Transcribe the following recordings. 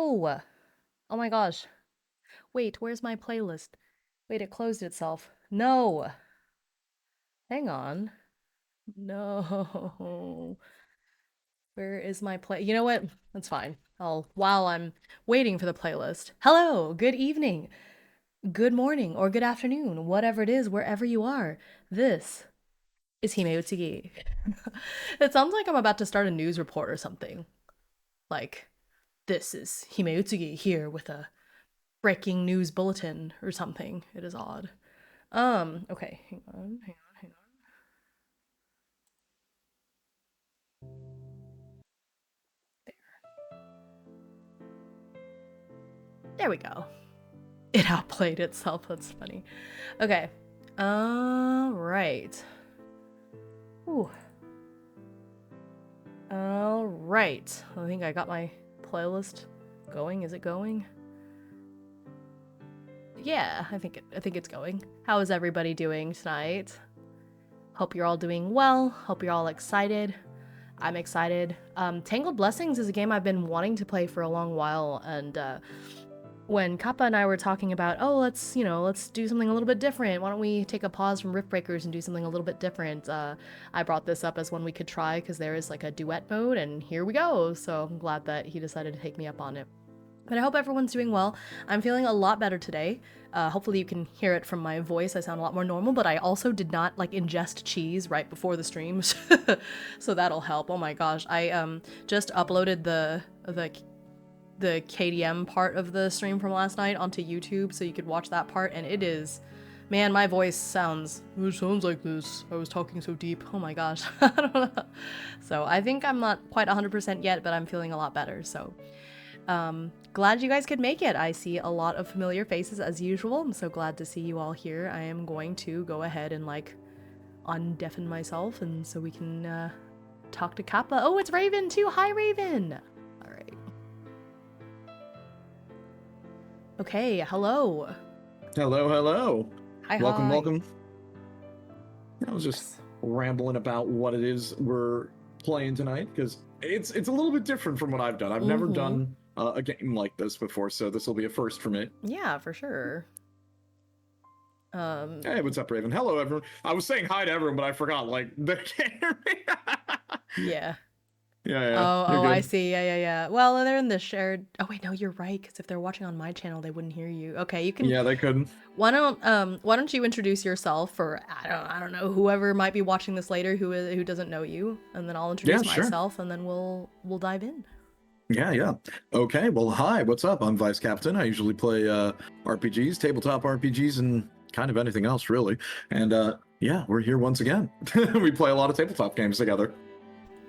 No! Oh my gosh. Wait, where's my playlist? Wait, it closed itself. No! Hang on. No. Where is my play? You know what? That's fine. While I'm waiting for the playlist. Hello, good evening, good morning, or good afternoon, whatever it is, wherever you are. This is Himeutsugi. It sounds like I'm about to start a news report or something. Like, this is Himeutsugi here with a breaking news bulletin or something. It is odd. Okay, hang on. There we go. It outplayed itself. That's funny. Okay. Right. Ooh. All right. I think I got my playlist going. Is it going? Yeah, I think it's going. How is everybody doing tonight? Hope you're all doing well. Hope you're all excited. I'm excited. Tangled Blessings is a game I've been wanting to play for a long while, and when Kappa and I were talking about, oh, let's do something a little bit different. Why don't we take a pause from Riftbreakers and do something a little bit different? I brought this up as one we could try because there is like a duet mode, and here we go. So I'm glad that he decided to take me up on it. But I hope everyone's doing well. I'm feeling a lot better today. Hopefully you can hear it from my voice. I sound a lot more normal, but I also did not ingest cheese right before the streams. So that'll help. Oh my gosh. I just uploaded the KDM part of the stream from last night onto YouTube so you could watch that part, and it is, man, my voice sounds like this. I was talking so deep. Oh my gosh. I don't know. So I think I'm not quite 100% yet, but I'm feeling a lot better. So glad you guys could make it. I see a lot of familiar faces as usual. I'm so glad to see you all here. I am going to go ahead and undeafen myself, and so we can talk to Kappa. Oh, it's Raven too. Hi, Raven. All right. Okay, hello. Hello. Hi, welcome. I was just rambling about what it is we're playing tonight, because it's a little bit different from what I've done. I've never done a game like this before, so this will be a first for me. Yeah, for sure. Hey, what's up, Raven? Hello, everyone. I was saying hi to everyone, but I forgot, they can't hear me. Yeah. Yeah. Oh, I see. Yeah. Well, they're in the shared. Oh wait, no, you're right. Because if they're watching on my channel, they wouldn't hear you. Okay, you can. Yeah, they couldn't. Why don't you introduce yourself, or I don't know, whoever might be watching this later who doesn't know you, and then I'll introduce myself, and then we'll dive in. Yeah. Okay. Well, hi. What's up? I'm Vice Captain. I usually play RPGs, tabletop RPGs, and kind of anything else, really. And yeah, we're here once again. We play a lot of tabletop games together.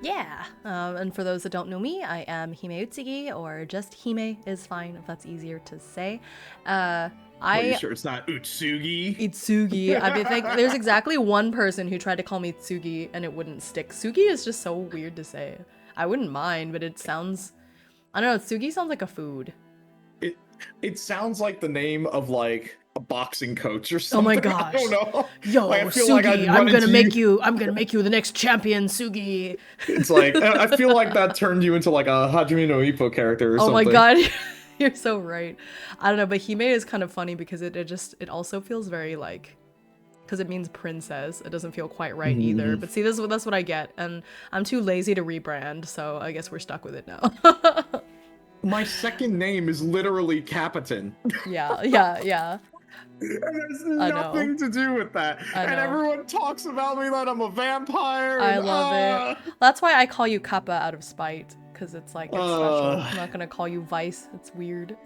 Yeah, and for those that don't know me, I am Himeutsugi, or just Hime is fine if that's easier to say. Are you sure it's not Utsugi? Itsugi. I mean, there's exactly one person who tried to call me Tsugi and it wouldn't stick. Tsugi is just so weird to say. I wouldn't mind, but it sounds, I don't know, Tsugi sounds like a food. It sounds like the name of a boxing coach or something. Oh my gosh. I don't know. Yo, I feel Sugi, I'm gonna make you the next champion, Sugi. It's I feel like that turned you into a Hajime no Ippo character or something. Oh my god, you're so right. I don't know, but Hime is kind of funny because it also feels very because it means princess. It doesn't feel quite right either. But see, that's what I get, and I'm too lazy to rebrand, so I guess we're stuck with it now. My second name is literally Capitan. Yeah. And there's nothing to do with that. And everyone talks about me that I'm a vampire. I love it. That's why I call you Kappa out of spite, because it's special. I'm not gonna call you Vice. It's weird.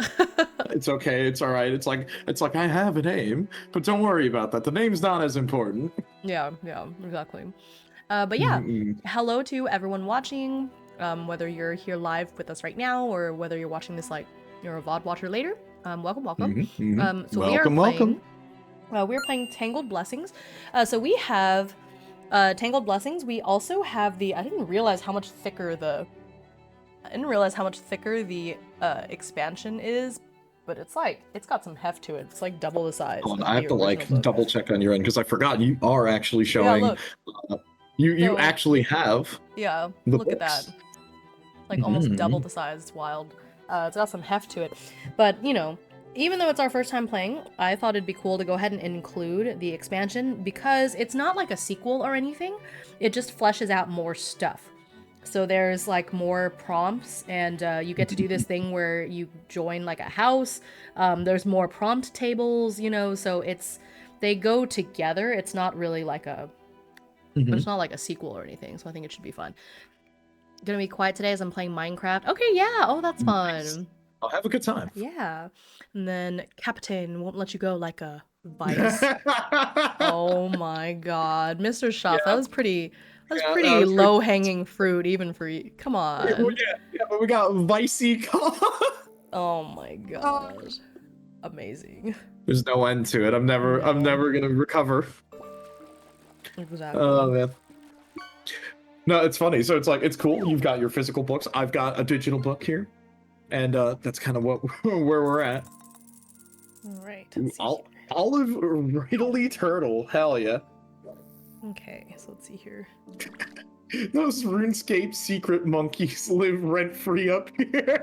It's okay. It's all right. It's like I have a name, but don't worry about that. The name's not as important. Yeah, exactly. But yeah, hello to everyone watching. Whether you're here live with us right now or whether you're watching this you're a VOD watcher later. Welcome. So welcome. We're playing Tangled Blessings. So we have Tangled Blessings. We also have I didn't realize how much thicker the expansion is, but it's got some heft to it. It's double the size. I have to double check on your end because I forgot you are actually showing. Yeah, look. You actually have. Yeah, the look books. at that. Almost double the size. It's wild. It's got some heft to it. But, you know, even though it's our first time playing, I thought it'd be cool to go ahead and include the expansion because it's not like a sequel or anything. It just fleshes out more stuff. So there's like more prompts, and you get to do this thing where you join like a house. There's more prompt tables, you know, so they go together. It's not really like it's not like a sequel or anything, so I think it should be fun. Gonna be quiet today as I'm playing Minecraft. Okay, yeah. Oh, that's fun. Nice. I'll have a good time. Yeah. And then Captain won't let you go like a vice. Oh my god. Mr. Shuff, that was pretty low-hanging fruit even for you. Come on. Yeah, but we got Vicey. Oh my gosh. Amazing. There's no end to it. I'm never gonna recover. Exactly. Oh man. No, it's funny. So it's cool. You've got your physical books. I've got a digital book here, and that's kind of where we're at. All right. Olive Riddley Turtle. Hell yeah. Okay, so let's see here. Those RuneScape secret monkeys live rent-free up here.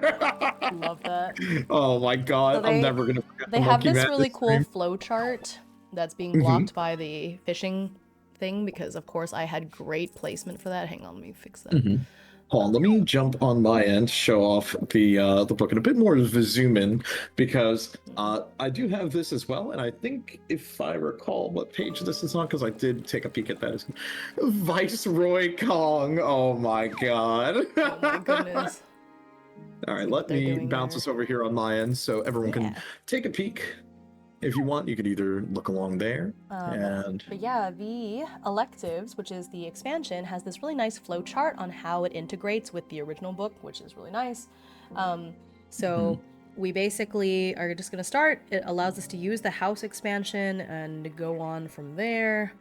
Love that. Oh my god, So I'm never gonna forget They the have monkey this man really this cool stream. flow chart that's being blocked by the fishing thing because, of course, I had great placement for that. Hang on, let me fix that. Hold on, let me jump on my end, show off the book in a bit more of a zoom in, because I do have this as well, and I think if I recall what page this is on, because I did take a peek at that. Viceroy Kong. Oh my god. Oh my goodness. All right, let me bounce this over here on my end so everyone can take a peek. If you want, you could either look along there But yeah, the electives, which is the expansion, has this really nice flow chart on how it integrates with the original book, which is really nice. So we basically are just going to start. It allows us to use the house expansion and go on from there.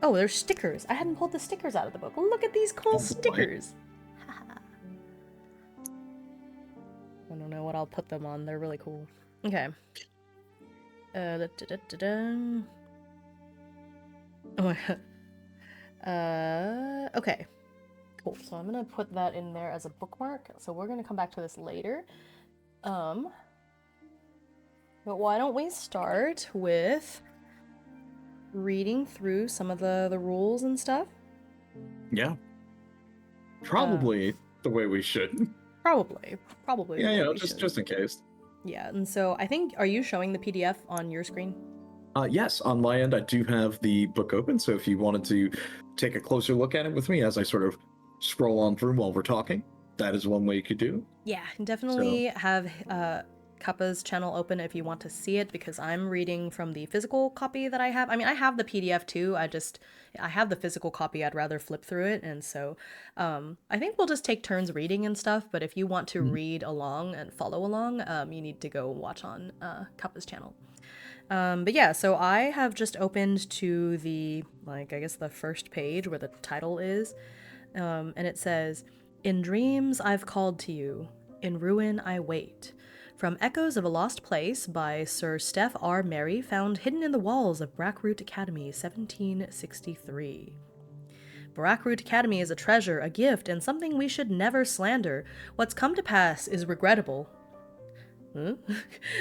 Oh, there's stickers. I hadn't pulled the stickers out of the book. Look at these cool stickers. I don't know what I'll put them on. They're really cool. Okay. Oh my god. Okay. Cool. So I'm gonna put that in there as a bookmark. So we're gonna come back to this later. But why don't we start with reading through some of the rules and stuff? Yeah. Probably the way we should. Probably. Yeah, just in case. Yeah, and so I think, are you showing the PDF on your screen? Yes, on my end, I do have the book open, so if you wanted to take a closer look at it with me as I sort of scroll on through while we're talking, that is one way you could do. Yeah, definitely have Kappa's channel open if you want to see it, because I'm reading from the physical copy that I have. I mean, I have the PDF too, I have the physical copy. I'd rather flip through it, and so I think we'll just take turns reading and stuff, but if you want to read along and follow along, you need to go watch on Kappa's channel. But yeah, so I have just opened to the, I guess the first page where the title is, and it says, "In dreams I've called to you, in ruin I wait. From Echoes of a Lost Place by Sir Steph R. Merry, found hidden in the walls of Brackroot Academy, 1763. Brackroot Academy is a treasure, a gift, and something we should never slander. What's come to pass is regrettable.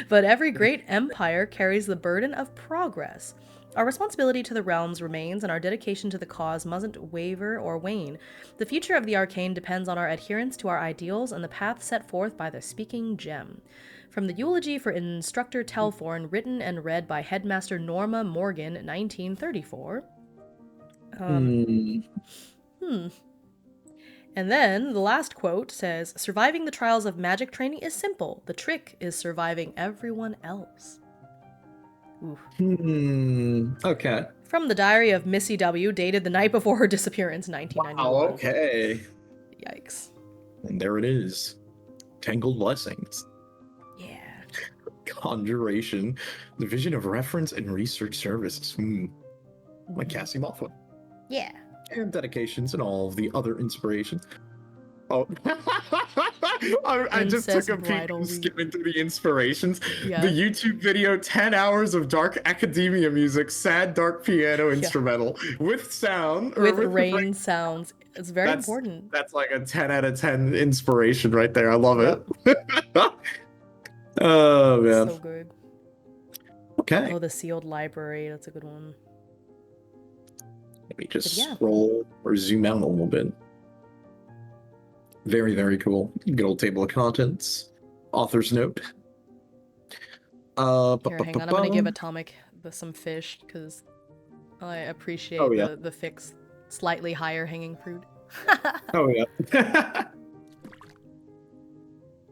But every great empire carries the burden of progress. Our responsibility to the realms remains, and our dedication to the cause mustn't waver or wane. The future of the arcane depends on our adherence to our ideals and the path set forth by the Speaking Gem." From the eulogy for Instructor Telforn, written and read by Headmaster Norma Morgan, 1934. And then the last quote says, "Surviving the trials of magic training is simple. The trick is surviving everyone else." Okay. From the diary of Missy W., dated the night before her disappearance, 1991. Wow, okay. Yikes. And there it is. Tangled Blessings. Yeah. Conjuration. Division of Reference and Research Services. Like Cassie Mothra. Yeah. And dedications and all of the other inspirations. Oh, I just took Princess a peek Bridal and Week. skimming through the inspirations. The Yeah. YouTube video, 10 hours of dark academia music, sad dark piano Yeah. instrumental with sound or With with rain sounds. It's very that's important. that's like a 10 out of 10 inspiration right there. I love Yep. it. Oh man. So good. Okay. Oh, the sealed library. That's a good one. Let me just Yeah. scroll or zoom out a little bit. Very, very cool. Good old table of contents. Author's note. Here, hang on. I'm gonna give Atomic some fish because I appreciate Oh yeah. the fixed, slightly higher hanging fruit. Oh yeah.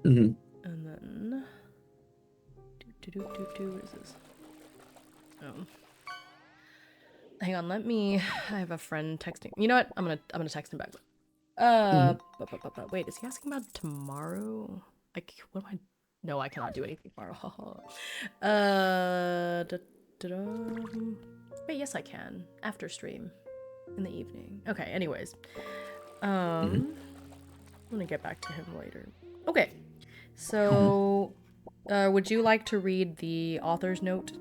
Mm-hmm. And then, what is this? Oh, hang on. Let me. I have a friend texting. You know what? I'm gonna text him back. Wait, is he asking about tomorrow? Like, what am I? No, I cannot do anything tomorrow. Wait, yes, I can. After stream. In the evening. Okay, anyways. I'm gonna get back to him later. Okay. So, would you like to read the author's note?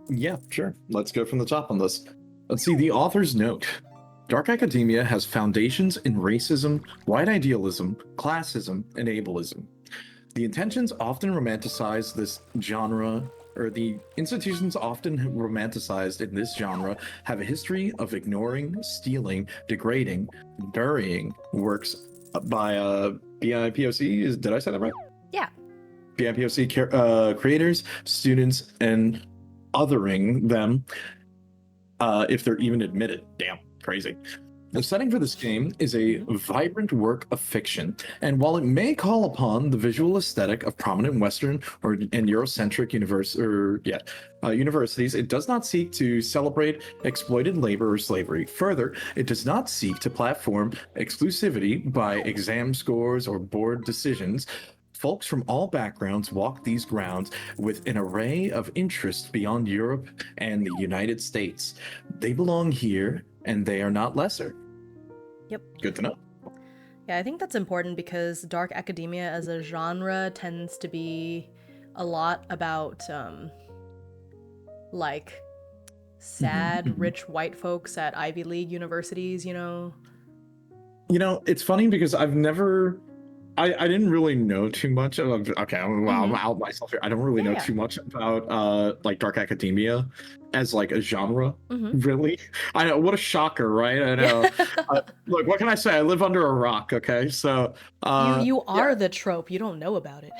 Yeah, sure. Let's go from the top on this. Let's see the author's note. Dark academia has foundations in racism, white idealism, classism, and ableism. The intentions often romanticize this genre, or the institutions often romanticized in this genre have a history of ignoring, stealing, degrading, burying works by BIPOC. Did I say that right? Yeah. BIPOC creators, students, and othering them if they're even admitted. Damn, crazy. The setting for this game is a vibrant work of fiction, and while it may call upon the visual aesthetic of prominent Western and Eurocentric universities, it does not seek to celebrate exploited labor or slavery. Further, it does not seek to platform exclusivity by exam scores or board decisions. Folks from all backgrounds walk these grounds with an array of interests beyond Europe and the United States. They belong here, and they are not lesser. Yep. Good to know. Yeah, I think that's important because dark academia as a genre tends to be a lot about, like, sad, rich white folks at Ivy League universities, you know? You know, it's funny because I didn't really know too much of, okay, I'm out myself here. I don't really know too much about like dark academia as like a genre, really. I know, what a shocker, right? I know. Look, what can I say? I live under a rock, okay? So you are the trope. You don't know about it.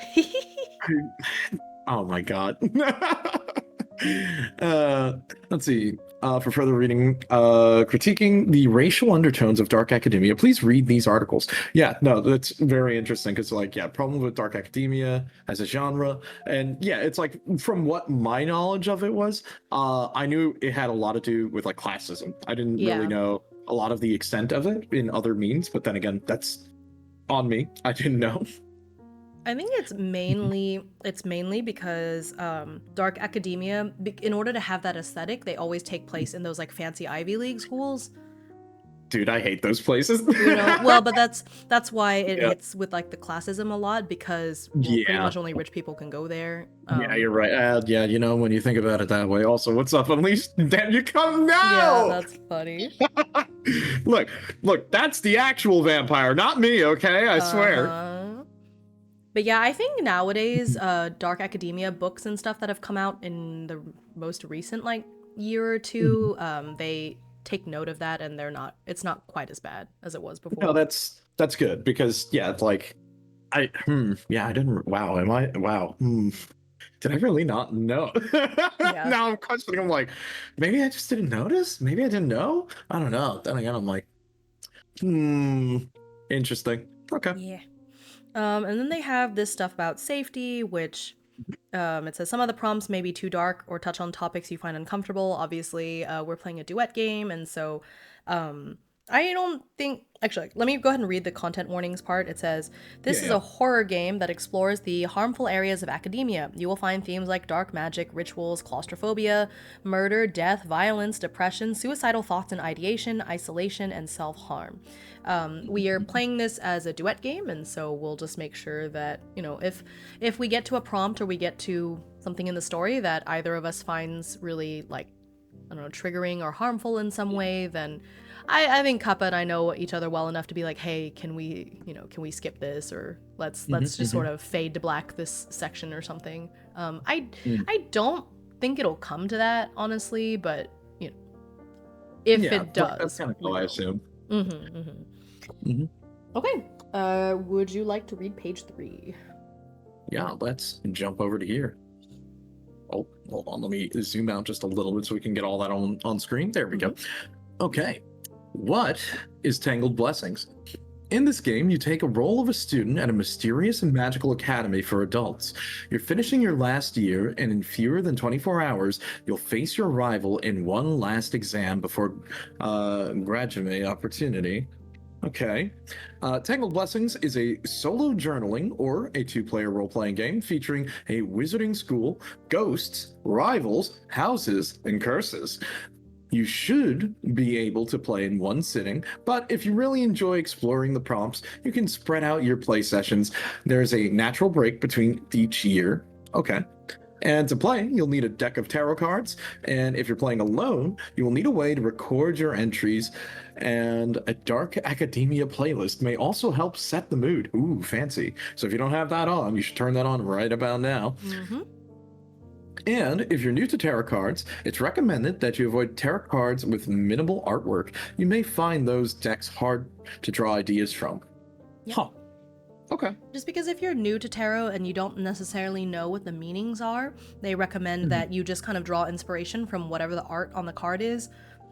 Oh my god. Let's see. For further reading, critiquing the racial undertones of dark academia, please read these articles. Yeah, no, that's very interesting because, like, yeah, problem with dark academia as a genre, and yeah, it's like from what my knowledge of it was, I knew it had a lot to do with like classism. I didn't really know a lot of the extent of it in other means, but then again, that's on me. I didn't know. I think it's mainly because dark academia, in order to have that aesthetic, they always take place in those like fancy Ivy League schools. Dude, I hate those places. You know, well, but that's why it hits with like the classism a lot because pretty much only rich people can go there. Yeah, you're right. Yeah, you know, when you think about it that way. Also, what's up, Unleashed? Damn, you come now! Yeah, that's funny. Look, that's the actual vampire, not me, okay? I swear. But yeah, I think nowadays, dark academia books and stuff that have come out in the most recent like year or two, they take note of that, and it's not quite as bad as it was before. No, that's good because yeah, it's like I didn't. Wow, did I really not know? Now I'm questioning. I'm like, maybe I just didn't notice. Maybe I didn't know. I don't know. Then again, I'm like, interesting. Okay. Yeah. And then they have this stuff about safety, which it says some of the prompts may be too dark or touch on topics you find uncomfortable. Obviously, we're playing a duet game, and so I don't think. Actually, let me go ahead and read the content warnings part. It says, this Yeah, is yeah. a horror game that explores the harmful areas of academia. You will find themes like dark magic, rituals, claustrophobia, murder, death, violence, depression, suicidal thoughts and ideation, isolation, and self harm. We are playing this as a duet game, and so we'll just make sure that, if we get to a prompt or we get to something in the story that either of us finds really, like, I don't know, triggering or harmful in some way, then I think Kappa and I know each other well enough to be like, hey, can we skip this, or let's just sort of fade to black this section or something. I don't think it'll come to that, honestly, but if Yeah, it that's does, kind of we how I will. assume. Mm-hmm, mm-hmm. Hmm. Okay. Would you like to read page 3? Yeah, let's jump over to here. Oh, hold on. Let me zoom out just a little bit so we can get all that on screen. There we go. Okay. What is Tangled Blessings? In this game, you take a role of a student at a mysterious and magical academy for adults. You're finishing your last year, and in fewer than 24 hours, you'll face your rival in one last exam before graduate opportunity. Okay. Tangled Blessings is a solo journaling or a two-player role-playing game featuring a wizarding school, ghosts, rivals, houses, and curses. You should be able to play in one sitting, but if you really enjoy exploring the prompts, you can spread out your play sessions. There's a natural break between each year. Okay. And to play, you'll need a deck of tarot cards. And if you're playing alone, you will need a way to record your entries. And a dark academia playlist may also help set the mood. Ooh, fancy. So if you don't have that on, you should turn that on right about now. Mm-hmm. And if you're new to tarot cards, it's recommended that you avoid tarot cards with minimal artwork. You may find those decks hard to draw ideas from. Yep. Huh. Okay. Just because if you're new to tarot and you don't necessarily know what the meanings are, they recommend that you just kind of draw inspiration from whatever the art on the card is.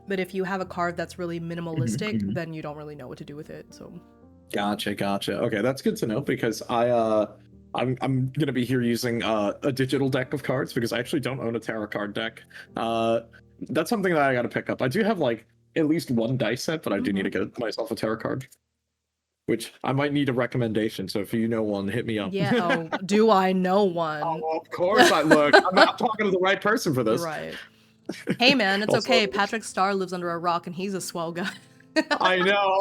But if you have a card that's really minimalistic, then you don't really know what to do with it. So Gotcha. Okay, that's good to know because I'm gonna be here using a digital deck of cards because I actually don't own a tarot card deck. That's something that I gotta pick up. I do have like at least one dice set, but I do need to get myself a tarot card. Which I might need a recommendation. So if you know one, hit me up. yeah, oh, do I know one? Oh, of course I look. I'm not talking to the right person for this. Right. Hey man, it's Also, okay. Patrick Starr lives under a rock and he's a swell guy. I know.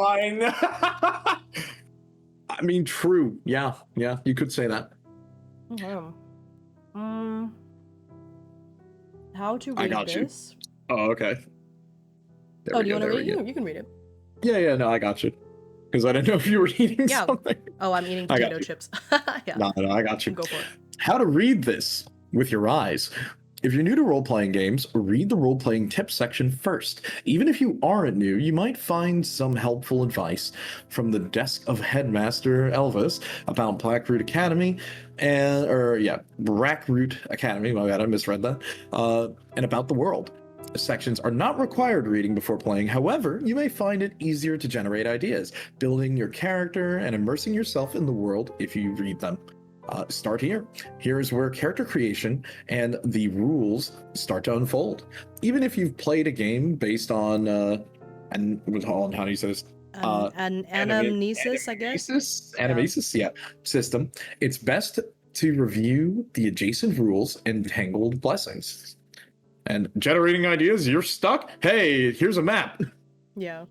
I mean, true. Yeah, you could say that. Okay. How to I read got you. this? Oh, okay. Do you want to read it? You can read it. Yeah, no, I got you. Because I didn't know if you were eating something. Oh, I'm eating potato chips. Yeah. No, I got you. Go for it. How to read this with your eyes. If you're new to role-playing games, read the role-playing tips section first. Even if you aren't new, you might find some helpful advice from the desk of Headmaster Elvis about Blackroot Academy, Blackroot Academy, my bad, I misread that, and about the world. Sections are not required reading before playing. However, you may find it easier to generate ideas, building your character and immersing yourself in the world if you read them. Start here. Here's where character creation and the rules start to unfold. Even if you've played a game based on how do you say this? An anamnesis, I guess. Animasis, yeah, system. It's best to review the adjacent rules and Tangled Blessings. And generating ideas, you're stuck? Hey, here's a map. Yeah.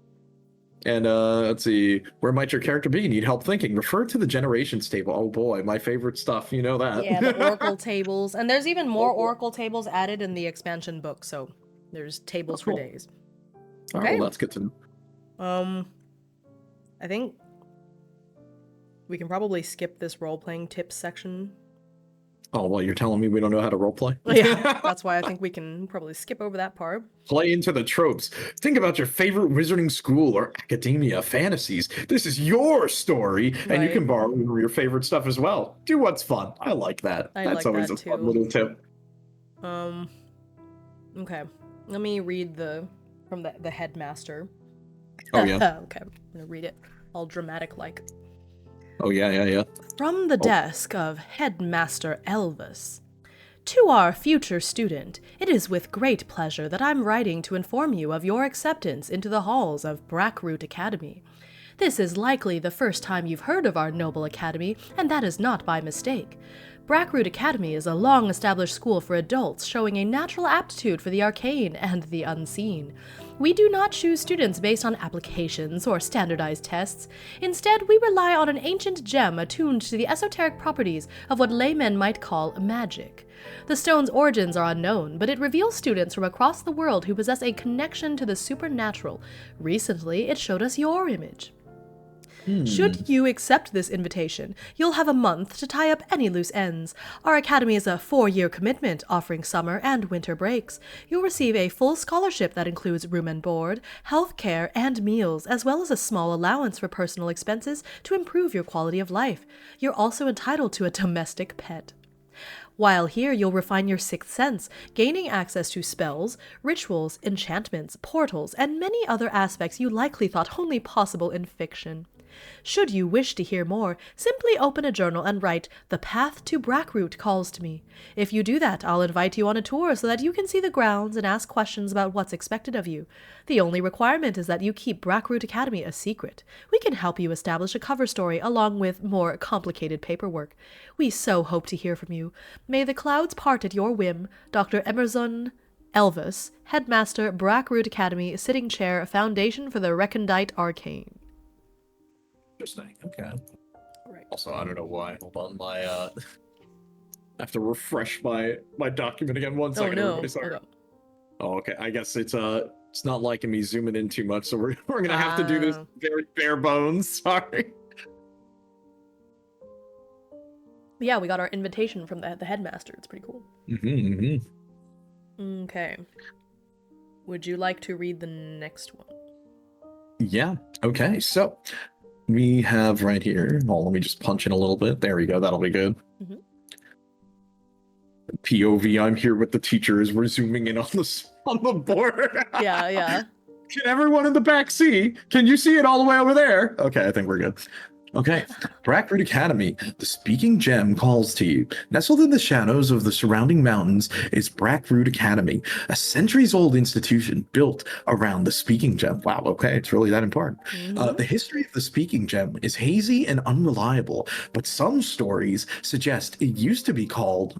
And let's see, where might your character be? Need help thinking? Refer to the generations table. Oh boy, my favorite stuff. You know that. Yeah, the Oracle tables. And there's even more Oracle tables added in the expansion book, so there's tables for days. All right, well, that's good to know. I think we can probably skip this role-playing tips section. Oh, well, you're telling me we don't know how to roleplay? Yeah, that's why I think we can probably skip over that part. Play into the tropes. Think about your favorite wizarding school or academia fantasies. This is your story, and you can borrow your favorite stuff as well. Do what's fun. I like that. That's always a fun little tip. Okay. Let me read from the headmaster. Oh, yeah? Okay, I'm gonna read it all dramatic-like. Oh, yeah. From the desk of Headmaster Elvis. To our future student, it is with great pleasure that I'm writing to inform you of your acceptance into the halls of Brackroot Academy. This is likely the first time you've heard of our noble academy, and that is not by mistake. Brackroot Academy is a long-established school for adults showing a natural aptitude for the arcane and the unseen. We do not choose students based on applications or standardized tests. Instead, we rely on an ancient gem attuned to the esoteric properties of what laymen might call magic. The stone's origins are unknown, but it reveals students from across the world who possess a connection to the supernatural. Recently, it showed us your image. Should you accept this invitation, you'll have a month to tie up any loose ends. Our academy is a 4-year commitment, offering summer and winter breaks. You'll receive a full scholarship that includes room and board, health care, and meals, as well as a small allowance for personal expenses to improve your quality of life. You're also entitled to a domestic pet. While here, you'll refine your sixth sense, gaining access to spells, rituals, enchantments, portals, and many other aspects you likely thought only possible in fiction. Should you wish to hear more, simply open a journal and write, "The path to Brackroot calls to me." If you do that, I'll invite you on a tour so that you can see the grounds and ask questions about what's expected of you. The only requirement is that you keep Brackroot Academy a secret. We can help you establish a cover story along with more complicated paperwork. We so hope to hear from you. May the clouds part at your whim. Dr. Emerson Elvis, Headmaster, Brackroot Academy, Sitting Chair, Foundation for the Recondite Arcane. Interesting. Okay. Right. Also, I don't know why. Hold on, I have to refresh my document again. One second, everybody. Sorry. Okay. Oh, okay. I guess it's not liking me zooming in too much, so we're gonna have to do this very bare bones. Sorry. Yeah, we got our invitation from the headmaster. It's pretty cool. Okay. Would you like to read the next one? Yeah. Okay. So we have right here. Oh, let me just punch in a little bit. There we go. That'll be good. POV. I'm here with the teachers. We're zooming in on the board. Yeah. Can everyone in the back see? Can you see it all the way over there? Okay, I think we're good. Okay, Brackroot Academy, the speaking gem calls to you. Nestled in the shadows of the surrounding mountains is Brackroot Academy, a centuries-old institution built around the speaking gem. Wow, okay, it's really that important. The history of the speaking gem is hazy and unreliable, but some stories suggest it used to be called,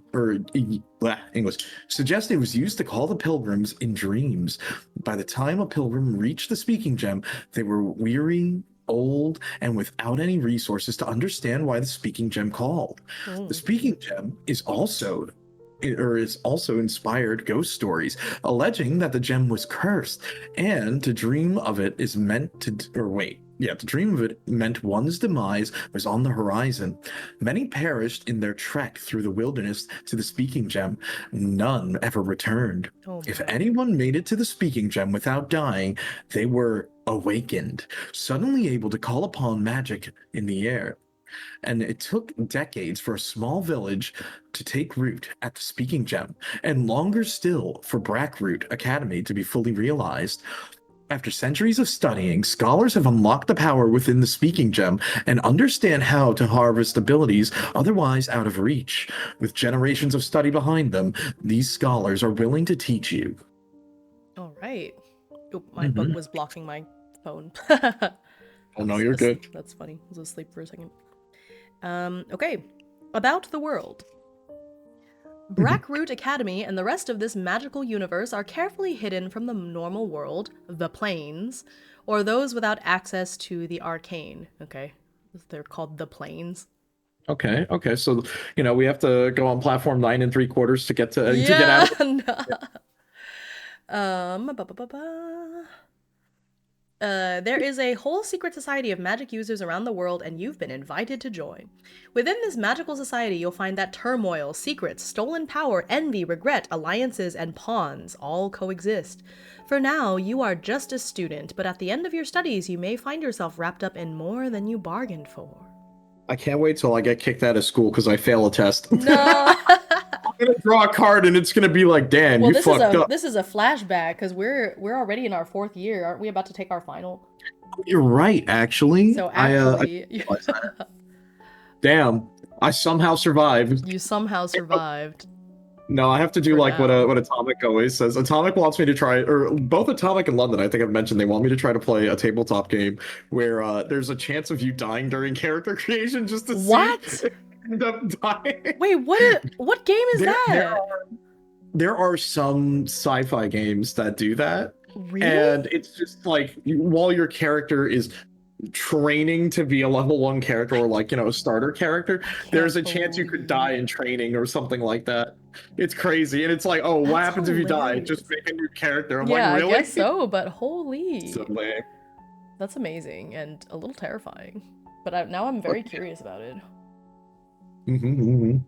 suggest it was used to call the pilgrims in dreams. By the time a pilgrim reached the speaking gem, they were weary, old, and without any resources to understand why the speaking gem called. The speaking gem is also inspired ghost stories, alleging that the gem was cursed, and to dream of it meant one's demise was on the horizon. Many perished in their trek through the wilderness to the speaking gem. None ever returned. If anyone made it to the speaking gem without dying, they were awakened, suddenly able to call upon magic in the air. And it took decades for a small village to take root at the speaking gem, and longer still for Brackroot Academy to be fully realized. After centuries of studying, scholars have unlocked the power within the speaking gem and understand how to harvest abilities otherwise out of reach. With generations of study behind them, these scholars are willing to teach you. All right. Oh, my book was blocking my phone. Oh no, you're good. That's funny. I was asleep for a second. Okay. About the world. Brackroot Academy and the rest of this magical universe are carefully hidden from the normal world, the planes, or those without access to the arcane. Okay. They're called the planes. Okay. So, we have to go on platform 9 3/4 to get to get out. There is a whole secret society of magic users around the world, and you've been invited to join. Within this magical society, you'll find that turmoil, secrets, stolen power, envy, regret, alliances, and pawns all coexist. For now, you are just a student, but at the end of your studies, you may find yourself wrapped up in more than you bargained for. I can't wait till I get kicked out of school because I fail a test. No! I'm gonna draw a card and it's gonna be like, damn, you fucked up. This is a flashback because we're already in our 4th year. Aren't we about to take our final? You're right, actually. So actually, damn, I somehow survived. You somehow survived. No, I have to do For like now. what Atomic always says. Atomic wants me to try, or both Atomic and London, I think I've mentioned they want me to try to play a tabletop game where there's a chance of you dying during character creation just to see What? if you end up dying. Wait, what game is that? There are some sci-fi games that do that, Really? and it's just like while your character is training to be a level 1 character or like, a starter character, I can't there's a chance you could die believe in training or something like that. It's crazy. And it's like, oh, what that's happens if you die? hilarious. Just make a new character. I'm like, Yeah, I guess really? so, but So holy. lame. That's amazing and a little terrifying. But now I'm very curious about it. Mm-hmm.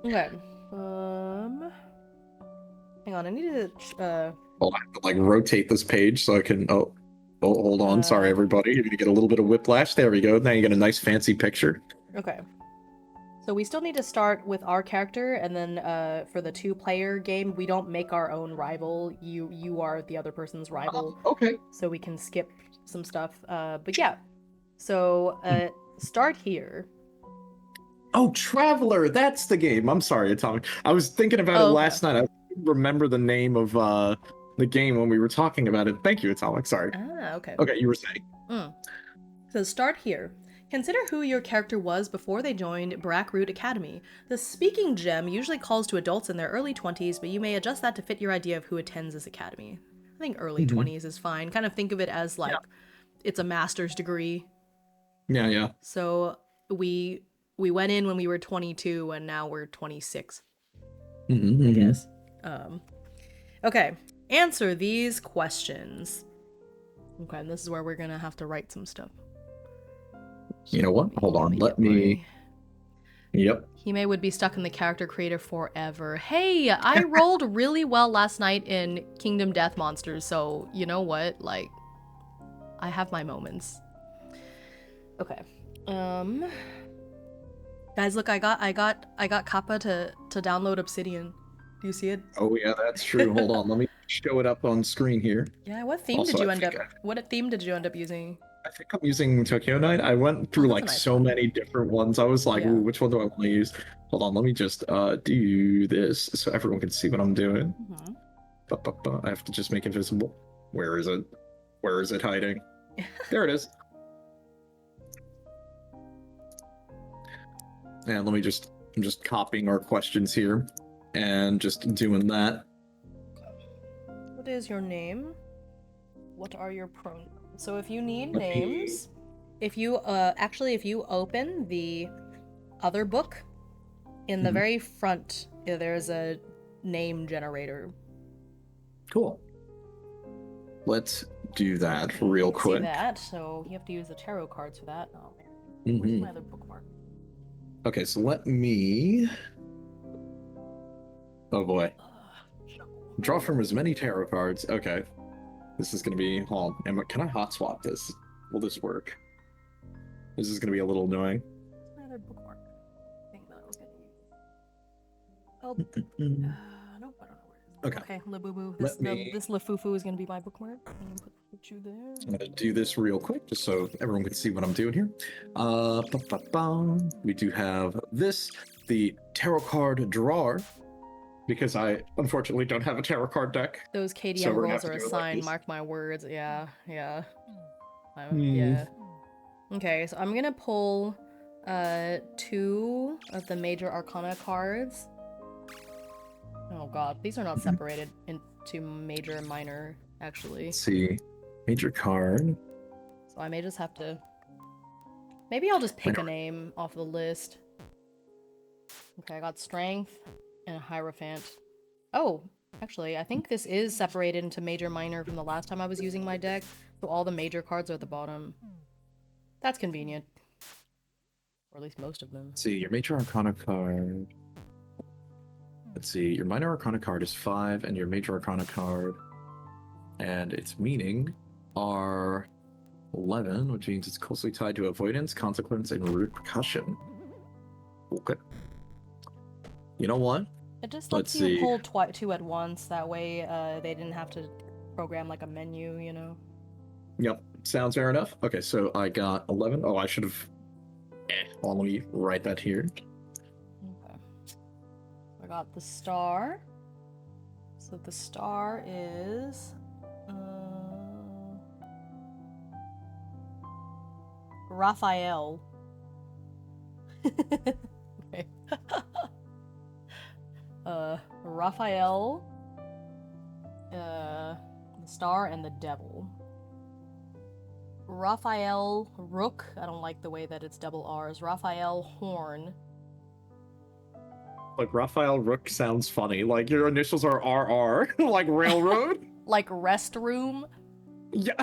Okay. Hang on, I need to I'll have to like rotate this page so I can hold on. Sorry uh everybody. You're gonna get a little bit of whiplash. There we go. Now you get a nice fancy picture. okay. So we still need to start with our character, and then for the 2-player game, we don't make our own rival. You are the other person's rival, Okay. so we can skip some stuff. But yeah, so start here. Oh, Traveler, that's the game. I'm sorry, Atomic. I was thinking about it Oh, okay. last night. I couldn't remember the name of the game when we were talking about it. Thank you, Atomic. Sorry. Ah, okay. Okay, you were saying. So start here. Consider who your character was before they joined Brackroot Academy. The speaking gem usually calls to adults in their early 20s, but you may adjust that to fit your idea of who attends this academy. I think early 20s is fine. Kind of think of it as like it's a master's degree. Yeah. So we went in when we were 22 and now we're 26. I guess. Okay. Answer these questions. Okay, and this is where we're gonna have to write some stuff. You know what? Hold on. Let me. Yep. Hime would be stuck in the character creator forever. Hey, I rolled really well last night in Kingdom Death Monsters, so you know what? Like, I have my moments. Okay. Guys, look, I got Kappa to download Obsidian. Do you see it? Oh yeah, that's true. Hold on. Let me show it up on screen here. Yeah, what theme Also, did you end up using? I think I'm using Tokyo Night. I went through that's a like nice so one. many different ones. I was like, Yeah. ooh, which one do I want to use? Hold on, let me just do this so everyone can see what I'm doing. I have to just make it visible. Where is it? Where is it hiding? There it is. And let me just, I'm just copying our questions here and just doing that. What is your name? What are your pronouns? So if you need names, if you open the other book, in the very front, there's a name generator. Cool. Let's do that real quick. See that? So you have to use the tarot cards for that. Oh man, where's my other bookmark? Okay, so let me. Oh boy. Draw from as many tarot cards. Okay. This is gonna be. Hold on. Can I hot swap this? Will this work? This is gonna be a little annoying. My other bookmark thing that I was gonna use. Oh. Nope, I don't know where it is. Okay, Labubu. This Lafufu is gonna be my bookmark. I'm gonna put you there. I'm gonna do this real quick just so everyone can see what I'm doing here. We do have this, the tarot card drawer, because I unfortunately don't have a tarot card deck. Those KDM rolls are a sign, mark my words. Yeah. Yeah. Okay, so I'm gonna pull 2 of the major arcana cards. Oh god, these are not separated into major and minor, actually. Let's see. Major card. So I may just have to... Maybe I'll just pick a name off the list. Okay, I got Strength and Hierophant. Oh, actually, I think this is separated into major minor from the last time I was using my deck, so all the major cards are at the bottom. That's convenient. Or at least most of them. Let's see, your major arcana card. Let's see, your minor arcana card is 5, and your major arcana card and its meaning are 11, which means it's closely tied to avoidance, consequence, and repercussion. Okay. You know what? It just lets you pull 2 at once, that way they didn't have to program like a menu, you know? Yep, sounds fair enough. Okay, so I got 11. Oh, I should have... Well, let me write that here. Okay. I got the star. So the star is Raphael. Okay. Raphael, the star, and the devil. Raphael Rook. I don't like the way that it's double R's. Raphael Horn. Like Raphael Rook sounds funny. Like your initials are RR, like railroad. Like restroom. Yeah.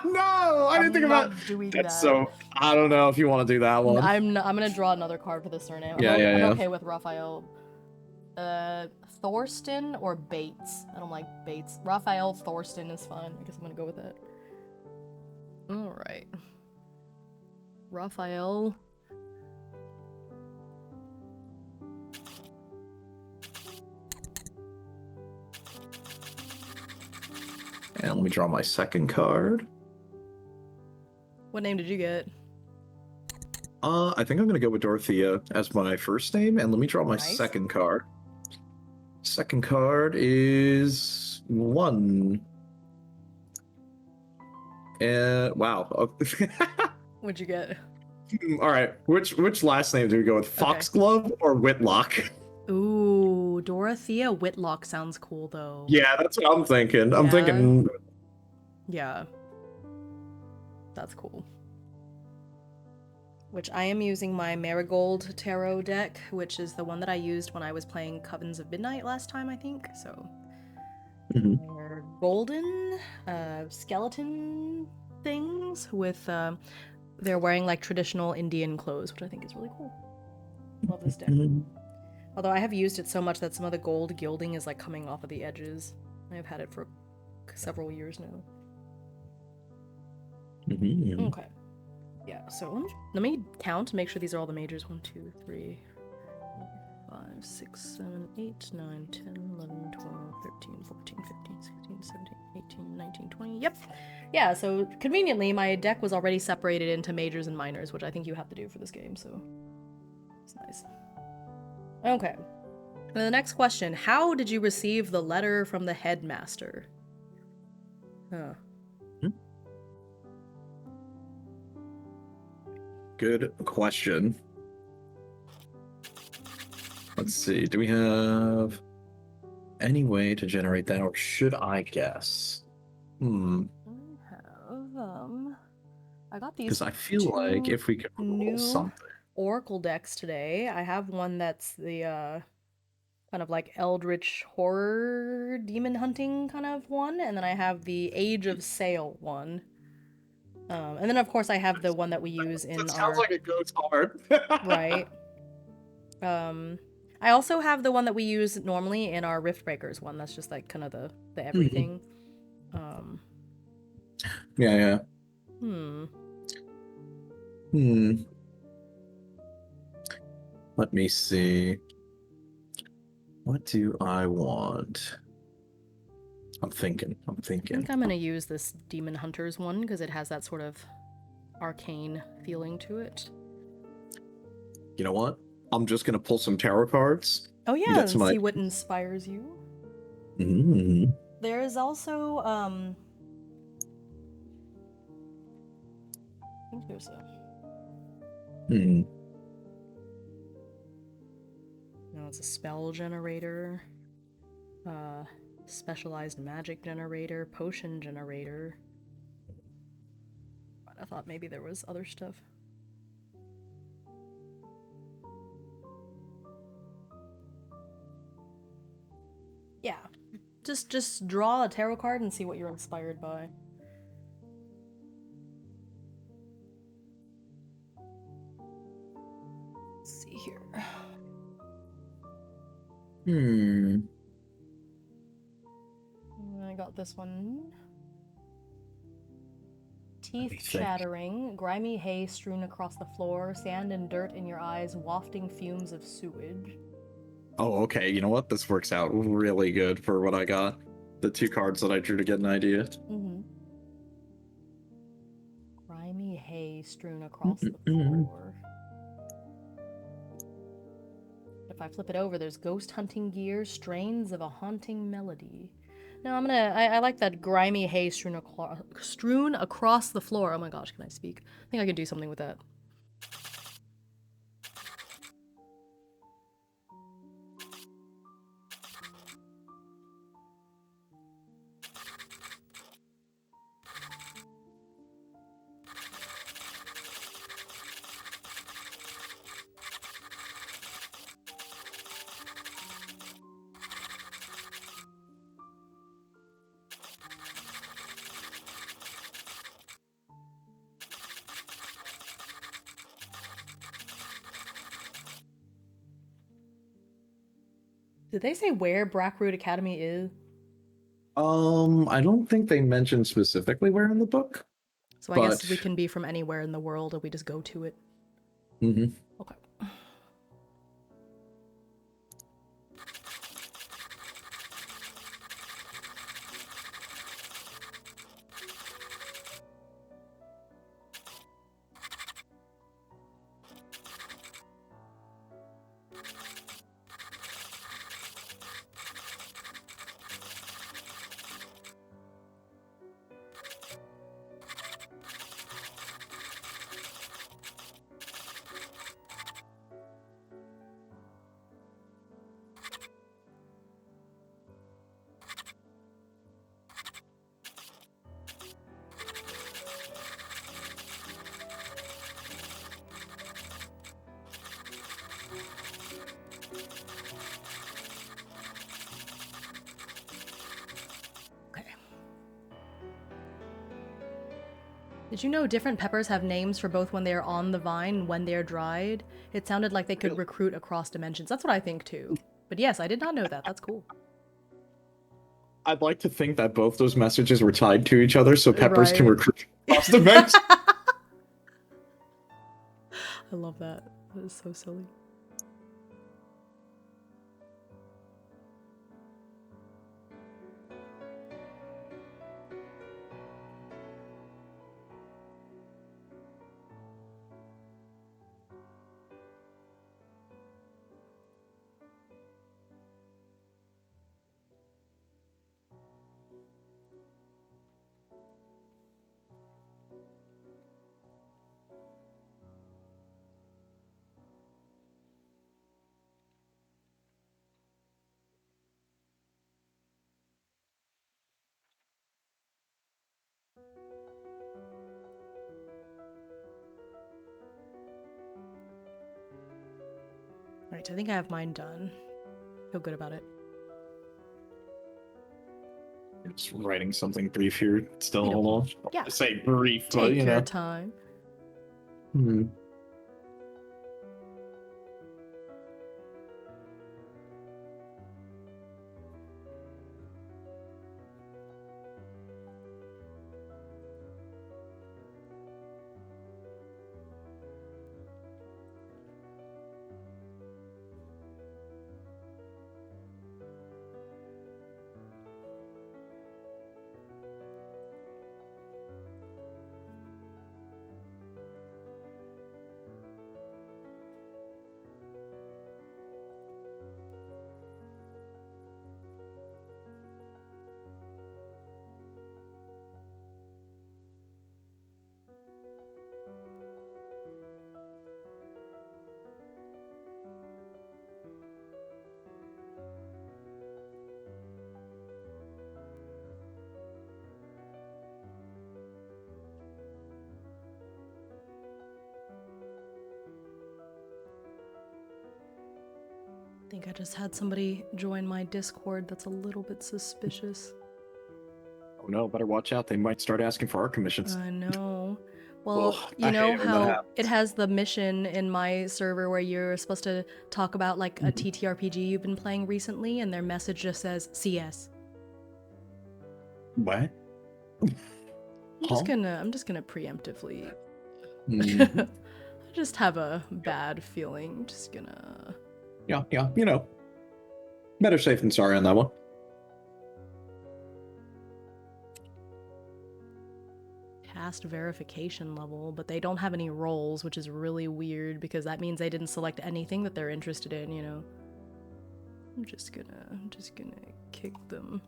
No, I didn't think about doing that's that. so. I don't know if you want to do that one. I'm gonna draw another card for the surname. Yeah, I'm yeah. okay with Raphael. Thorsten or Bates. I don't like Bates. Raphael Thorsten is fine. I guess I'm gonna go with that. All right. Raphael. And let me draw my second card. What name did you get? I think I'm gonna go with Dorothea as my first name, and let me draw my Nice. second card. Second card is 1. And wow. What'd you get? All right. Which last name do we go with? Foxglove or Whitlock? Ooh, Dorothea Whitlock sounds cool though. Yeah, that's what I'm thinking. I'm thinking. Yeah. That's cool. Which I am using my Marigold Tarot deck, which is the one that I used when I was playing Covens of Midnight last time, I think. So they're golden skeleton things with they're wearing like traditional Indian clothes, which I think is really cool. Love this deck. Although I have used it so much that some of the gold gilding is like coming off of the edges. I've had it for several years now. Okay. Yeah, so let me count to make sure these are all the majors. 1, 2, 3, 4, 5, 6, 7, 8, 9, 10, 11, 12, 13, 14, 15, 16, 17, 18, 19, 20. Yep. Yeah, so conveniently, my deck was already separated into majors and minors, which I think you have to do for this game, so it's nice. Okay. And the next question, how did you receive the letter from the headmaster? Huh. Good question. Let's see. Do we have any way to generate that, or should I guess? I got these. Because I feel like if we could roll something. Oracle decks today. I have one that's the kind of like eldritch horror demon hunting kind of one, and then I have the Age of Sail one. And then of course I have the one that we use in That sounds like it goes hard. Right. I also have the one that we use normally in our Riftbreakers one. That's just like kind of the everything. Yeah. Let me see. What do I want? I'm thinking. I think I'm gonna use this Demon Hunters one because it has that sort of arcane feeling to it. You know what? I'm just gonna pull some tarot cards. Oh yeah, and see what inspires you. There is also I think there's a no, it's a spell generator, specialized magic generator, potion generator. But I thought maybe there was other stuff. Yeah, just draw a tarot card and see what you're inspired by. Let's see here. I got this one. Teeth chattering, grimy hay strewn across the floor, sand and dirt in your eyes, wafting fumes of sewage. Oh, okay. You know what? This works out really good for what I got. The 2 cards that I drew to get an idea. Grimy hay strewn across the floor. If I flip it over, there's ghost hunting gear, strains of a haunting melody. No, I like that grimy hay strewn across the floor. Oh my gosh, can I speak? I think I could do something with that. Did they say where Blackroot Academy is? I don't think they mentioned specifically where in the book. So I guess we can be from anywhere in the world and we just go to it. Mm-hmm. Okay. Did you know different peppers have names for both when they are on the vine and when they are dried? It sounded like they could recruit across dimensions. That's what I think too. But yes, I did not know that. That's cool. I'd like to think that both those messages were tied to each other so peppers can Right. recruit across dimensions. I love that. That is so silly. Alright, I think I have mine done. Feel good about it. Just writing something brief here. Still, You know, hold on. yeah. I say brief, Take but you your know. time. Hmm. I think I just had somebody join my Discord that's a little bit suspicious. Oh no, better watch out. They might start asking for our commissions. I know. Well, Ugh, you I know hate it when that how happens. it has the mission in my server where you're supposed to talk about like a TTRPG you've been playing recently, and their message just says CS. What? I'm just gonna preemptively. Mhm. I just have a bad feeling. I'm just gonna. Yeah, you know. Better safe than sorry on that one. Past verification level, but they don't have any roles, which is really weird because that means they didn't select anything that they're interested in, you know? I'm just gonna kick them.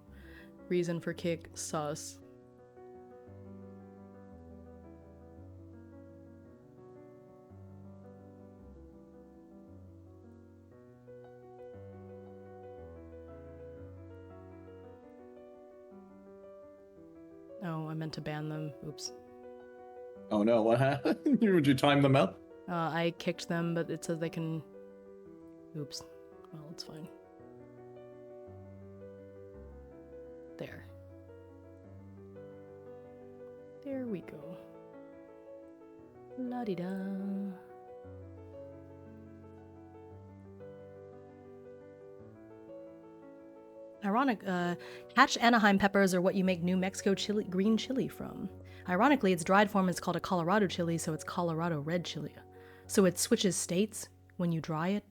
Reason for kick, sus. Oh, I meant to ban them. Oops. Oh no, what happened? Would you time them out? I kicked them, but it says they can... Oops. Well, it's fine. There. There we go. La-di-da. Ironic, hatch Anaheim peppers are what you make New Mexico green chili from. Ironically, its dried form is called a Colorado chili, so it's Colorado red chili. So it switches states when you dry it.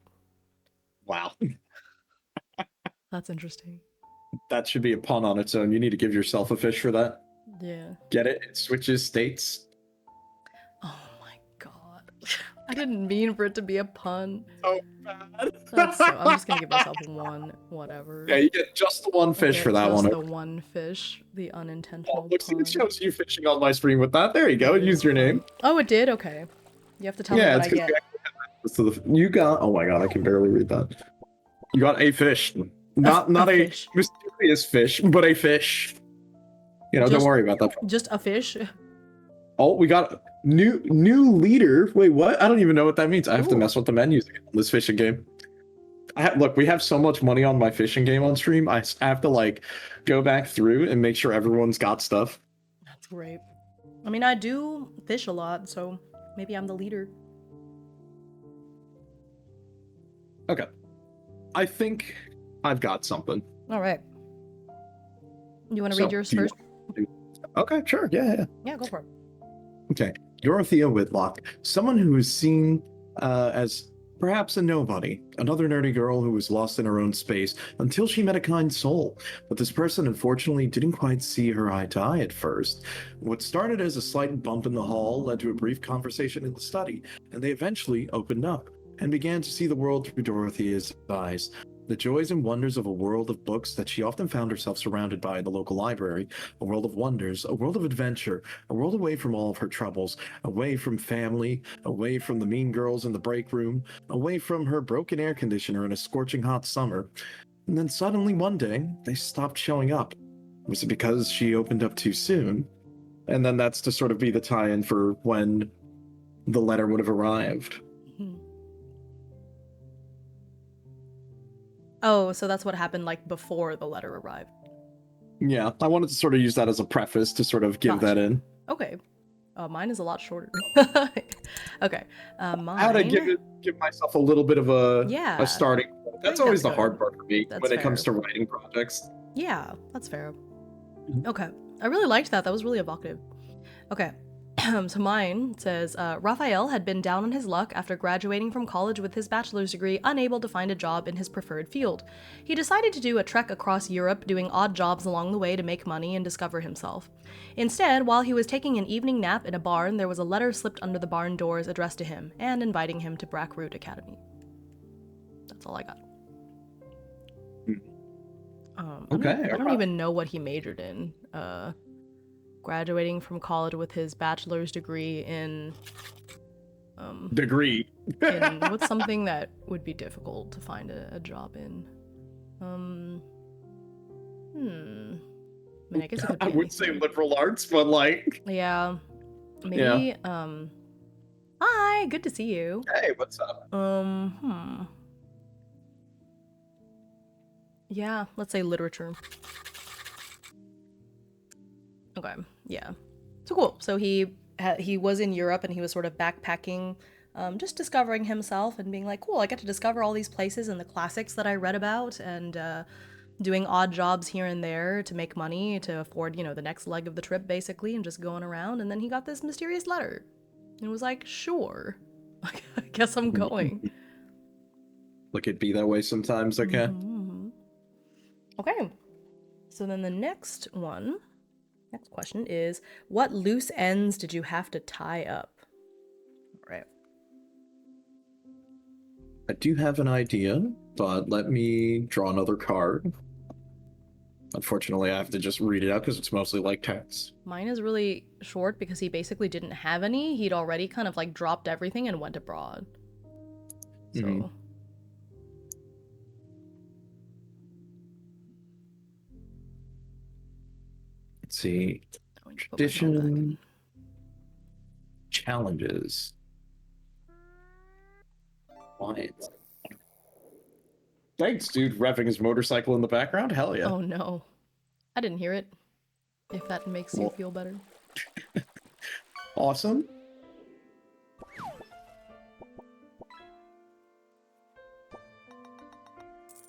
Wow. That's interesting. That should be a pun on its own. You need to give yourself a fish for that. Yeah. Get it? It switches states. Oh my god. I didn't mean for it to be a pun. So bad. I'm just gonna give myself one, whatever. Yeah, you get just the one fish for that one. Just the one fish, the unintentional Oh, look, see, pun. it shows you fishing on my stream with that. There you go. Use your name. Oh, it did? Okay. You have to tell me what I get. You got... Oh my god, I can barely read that. You got a fish. Not a fish. mysterious fish, but a fish. You know, don't worry about that. Just a fish? Oh, we got a new leader. Wait, what? I don't even know what that means. I have to Ooh. mess with the menus again on this fishing game. Look, we have so much money on my fishing game on stream. I have to like go back through and make sure everyone's got stuff. That's great. I mean, I do fish a lot, so maybe I'm the leader. Okay. I think I've got something. All right. You want to read yours first? Okay, sure. Yeah. Yeah, go for it. Okay. Dorothea Whitlock, someone who is seen as perhaps a nobody, another nerdy girl who was lost in her own space until she met a kind soul. But this person unfortunately didn't quite see her eye to eye at first. What started as a slight bump in the hall led to a brief conversation in the study, and they eventually opened up and began to see the world through Dorothea's eyes. The joys and wonders of a world of books that she often found herself surrounded by in the local library, a world of wonders, a world of adventure, a world away from all of her troubles, away from family, away from the mean girls in the break room, away from her broken air conditioner in a scorching hot summer. And then suddenly one day, they stopped showing up. Was it because she opened up too soon? And then that's to sort of be the tie-in for when the letter would have arrived. Oh, so that's what happened like before the letter arrived. Yeah, I wanted to sort of use that as a preface to sort of give that in. Okay. Mine is a lot shorter. Okay. Mine... I had to give myself a little bit of a starting point. That's always the hard part for me when it comes to writing projects. Yeah, that's fair. Okay. I really liked that. That was really evocative. Okay. So mine says, Raphael had been down on his luck after graduating from college with his bachelor's degree, unable to find a job in his preferred field. He decided to do a trek across Europe, doing odd jobs along the way to make money and discover himself. Instead, while he was taking an evening nap in a barn, there was a letter slipped under the barn doors addressed to him, and inviting him to Brackroot Academy. That's all I got. Okay. I don't even know what he majored in. Graduating from college with his bachelor's degree in in what's something that would be difficult to find a job in. I mean, I guess it could be I would say liberal arts, but like, yeah, maybe. Hi, good to see you. Hey, what's up? Yeah, let's say literature. Okay, yeah. So cool. So he was in Europe and he was sort of backpacking, just discovering himself and being like, cool, I get to discover all these places and the classics that I read about, and doing odd jobs here and there to make money to afford, the next leg of the trip basically, and just going around. And then he got this mysterious letter and was like, sure, I guess I'm going. Look, it'd be that way sometimes, okay? Okay. So then the next question is, what loose ends did you have to tie up? All right. I do have an idea. but let me draw another card. Unfortunately, I have to just read it out because it's mostly like text. Mine is really short because he basically didn't have any. He'd already kind of like dropped everything and went abroad. So. Mhm. Let's see. I need to put myself back. Tradition challenges. What? Thanks, dude. Revving his motorcycle in the background. Hell yeah. Oh no. I didn't hear it. If that makes you feel better. Awesome.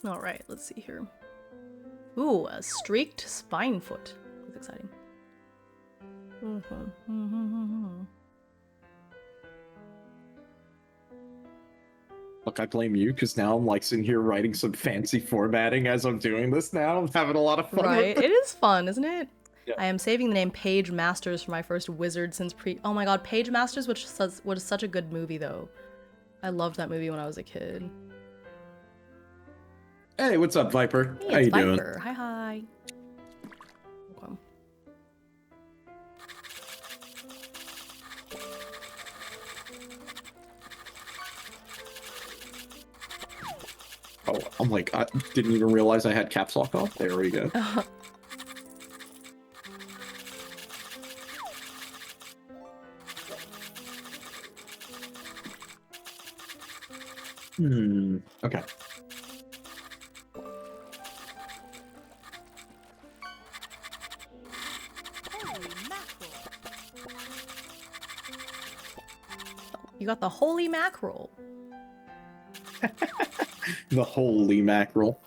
Alright, let's see here. Ooh, a streaked spine foot. That's exciting. Look, I blame you because now I'm like sitting here writing some fancy formatting as I'm doing this now. I'm having a lot of fun. Right, with it is fun, isn't it? Yeah. I am saving the name Page Masters for my first wizard since Oh my god, Page Masters, which was such a good movie though. I loved that movie when I was a kid. Hey, what's up, Viper? Hey, How it's you Viper. doing? Hi, hi. Okay. Oh, I'm like, I didn't even realize I had caps lock off. There we go. Okay. You got the holy mackerel. The holy mackerel.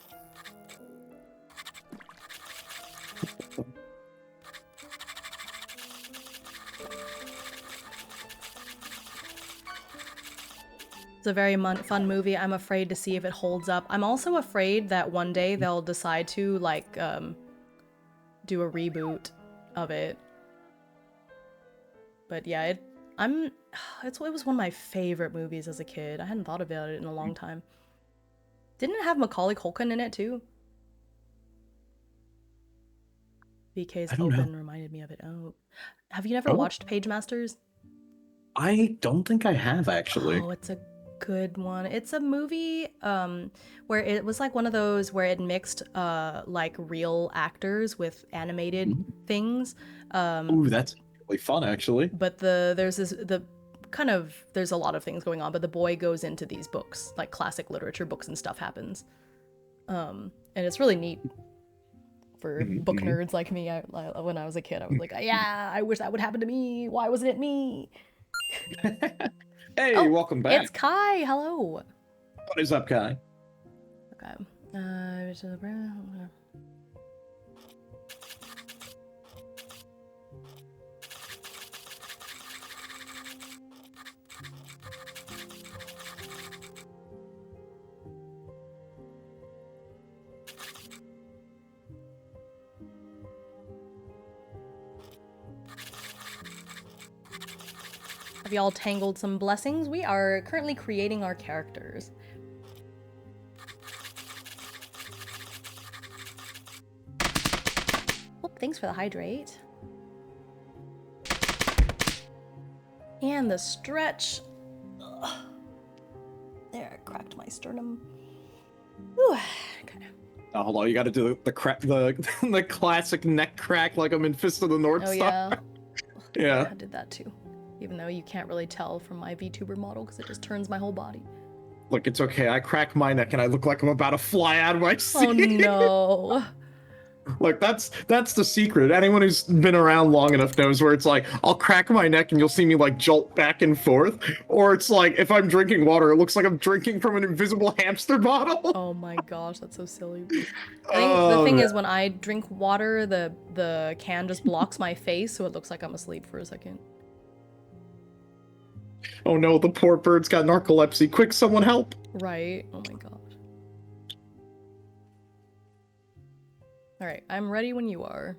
It's a very fun movie. I'm afraid to see if it holds up. I'm also afraid that one day they'll decide to, like, do a reboot of it. But yeah, it was one of my favorite movies as a kid. I hadn't thought about it in a long time. Didn't it have Macaulay Culkin in it too? BK's open reminded me of it. Oh, have you never watched Page Masters? I don't think I have actually. Oh, it's a good one. It's a movie where it was like one of those where it mixed like real actors with animated things. Ooh, that's really fun actually. But there's a lot of things going on, but the boy goes into these books, like classic literature books and stuff happens. And it's really neat for book nerds like me. When I was a kid, I was like, yeah, I wish that would happen to me. Why wasn't it me? Hey, welcome back. It's Kai. Hello. What is up, Kai? Okay. Have y'all tangled some blessings? We are currently creating our characters. Oh, thanks for the hydrate. And the stretch. Ugh. There, I cracked my sternum. Whew. Okay. Oh, hold on, you gotta do the crack, the classic neck crack like I'm in Fist of the North Star. Yeah. Yeah. I did that too. Even though you can't really tell from my VTuber model because it just turns my whole body. Look, it's okay. I crack my neck and I look like I'm about to fly out of my seat. Oh no. Look, that's the secret. Anyone who's been around long enough knows where it's like, I'll crack my neck and you'll see me like jolt back and forth. Or it's like, if I'm drinking water, it looks like I'm drinking from an invisible hamster bottle. Oh my gosh, that's so silly. I think the thing is when I drink water, the can just blocks my face, so it looks like I'm asleep for a second. Oh no, the poor bird's got narcolepsy. Quick, someone help. Right? Oh my gosh. Alright, I'm ready when you are.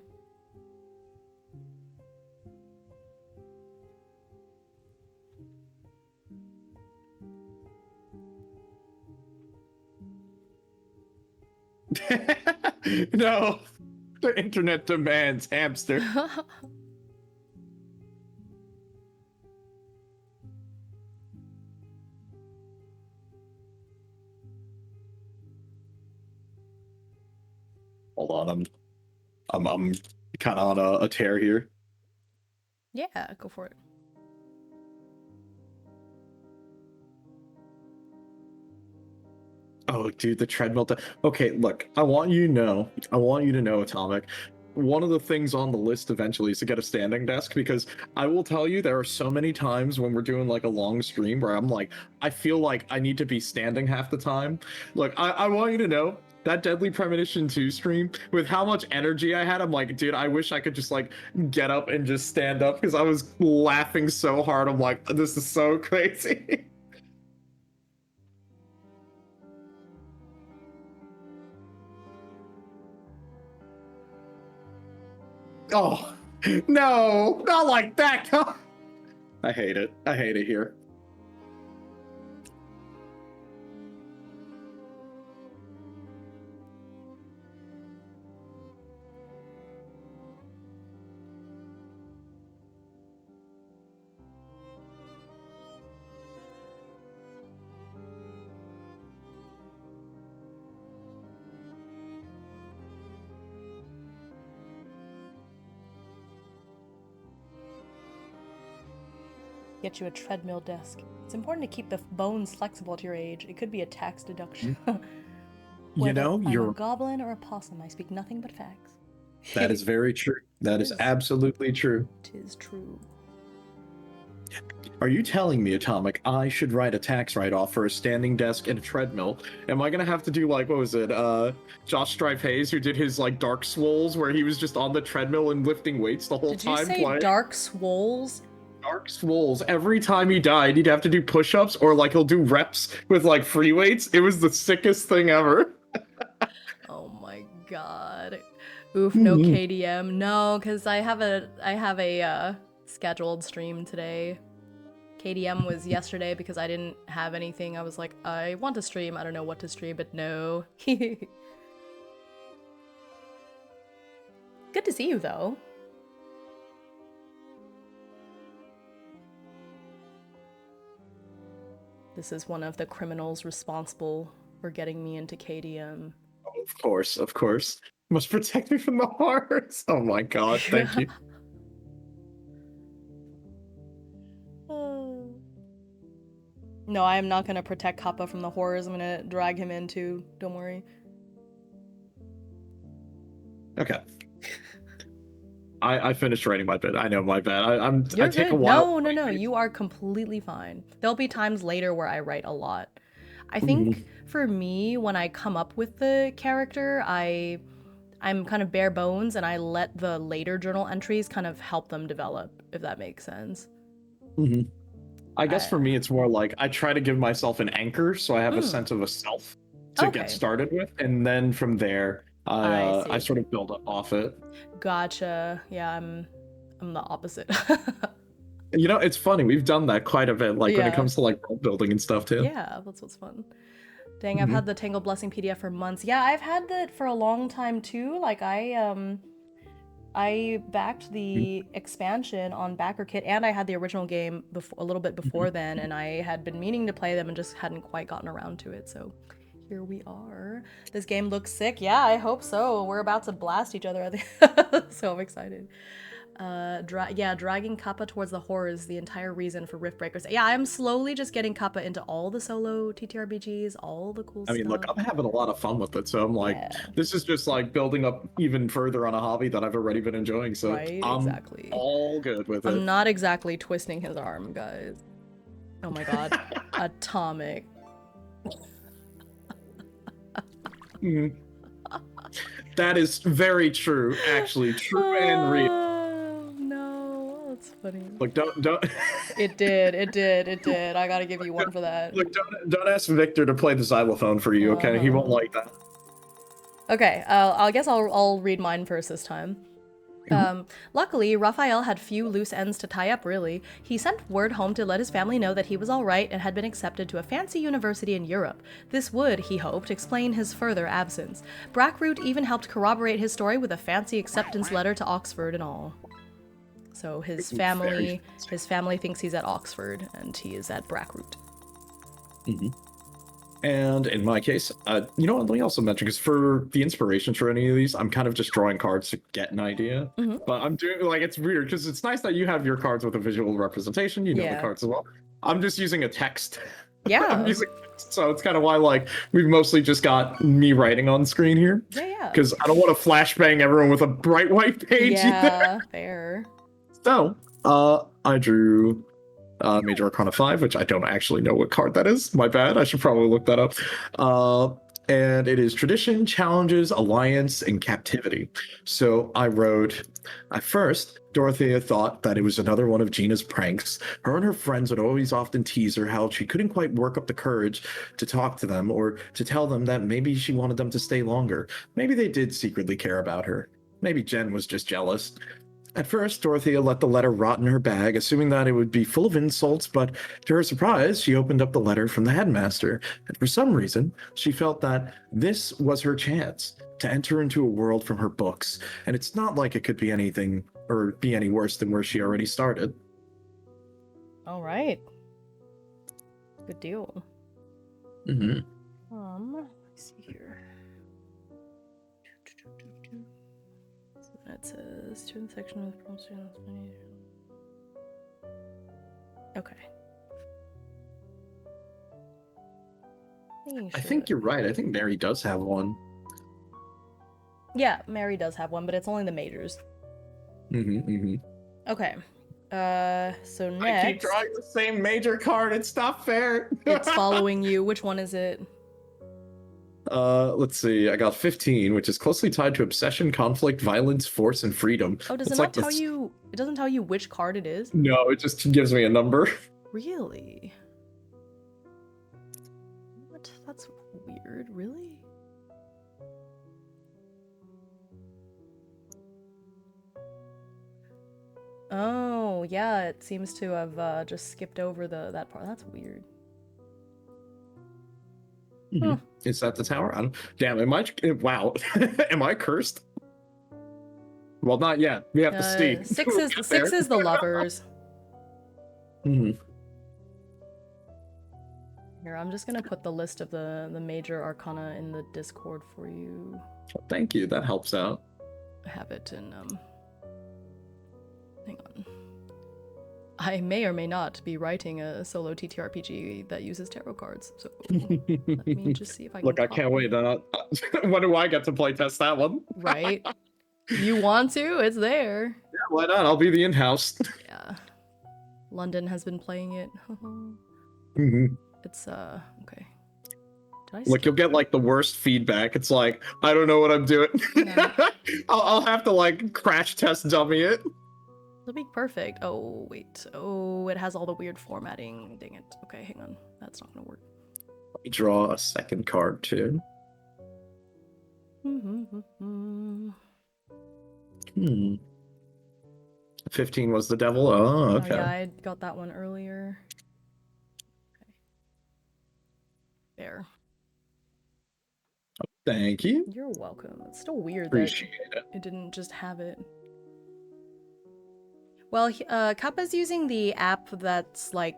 No, the internet demands hamster. Hold on, I'm kind of on a tear here. Yeah, go for it. Oh, dude, the treadmill. Okay, look, I want you to know, Atomic. One of the things on the list eventually is to get a standing desk because I will tell you there are so many times when we're doing like a long stream where I'm like, I feel like I need to be standing half the time. Look, I want you to know that Deadly Premonition 2 stream with how much energy I had, I'm like, dude, I wish I could just like get up and just stand up because I was laughing so hard. I'm like, this is so crazy. Oh, no, not like that. I hate it. I hate it here. Get you a treadmill desk. It's important to keep the bones flexible to your age. It could be a tax deduction. You know, I'm you're a goblin or a possum, I speak nothing but facts. that is very true. That is absolutely true. Tis true. Are you telling me, Atomic, I should write a tax write-off for a standing desk and a treadmill? Am I gonna have to do like, what was it, Josh Stripe Hayes, who did his like Dark Swolls, where he was just on the treadmill and lifting weights the whole time? Did you say Dark Swolls? Dark Swolls. Every time he died, he'd have to do push-ups or like he'll do reps with like free weights. It was the sickest thing ever. Oh my god. Oof, no KDM. No, because I have a scheduled stream today. KDM was yesterday because I didn't have anything. I was like, I want to stream. I don't know what to stream, but no. Good to see you, though. This is one of the criminals responsible for getting me into KDM. Oh, of course, of course. Must protect me from the horrors. Oh my god, thank you. No, I am not going to protect Kappa from the horrors. I'm going to drag him in too. Don't worry. Okay. I finished writing my bit. I know, my bad. You're I take good. a while. No. You are completely fine. There'll be times later where I write a lot. I think for me, when I come up with the character, I'm kind of bare bones and I let the later journal entries kind of help them develop, if that makes sense. I guess for me, it's more like I try to give myself an anchor so I have a sense of a self to get started with. And then from there, I sort of build up off it. Gotcha. Yeah, I'm the opposite. You know, it's funny. We've done that quite a bit, like when it comes to like world building and stuff too. Yeah, that's what's fun. Dang, I've had the Tangled Blessing PDF for months. Yeah, I've had that for a long time too. Like I backed the expansion on BackerKit, and I had the original game a little bit before then, and I had been meaning to play them and just hadn't quite gotten around to it. So here we are. This game looks sick. Yeah, I hope so. We're about to blast each other. So I'm excited. Dragging Kappa towards the horrors, the entire reason for Riftbreakers. Yeah, I'm slowly just getting Kappa into all the solo TTRPGs, all the cool stuff. I mean, look, I'm having a lot of fun with it, so I'm like, this is just like building up even further on a hobby that I've already been enjoying, so I'm all good with it. I'm not exactly twisting his arm, guys. Oh my god. Atomic. That is very true, actually. True and real. No, that's funny. Look, don't. It did. I gotta give you one for that. Look, don't ask Victor to play the xylophone for you, okay? He won't like that. Okay, I guess I'll read mine first this time. Luckily, Raphael had few loose ends to tie up, really. He sent word home to let his family know that he was alright and had been accepted to a fancy university in Europe. This would, he hoped, explain his further absence. Brackroot even helped corroborate his story with a fancy acceptance letter to Oxford and all. So his family thinks he's at Oxford, and he is at Brackroot. Mm-hmm. And in my case, you know what, let me also mention, because for the inspiration for any of these, I'm kind of just drawing cards to get an idea. Mm-hmm. But I'm doing, like, it's weird, because it's nice that you have your cards with a visual representation, you know the cards as well. I'm just using a text. Yeah. I'm using text, so it's kind of why, like, we've mostly just got me writing on screen here. Yeah. Because I don't want to flashbang everyone with a bright white page either. Fair. So, I drew Major Arcana 5, which I don't actually know what card that is. My bad. I should probably look that up. And it is Tradition, Challenges, Alliance, and Captivity. So I wrote, at first, Dorothea thought that it was another one of Gina's pranks. Her and her friends would always often tease her how she couldn't quite work up the courage to talk to them or to tell them that maybe she wanted them to stay longer. Maybe they did secretly care about her. Maybe Jen was just jealous. At first, Dorothea let the letter rot in her bag, assuming that it would be full of insults, but to her surprise, she opened up the letter from the headmaster, and for some reason, she felt that this was her chance to enter into a world from her books, and it's not like it could be anything or be any worse than where she already started. All right. Good deal. Mm-hmm. Let's see here. It says student section of the students. Okay. I think you're right. I think Mary does have one. Yeah, Mary does have one, but it's only the majors. Okay. So next. I keep drawing the same major card. It's not fair. It's following you. Which one is it? Let's see. I got 15, which is closely tied to obsession, conflict, violence, force, and freedom. Oh, does it not tell you? It doesn't tell you which card it is? No, it just gives me a number. Really? What? That's weird. Really? Oh, yeah. It seems to have just skipped over that part. That's weird. Mm-hmm. Is that the tower? I don't. Damn, am I? Wow, am I cursed? Well, not yet. We have to see. Six is the lovers. Mm-hmm. Here, I'm just gonna put the list of the major arcana in the Discord for you. Well, thank you. That helps out. I have it in hang on. I may or may not be writing a solo TTRPG that uses tarot cards, so let me just see if I can. Look, I can't wait. When do I get to play test that one? Right? You want to? It's there. Yeah, why not? I'll be the in-house. Yeah. London has been playing it. It's okay. Look, you'll get like the worst feedback. It's like, I don't know what I'm doing. Yeah. I'll have to like crash test dummy it. It'll be perfect. Oh, wait. Oh, it has all the weird formatting. Dang it. Okay, hang on. That's not gonna work. Let me draw a second card, too. 15 was the devil? Oh, okay. Oh, yeah, I got that one earlier. Okay. There. Oh, thank you. You're welcome. It's still weird Appreciate that it didn't just have it. Well, Kappa's using the app that's like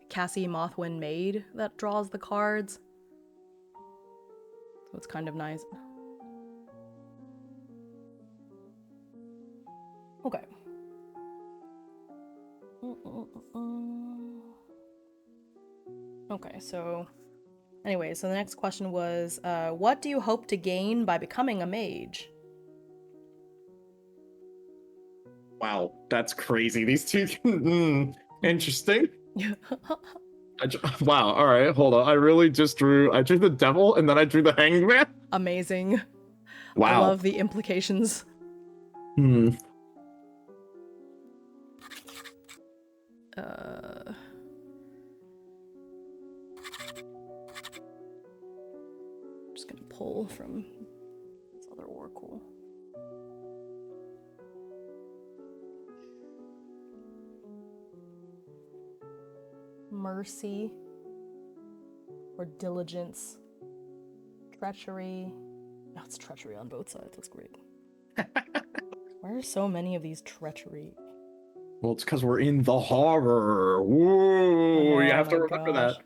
Cassie Mothwin made that draws the cards. So it's kind of nice. Okay. Okay, so anyway, so the next question was, what do you hope to gain by becoming a mage? Wow, that's crazy. These two, interesting. Wow, all right, hold on. I really just I drew the devil and then I drew the hanged man. Amazing. Wow. I love the implications. Just gonna pull from this other oracle. mercy, or diligence, treachery. No, it's treachery on both sides. That's great. Why are so many of these treachery? Well, it's because we're in the horror. Whoa, you have to remember that.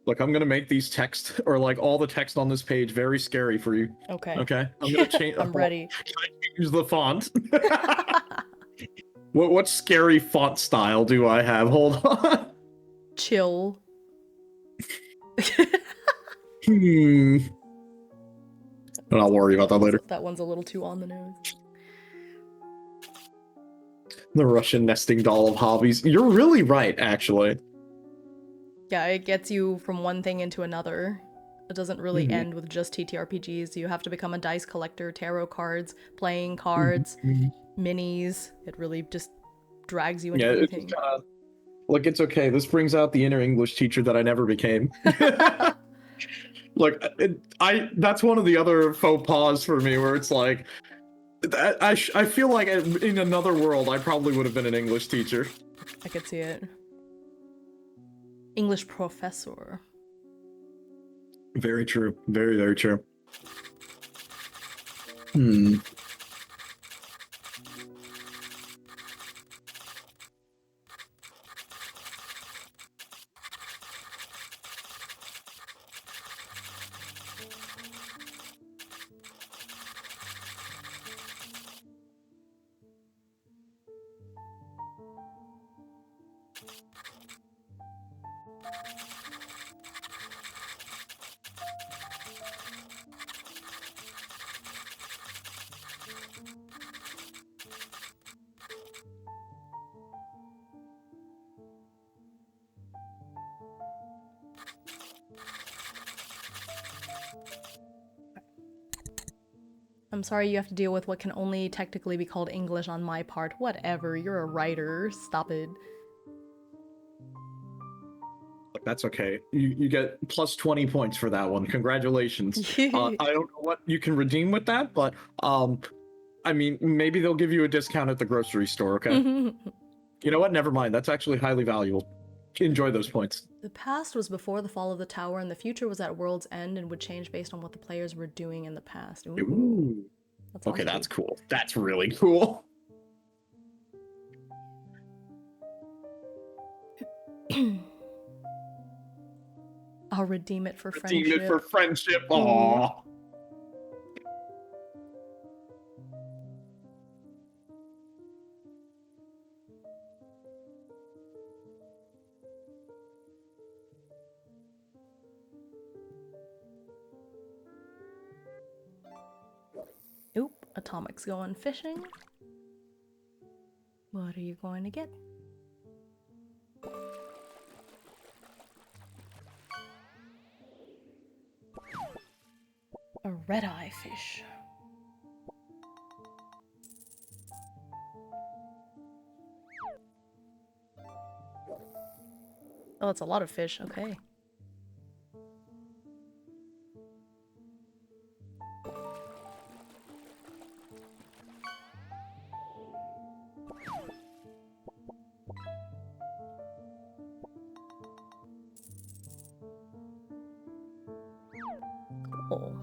Look, I'm gonna make these text or like all the text on this page very scary for you. Okay. Okay. I'm gonna change. I'm ready. Can I change the font? What scary font style do I have? Hold on. Chill. But I'll worry about that later. That one's a little too on the nose. The Russian nesting doll of hobbies. You're really right, actually. Yeah, it gets you from one thing into another. It doesn't really end with just TTRPGs. You have to become a dice collector, tarot cards, playing cards, minis. It really just drags you into everything. Look, it's okay. This brings out the inner English teacher that I never became. Look, that's one of the other faux pas for me, where it's like, I feel like in another world, I probably would have been an English teacher. I could see it. English professor. Very true. Very, very true. I'm sorry you have to deal with what can only technically be called English on my part. Whatever, you're a writer. Stop it. That's okay. You get plus 20 points for that one. Congratulations. I don't know what you can redeem with that, but I mean, maybe they'll give you a discount at the grocery store, okay? You know what? Never mind. That's actually highly valuable. Enjoy those points. The past was before the fall of the tower, and the future was at world's end and would change based on what the players were doing in the past. Ooh. Okay, that's cool. That's really cool. I'll redeem it for friendship. Redeem it for friendship. Aww. Oop, Atomic's going fishing. What are you going to get? A red-eye fish. Oh, it's a lot of fish. Okay. Cool.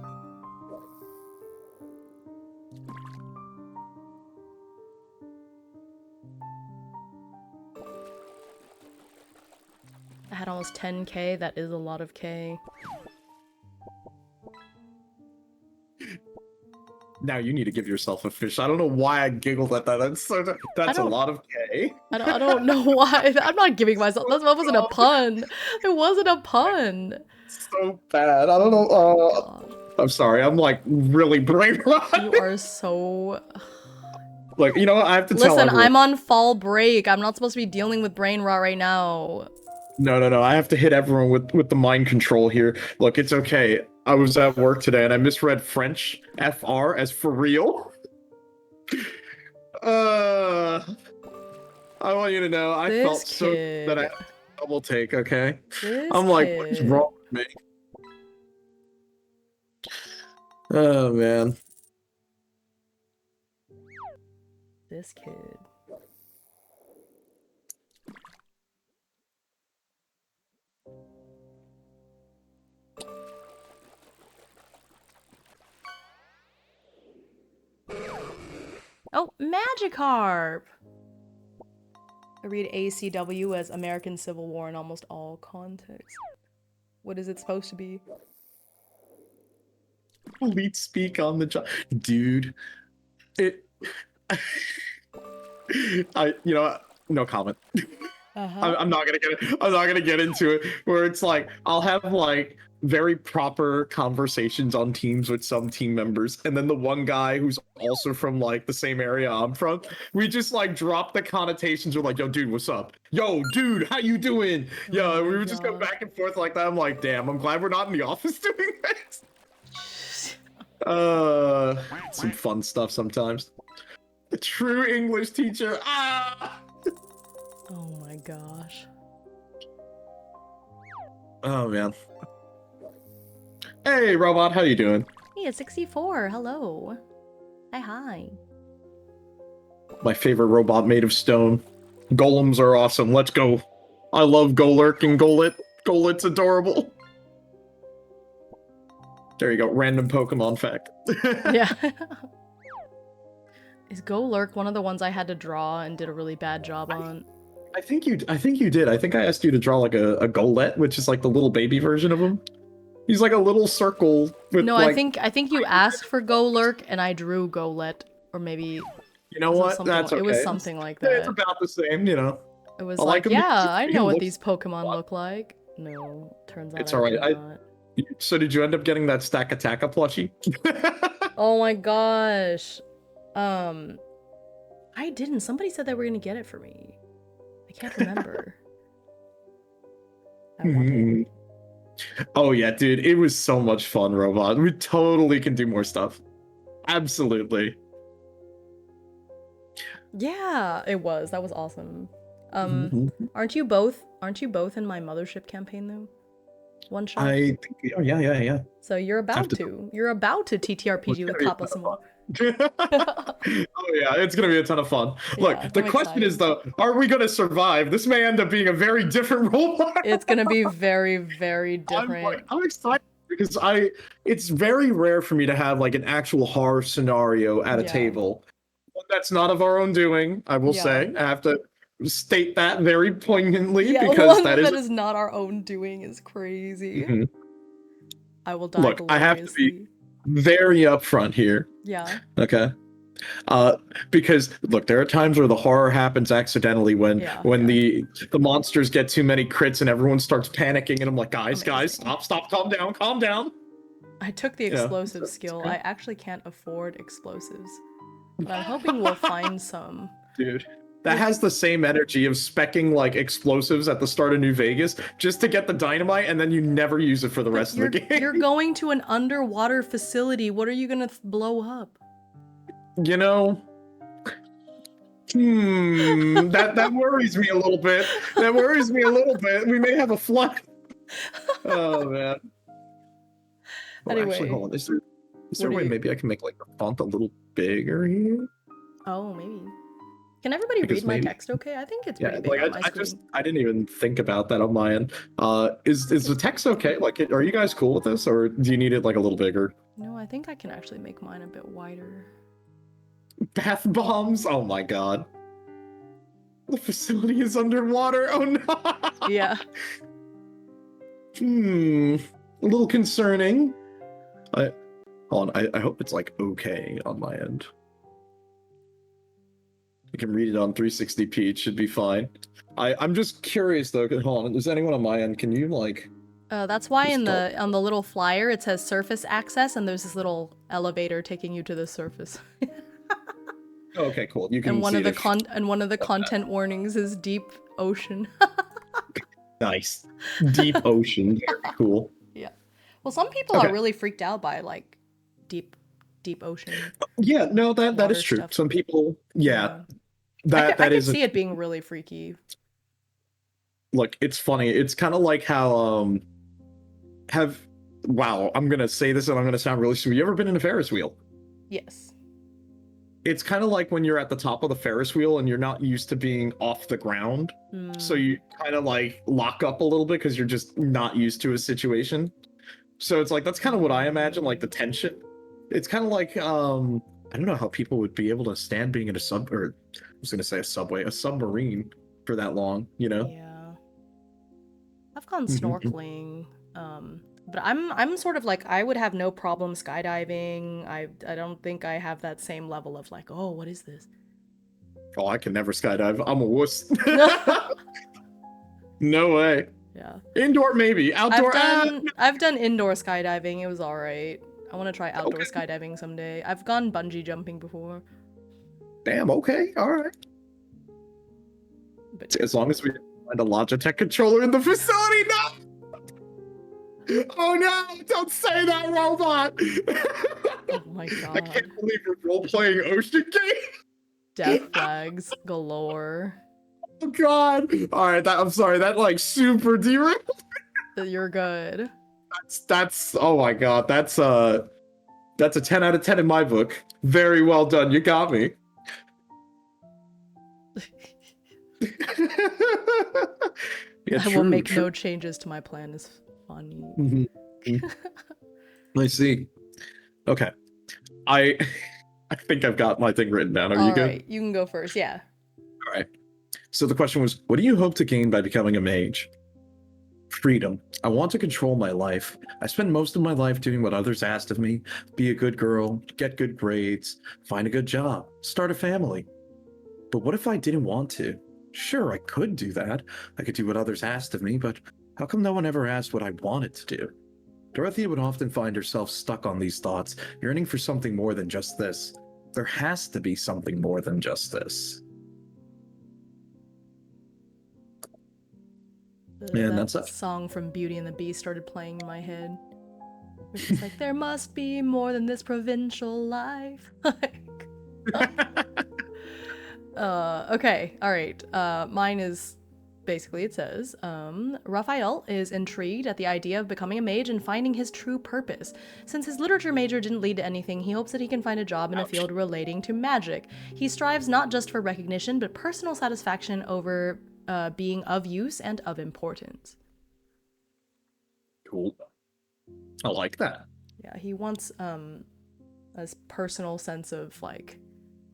I had almost 10k. That is a lot of K. Now you need to give yourself a fish. I don't know why I giggled at that. That's a lot of K. I don't know why. I'm not giving myself. That wasn't a pun. It wasn't a pun. So bad. I don't know. I'm sorry. I'm like really brain rot. You are so. Like, you know what? I have to tell Listen, everyone. I'm on fall break. I'm not supposed to be dealing with brain rot right now. No. I have to hit everyone with the mind control here. Look, it's okay. I was at work today and I misread French FR as for real. I want you to know I felt so good that I had a double take, okay? I'm like, what is wrong with me? Oh, man. This kid. Oh, Magikarp! I read ACW as American Civil War in almost all contexts. What is it supposed to be? Elite speak on the job. Dude, it... no comment. I'm not gonna get into it. Where it's like I'll have like very proper conversations on teams with some team members, and then the one guy who's also from like the same area I'm from, we just like drop the connotations. We're like, "Yo, dude, what's up? Yo, dude, how you doing? Yo," we would just go back and forth like that. I'm like, damn, I'm glad we're not in the office doing this. Some fun stuff sometimes. The true English teacher. Ah. Oh my gosh. Oh man. Hey robot, how you doing? Hey, it's 64. Hello. Hi. My favorite robot made of stone. Golems are awesome. Let's go. I love Golurk and Golett. Golett's adorable. There you go. Random Pokemon fact. Yeah. Is Golurk one of the ones I had to draw and did a really bad job on? I think you did. I think I asked you to draw like a Golett, which is like the little baby version of him. He's like a little circle with No, like... I think you asked for Golurk and I drew Golett, or maybe You know what? That's okay. It was something like that. It's about the same, you know. It was like like, yeah, I know what these looks Pokemon look like. No, turns out It's alright. I did not. So did you end up getting that Stack Attacka plushie? Oh my gosh. I didn't. Somebody said they were gonna get it for me. I can't remember. I want it. Oh yeah, dude, it was so much fun, Robot. We totally can do more stuff. Absolutely. Yeah, it was. That was awesome. Aren't you both in my Mothership campaign though? One shot. I think, oh yeah. So you're about to TTRPG with Kappa some more. Oh yeah, it's gonna be a ton of fun. Look, Yeah, the question is though, are we gonna survive? This may end up being a very different robot. It's gonna be very, very different. I'm excited because it's very rare for me to have like an actual horror scenario at a table. One that's not of our own doing, I will say. I have to state that very poignantly because that is not our own doing is crazy. I will die. Look, I have to be very upfront here. Yeah. Okay. Because look, there are times where the horror happens accidentally when the monsters get too many crits and everyone starts panicking, and I'm like, guys, stop, calm down. I took the explosive skill. I actually can't afford explosives, but I'm hoping we'll find some. Dude, that has the same energy of specking like explosives at the start of New Vegas just to get the dynamite, and then you never use it for the rest of the game. You're going to an underwater facility. What are you gonna blow up? You know, that worries me a little bit. That worries me a little bit. We may have a flood. Oh man. Anyway. Actually, hold on. Is there a way maybe I can make like the font a little bigger here? Oh, maybe. Can everybody read my text okay? I think it's pretty big on my screen. I didn't even think about that on my end. Is the text okay? Like, are you guys cool with this, or do you need it like a little bigger? No, I think I can actually make mine a bit wider. Bath bombs? Oh my god. The facility is underwater. Oh no. Yeah. A little concerning. Hold on. I hope it's like okay on my end. I can read it on 360p. It should be fine. I'm just curious though. Hold on. Is anyone on my end? Can you like? That's why on the little flyer it says surface access, and there's this little elevator taking you to the surface. Okay, cool. You can. And one of the content warnings is deep ocean. Nice. Deep ocean. Very cool. Yeah. Well, some people are really freaked out by like deep ocean. Yeah, no, that is true. Stuff. Some people, I can see it being really freaky. Look, it's funny. It's kind of like how wow, I'm gonna say this and I'm gonna sound really stupid. You ever been in a Ferris wheel? Yes. It's kind of like when you're at the top of the Ferris wheel and you're not used to being off the ground. So you kind of like lock up a little bit because you're just not used to a situation. So it's like, that's kind of what I imagine, like the tension. It's kind of like, I don't know how people would be able to stand being in a a submarine for that long, you know? Yeah. I've gone Mhm. snorkeling, but I'm sort of like, I would have no problem skydiving. I don't think I have that same level of like, oh, what is this? Oh, I can never skydive. I'm a wuss. No way. Yeah. Indoor, maybe. I've Outdoor, done indoor skydiving. It was all right. I want to try outdoor okay. skydiving someday. I've gone bungee jumping before. Damn, okay. All right. But As long as we find a Logitech controller in the facility, no! Oh no, don't say that, robot! oh my I god. can't believe we're role-playing Ocean Game. Death flags galore. Oh god. Alright, I'm sorry, that like super derailed. You're good. That's oh my god, that's a 10 out of 10 in my book. Very well done, you got me. Yeah, I will make no changes to my plan. Is funny. I see. Okay. I think I've got my thing written down. Are you good? Alright, you can go first, yeah. Alright. So the question was, what do you hope to gain by becoming a mage? Freedom. I want to control my life. I spend most of my life doing what others asked of me. Be a good girl, get good grades, find a good job, start a family. But what if I didn't want to? Sure, I could do that. I could do what others asked of me, but how come no one ever asked what I wanted to do? Dorothea would often find herself stuck on these thoughts, yearning for something more than just this. There has to be something more than just this. And that's it. Song from Beauty and the Beast started playing in my head. It's just like, there must be more than this provincial life. Okay, alright. Mine is basically, it says, Raphael is intrigued at the idea of becoming a mage and finding his true purpose. Since his literature major didn't lead to anything, he hopes that he can find a job in a field relating to magic. He strives not just for recognition, but personal satisfaction over being of use and of importance. Cool. I like that. Yeah, he wants a personal sense of like,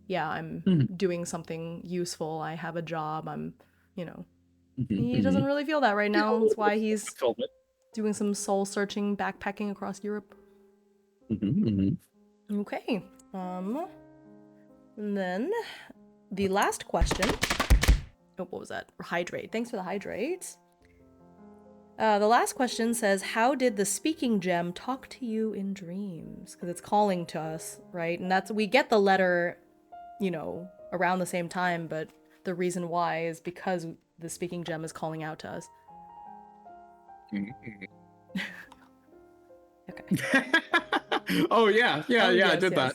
yeah, I'm doing something useful. I have a job. I'm, you know, he doesn't really feel that right now. That's why he's doing some soul searching, backpacking across Europe. Okay. And then the last question. Oh, what was that? Hydrate. Thanks for the hydrate. The last question says, how did the speaking gem talk to you in dreams? Because it's calling to us, right? And we get the letter, you know, around the same time, but the reason why is because the speaking gem is calling out to us. Okay. Oh, yeah. Yes, I did that.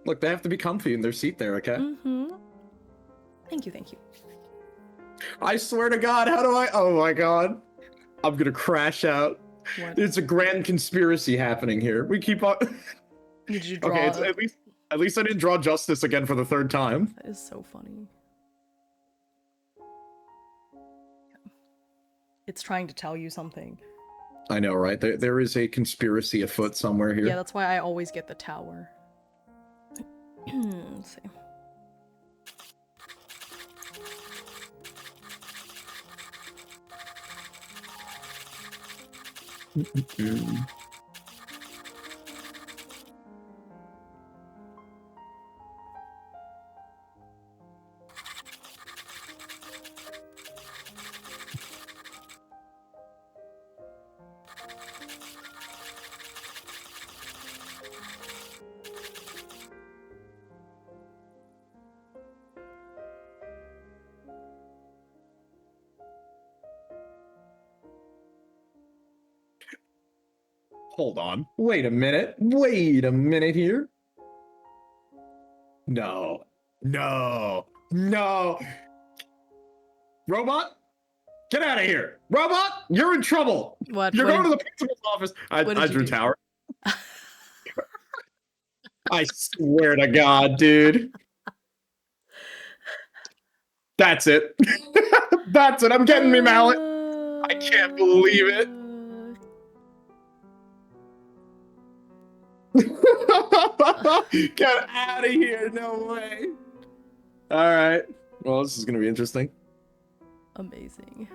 Look, they have to be comfy in their seat there, okay? Thank you. I swear to God, oh my God. I'm gonna crash out. What? There's a grand conspiracy happening here. We keep on. Did you draw? Okay, at least I didn't draw justice again for the third time. That is so funny. It's trying to tell you something. I know, right? There is a conspiracy afoot somewhere here. Yeah, that's why I always get the tower. Let's see. Hold on. Wait a minute here. No. Robot, get out of here. Robot, you're in trouble. What? You're going to the principal's office. I drew tower. I swear to God, dude. That's it. That's it. I'm getting me mallet. I can't believe it. Get out of here! No way! Alright. Well, this is gonna be interesting. Amazing.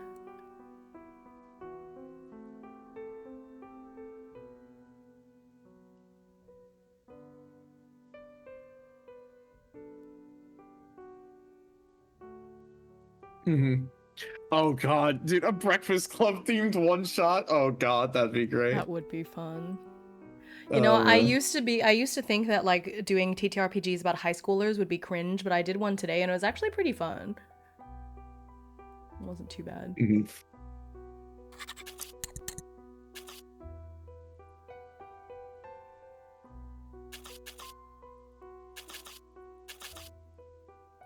Mm-hmm. Oh god, dude, a Breakfast Club themed one shot. Oh god, that'd be great. That would be fun. You know, I used to think that like doing TTRPGs about high schoolers would be cringe, but I did one today and it was actually pretty fun. It wasn't too bad. Mm-hmm.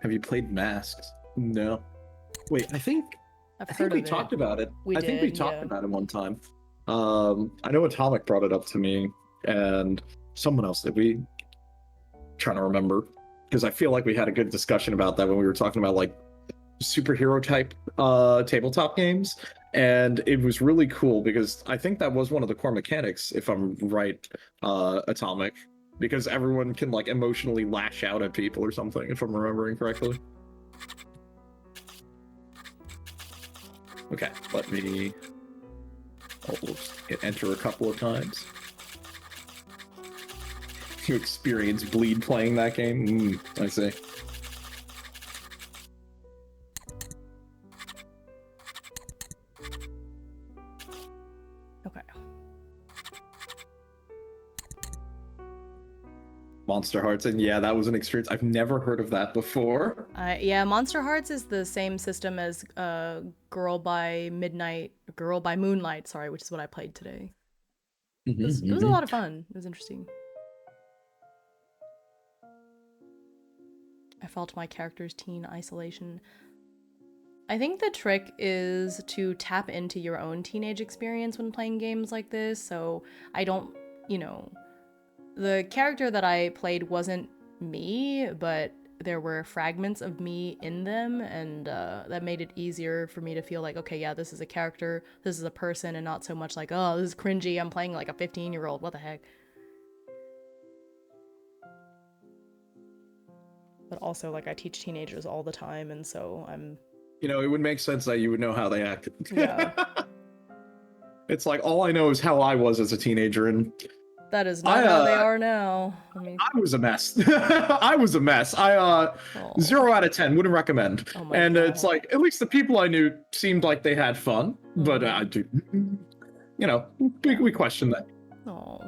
Have you played Masks? No. Wait, I think we talked about it. I think we talked about it one time. I know Atomic brought it up to me, and someone else did. We trying to remember, because I feel like we had a good discussion about that when we were talking about like superhero type tabletop games, and it was really cool because I think that was one of the core mechanics, if I'm right, Atomic, because everyone can like emotionally lash out at people or something, if I'm remembering correctly. Okay, let me hit enter a couple of times. You experience bleed playing that game? I see. Okay. Monster Hearts, and yeah, that was an experience. I've never heard of that before. Yeah, Monster Hearts is the same system as Girl by Moonlight, sorry, which is what I played today. It was a lot of fun. It was interesting. I felt my character's teen isolation. I think the trick is to tap into your own teenage experience when playing games like this, so I don't, you know, the character that I played wasn't me, but there were fragments of me in them, and that made it easier for me to feel like, okay, yeah, this is a character, this is a person, and not so much like, oh, this is cringy, I'm playing like a 15-year-old, what the heck. But also, like, I teach teenagers all the time, and so I'm... You know, it would make sense that you would know how they acted. Yeah. It's like, all I know is how I was as a teenager, and... That is not how they are now. I was a mess. I was a mess. 0 out of 10, wouldn't recommend. Oh my God. It's like, at least the people I knew seemed like they had fun, but I do, you know, we question that. Oh.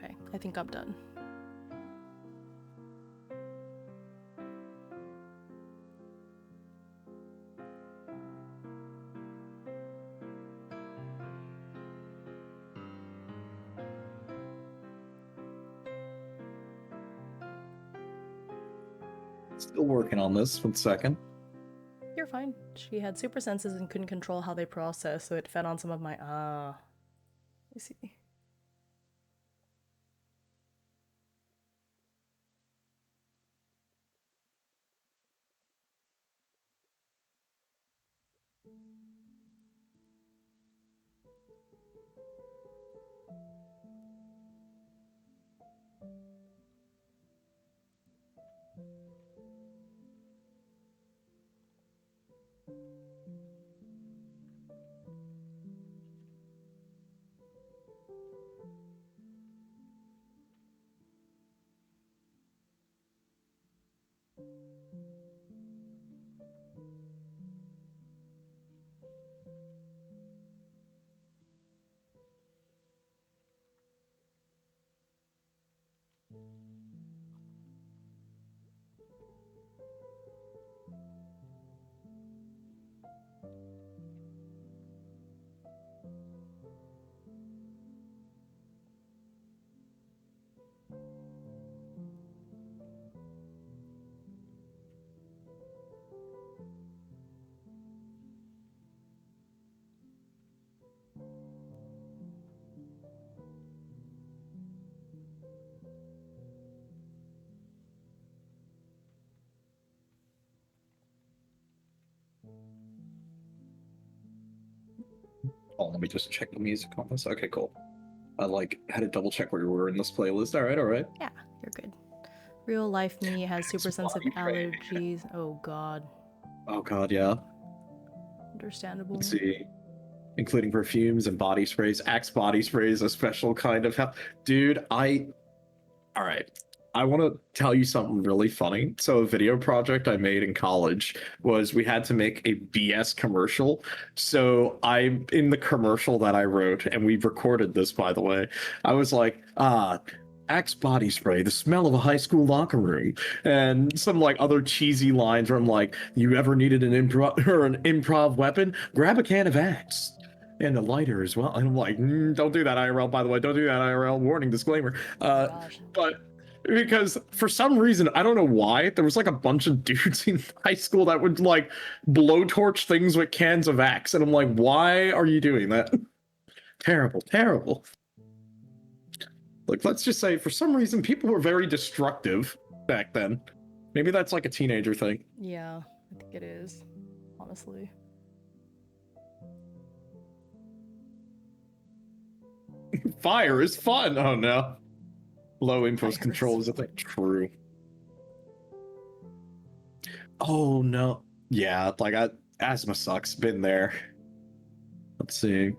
Okay, I think I'm done. Still working on this. 1 second. You're fine. She had super senses and couldn't control how they process, so it fed on some of my I see. Oh, let me just check the music on this. Okay, cool. I had to double check where we were in this playlist. All right. Yeah, you're good. Real life me has super sensitive body allergies. Oh god. Oh god, yeah. Understandable. Let's see. Including perfumes and body sprays. Axe body spray is a special kind of hell. Dude, all right. I want to tell you something really funny. So a video project I made in college was we had to make a BS commercial. So I in the commercial that I wrote, and we recorded this by the way, I was like, Axe body spray, the smell of a high school locker room, and some like other cheesy lines where I'm like, you ever needed an improv weapon? Grab a can of Axe. And a lighter as well. And I'm like, don't do that, IRL, by the way. Don't do that, IRL. Warning, disclaimer. Gosh. But because for some reason, I don't know why, there was like a bunch of dudes in high school that would like blowtorch things with cans of Axe. And I'm like, why are you doing that? Terrible. Like, let's just say for some reason, people were very destructive back then. Maybe that's like a teenager thing. Yeah, I think it is, honestly. Fire is fun. Oh no. Low impulse control is a thing. True. Oh no. Yeah, like asthma sucks. Been there. Let's see.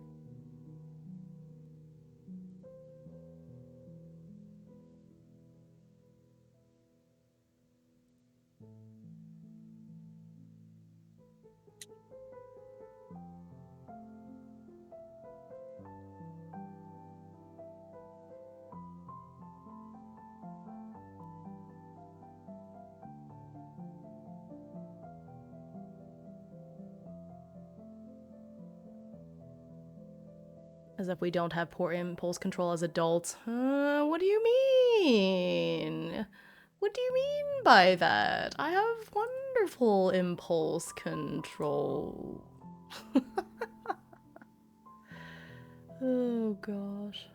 As if we don't have poor impulse control as adults. What do you mean? What do you mean by that? I have wonderful impulse control. Oh gosh.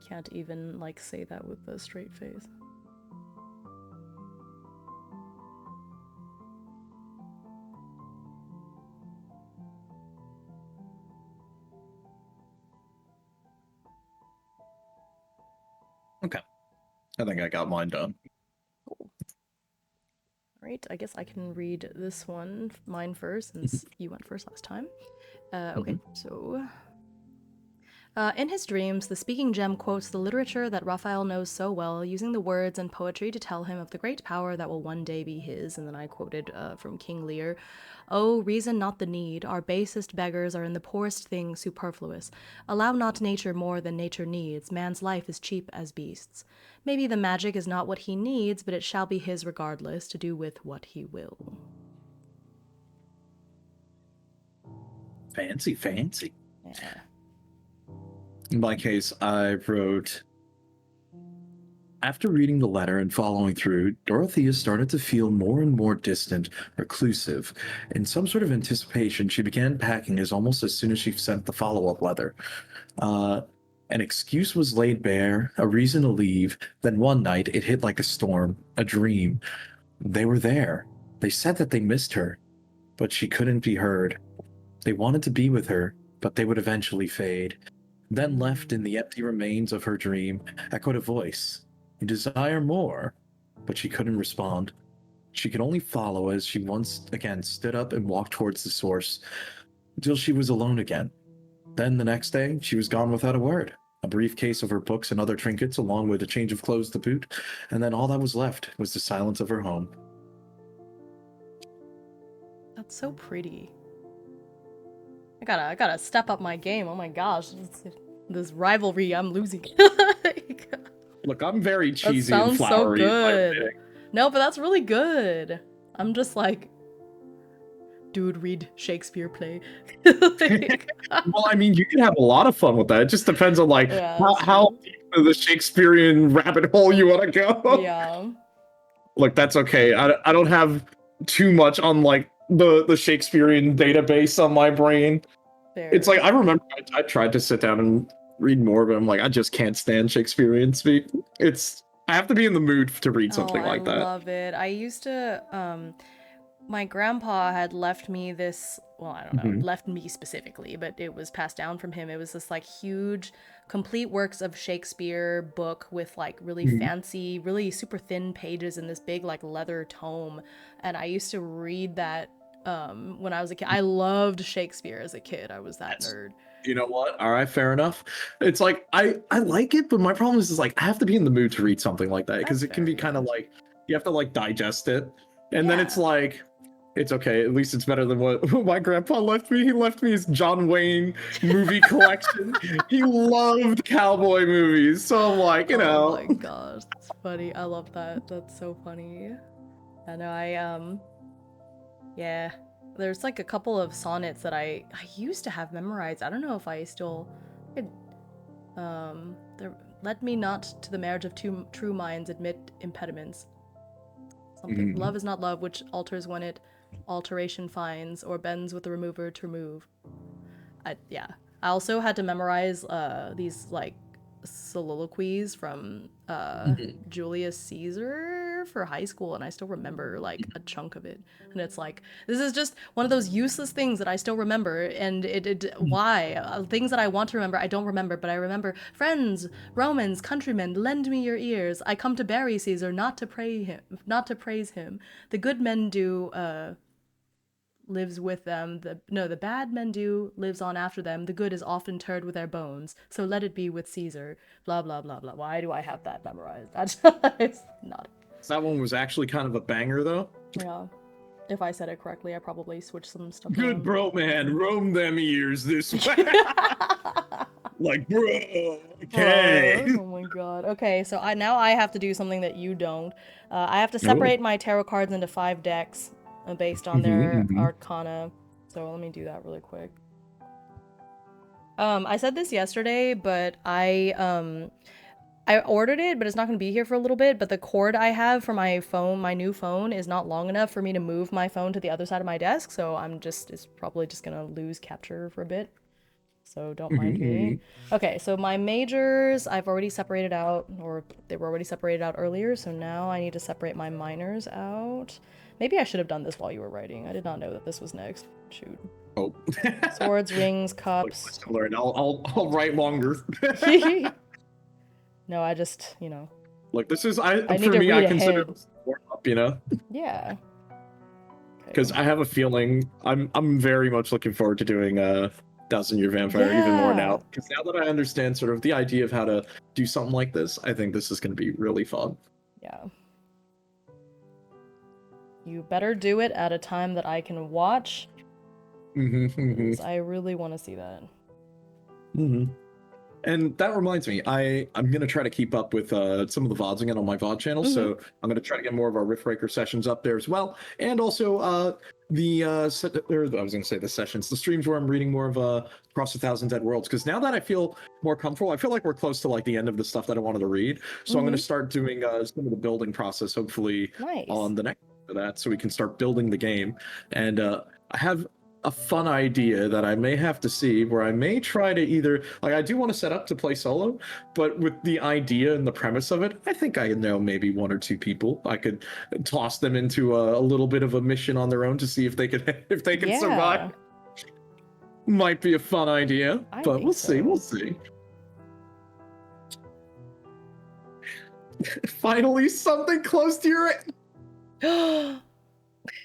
Can't even like say that with a straight face. Okay. I think I got mine done. Cool. Alright, I guess I can read this one, mine first, since you went first last time. Okay, so... in his dreams, the speaking gem quotes the literature that Raphael knows so well, using the words and poetry to tell him of the great power that will one day be his. And then I quoted from King Lear, "Oh, reason not the need. Our basest beggars are in the poorest thing superfluous. Allow not nature more than nature needs. Man's life is cheap as beasts. Maybe the magic is not what he needs, but it shall be his regardless, to do with what he will." Fancy. Yeah. In my case, I wrote, after reading the letter and following through, Dorothea started to feel more and more distant, reclusive. In some sort of anticipation, she began packing almost as soon as she sent the follow-up letter. An excuse was laid bare, a reason to leave. Then one night, it hit like a storm, a dream. They were there. They said that they missed her, but she couldn't be heard. They wanted to be with her, but they would eventually fade. Then left in the empty remains of her dream, echoed a voice. You desire more, but she couldn't respond. She could only follow as she once again stood up and walked towards the source, until she was alone again. Then the next day, she was gone without a word. A briefcase of her books and other trinkets, along with a change of clothes to boot, and then all that was left was the silence of her home. That's so pretty. I gotta step up my game. Oh my gosh, this rivalry I'm losing. Look, I'm very cheesy that and sounds so flowery. good. No, but that's really good. I'm just like, dude, read Shakespeare play. Well, I mean, you can have a lot of fun with that. It just depends on like how deep into the Shakespearean rabbit hole you want to go. Yeah. Look, that's okay. I don't have too much on like the Shakespearean database on my brain. Fair. It's like I remember I tried to sit down and read more, but I'm like, I just can't stand Shakespearean speak. I have to be in the mood to read something like that. I love it. I used to my grandpa had left me this, well, I don't know, Mhm. left me specifically, but it was passed down from him. It was this like huge complete works of Shakespeare book with like really Mhm. fancy, really super thin pages in this big like leather tome. And I used to read that when I was a kid. I loved Shakespeare as a kid. I was that That's, nerd. you know what? All right, fair enough. It's like I like it, but my problem is like I have to be in the mood to read something like that because That's it can fair, be kind yeah. of like you have to like digest it, and then it's Yeah. like it's okay. At least it's better than what my grandpa left me. He left me his John Wayne movie collection. He loved cowboy movies, so I'm like, Oh my gosh, that's funny. I love that. That's so funny. I know yeah. There's like a couple of sonnets that I used to have memorized. I don't know if I still could there, let me not to the marriage of two true minds admit impediments. Something. Mhm. Love is not love which alters when it alteration finds or bends with the remover to remove. Yeah. I also had to memorize these like soliloquies from Mhm. Julius Caesar for high school, and I still remember like a chunk of it. And it's like this is just one of those useless things that I still remember, and why things that I want to remember I don't remember, but I remember friends, Romans, countrymen, lend me your ears. I come to bury Caesar, not to pray him, not to praise him. The good men do. Lives with them. The bad men do lives on after them. The good is often interred with their bones. So let it be with Caesar. Blah blah blah blah. Why do I have that memorized? It's not. That one was actually kind of a banger, though. Yeah. If I said it correctly, I probably switched some stuff Good around. bro, man. Roam them ears this way. Like, bro. Okay. Bro, oh my god. Okay, so now I have to do something that you don't. I have to Oh. separate my tarot cards into 5 decks based on their Hmm. arcana. So let me do that really quick. I said this yesterday, but I ordered it, but it's not going to be here for a little bit. But the cord I have for my phone, my new phone, is not long enough for me to move my phone to the other side of my desk. So it's probably just going to lose capture for a bit. So don't mind me. Hmm. Okay, so my majors I've already separated out, or they were already separated out earlier. So now I need to separate my minors out. Maybe I should have done this while you were writing. I did not know that this was next. Shoot. Oh. Swords, rings, Like, cups. learn. I'll write longer. No, I just, Like, this is I need for to me, I read consider ahead. this warm up, you know? Yeah. Because Okay. I have a feeling I'm very much looking forward to doing Dozen Year Vampire even more now. Yeah. Because now that I understand sort of the idea of how to do something like this, I think this is going to be really fun. Yeah. You better do it at a time that I can watch. Mm-hmm. I really want to see that. Mm-hmm. And that reminds me, I'm gonna try to keep up with some of the VODs again on my VOD channel. Mm-hmm. So I'm gonna try to get more of our Riftbreaker sessions up there as well, and also I was gonna say the sessions, the streams where I'm reading more of Across 1,000 Dead Worlds. Because now that I feel more comfortable, I feel like we're close to like the end of the stuff that I wanted to read. So I'm gonna start doing some of the building process, hopefully Nice. on the next for that, so we can start building the game. And I have a fun idea that I may have to see where I may try to either like I do want to set up to play solo, but with the idea and the premise of it, I think I know maybe 1 or 2 people. I could toss them into a little bit of a mission on their own to see if they could if they can Yeah. survive. Might be a fun idea, I but think we'll see. We'll so. see. Finally, something close to your.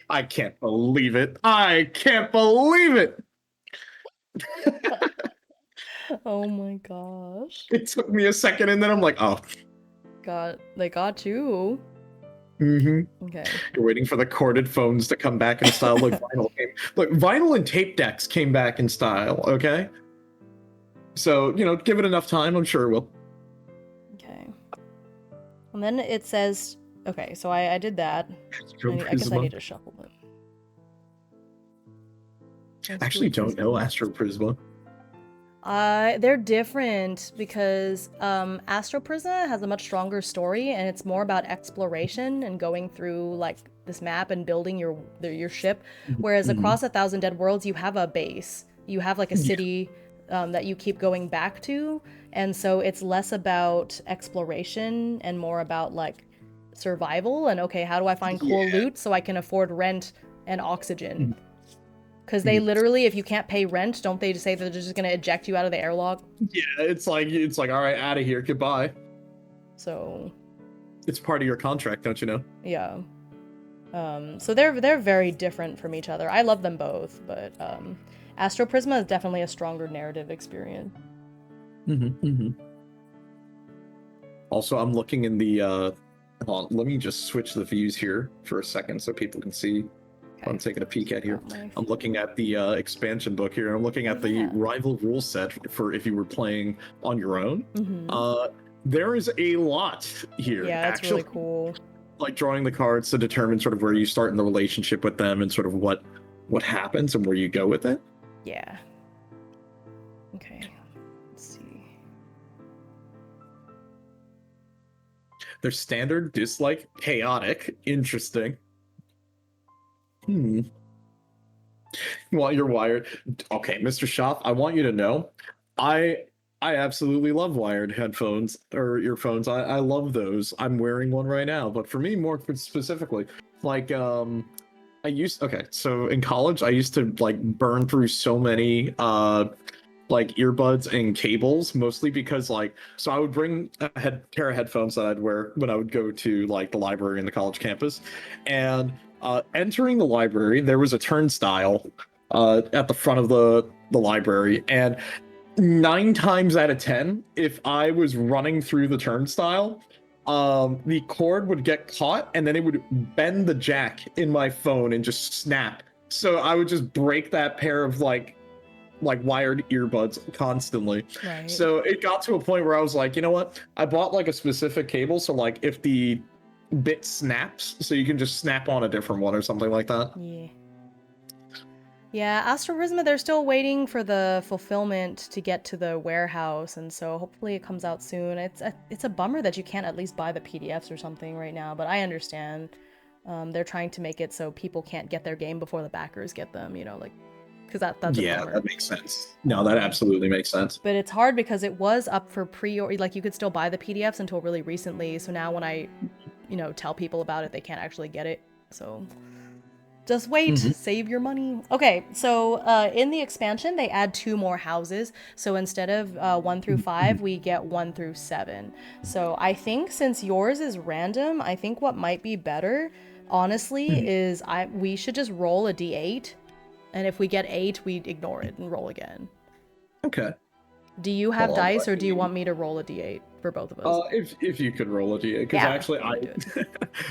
I can't believe it. I can't believe it. Oh my gosh. It took me a second, and then I'm like, oh. They got you. Mm-hmm. Okay. You're waiting for the corded phones to come back in style. Look, vinyl and tape decks came back in style. Okay, so give it enough time. I'm sure it will. Okay. And then it says, okay, so I did that. I guess I need to shuffle them. Actually, don't know Astro Prisma. They're different because Astro Prisma has a much stronger story, and it's more about exploration and going through like this map and building your ship. Whereas Across 1,000 Dead Worlds, you have a base, you have like a city that you keep going back to, and so it's less about exploration and more about like survival and okay, how do I find cool loot so I can afford rent and oxygen. Because they literally, if you can't pay rent, don't they just say that they're just going to eject you out of the airlock? Yeah, it's like, all right, out of here, goodbye. So it's part of your contract, don't you know? Yeah. So they're very different from each other. I love them both, but Astro Prisma is definitely a stronger narrative experience. Also, I'm looking in the hold on, let me just switch the views here for a second so people can see. Okay. I'm taking a peek at here. I'm looking at the expansion book here. I'm looking at the rival rule set for if you were playing on your own. There is a lot here. Yeah, that's really cool. Like drawing the cards to determine sort of where you start in the relationship with them and sort of what happens and where you go with it. Yeah. Okay. Let's see. They're standard, dislike, chaotic. Interesting. Well, you're wired. Okay, Mr. Schaff, I want you to know, I absolutely love wired headphones or earphones. I love those. I'm wearing one right now. But for me, more specifically, like so in college, I used to like burn through so many like earbuds and cables, mostly because so I would bring a pair of headphones that I'd wear when I would go to like the library in the college campus, and entering the library, there was a turnstile at the front of the library, and 9 times out of 10, if I was running through the turnstile, the cord would get caught and then it would bend the jack in my phone and just snap. So I would just break that pair of like wired earbuds constantly. Right. So it got to a point where I was like, you know what? I bought like a specific cable, so like if the bit snaps, so you can just snap on a different one or something like that. Yeah. Yeah, Astro Prisma, they're still waiting for the fulfillment to get to the warehouse, and so hopefully it comes out soon. It's a bummer that you can't at least buy the PDFs or something right now, but I understand. They're trying to make it so people can't get their game before the backers get them, you know, like, because that's a bummer. That makes sense. No, that absolutely makes sense. But it's hard because it was up for pre-order, like you could still buy the PDFs until really recently, so now when I, tell people about it, they can't actually get it, so... Just wait, save your money. Okay, so in the expansion, they add 2 more houses. So instead of 1 through 5, we get 1 through 7. So I think since yours is random, I think what might be better, honestly, is we should just roll a d8. And if we get 8, we ignore it and roll again. Okay. Do you have dice, or do you want me to roll a d8 for both of us? If you could roll a d8, because actually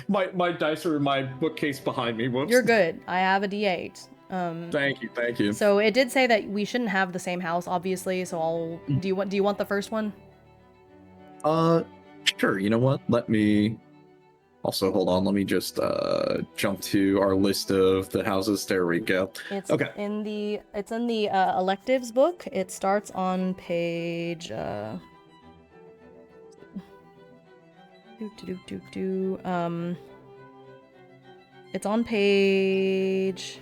my dice are in my bookcase behind me. Whoops. You're good. I have a d8. Thank you. So it did say that we shouldn't have the same house, obviously. So do you want the first one? Sure. You know what? Let me. Also, hold on. Let me just jump to our list of the houses. There we go. It's in the electives book. It starts on page. It's on page.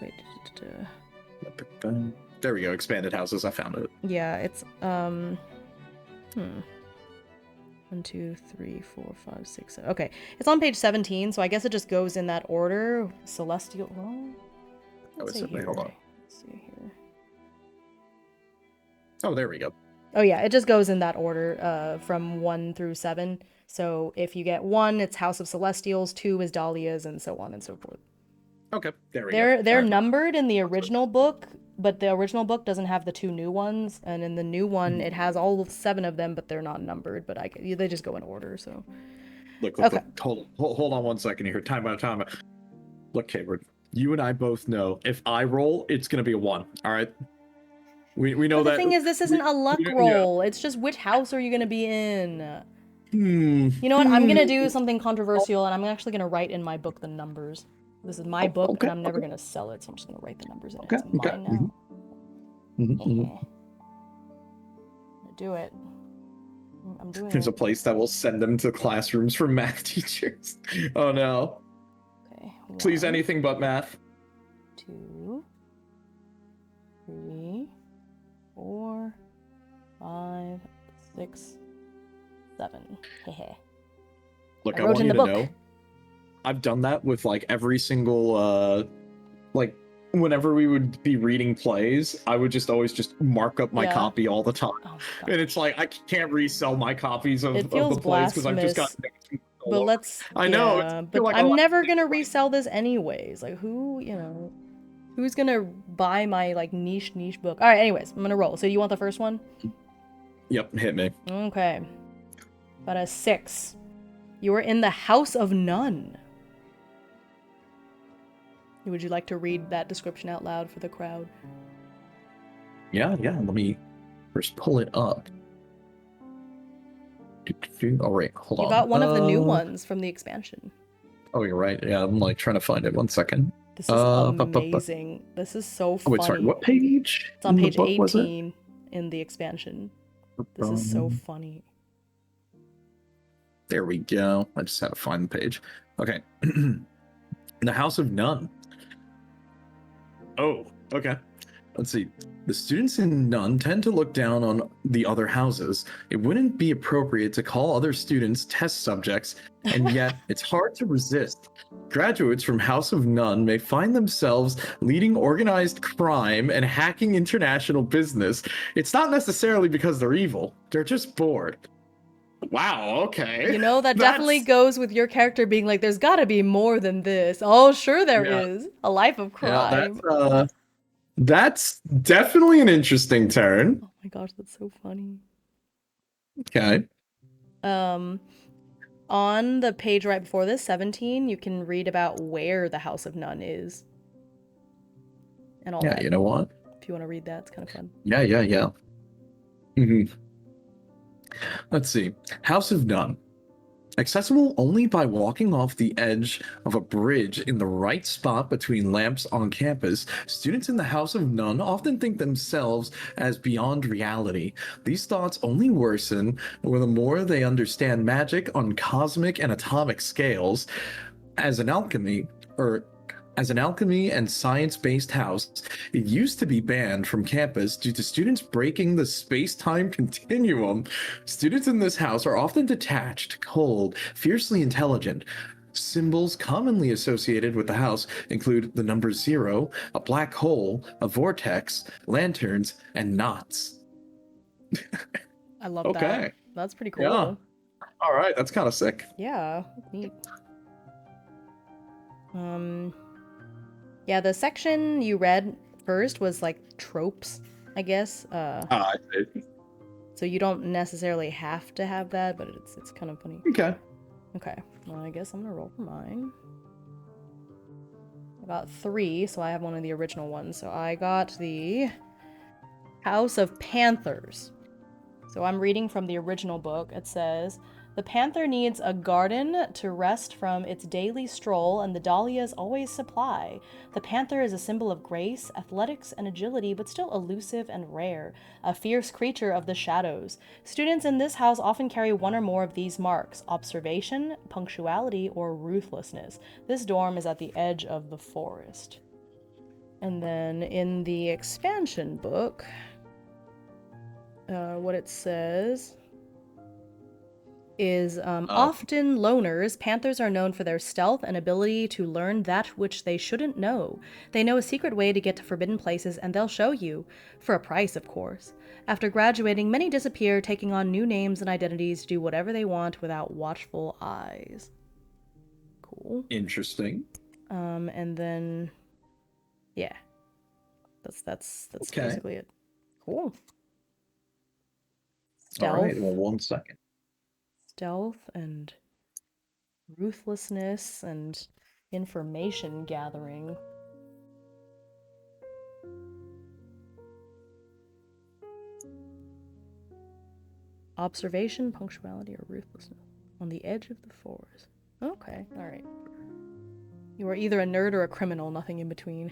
Wait. There we go. Expanded houses. I found it. Yeah, it's 1, 2, 3, 4, 5, 6, 7. Okay, it's on page 17, so I guess it just goes in that order. Celestial. Well, hold on. Let's see here. Oh, there we go. Oh yeah, it just goes in that order from 1 through 7. So if you get 1, it's House of Celestials, 2 is Dahlias, and so on and so forth. Okay, there we go. They're numbered in the original book, but the original book doesn't have the 2 new ones, and in the new one, it has all 7 of them, but they're not numbered. But they just go in order. So, look. Hold on 1 second here. Time out. Look, Cameron, you and I both know if I roll, it's gonna be a 1. All right. We know that. The thing is, this isn't a luck roll. Yeah. It's just which house are you gonna be in? You know what? I'm gonna do something controversial, and I'm actually gonna write in my book the numbers. This is my book, and I'm never going to sell it, so I'm just going to write the numbers in it. It's mine now. Do it. I'm doing There's a place that will send them to classrooms for math teachers. Oh, no. Okay. 1, please, anything but math. 2, 3, 4, 5, 6, 7. Look, I wrote in the book. I've done that with like every single like whenever we would be reading plays, I would just always just mark up my Yeah. copy all the time. Oh my god. And it's like I can't resell my copies It of feels the plays because I've just got blasphemous. all But over. let's, I know. yeah, I but feel like I'm I'll never gonna resell this anyways. Like, who, you know, who's gonna buy my, like, niche book? Alright, anyways, I'm gonna roll. So you want the first one? Yep, hit me. Okay. Got a 6. You are in the House of None. Would you like to read that description out loud for the crowd? Yeah. Let me first pull it up. All right, hold on. You got one of the new ones from the expansion. Oh, you're right. Yeah, I'm like trying to find it. 1 second. This is amazing. This is so funny. Oh, wait, sorry. What page? It's on in page the book, 18 in the expansion. This is so funny. There we go. I just had to find the page. Okay. The House of None. Oh, okay. Let's see. The students in None tend to look down on the other houses. It wouldn't be appropriate to call other students test subjects, and yet it's hard to resist. Graduates from House of None may find themselves leading organized crime and hacking international business. It's not necessarily because they're evil. They're just bored. Wow, okay. You know, that definitely goes with your character being like, there's gotta be more than this. Oh, sure there is. A life of crime. Yeah, that's definitely an interesting turn. Oh my gosh, that's so funny. Okay. On the page right before this, 17, you can read about where the House of None is. And all that. Yeah, you know what? If you want to read that, it's kind of fun. Yeah. Let's see. House of None. Accessible only by walking off the edge of a bridge in the right spot between lamps on campus, students in the House of None often think themselves as beyond reality. These thoughts only worsen the more they understand magic on cosmic and atomic scales. As an alchemy and science-based house, it used to be banned from campus due to students breaking the space-time continuum. Students in this house are often detached, cold, fiercely intelligent. Symbols commonly associated with the house include the number 0, a black hole, a vortex, lanterns, and knots. I love that. That's pretty cool. Yeah. All right, that's kind of sick. Yeah, neat. Yeah, the section you read first was like tropes, I guess. I see. So you don't necessarily have to have that, but it's kind of funny. Okay. Okay. Well, I guess I'm gonna roll for mine. I got 3, so I have one of the original ones. So I got the House of Panthers. So I'm reading from the original book. It says, the panther needs a garden to rest from its daily stroll, and the dahlias always supply. The panther is a symbol of grace, athletics, and agility, but still elusive and rare, a fierce creature of the shadows. Students in this house often carry one or more of these marks: observation, punctuality, or ruthlessness. This dorm is at the edge of the forest. And then in the expansion book, what it says is often loners, panthers are known for their stealth and ability to learn that which they shouldn't know. They know a secret way to get to forbidden places, and they'll show you. For a price, of course. After graduating, many disappear, taking on new names and identities to do whatever they want without watchful eyes. Cool. Interesting. And then, yeah. That's okay. Basically it. Cool. Stealth. All right, well, 1 second. Stealth and ruthlessness and information gathering. Observation, punctuality, or ruthlessness. On the edge of the forest. Okay, alright. You are either a nerd or a criminal, nothing in between.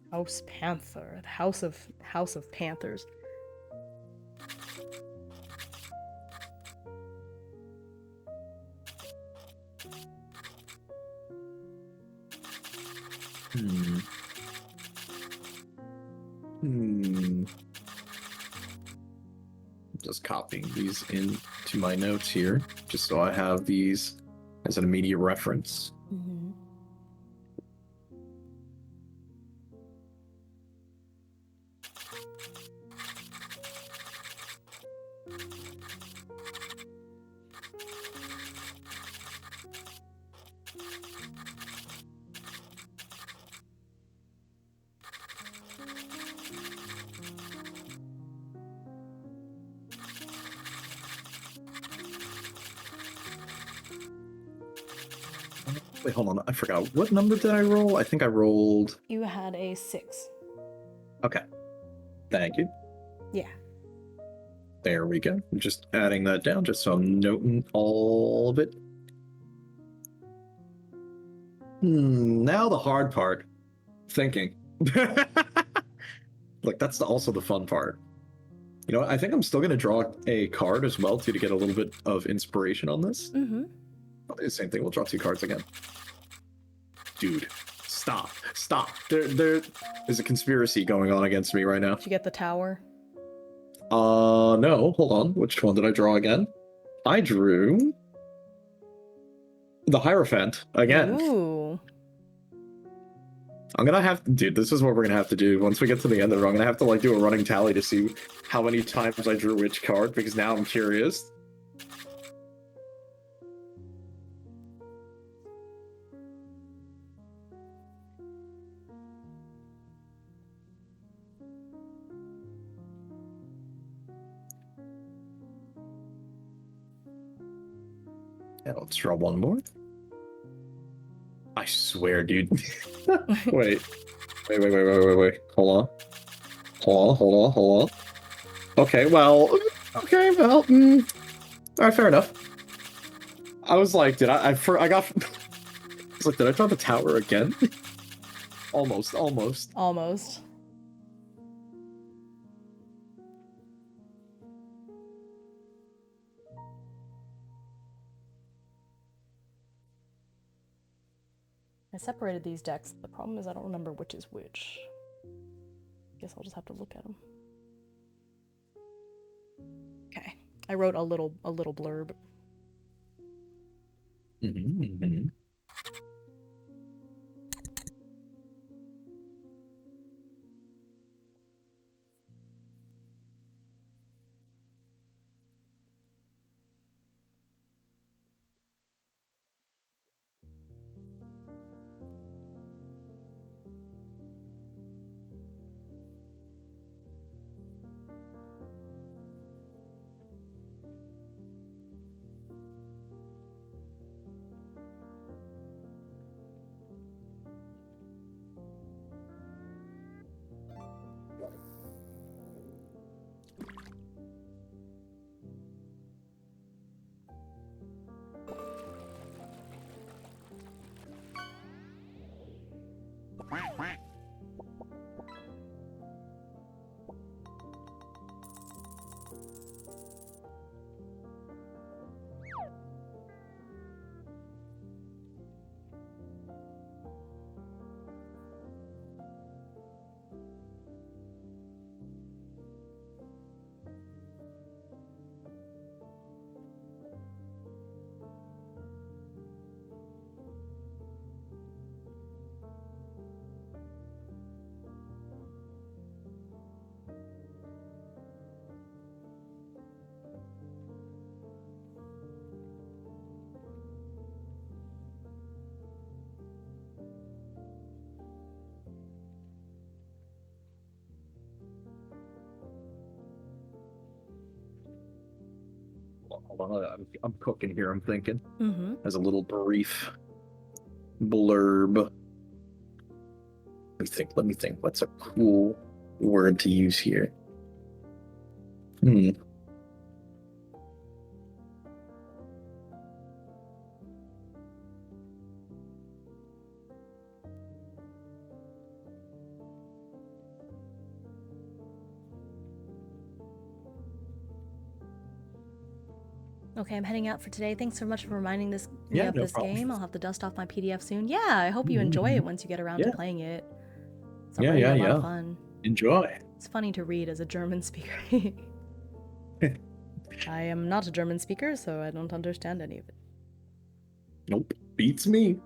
House Panther, the House of Panthers. Just copying these into my notes here, just so I have these as an immediate reference. Mm-hmm. Wait, hold on. I forgot. What number did I roll? I think I rolled... You had a 6. Okay. Thank you. Yeah. There we go. I'm just adding that down just so I'm noting all of it. Now the hard part. Thinking. Like, that's also the fun part. You know what? I think I'm still going to draw a card as well, too, to get a little bit of inspiration on this. Mm-hmm. I'll do the same thing. We'll draw 2 cards again. Dude, stop. Stop. There's a conspiracy going on against me right now. Did you get the tower? No. Hold on. Which one did I draw again? I drew the Hierophant again. Ooh. I'm gonna have to, dude, this is what we're gonna have to do. Once we get to the end of it, I'm gonna have to like do a running tally to see how many times I drew which card, because now I'm curious. Yeah, let's draw one more. I swear, dude. Wait. Wait. Hold on. Okay, well. All right, fair enough. I was like, did I got... I was like, did I draw the tower again? Almost. I separated these decks. The problem is I don't remember which is which. Guess I'll just have to look at them. Okay. I wrote a little blurb. Mm-hmm. Hold on, I'm cooking here. I'm thinking. Mm-hmm. As a little brief blurb. Let me think. What's a cool word to use here? Okay, I'm heading out for today. Thanks so much for reminding me Yeah, of no this problem. game. I'll have to dust off my PDF soon. Yeah, I hope you enjoy it once you get around to Yeah. playing it. It's Yeah, already a lot yeah. of fun. Enjoy. It's funny to read as a German speaker. I am not a German speaker, so I don't understand any of it. Nope. Beats me.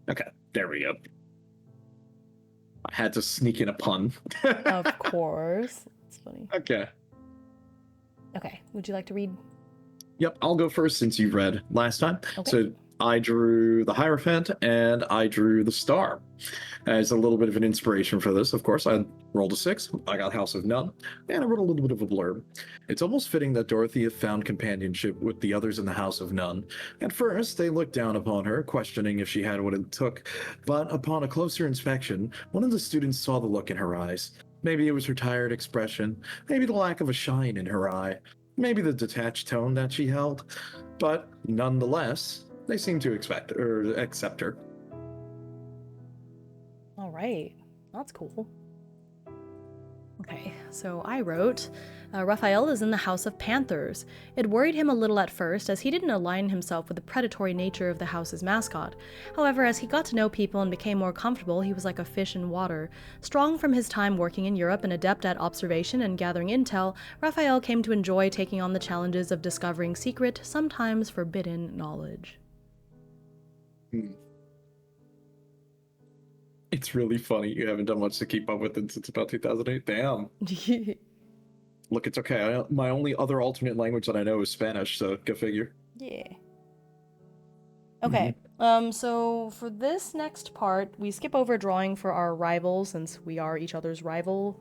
Okay, there we go. I had to sneak in a pun. Of course. It's funny. Okay. Okay, would you like to read? Yep, I'll go first since you read last time. Okay. So I drew the Hierophant and I drew the Star. As a little bit of an inspiration for this, of course, I rolled a 6, I got House of None, and I wrote a little bit of a blurb. It's almost fitting that Dorothea found companionship with the others in the House of None. At first, they looked down upon her, questioning if she had what it took, but upon a closer inspection, one of the students saw the look in her eyes. Maybe it was her tired expression, maybe the lack of a shine in her eye, maybe the detached tone that she held, but nonetheless, they seemed to accept her. All right, that's cool. Okay, so I wrote, Raphael is in the House of Panthers. It worried him a little at first, as he didn't align himself with the predatory nature of the house's mascot. However, as he got to know people and became more comfortable, he was like a fish in water. Strong from his time working in Europe and adept at observation and gathering intel, Raphael came to enjoy taking on the challenges of discovering secret, sometimes forbidden knowledge. It's really funny. You haven't done much to keep up with it since about 2008. Damn. Look, it's okay. My only other alternate language that I know is Spanish, so go figure. Yeah. Okay. So for this next part, we skip over drawing for our rival since we are each other's rival.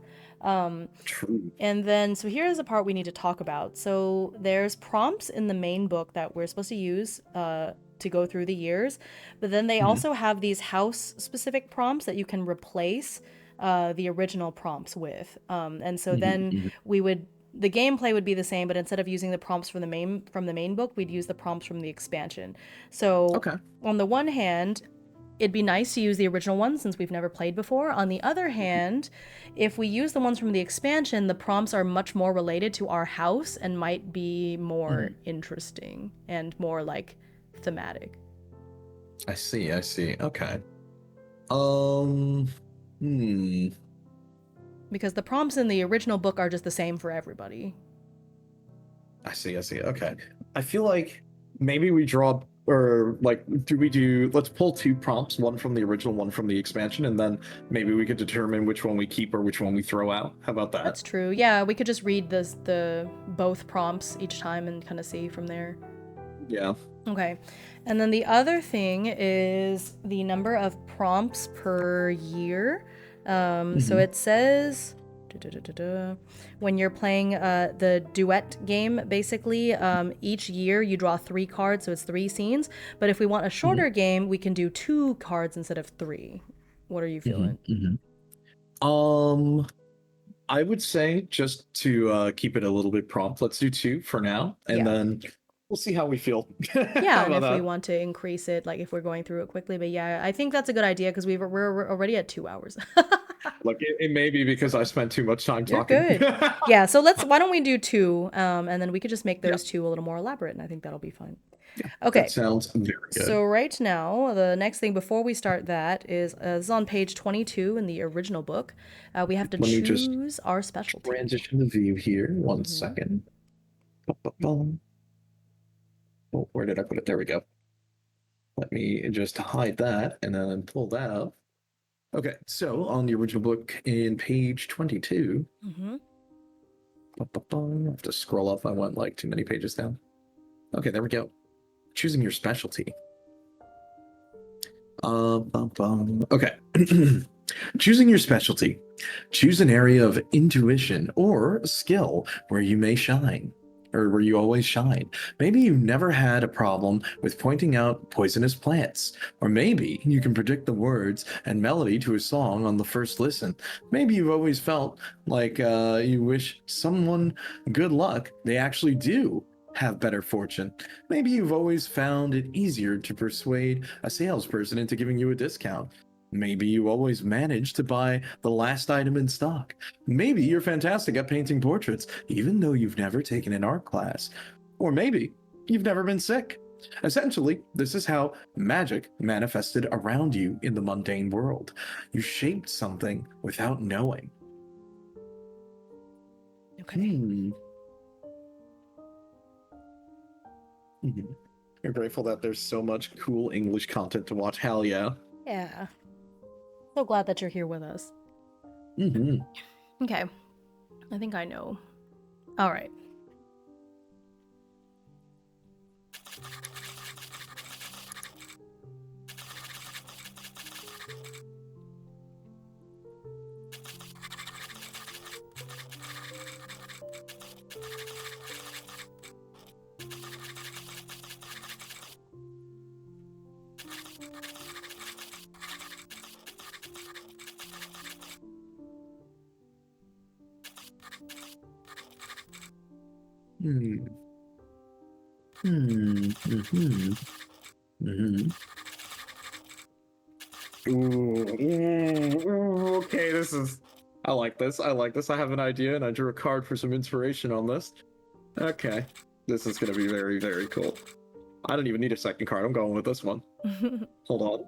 True. And then, so here's a part we need to talk about. So there's prompts in the main book that we're supposed to use to go through the years, but then they also have these house-specific prompts that you can replace the original prompts with. And so then we would, the gameplay would be the same, but instead of using the prompts from the main book, we'd use the prompts from the expansion. So on the one hand, it'd be nice to use the original ones since we've never played before. On the other hand, if we use the ones from the expansion, the prompts are much more related to our house and might be more interesting and more like thematic. I see. Okay. Because the prompts in the original book are just the same for everybody. I see. Okay. I feel like maybe we draw, or like, let's pull 2 prompts, one from the original, one from the expansion, and then maybe we could determine which one we keep or which one we throw out. How about that? That's true. Yeah, we could just read the both prompts each time and kind of see from there. Yeah. Okay. And then the other thing is the number of prompts per year. So it says when you're playing the duet game, basically, each year you draw 3 cards, so it's 3 scenes. But if we want a shorter game, we can do 2 cards instead of 3. What are you feeling? I would say just to keep it a little bit prompt, let's do 2 for now, and then we'll see how we feel. Yeah, and if we want to increase it, like if we're going through it quickly. But yeah, I think that's a good idea because we're already at 2 hours. Look, it may be because I spent too much time talking. You're good. Yeah, so why don't we do 2, and then we could just make those 2 a little more elaborate, and I think that'll be fine. Yeah, okay. That sounds very good. So right now, the next thing before we start that is on page 22 in the original book. We have to choose our specialty. Transition the view here. One second. Oh, where did I put it? There we go. Let me just hide that and then pull that up. Okay, so on the original book in page 22, I have to scroll up. I went like too many pages down. Okay, there we go. Choosing your specialty. Okay. Choosing your specialty. Choose an area of intuition or skill where you may shine, or where you always shine. Maybe you've never had a problem with pointing out poisonous plants, or maybe you can predict the words and melody to a song on the first listen. Maybe you've always felt like you wish someone good luck. They actually do have better fortune. Maybe you've always found it easier to persuade a salesperson into giving you a discount. Maybe you always manage to buy the last item in stock. Maybe you're fantastic at painting portraits, even though you've never taken an art class. Or maybe you've never been sick. Essentially, this is how magic manifested around you in the mundane world. You shaped something without knowing. Okay. You're grateful that there's so much cool English content to watch. Hell yeah. Yeah. So glad that you're here with us. Okay. I think I know. All right. Okay, this is. I like this. I like this. I have an idea, and I drew a card for some inspiration on this. Okay, this is gonna be very, very cool. I don't even need a second card. I'm going with this one. Hold on.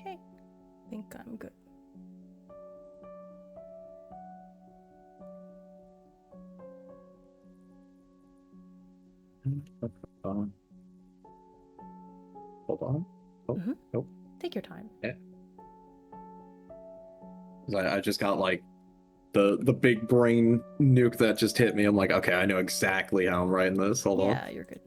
Okay. I think I'm good. Hold on. Oh, nope. Take your time. Yeah. I just got like the big brain nuke that just hit me. I'm like, okay, I know exactly how I'm writing this. Hold on. Yeah, you're good.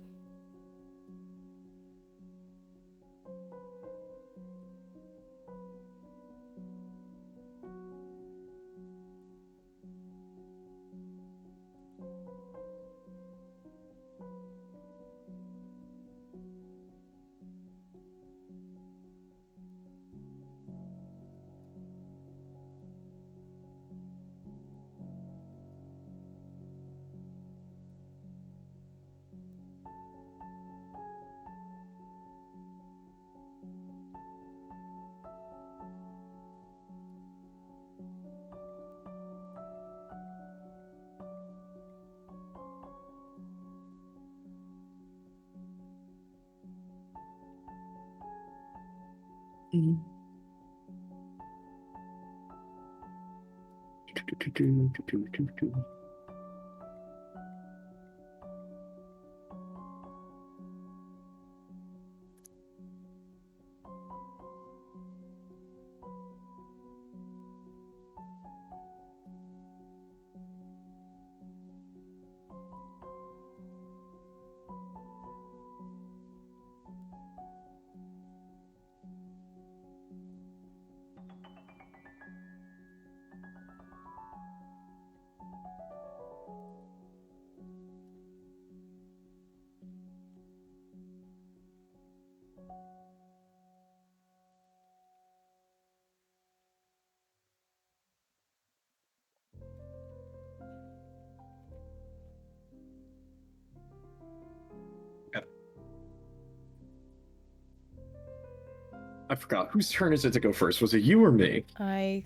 I forgot. Whose turn is it to go first? Was it you or me? I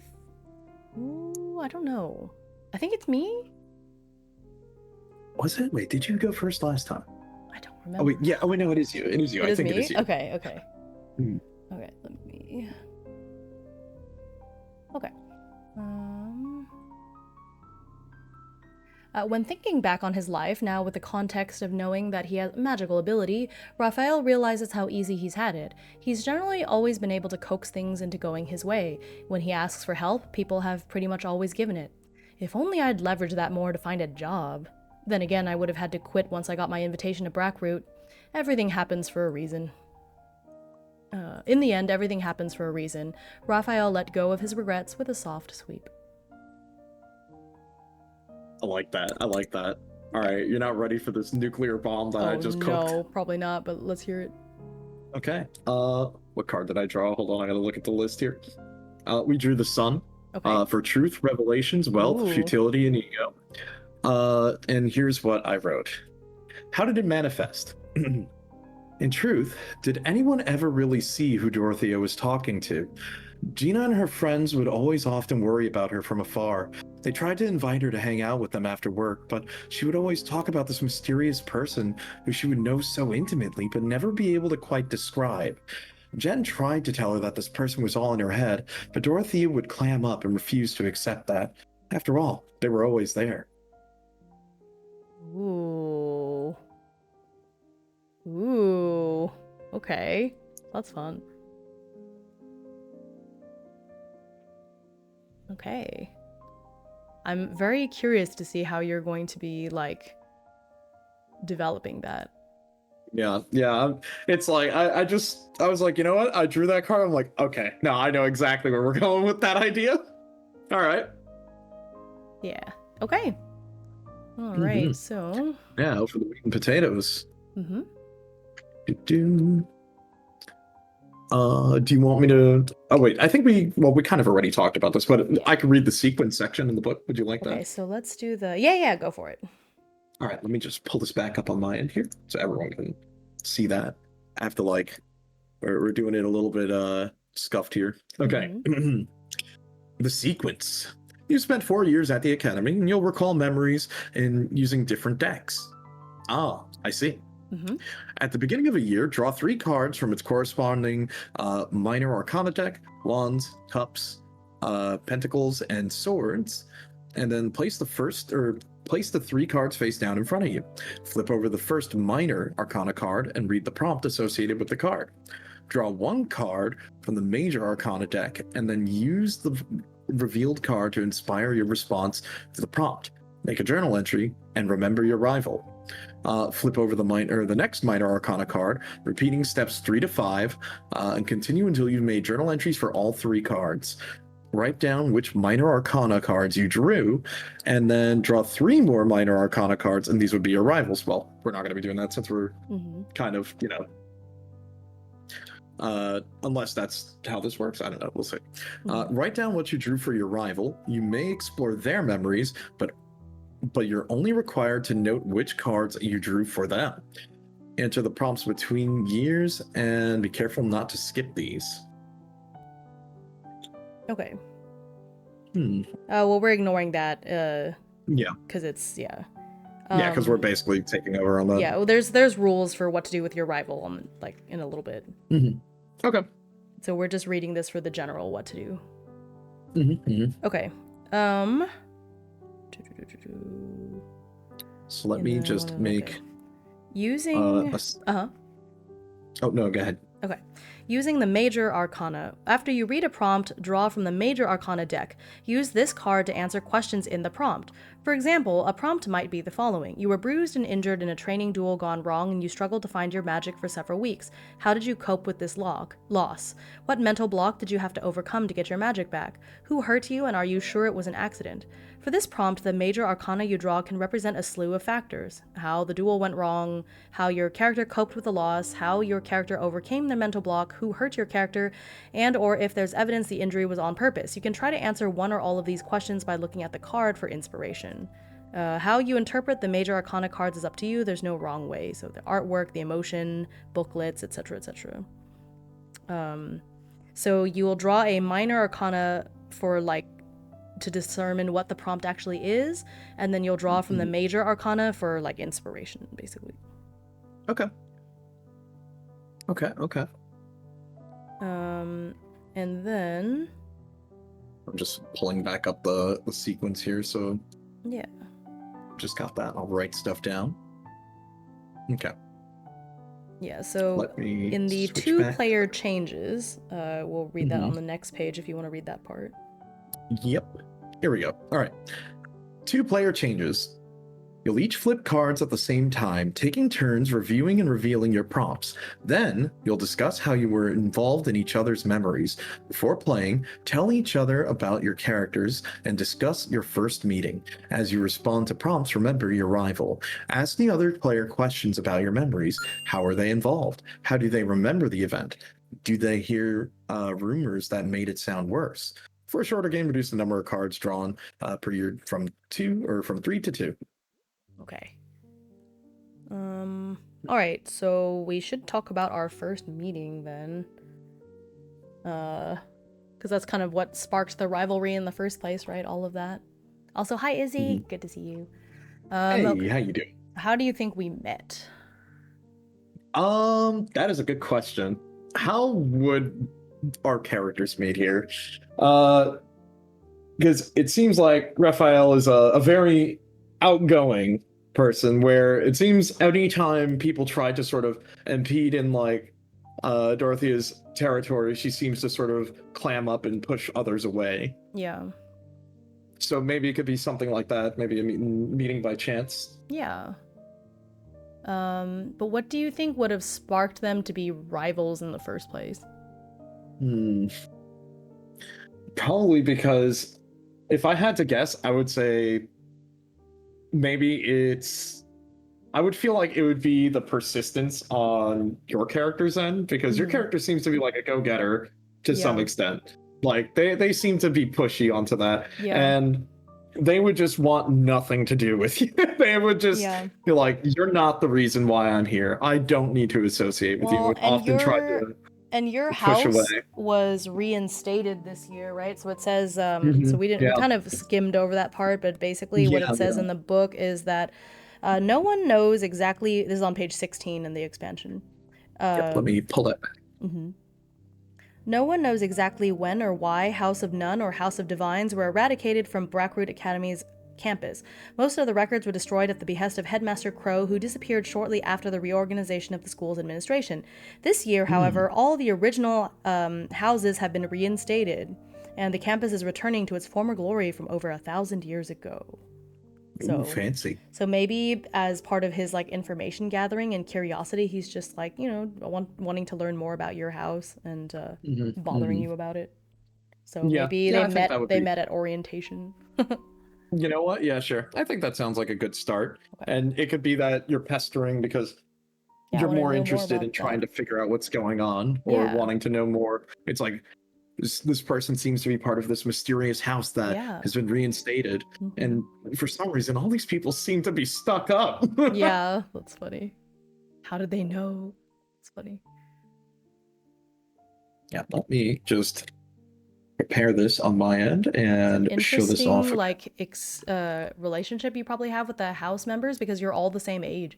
don't know. I think it's me. Was it? Wait, did you go first last time? I don't remember. Oh wait, yeah. Oh wait, no, it is you. It is you. It I is think me? it is you. Okay. Okay, let me. Okay. When thinking back on his life, now with the context of knowing that he has magical ability, Raphael realizes how easy he's had it. He's generally always been able to coax things into going his way. When he asks for help, people have pretty much always given it. If only I'd leveraged that more to find a job. Then again, I would have had to quit once I got my invitation to Brackroot. Everything happens for a reason. In the end, everything happens for a reason. Raphael let go of his regrets with a soft sweep. I like that. I like that. All right, you're not ready for this nuclear bomb that I just cooked. No, probably not, but let's hear it. Okay. What card did I draw? Hold on, I gotta look at the list here. We drew the sun. Okay. For truth, revelations, wealth, Ooh. futility, and ego. And here's what I wrote. How did it manifest? In truth, did anyone ever really see who Dorothea was talking to? Gina and her friends would always often worry about her from afar. They tried to invite her to hang out with them after work, but she would always talk about this mysterious person who she would know so intimately but never be able to quite describe. Jen tried to tell her that this person was all in her head, but Dorothea would clam up and refuse to accept that. After all, they were always there. Ooh. Ooh. Okay. That's fun. Okay. I'm very curious to see how you're going to be, like, developing that. Yeah. It's like, I was like, you know what? I drew that card. I'm like, okay, no, I know exactly where we're going with that idea. All right. Yeah. Okay. All right, so... Yeah, for the meat and potatoes. Mm-hmm. Do you want me to... Oh, wait, I think we kind of already talked about this, but I could read the sequence section in the book. Would you like that? Okay, so let's do the... Yeah, go for it. All right, let me just pull this back up on my end here so everyone can see that. I have to, like... We're doing it a little bit scuffed here. Okay. The sequence. You spent 4 years at the academy, and you'll recall memories in using different decks. Ah, I see. At the beginning of a year, draw 3 cards from its corresponding minor arcana deck: wands, cups, pentacles, and swords, and then place the 3 cards face down in front of you. Flip over the first minor arcana card and read the prompt associated with the card. Draw 1 card from the major arcana deck, and then use the revealed card to inspire your response to the prompt. Make a journal entry and remember your rival. Flip over the next minor arcana card, repeating steps 3 to 5, and continue until you've made journal entries for all 3 cards. Write down which minor arcana cards you drew, and then draw 3 more minor arcana cards, and these would be your rivals. Well, we're not going to be doing that since we're kind of, unless that's how this works. I don't know. We'll see. Write down what you drew for your rival. You may explore their memories, but you're only required to note which cards you drew for them. Enter the prompts between years and be careful not to skip these. Okay. Well, we're ignoring that. Yeah. Because it's, yeah, because we're basically taking over on that. Yeah, well, there's rules for what to do with your rival, like, in a little bit. Okay. So we're just reading this for the general what to do. Okay. So let me just make... Using... Oh, no, go ahead. Okay. Using the Major Arcana. After you read a prompt, draw from the Major Arcana deck. Use this card to answer questions in the prompt. For example, a prompt might be the following. You were bruised and injured in a training duel gone wrong, and you struggled to find your magic for several weeks. How did you cope with this loss? What mental block did you have to overcome to get your magic back? Who hurt you, and are you sure it was an accident? For this prompt, the Major Arcana you draw can represent a slew of factors. How the duel went wrong, how your character coped with the loss, how your character overcame their mental block, who hurt your character, and or if there's evidence the injury was on purpose. You can try to answer one or all of these questions by looking at the card for inspiration. How you interpret the Major Arcana cards is up to you. There's no wrong way. So the artwork, the emotion, booklets, etc., etc. So you will draw a Minor Arcana for, like, to determine what the prompt actually is, and then you'll draw from the Major Arcana for, like, inspiration, basically. Okay. And then... I'm just pulling back up the sequence here, so... Yeah. just got that. I'll write stuff down. Okay. Yeah, so Let me in the switch 2-player changes, we'll read that Mhm. on the next page if you want to read that part. Yep. Here we go. All right. 2-player changes. You'll each flip cards at the same time, taking turns reviewing and revealing your prompts. Then, you'll discuss how you were involved in each other's memories. Before playing, tell each other about your characters and discuss your first meeting. As you respond to prompts, remember your rival. Ask the other player questions about your memories. How are they involved? How do they remember the event? Do they hear rumors that made it sound worse? For a shorter game, reduce the number of cards drawn per year from 3 to 2. Okay. All right, so we should talk about our first meeting then. Because that's kind of what sparked the rivalry in the first place, right? All of that. Also, hi Izzy, good to see you. Hey, Okay. how you doing? How do you think we met? That is a good question. How would our characters meet here? Because it seems like Raphael is a very outgoing person where it seems anytime people try to sort of impede in like Dorothea's territory, she seems to sort of clam up and push others away. Yeah. So maybe it could be something like that, maybe a meeting by chance. Yeah. But what do you think would have sparked them to be rivals in the first place? Probably because if I had to guess, I would say maybe I would feel like it would be the persistence on your character's end because your character seems to be like a go-getter to some extent. Like they seem to be pushy onto that. Yeah. And they would just want nothing to do with you. They would just be like, you're not the reason why I'm here. I don't need to associate with you. And often try to and your push house away. was reinstated this year, right? So it says, so we kind of skimmed over that part, but basically what it says in the book is that no one knows exactly, this is on page 16 in the expansion. Let me pull that back. No one knows exactly when or why House of None or House of Divines were eradicated from Blackroot Academy's campus. Most of the records were destroyed at the behest of Headmaster Crow, who disappeared shortly after the reorganization of the school's administration. This year, however, all the original houses have been reinstated, and the campus is returning to its former glory from over 1,000 years ago. So, fancy. So maybe as part of his like information gathering and curiosity, he's just like, wanting to learn more about your house and bothering you about it. So maybe they met at orientation. You know what? Yeah, sure. I think that sounds like a good start. Okay. And it could be that you're pestering because you're more interested in trying to figure out what's going on or wanting to know more. It's like this person seems to be part of this mysterious house that has been reinstated. And for some reason, all these people seem to be stuck up. Yeah, that's funny. How did they know? It's funny. Yeah, let me just prepare this on my end and show this off. Like relationship you probably have with the house members because you're all the same age.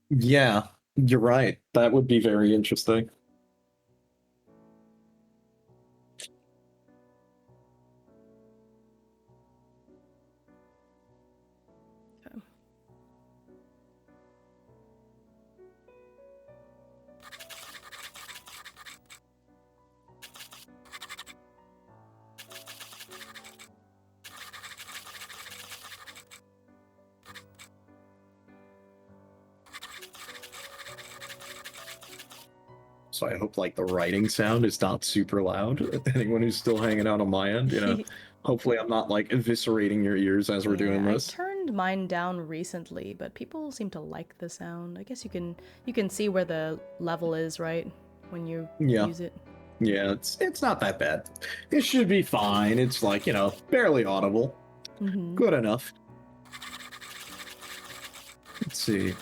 Yeah, you're right. That would be very interesting. So I hope like the writing sound is not super loud. Anyone who's still hanging out on my end, hopefully I'm not like eviscerating your ears as we're doing this. I turned mine down recently, but people seem to like the sound. I guess you can see where the level is, right? When you use it. Yeah, it's not that bad. It should be fine. It's like, barely audible. Good enough. Let's see.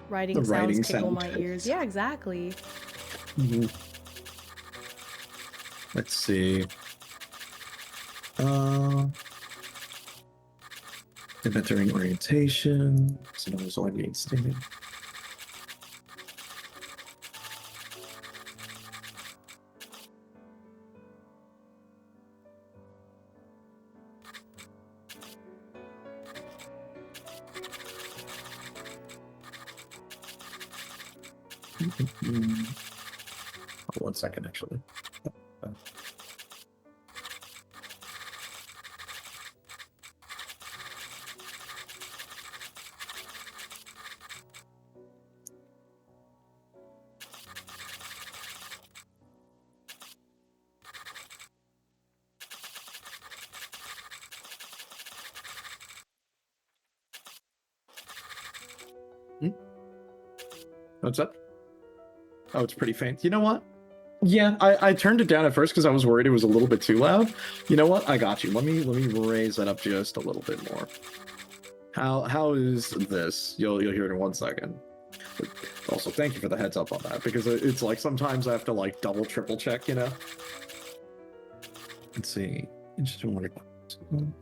Writing sounds tickle my ears. Yeah, exactly. Let's see. Entering orientation. So that was only being stated. 1 second, actually. What's up? Oh, it's pretty faint. You know what? Yeah, I turned it down at first because I was worried it was a little bit too loud. You know what? I got you. Let me raise that up just a little bit more. How is this? You'll hear it in 1 second. Also, thank you for the heads up on that, because it's like sometimes I have to like double triple check, you know. Let's see. Interesting.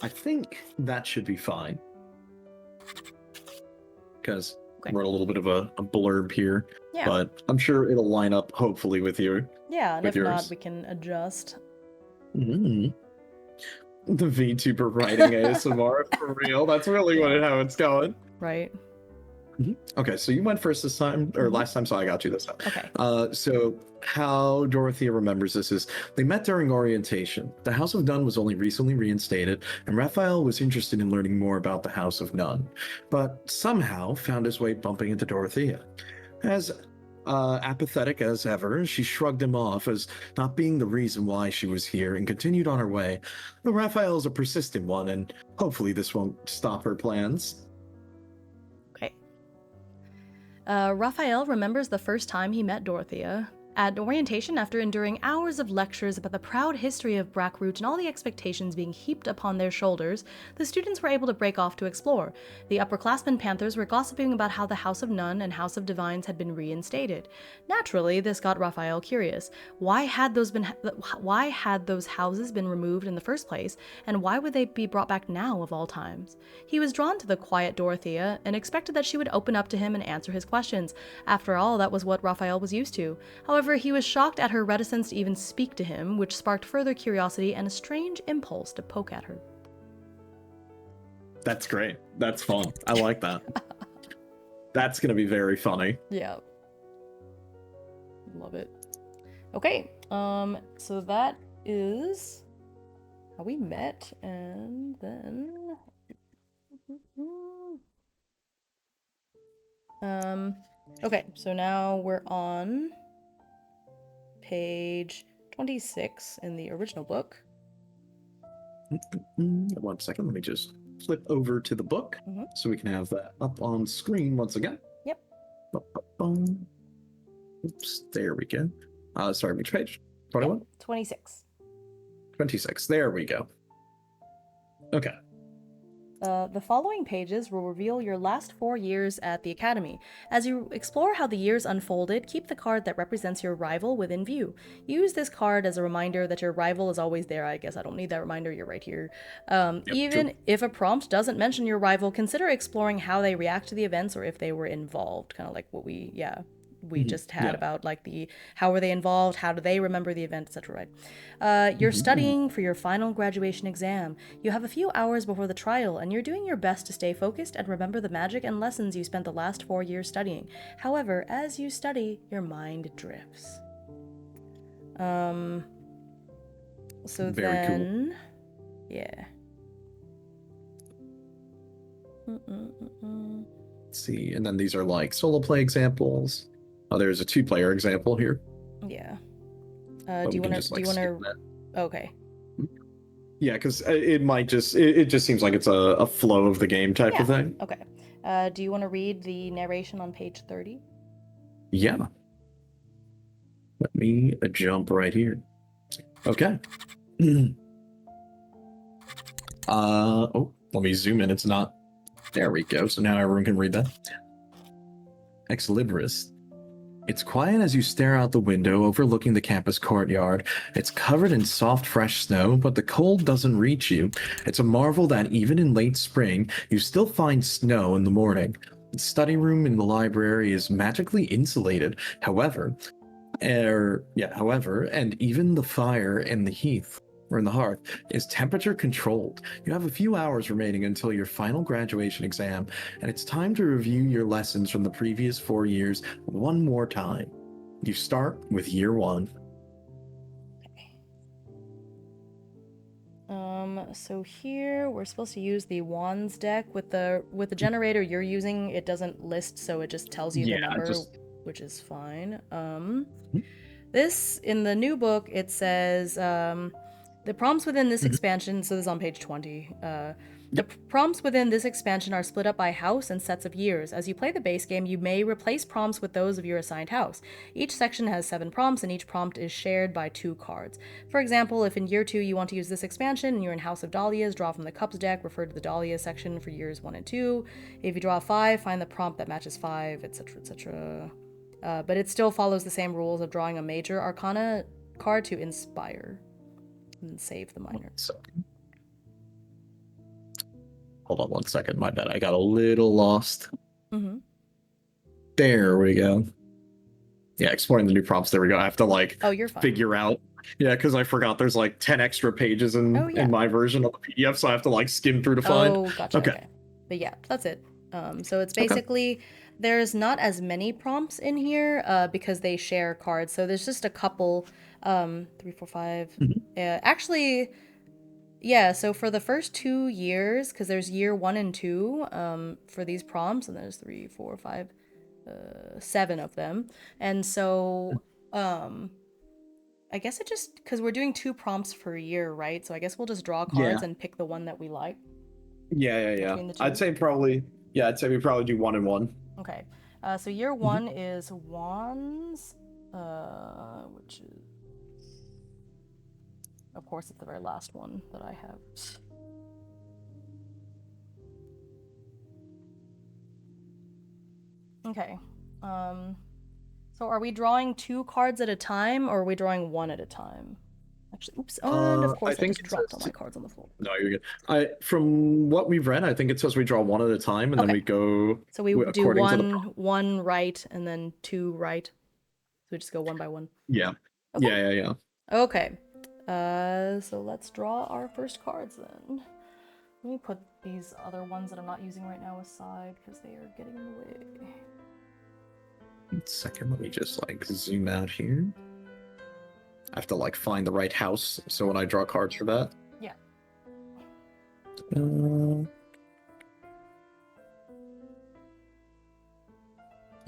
I think that should be fine, because we're in a little bit of a blurb here, but I'm sure it'll line up hopefully with you. Yeah, and if not, we can adjust. The VTuber writing ASMR, for real. That's really how it's going. Right. Okay, so you went first this time, or last time, so I got you this time. Okay. So how Dorothea remembers this is they met during orientation. The House of None was only recently reinstated, and Raphael was interested in learning more about the House of None, but somehow found his way bumping into Dorothea. As apathetic as ever, she shrugged him off as not being the reason why she was here and continued on her way. But Raphael is a persistent one, and hopefully this won't stop her plans. Raphael remembers the first time he met Dorothea. At orientation, after enduring hours of lectures about the proud history of Brackroot and all the expectations being heaped upon their shoulders, the students were able to break off to explore. The upperclassmen Panthers were gossiping about how the House of None and House of Divines had been reinstated. Naturally, this got Raphael curious. Why had those houses been removed in the first place, and why would they be brought back now of all times? He was drawn to the quiet Dorothea and expected that she would open up to him and answer his questions. After all, that was what Raphael was used to. However, he was shocked at her reticence to even speak to him, which sparked further curiosity and a strange impulse to poke at her. That's great. That's fun. I like that. That's going to be very funny. Yeah. Love it. Okay, so that is how we met, and then... okay, so now we're on page 26 in the original book. 1 second, let me just flip over to the book so we can have that up on screen once again. Yep. Oops, there we go. Sorry, which page? 21? 26. 26, there we go. Okay. The following pages will reveal your last 4 years at the Academy. As you explore how the years unfolded, keep the card that represents your rival within view. Use this card as a reminder that your rival is always there. I guess I don't need that reminder, you're right here. Even if a prompt doesn't mention your rival, consider exploring how they react to the events or if they were involved. Kind of like what we just had about like how were they involved, how do they remember the event, etc. Right? You're studying for your final graduation exam. You have a few hours before the trial, and you're doing your best to stay focused and remember the magic and lessons you spent the last 4 years studying. However, as you study, your mind drifts. So Very then, cool. Yeah. Let's see, and then these are like solo play examples. Oh, there's a 2-player example here. Yeah. But Do you want skip to? that. Okay. Yeah, because it might it just seems like it's a flow of the game type of Yeah. thing. Okay. Do you want to read the narration on page 30? Yeah. Let me jump right here. Okay. Oh, let me zoom in. It's not. There we go. So now everyone can read that. Ex Libris. It's quiet as you stare out the window overlooking the campus courtyard. It's covered in soft, fresh snow, but the cold doesn't reach you. It's a marvel that even in late spring, you still find snow in the morning. The study room in the library is magically insulated. However, and even the fire in the heath or in the hearth is temperature controlled. You have a few hours remaining until your final graduation exam, and it's time to review your lessons from the previous 4 years one more time. You start with year one. So here we're supposed to use the wands deck with the generator you're using. It doesn't list, so it just tells you the number, which is fine. This in the new book it says the prompts within this expansion. So this is on page 20. The prompts within this expansion are split up by house and sets of years. As you play the base game, you may replace prompts with those of your assigned house. Each section has 7 prompts, and each prompt is shared by 2 cards. For example, if in year 2 you want to use this expansion and you're in House of Dahlias, draw from the Cups deck, refer to the Dahlia section for years 1 and 2. If you draw 5, find the prompt that matches 5, etc., etc. But it still follows the same rules of drawing a major arcana card to inspire and save the minor. Hold on one second, my bad. I got a little lost. Mm-hmm. There we go. Yeah, exploring the new prompts. There we go. I have to you're fine. figure out. Yeah, because I forgot there's 10 extra pages in my version of the PDF, so I have to skim through to find. Oh, gotcha. Okay. But yeah, that's it. So it's basically there's not as many prompts in here because they share cards. So there's just a couple, 3, 4, 5. Actually, yeah. So for the first 2 years, because there's year 1 and 2 for these prompts, and there's 3, 4, 5, 7 of them, and so I guess it just because we're doing 2 prompts per year, right? So I guess we'll just draw cards and pick the one that we like. Yeah. I'd say we probably do 1 and 1. Okay. So year 1 is wands, which is, of course, it's the very last one that I have. Okay. So are we drawing 2 cards at a time, or are we drawing 1 at a time? Actually, oops. And of course, I just dropped all my cards on the floor. No, you're good. From what we've read, I think it says we draw 1 at a time, and then we go. So we do one right and then 2 right. So we just go 1 by 1. Yeah. Okay. Yeah. Okay. So let's draw our first cards then. Let me put these other ones that I'm not using right now aside because they are getting in the way. 1 second, let me just zoom out here. I have to find the right house, so when I draw cards for that. Yeah.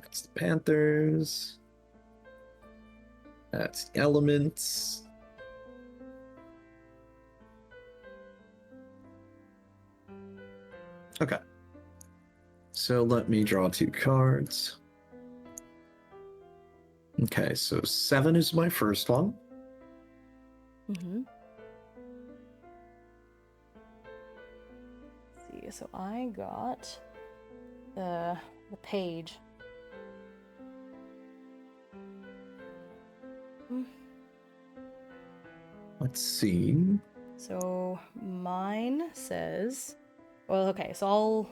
That's the Panthers. That's the Elements. Okay. So let me draw 2 cards. Okay, so 7 is my first one. Let's see, so I got the page. Let's see. So mine says, well, okay, so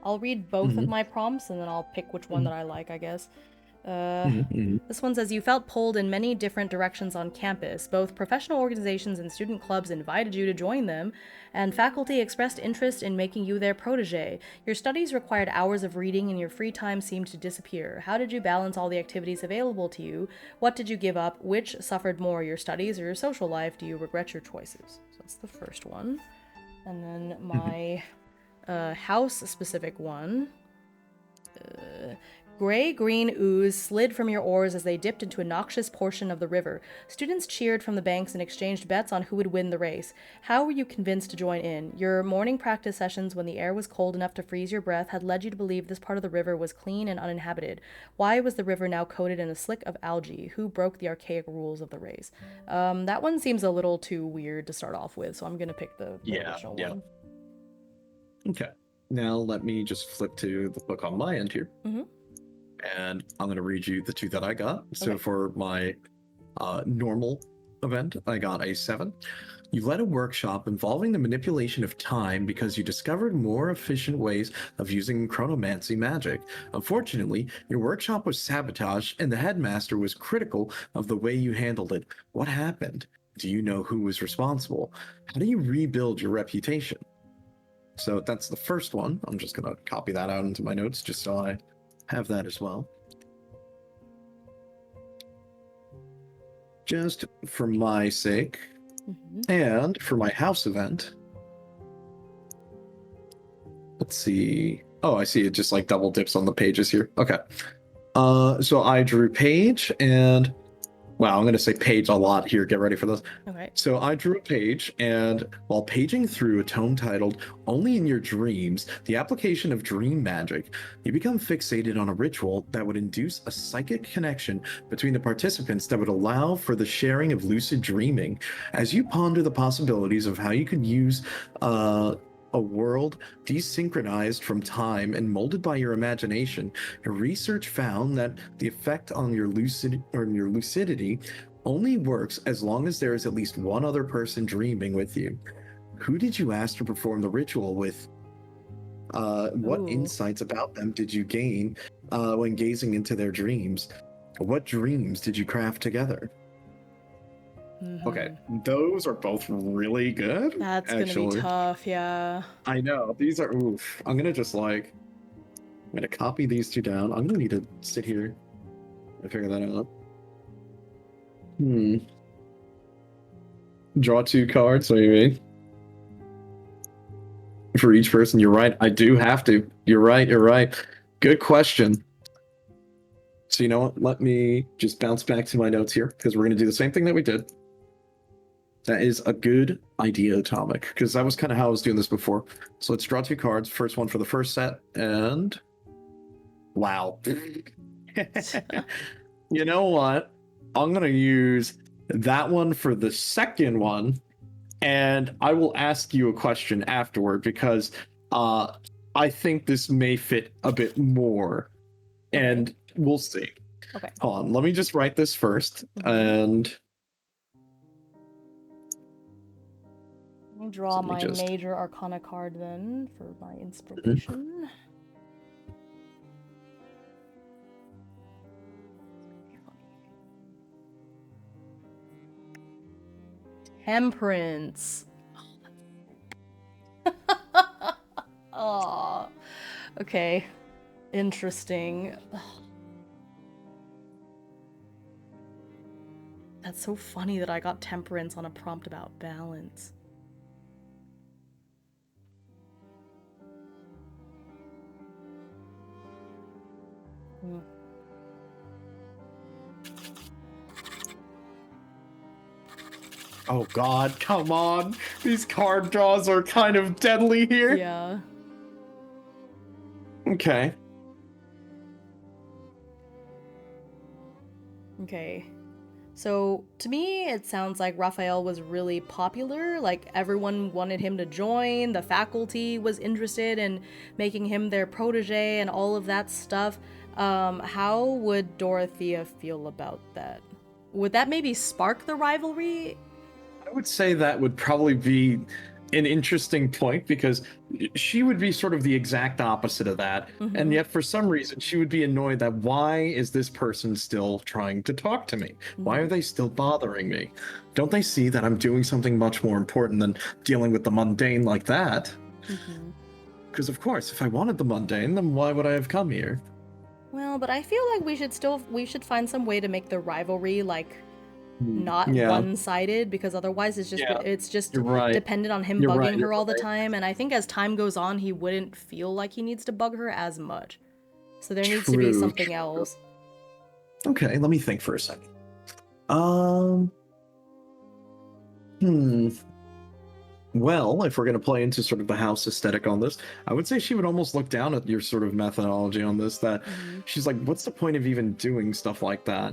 I'll read both of my prompts and then I'll pick which one that I like, I guess. This one says, you felt pulled in many different directions on campus. Both professional organizations and student clubs invited you to join them, and faculty expressed interest in making you their protege. Your studies required hours of reading and your free time seemed to disappear. How did you balance all the activities available to you? What did you give up? Which suffered more, your studies or your social life? Do you regret your choices? So that's the first one. And then my house-specific one. Gray-green ooze slid from your oars as they dipped into a noxious portion of the river. Students cheered from the banks and exchanged bets on who would win the race. How were you convinced to join in? Your morning practice sessions, when the air was cold enough to freeze your breath, had led you to believe this part of the river was clean and uninhabited. Why was the river now coated in a slick of algae? Who broke the archaic rules of the race? That one seems a little too weird to start off with, so I'm gonna pick the original one. Okay. Now let me just flip to the book on my end here. Mm-hmm. And I'm going to read you the two that I got. So Okay. for my normal event, I got a 7. You led a workshop involving the manipulation of time because you discovered more efficient ways of using chronomancy magic. Unfortunately, your workshop was sabotaged and the headmaster was critical of the way you handled it. What happened? Do you know who was responsible? How do you rebuild your reputation? So that's the first one. I'm just going to copy that out into my notes just so I have that as well. Just for my sake, and for my house event. Let's see. Oh, I see it just like double dips on the pages here. Okay. So I drew page and wow, I'm going to say page a lot here. Get ready for this. Okay. So I drew a page, and while paging through a tome titled Only in Your Dreams, the application of dream magic, you become fixated on a ritual that would induce a psychic connection between the participants that would allow for the sharing of lucid dreaming. As you ponder the possibilities of how you could use a world desynchronized from time and molded by your imagination, your research found that the effect on your lucidity only works as long as there is at least one other person dreaming with you. Who did you ask to perform the ritual with? What insights about them did you gain when gazing into their dreams? What dreams did you craft together? Okay, those are both really good. That's gonna be tough, yeah. I know, these are, oof. I'm gonna copy these two down. I'm gonna need to sit here and figure that out. Draw 2 cards, what do you mean? For each person, you're right, I do have to. You're right. Good question. So you know what, let me just bounce back to my notes here, because we're gonna do the same thing that we did. That is a good idea, Atomic, because that was kind of how I was doing this before. So let's draw 2 cards. First one for the first set, and wow. You know what? I'm going to use that one for the second one, and I will ask you a question afterward, because I think this may fit a bit more, and we'll see. Okay. Hold on, let me just write this first, and... Let me draw my major arcana card then for my inspiration. Temperance. Oh, okay. Interesting. That's so funny that I got temperance on a prompt about balance. Oh god, come on! These card draws are kind of deadly here. Yeah. Okay. Okay. So, to me, it sounds like Raphael was really popular. Like, everyone wanted him to join. The faculty was interested in making him their protege and all of that stuff. How would Dorothea feel about that? Would that maybe spark the rivalry? I would say that would probably be an interesting point, because she would be sort of the exact opposite of that. And yet for some reason she would be annoyed that why is this person still trying to talk to me? Why are they still bothering me? Don't they see that I'm doing something much more important than dealing with the mundane like that? Because of course, if I wanted the mundane, then why would I have come here? Well, but I feel like we should find some way to make the rivalry like not one-sided, because otherwise it's just dependent on him bugging her all the time, and I think as time goes on he wouldn't feel like he needs to bug her as much. So there needs to be True. something else. Okay, let me think for a second. Um, hmm. Well, if we're going to play into sort of the house aesthetic on this, I would say she would almost look down at your sort of methodology on this, that she's like, what's the point of even doing stuff like that?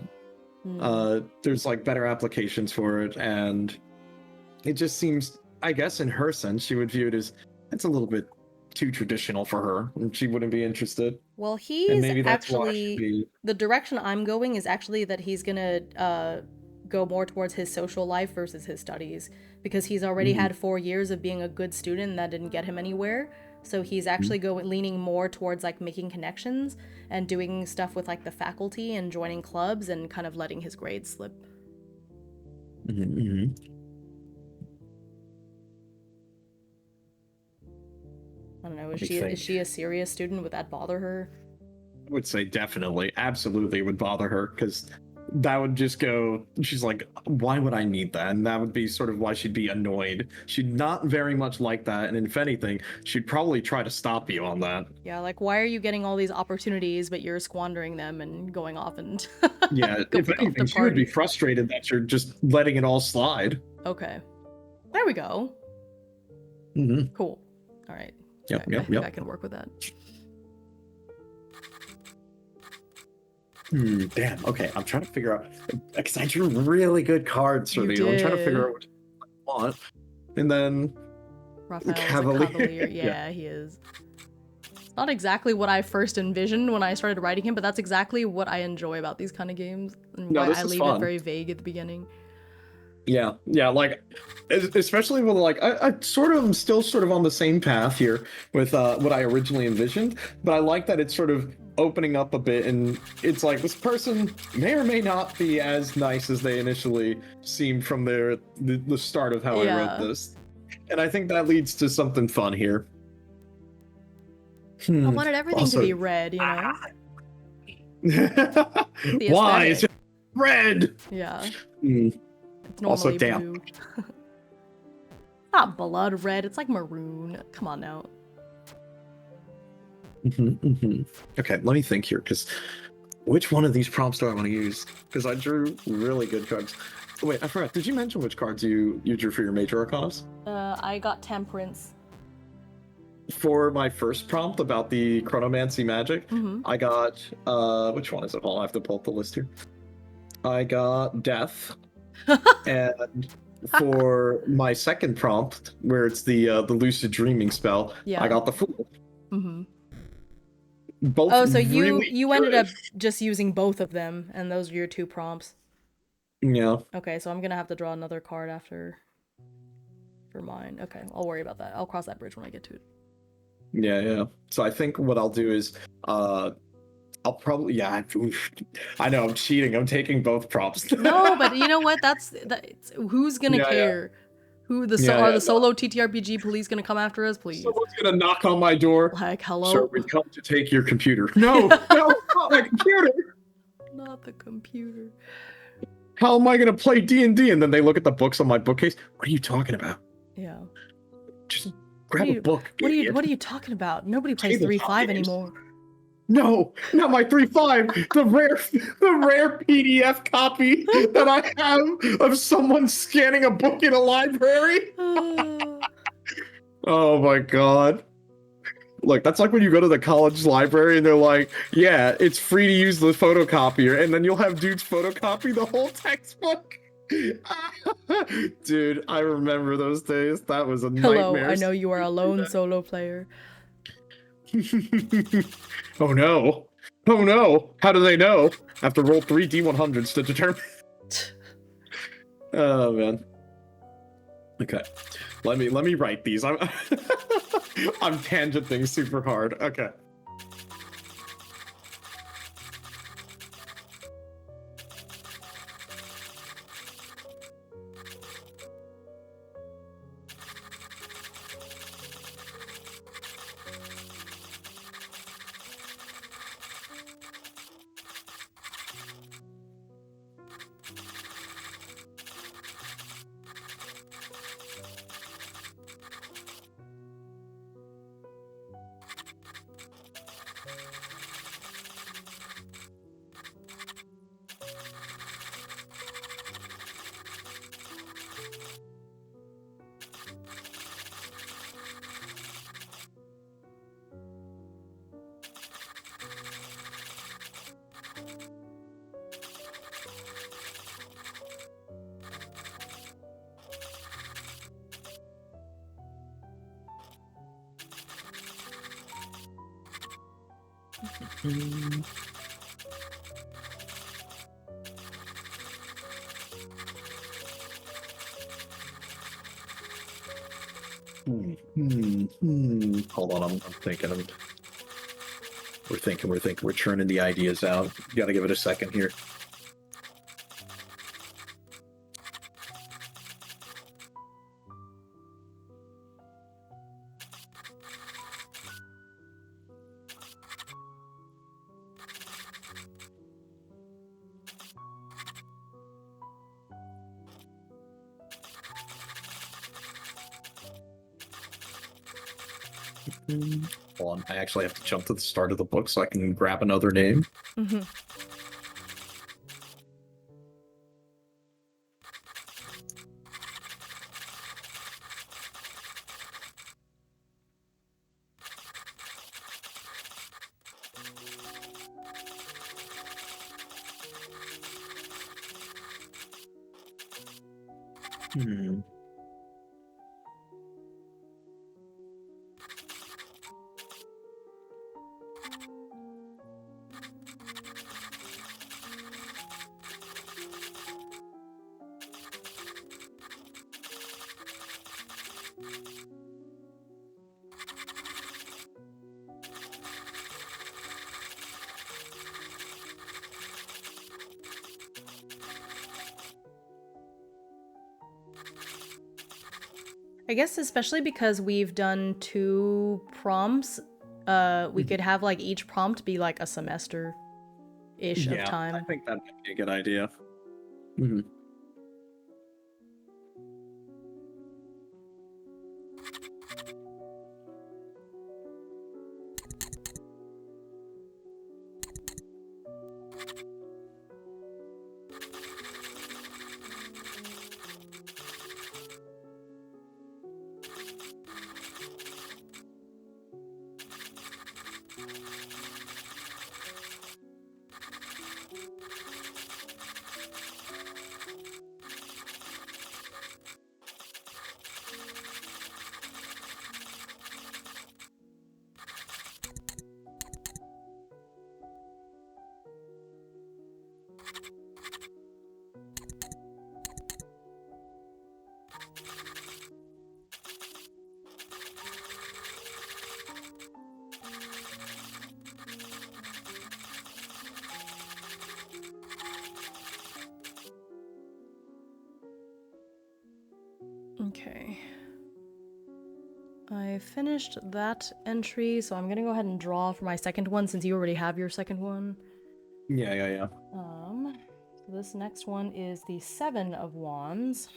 There's like better applications for it, and it just seems, I guess in her sense, she would view it as it's a little bit too traditional for her, and she wouldn't be interested. Well, And he's maybe that's why she'd actually be. the direction I'm going is actually that he's gonna go more towards his social life versus his studies, because he's already had 4 years of being a good student and that didn't get him anywhere. So he's actually leaning more towards like making connections and doing stuff with like the faculty and joining clubs and kind of letting his grades slip. I don't know. Is she a serious student? Would that bother her? I would say definitely, absolutely would bother her, because that would just go, she's like, why would I need that? And that would be sort of why she'd be annoyed. She'd not very much like that, and if anything, she'd probably try to stop you on that. Yeah, like, why are you getting all these opportunities but you're squandering them and going off and Yeah, if anything, she would be frustrated that you're just letting it all slide. Okay, there we go. Cool. All right. Yep, I think I can work with that. Damn. Okay, I'm trying to figure out, because I drew really good cards for these. I'm trying to figure out what I want, and then Raphael's a Cavalier. Yeah, he is. It's not exactly what I first envisioned when I started writing him, but that's exactly what I enjoy about these kind of games, and why I leave it very vague at the beginning. Yeah, like, especially when, like, I sort of am still sort of on the same path here with what I originally envisioned, but I like that it's sort of opening up a bit, and it's like this person may or may not be as nice as they initially seemed from the start of how I wrote this, and I think that leads to something fun here. I wanted everything to be red, you know. Why is it red? Yeah. It's normally blue. Not blood red, it's like maroon. Come on now. Okay, let me think here, because which one of these prompts do I want to use? Because I drew really good cards. Wait, I forgot. Did you mention which cards you drew for your major arcanas? I got Temperance. For my first prompt about the chronomancy magic, I got which one is it? I have to pull up the list here. I got Death. And for my second prompt, where it's the lucid dreaming spell, I got the Fool. Both. Oh, so you ended up just using both of them, and those are your two prompts. Yeah. Okay, so I'm gonna have to draw another card after for mine. Okay, I'll worry about that. I'll cross that bridge when I get to it. Yeah. So I think what I'll do is I'll probably, I know I'm cheating. I'm taking both prompts. No, but you know what? Who's gonna care? Who are the solo TTRPG police gonna come after us? Please. Someone's gonna knock on my door. Like, hello. Sir, we've come to take your computer. No, not my computer. Not the computer. How am I gonna play D&D? And then they look at the books on my bookcase. What are you talking about? Yeah. Just grab a book. What are you talking about? Nobody plays 3.5 anymore. No, not my 3.5. The rare PDF copy that I have of someone scanning a book in a library. Oh my god. Look, that's like when you go to the college library and they're like, yeah, it's free to use the photocopier, and then you'll have dudes photocopy the whole textbook. Dude, I remember those days. That was a nightmare. Hello, I know you are a lone solo player. Oh no. How do they know? I have to roll 3 D100s to determine. Oh man. Okay. Let me write these. I'm tangenting super hard. Okay. Hmm. Hold on, I'm thinking. We're thinking. We're churning the ideas out. Got to give it a second here. Hold on, I actually have to jump to the start of the book so I can grab another name. Mm-hmm. Hmm. I guess especially because we've done 2 prompts, we could have like each prompt be like a semester-ish of Yeah, I time. think that might be a good idea. Mhm. Okay. I finished that entry, so I'm gonna go ahead and draw for my second one since you already have your second one. Yeah. So this next one is the 7 of Wands.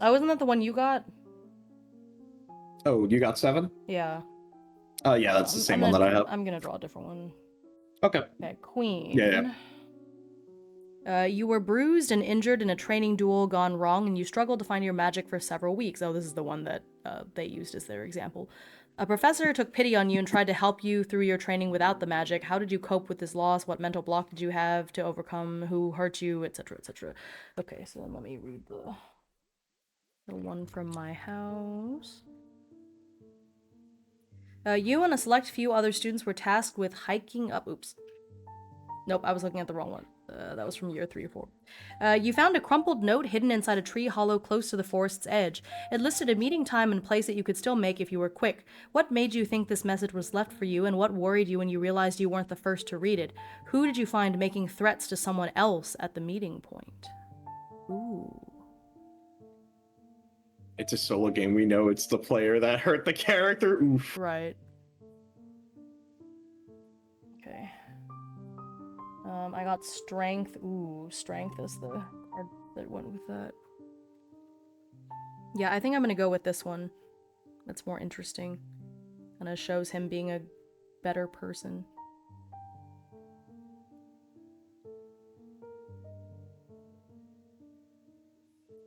Wasn't that the one you got? Oh, you got 7? Yeah. Oh, yeah, that's the same one that I have. I'm gonna draw a different one. Okay. Okay, Queen. Yeah. You were bruised and injured in a training duel gone wrong, and you struggled to find your magic for several weeks. Oh, this is the one that they used as their example. A professor took pity on you and tried to help you through your training without the magic. How did you cope with this loss? What mental block did you have to overcome? Who hurt you? Etc. etc. Okay, so then let me read the one from my house. You and a select few other students were tasked with hiking up. Oops. Nope, I was looking at the wrong one. That was from year 3 or 4. You found a crumpled note hidden inside a tree hollow close to the forest's edge. It listed a meeting time and place that you could still make if you were quick. What made you think this message was left for you, and what worried you when you realized you weren't the first to read it? Who did you find making threats to someone else at the meeting point? Ooh. It's a solo game. We know it's the player that hurt the character. Oof. Right. Okay. I got strength. Ooh, strength is the card that went with that. Yeah, I think I'm gonna go with this one. That's more interesting. And it shows him being a better person.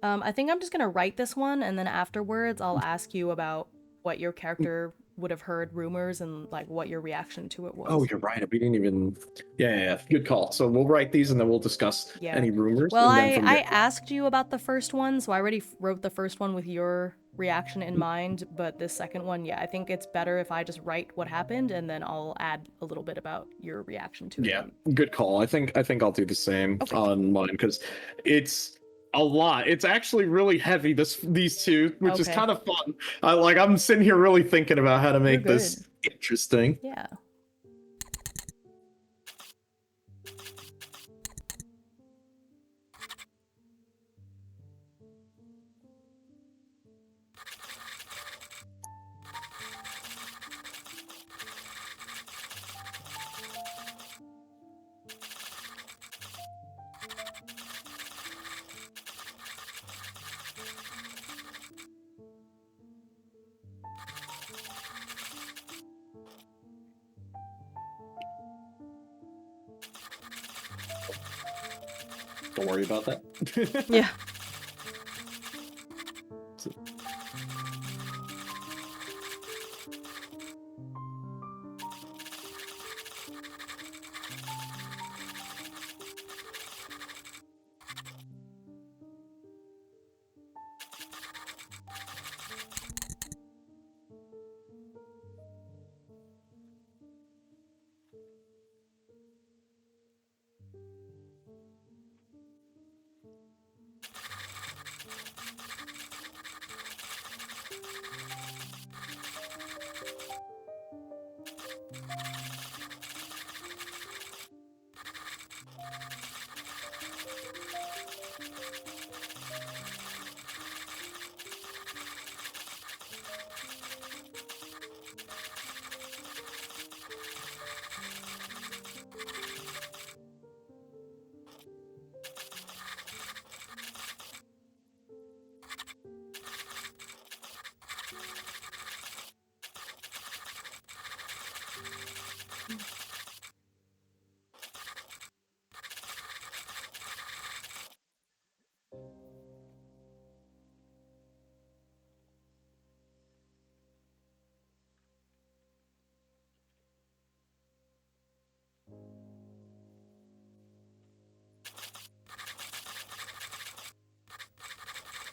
I think I'm just gonna write this one, and then afterwards I'll ask you about what your character would have heard rumors and like what your reaction to it was. Oh, you're right. We didn't even. Yeah. Good call. So we'll write these and then we'll discuss any rumors. Well, and then from I there... asked you about the first one, so I already wrote the first one with your reaction in mind, but this second one, yeah, I think it's better if I just write what happened and then I'll add a little bit about your reaction to it. Yeah, good call. I think I'll do the same on mine because it's a lot. It's actually really heavy. These two, which is kind of fun. I'm sitting here really thinking about how to make this interesting. Yeah. Don't worry about that. Yeah.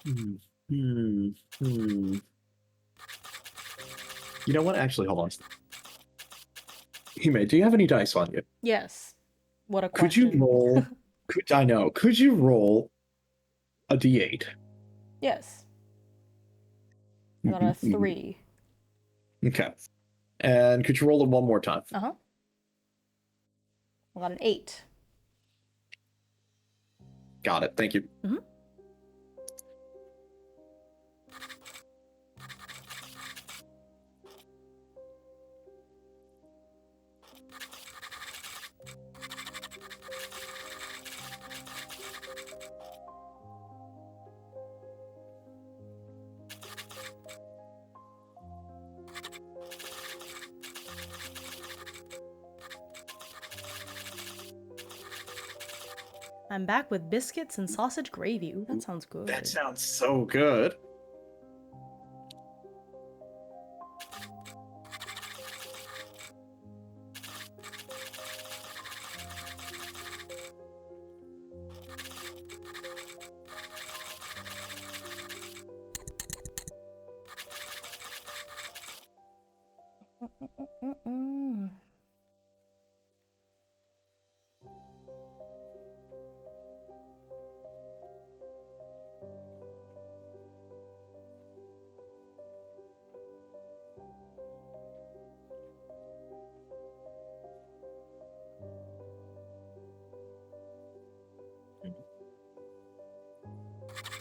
You know what? Actually, hold on. Hime, do you have any dice on you? Yes. What a Could question. you roll? I know. Could you roll a d8? Yes. I got a 3. Okay. And could you roll it one more time? I got an 8. Got it. Thank you. I'm back with biscuits and sausage gravy. Ooh, that sounds good. That sounds so good.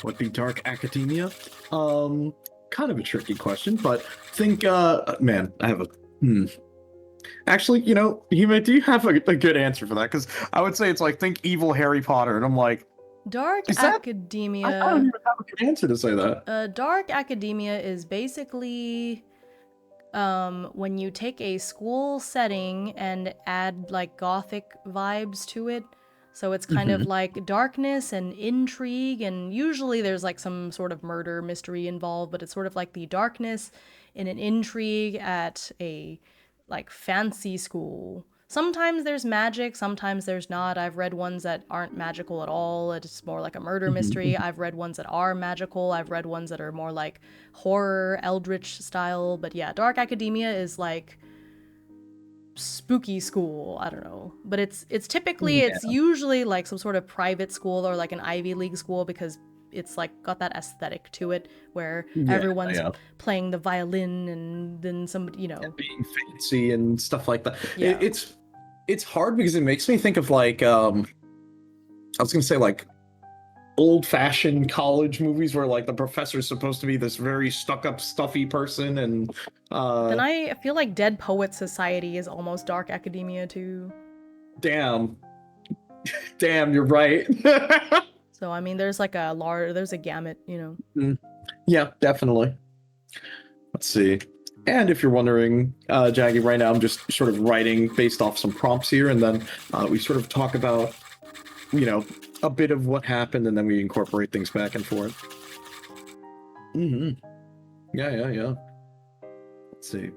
Would be dark academia? Kind of a tricky question, but think, man, I have a, Actually, you know, Hime, do you have a good answer for that? Because I would say it's like, think evil Harry Potter, and I'm like, Dark academia. I don't even have a good answer to say that. Dark academia is basically when you take a school setting and add like gothic vibes to it. So it's kind of like darkness and intrigue, and usually there's like some sort of murder mystery involved, but it's sort of like the darkness, in an intrigue at a like fancy school. Sometimes there's magic, sometimes there's not. I've read ones that aren't magical at all. It's more like a murder mystery. I've read ones that are magical. I've read ones that are more like horror, eldritch style. But yeah, Dark Academia is like spooky school. I don't know. But it's typically, it's usually like some sort of private school or like an Ivy League school, because it's like got that aesthetic to it where everyone's playing the violin and then somebody, being fancy and stuff like that. Yeah. It's hard because it makes me think of like I was gonna say like old-fashioned college movies where like the professor's supposed to be this very stuck-up, stuffy person, and Then I feel like Dead Poets Society is almost Dark Academia too. Damn, you're right. So I mean, there's like there's a gamut, Yeah, definitely. Let's see. And if you're wondering, Jaggy, right now I'm just sort of writing based off some prompts here, and then we sort of talk about, a bit of what happened, and then we incorporate things back and forth. Yeah. Let's see.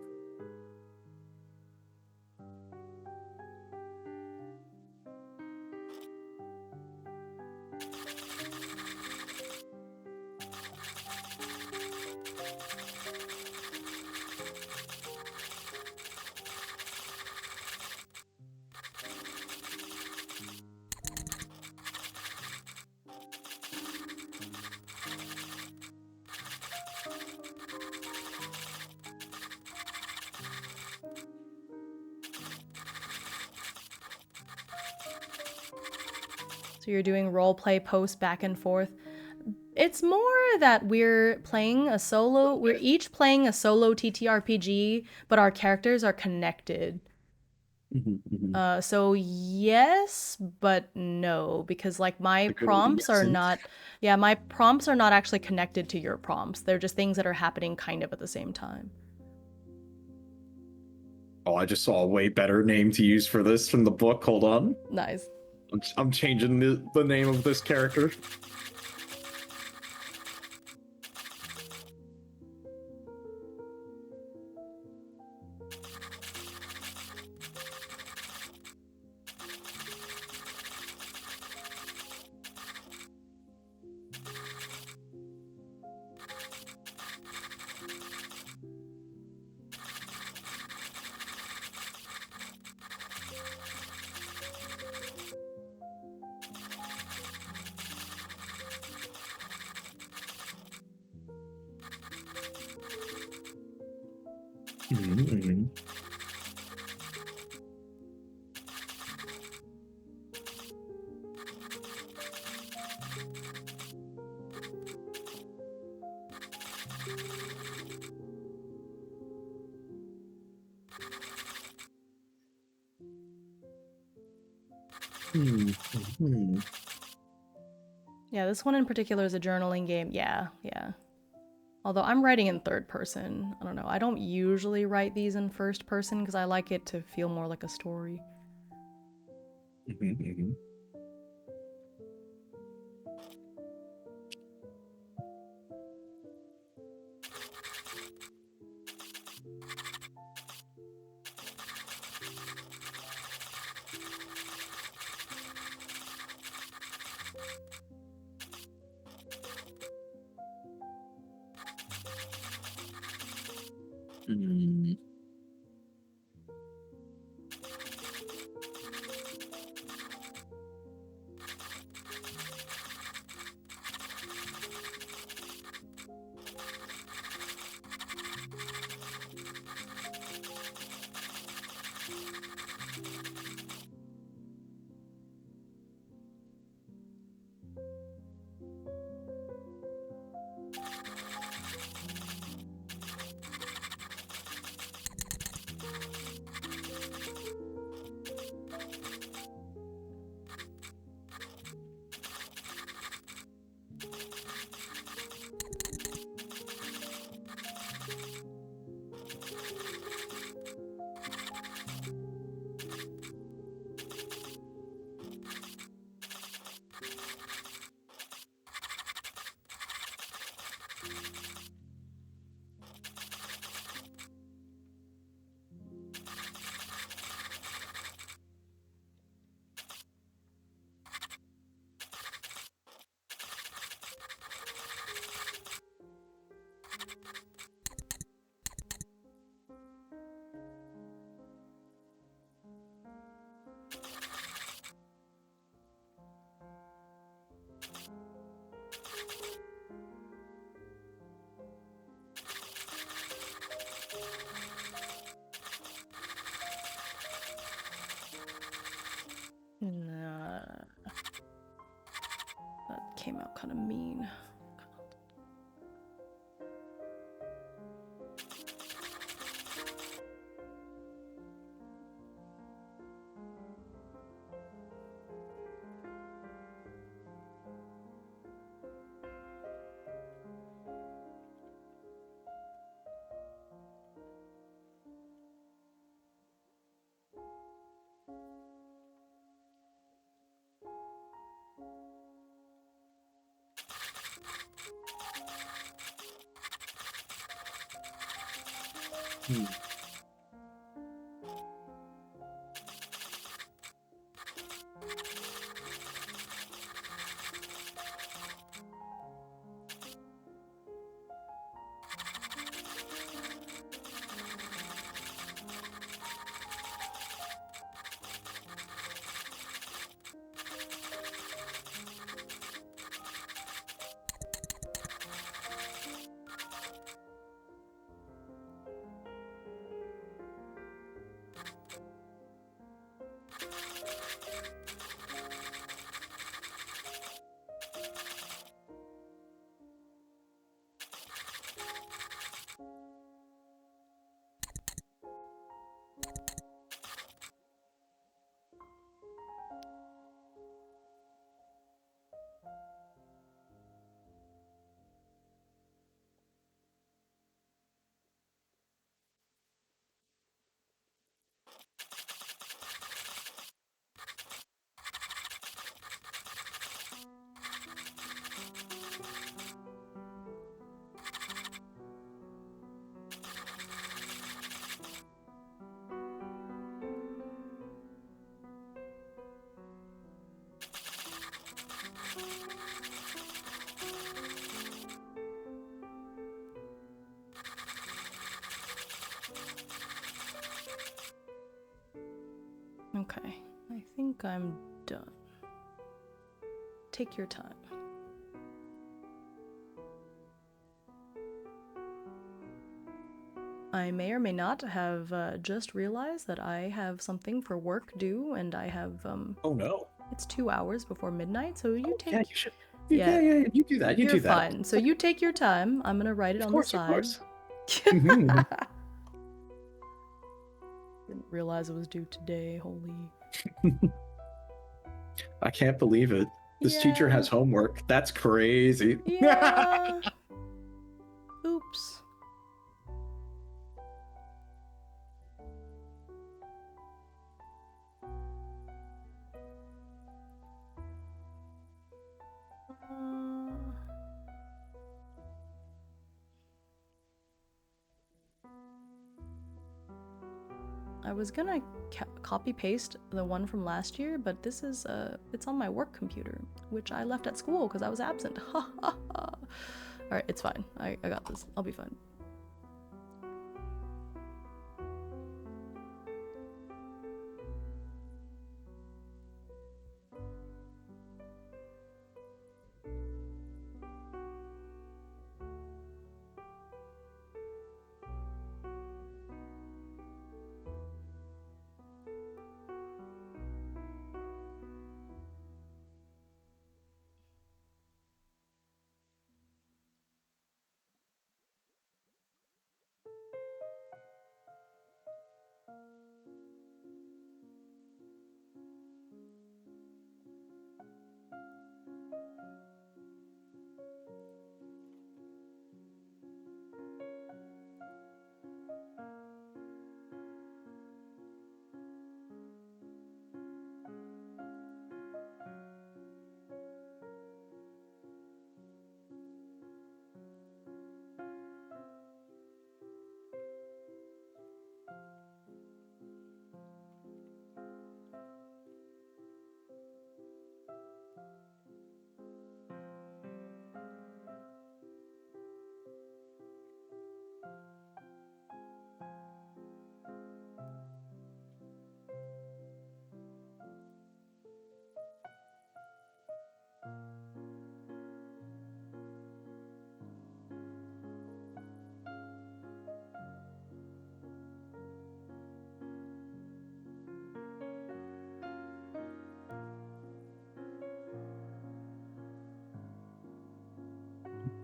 So you're doing roleplay posts back and forth. It's more that we're each playing a solo TTRPG, but our characters are connected. So yes, but no, because like my prompts are not actually connected to your prompts. They're just things that are happening kind of at the same time. Oh, I just saw a way better name to use for this from the book. Hold on. Nice. I'm changing the name of this character. Yeah, this one in particular is a journaling game. Yeah. Although I'm writing in third person. I don't know. I don't usually write these in first person because I like it to feel more like a story. came out kind of mean. Okay, I think I'm done. Take your time. I may or may not have just realized that I have something for work due, and I have Oh no. It's 2 hours before midnight, so you take. Yeah, you should. Yeah, You do that. You you're do that. fine. So you take your time. I'm gonna write it Of on course, the of side. course. Mhm. Didn't realize it was due today. Holy. I can't believe it. This teacher has homework. That's crazy. Yeah. Oops. I was gonna copy paste the one from last year, but this is it's on my work computer, which I left at school because I was absent. Ha ha ha. Alright, it's fine. I got this. I'll be fine.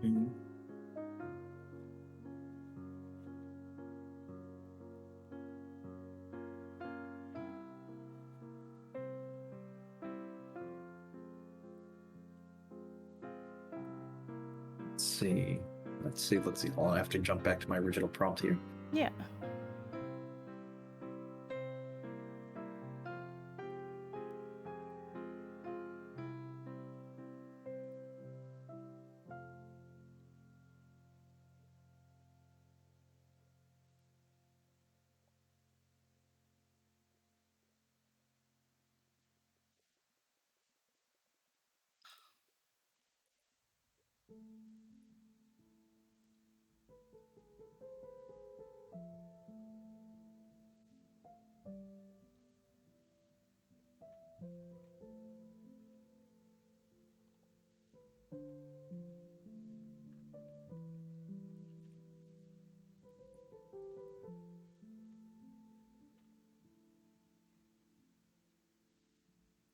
Mhm. Let's see. Let's see. Let's see. I'll have to jump back to my original prompt here. Yeah.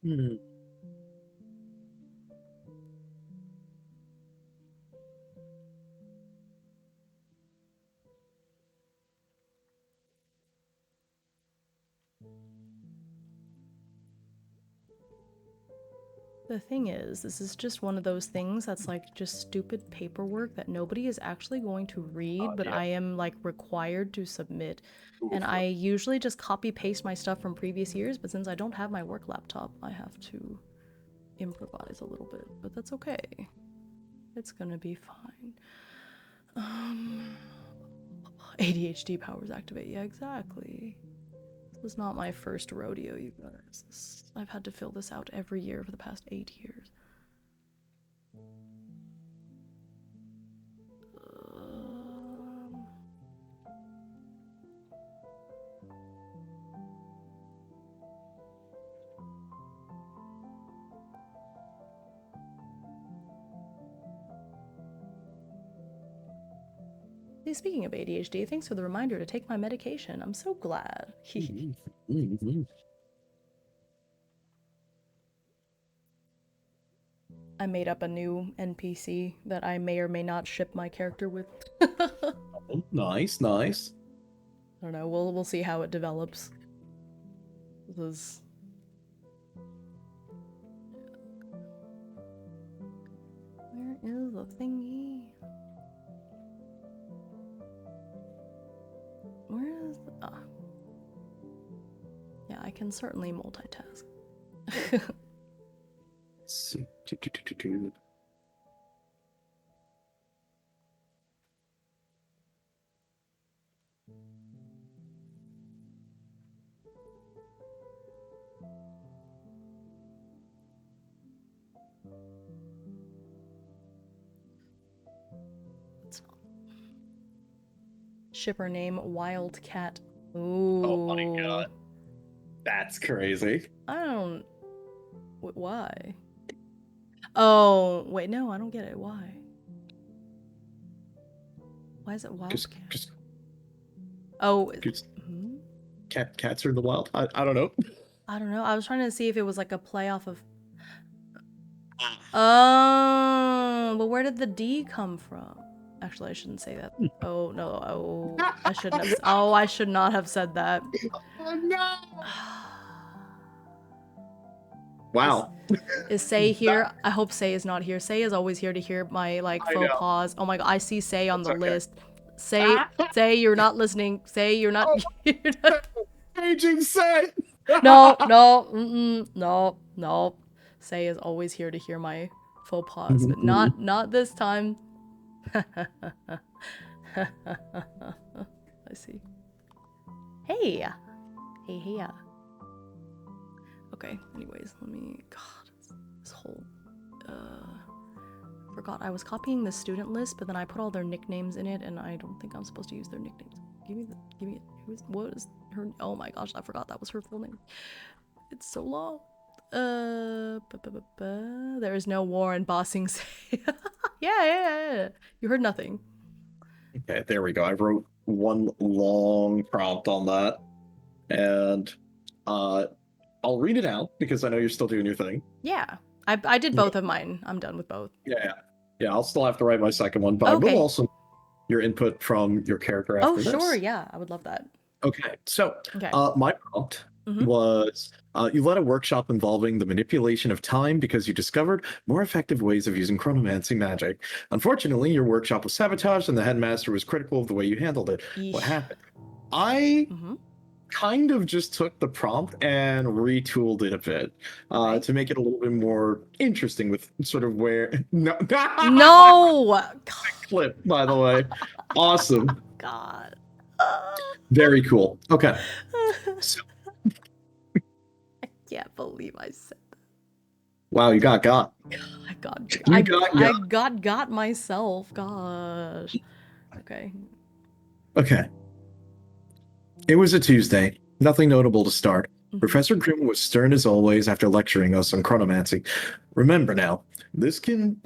Hmm. The thing is, this is just one of those things that's like just stupid paperwork that nobody is actually going to read, but Yeah. I am like required to submit. And Oof. I usually just copy paste my stuff from previous years, but since I don't have my work laptop, I have to improvise a little bit, but that's okay. It's gonna be fine. ADHD powers activate. Yeah, exactly. This is not my first rodeo, you guys. I've had to fill this out every year for the past 8 years. Hey, speaking of ADHD, thanks for the reminder to take my medication. I'm so glad. I made up a new NPC that I may or may not ship my character with. Oh, nice, nice. I don't know. We'll see how it develops. This is... Where is the thingy? Where is the... Ah. Yeah, I can certainly multitask. Let's see. It's not. Shipper name Wildcat. Ooh. Oh my god. That's crazy. I don't... Why? Oh, wait, no, I don't get it. Why? Why is it Wildcat? Just Oh, cats are in the wild. I don't know. I don't know. I was trying to see if it was like a play off of... Oh, but where did the D come from? Actually, I shouldn't say that. Oh, no. Oh, I shouldn't have... Oh, I should not have said that. Oh no! Wow. Is Say here? I hope Say is not here. Say is always here to hear my like faux pas. Oh my god, I see Say on the list. Say, you're not listening. Say, you're not. Oh. You're not... Paging Say. No, no. Say is always here to hear my faux pas, but not this time. I see. Hey. Okay, anyways, let me... God, this whole... Forgot I was copying the student list, but then I put all their nicknames in it, and I don't think I'm supposed to use their nicknames. Give me... What is her... Oh my gosh, I forgot that was her full name. It's so long. There is no war in Bossing Say. Yeah. You heard nothing. Okay, there we go. I wrote one long prompt on that, and I'll read it out because I know you're still doing your thing. Yeah, I did both of mine. I'm done with both. Yeah. Yeah, I'll still have to write my second one, but I will Okay. also your input from your character Oh, after sure. this. Yeah, I would love that. Okay, so Okay. my prompt Mm-hmm. was you led a workshop involving the manipulation of time because you discovered more effective ways of using chronomancy magic. Unfortunately, your workshop was sabotaged and the headmaster was critical of the way you handled it. What Yeesh. happened? I Mm-hmm. kind of just took the prompt and retooled it a bit Okay. to make it a little bit more interesting with sort of where no No! clip, by the way. Awesome. God. Very cool. Okay. So, I can't believe I said wow, you got. I got You got. got myself. Gosh. Okay. Okay. It was a Tuesday. Nothing notable to start. Mm-hmm. Professor Grimm was stern as always after lecturing us on chronomancy. Remember now, this can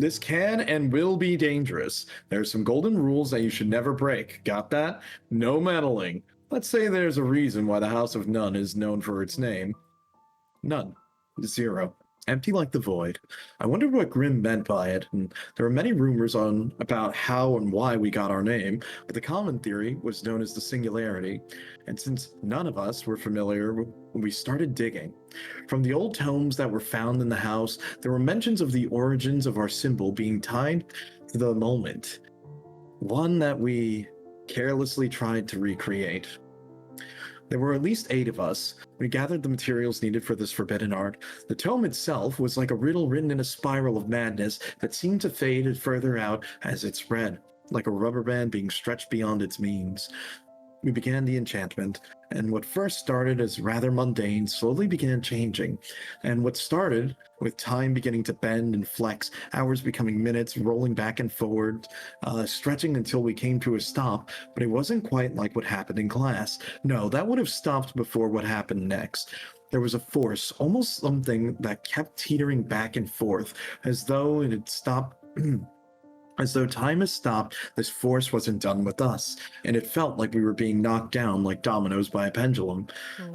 and will be dangerous. There's some golden rules that you should never break. Got that? No meddling. Let's say there's a reason why the House of None is known for its name. None. Zero. Empty like the void. I wondered what Grimm meant by it, and there were many rumors on about how and why we got our name, but the common theory was known as the singularity. And since none of us were familiar, we started digging. From the old tomes that were found in the house, there were mentions of the origins of our symbol being tied to the moment, one that we carelessly tried to recreate. There were at least 8 of us. We gathered the materials needed for this forbidden art. The tome itself was like a riddle written in a spiral of madness that seemed to fade further out as it spread, like a rubber band being stretched beyond its means. We began the enchantment, and what first started as rather mundane slowly began changing. And what started with time beginning to bend and flex, hours becoming minutes, rolling back and forward, stretching until we came to a stop, but it wasn't quite like what happened in class. No, that would have stopped before what happened next. There was a force, almost something that kept teetering back and forth, as though it had stopped. As though time has stopped, this force wasn't done with us, and it felt like we were being knocked down like dominoes by a pendulum.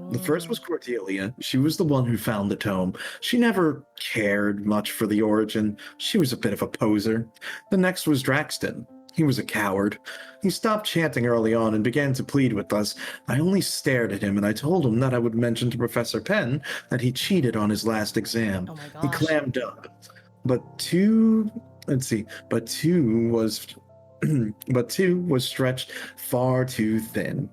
The first Mm. was Cordelia. She was the one who found the tome. She never cared much for the origin. She was a bit of a poser. The next was Draxton. He was a coward. He stopped chanting early on and began to plead with us. I only stared at him and I told him that I would mention to Professor Penn that he cheated on his last exam. Oh my He gosh. clammed up. But two let's see, but two was but two was stretched far too thin.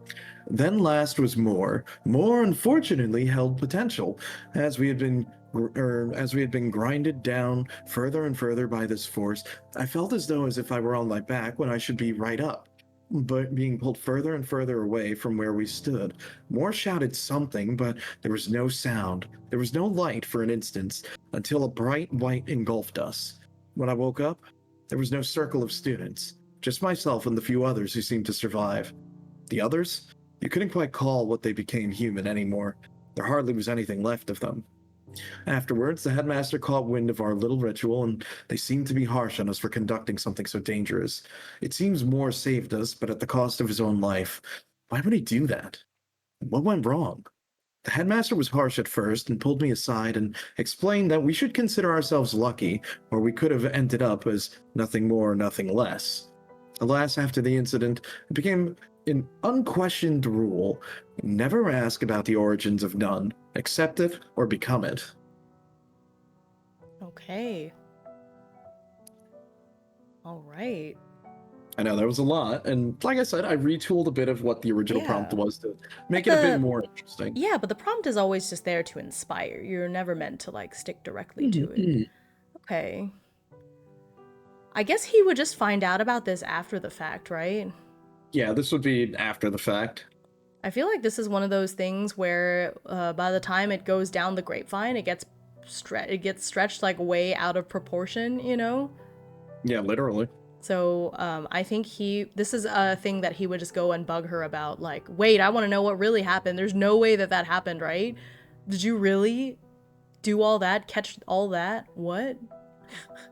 Then last was more. More unfortunately held potential, as we had been as we had been grinded down further and further by this force. I felt as if I were on my back when I should be right up, but being pulled further and further away from where we stood. More shouted something, but there was no sound. There was no light for an instant, until a bright white engulfed us. When I woke up, there was no circle of students, just myself and the few others who seemed to survive. The others? You couldn't quite call what they became human anymore. There hardly was anything left of them. Afterwards, the headmaster caught wind of our little ritual, and they seemed to be harsh on us for conducting something so dangerous. It seems Moore saved us, but at the cost of his own life. Why would he do that? What went wrong? The headmaster was harsh at first and pulled me aside and explained that we should consider ourselves lucky, or we could have ended up as nothing more, nothing less. Alas, after the incident, it became an unquestioned rule: never ask about the origins of none, accept it or become it. Okay. All right. I know there was a lot, and like I said, I retooled a bit of what the original prompt Yeah. was to But make it a bit the more interesting. yeah, but the prompt is always just there to inspire. You're never meant to like stick directly to it. Mhm. Okay. I guess he would just find out about this after the fact, right? Yeah, this would be after the fact. I feel like this is one of those things where by the time it goes down the grapevine, it gets stretched like way out of proportion, you know? Yeah, literally. So I think this is a thing that he would just go and bug her about. Like, wait, I want to know what really happened. There's no way that that happened, right? Did you really do all that? Catch all that? What?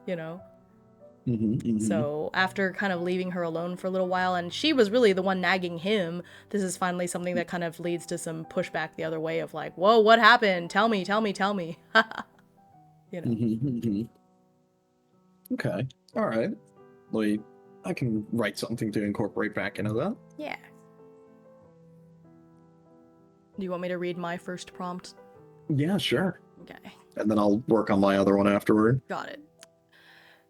You know? So after kind of leaving her alone for a little while, and she was really the one nagging him, this is finally something that kind of leads to some pushback the other way of like, whoa, what happened? Tell me, tell me, tell me. You know. Okay. All right. Wait, I can write something to incorporate back into that. Yeah. Do you want me to read my first prompt? Yeah, sure. Okay. And then I'll work on my other one afterward. Got it.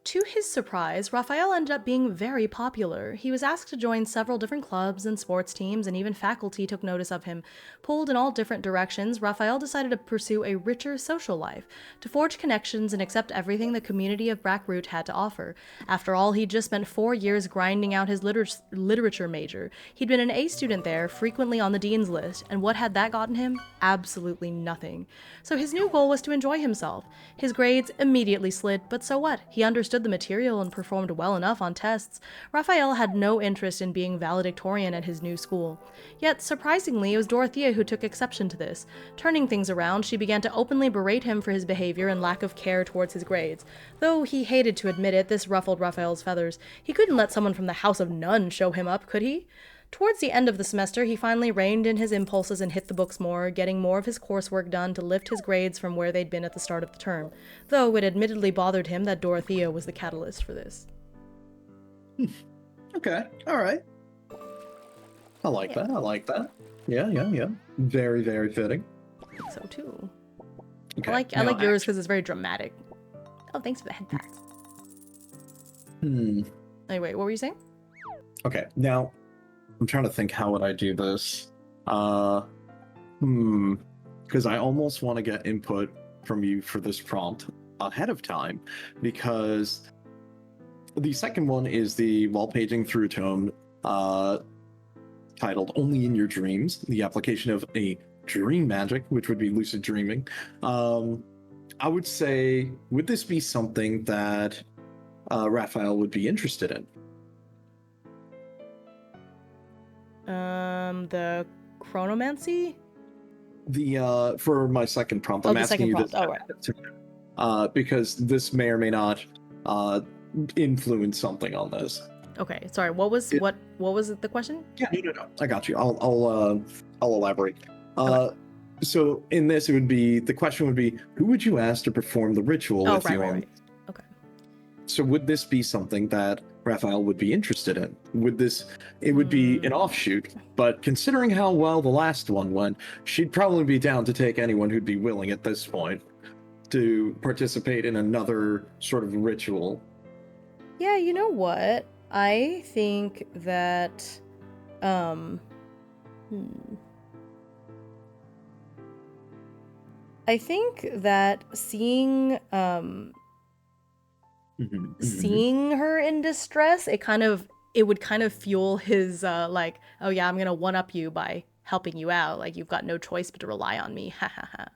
To his surprise, Raphael ended up being very popular. He was asked to join several different clubs and sports teams, and even faculty took notice of him. Pulled in all different directions, Raphael decided to pursue a richer social life, to forge connections and accept everything the community of Brackroot had to offer. After all, he'd just spent 4 years grinding out his literature major. He'd been an A student there, frequently on the dean's list, and what had that gotten him? Absolutely nothing. So his new goal was to enjoy himself. His grades immediately slid, but so what? He understood the material and performed well enough on tests. Raphael had no interest in being valedictorian at his new school. Yet, surprisingly, it was Dorothea who took exception to this. Turning things around, she began to openly berate him for his behavior and lack of care towards his grades. Though he hated to admit it, this ruffled Raphael's feathers. He couldn't let someone from the House of None show him up, could he? Towards the end of the semester, he finally reined in his impulses and hit the books more, getting more of his coursework done to lift his grades from where they'd been at the start of the term, though it admittedly bothered him that Dorothea was the catalyst for this. Okay, all right. I like that. I like that. Yeah. Very, very fitting. I think so too. Okay. I like yours because it's very dramatic. Oh, thanks for the head pat. Anyway, what were you saying? Okay, now I'm trying to think, how would I do this? Because I almost want to get input from you for this prompt ahead of time, because the second one is the while paging through tome, titled "Only in Your Dreams," the application of a dream magic, which would be lucid dreaming. I would say, would this be something that Raphael would be interested in? The chronomancy? The for my second prompt, Oh, I'm the asking second you prompt. this Oh, right. because this may or may not influence something on this. Okay, sorry. What was the question? Yeah, no. I got you. I'll elaborate. Okay. So in this, the question would be, who would you ask to perform the ritual Oh, with you on? right. Okay. So would this be something that Raphael would be interested in? It would be an offshoot, but considering how well the last one went, she'd probably be down to take anyone who'd be willing at this point to participate in another sort of ritual. Yeah, you know what? I think that I think that seeing seeing her in distress, it would kind of fuel his like, oh yeah, I'm gonna one up you by helping you out. Like, you've got no choice but to rely on me. Ha ha ha.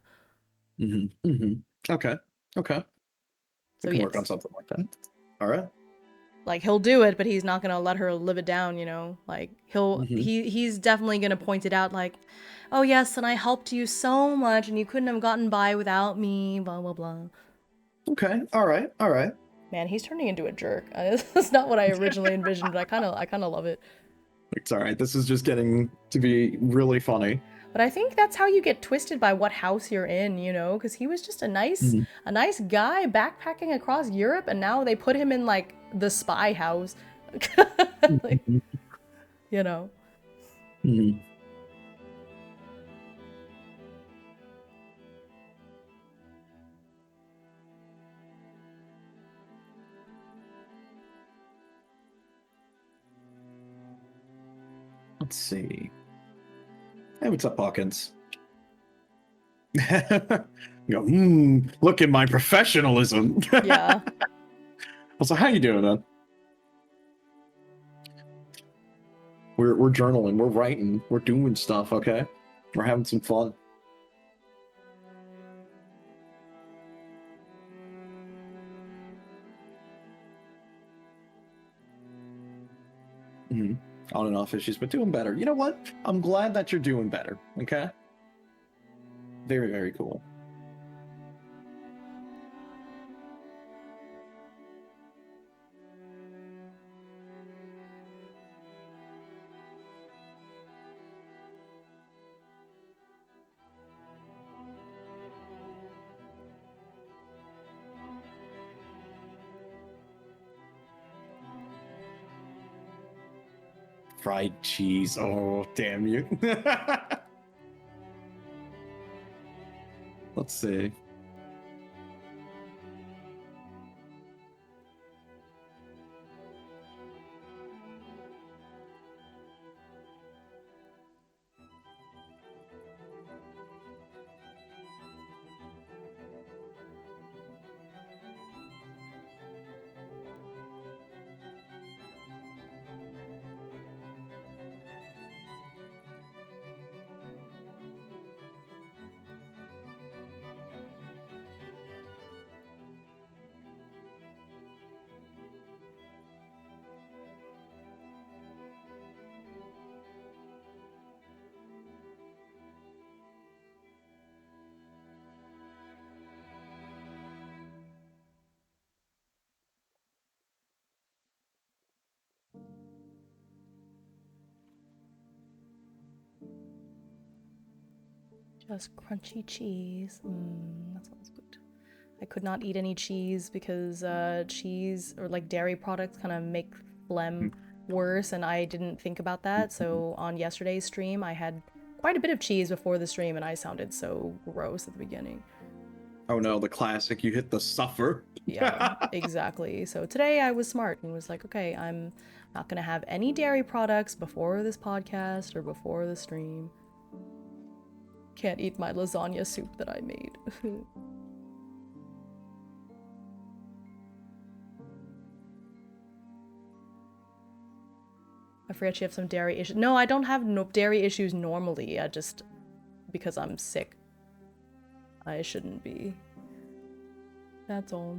Okay. So I can work on yes, something like that. All right. like, he'll do it, but he's not gonna let her live it down, you know? Like, he's definitely gonna point it out, like, oh yes, and I helped you so much, and you couldn't have gotten by without me, blah blah blah. Okay. All right. Man, he's turning into a jerk. That's not what I originally envisioned, but I kind of love it. It's all right. This is just getting to be really funny. But I think that's how you get twisted by what house you're in, you know, because he was just a nice guy backpacking across Europe, and now they put him in like the spy house, like, you know. Let's see. Hey, what's up, Hawkins? Go, look at my professionalism. Yeah. Also, how you doing, man? We're journaling, we're writing, we're doing stuff, okay? We're having some fun. On and off issues, but doing better. You know what? I'm glad that you're doing better, okay? Very, very cool. fried cheese. Oh, damn you. Let's see. Just crunchy cheese. That sounds good. I could not eat any cheese because cheese or like dairy products kind of make phlegm worse, and I didn't think about that. So on yesterday's stream, I had quite a bit of cheese before the stream, and I sounded so gross at the beginning. Oh no, the classic, you hit the suffer. Yeah, exactly. So today I was smart and was like, okay, I'm not gonna have any dairy products before this podcast or before the stream. Can't eat my lasagna soup that I made. I forget you have some dairy issues. No, I don't have no dairy issues normally. I just, because I'm sick. I shouldn't be. That's all.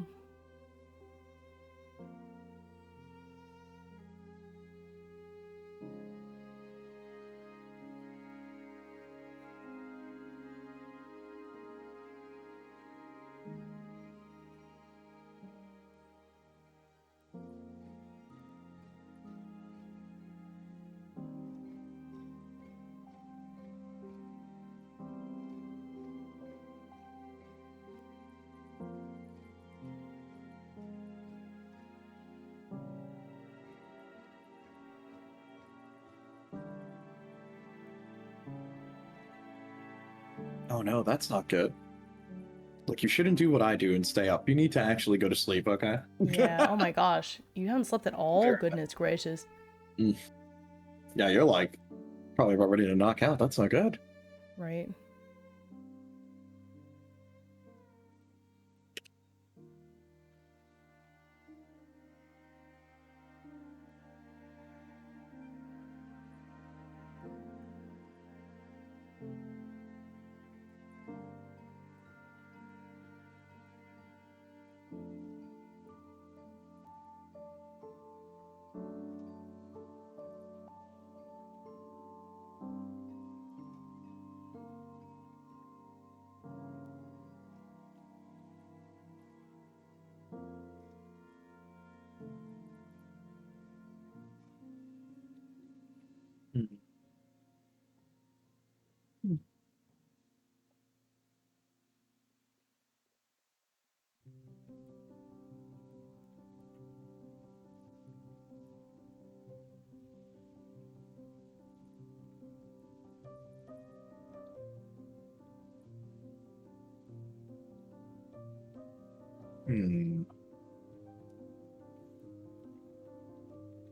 Oh no, that's not good. Look, you shouldn't do what I do and stay up. You need to actually go to sleep, okay? Yeah, oh my gosh. You haven't slept at all? Goodness gracious. Yeah, you're like probably about ready to knock out. That's not good. Right.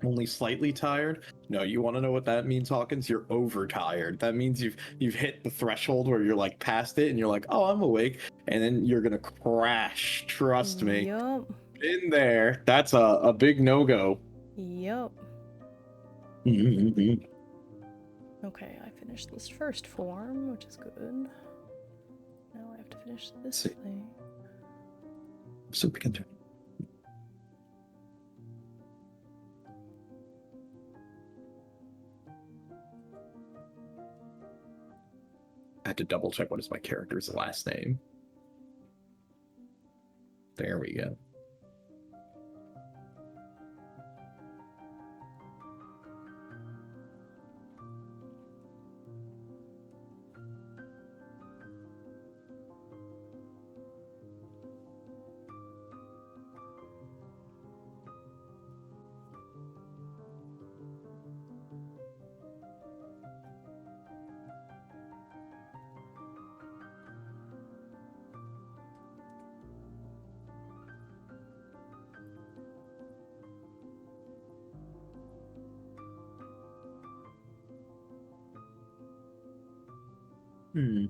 Only slightly tired? No, you want to know what that means, Hawkins? You're overtired. That means you've hit the threshold where you're like past it and you're like, oh, I'm awake, and then you're gonna crash. Trust me. Yup. In there. That's a big no-go. Yup. Mm-hmm. Okay, I finished this first form, which is good. Now I have to finish this thing. So we can do. I had to double check what is my character's last name. There we go. Hmm.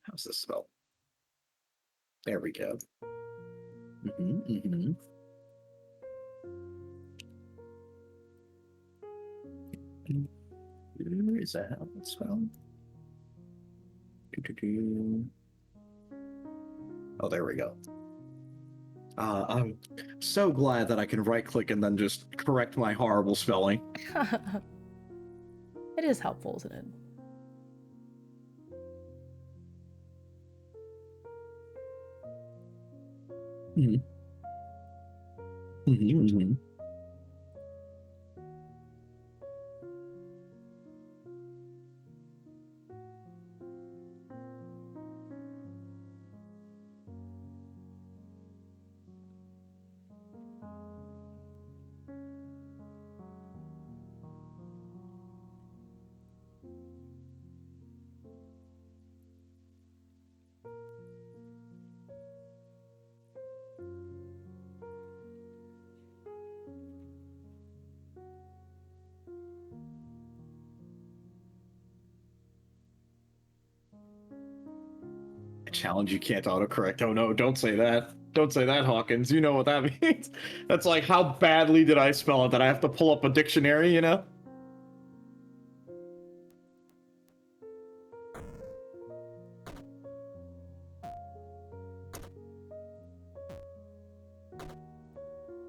How's this spelled? There we go. Is that how it's spelled? Oh, there we go. I'm so glad that I can right-click and then just correct my horrible spelling. It is helpful, isn't it? Challenge, you can't autocorrect. Oh no, don't say that. Don't say that, Hawkins. You know what that means. That's like, how badly did I spell it that I have to pull up a dictionary, you know?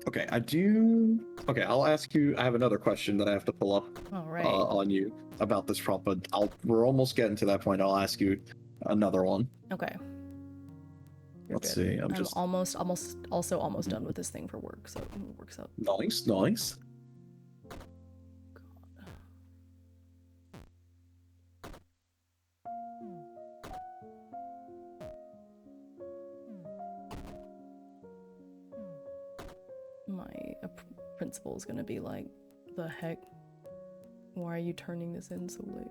Okay, Okay, I'll ask you. I have another question that I have to pull up on you about this prompt, but we're almost getting to that point. I'll ask you another one. Okay. Let's see. I'm just almost done with this thing for work, so it works out. Nice. My principal is gonna be like, the heck? Why are you turning this in so late?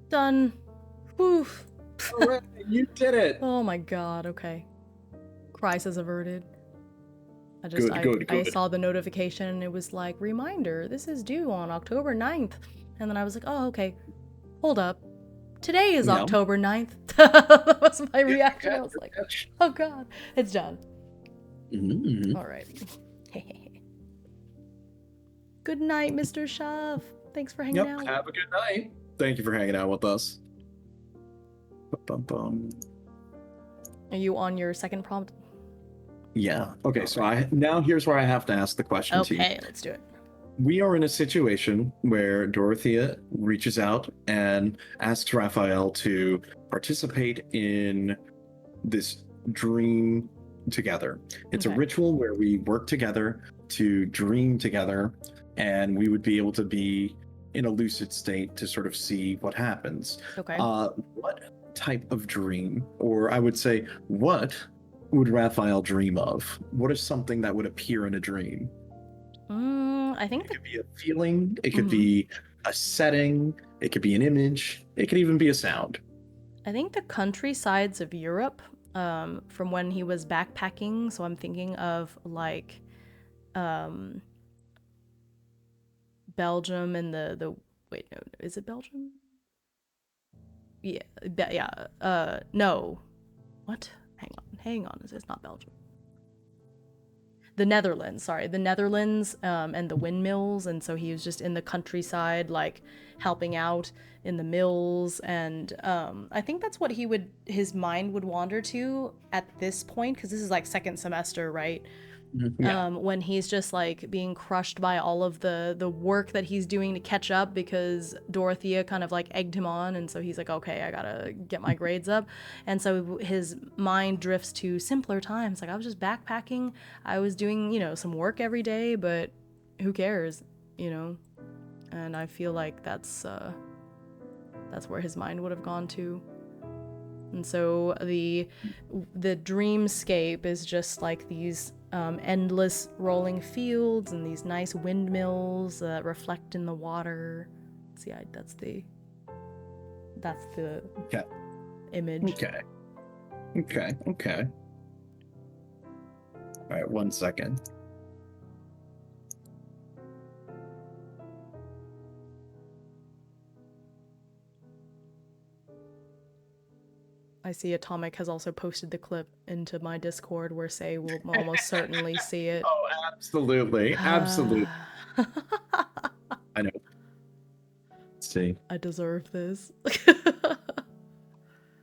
Done. Whew. All right, you did it. Oh my god, okay. Crisis averted. Good. I saw the notification and it was like, reminder, this is due on October 9th. And then I was like, oh, okay. Hold up. Today is October 9th. That was my reaction. I was like, oh god, it's done. All right. Good night, Mr. Shove. Thanks for hanging out. Have a good night. Thank you for hanging out with us. Are you on your second prompt? Yeah. Okay, so here's where I have to ask the question to you. Okay, let's do it. We are in a situation where Dorothea reaches out and asks Raphael to participate in this dream together. It's a ritual where we work together to dream together, and we would be able to be in a lucid state to sort of see what happens. Okay. What type of dream, or I would say, what would Raphael dream of? What is something that would appear in a dream? I think it could be a feeling, it could be a setting, it could be an image, it could even be a sound. I think the countrysides of Europe, from when he was backpacking. So I'm thinking of like Belgium and the wait, no, is it Belgium? Yeah. No. What? Hang on. It's not Belgium. The Netherlands, and the windmills, and so he was just in the countryside, like helping out in the mills, and I think that's what his mind would wander to at this point, because this is like second semester, right? Yeah. When he's just like being crushed by all of the work that he's doing to catch up, because Dorothea kind of like egged him on, and so he's like, okay, I gotta get my grades up, and so his mind drifts to simpler times. Like, I was just backpacking, I was doing some work every day, but who cares, and I feel like that's where his mind would have gone to. And so the dreamscape is just like these endless rolling fields and these nice windmills that reflect in the water. See, that's the image. Okay. All right, 1 second. I see Atomic has also posted the clip into my Discord where Say will almost certainly see it. Oh, absolutely. I know. Let's see. I deserve this.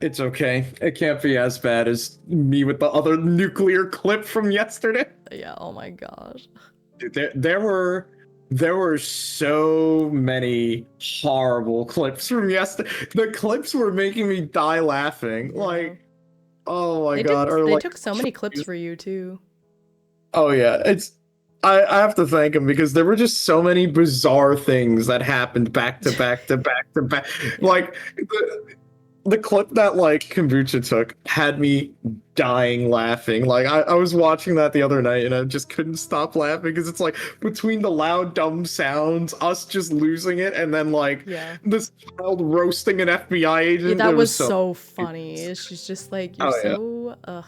It's okay. It can't be as bad as me with the other nuclear clip from yesterday. Yeah, oh my gosh. There were so many horrible clips from yesterday. The clips were making me die laughing. Yeah. Like, oh my god. They took so many clips for you too. Oh yeah, I have to thank him, because there were just so many bizarre things that happened back to back to back to back. Like the clip that like Kombucha took had me dying laughing. Like I was watching that the other night and I just couldn't stop laughing, because it's like between the loud dumb sounds, us just losing it, and then like this child roasting an FBI agent. Yeah, that was so funny. She's just like, you're ugh.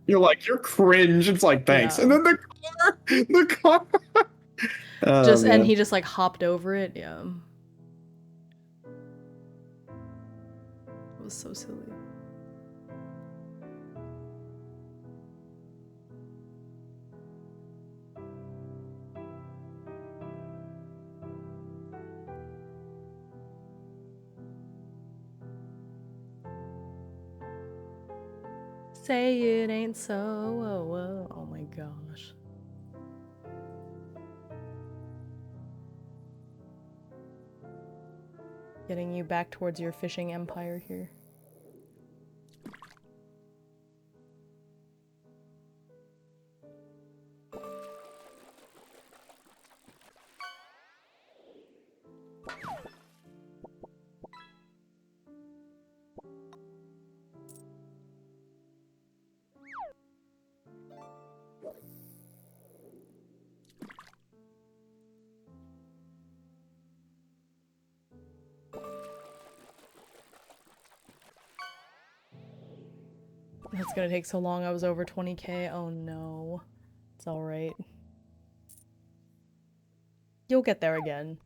You're like, you're cringe. It's like, thanks. And then the car and he just like hopped over it. Yeah. It was so silly. Say it ain't so. Oh my gosh. Getting you back towards your fishing empire here. That's gonna take so long. I was over 20k. Oh no. It's alright. You'll get there again.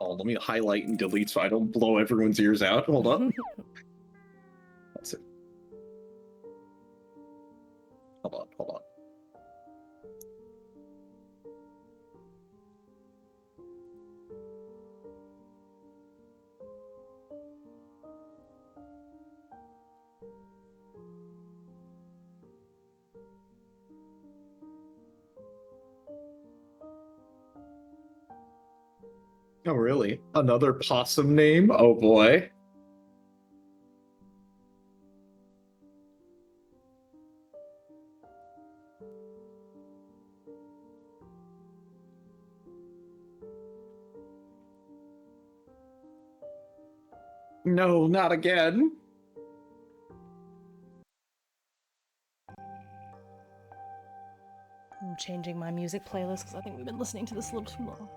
Oh, let me highlight and delete so I don't blow everyone's ears out. Hold up. That's it. Hold on. Oh, really? Another possum name? Oh, boy. No, not again. I'm changing my music playlist because I think we've been listening to this a little too long.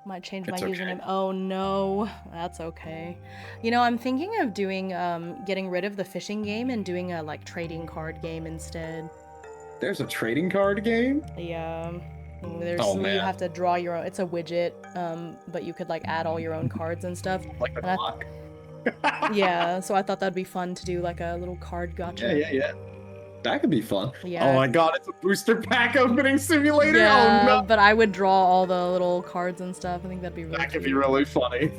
Might change my It's okay. username. Oh no, that's okay. You know, I'm thinking of doing, getting rid of the fishing game and doing a, like, trading card game instead. There's a trading card game? Yeah. There's, Oh, you man. have to draw your own, it's a widget, but you could, like, add all your own cards and stuff. Like the And clock. yeah, so I thought that'd be fun to do, like, a little card gotcha. Yeah. That could be fun. Yeah. Oh my god, it's a booster pack opening simulator? Yeah, Oh no! but I would draw all the little cards and stuff. I think that'd be really That could be cute. really funny.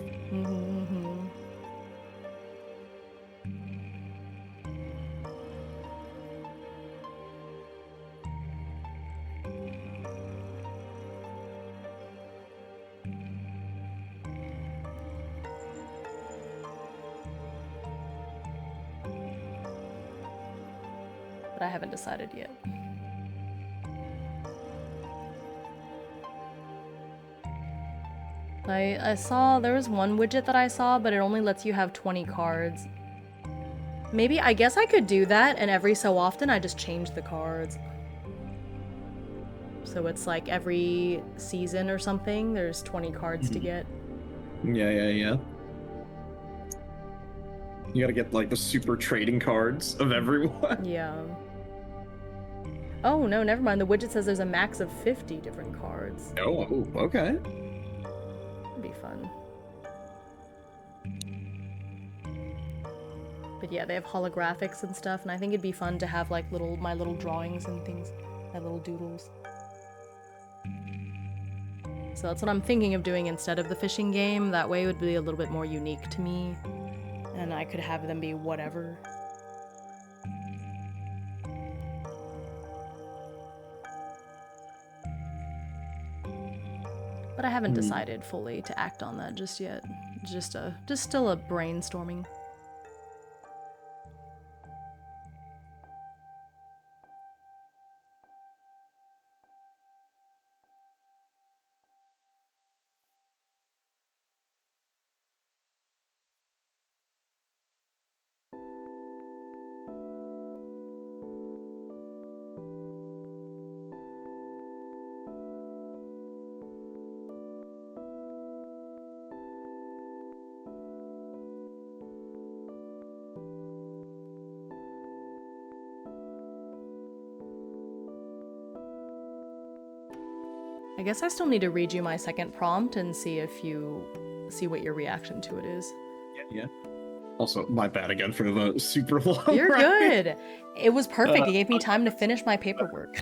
But I haven't decided yet. I saw, there was one widget that I saw, but it only lets you have 20 cards. Maybe, I guess I could do that, and every so often I just change the cards. So it's like every season or something, there's 20 cards to get. Yeah. You gotta get, like, the super trading cards of everyone. Yeah. Oh, no, never mind. The widget says there's a max of 50 different cards. Oh, okay. That'd be fun. But yeah, they have holographics and stuff, and I think it'd be fun to have, like, my little drawings and things. My little doodles. So that's what I'm thinking of doing instead of the fishing game. That way it would be a little bit more unique to me. And I could have them be whatever. But I haven't decided fully to act on that just yet. Just still a brainstorming. I guess I still need to read you my second prompt and see what your reaction to it is. Yeah. Also, my bad again for the super long. You're good. It was perfect. It gave me time to finish my paperwork.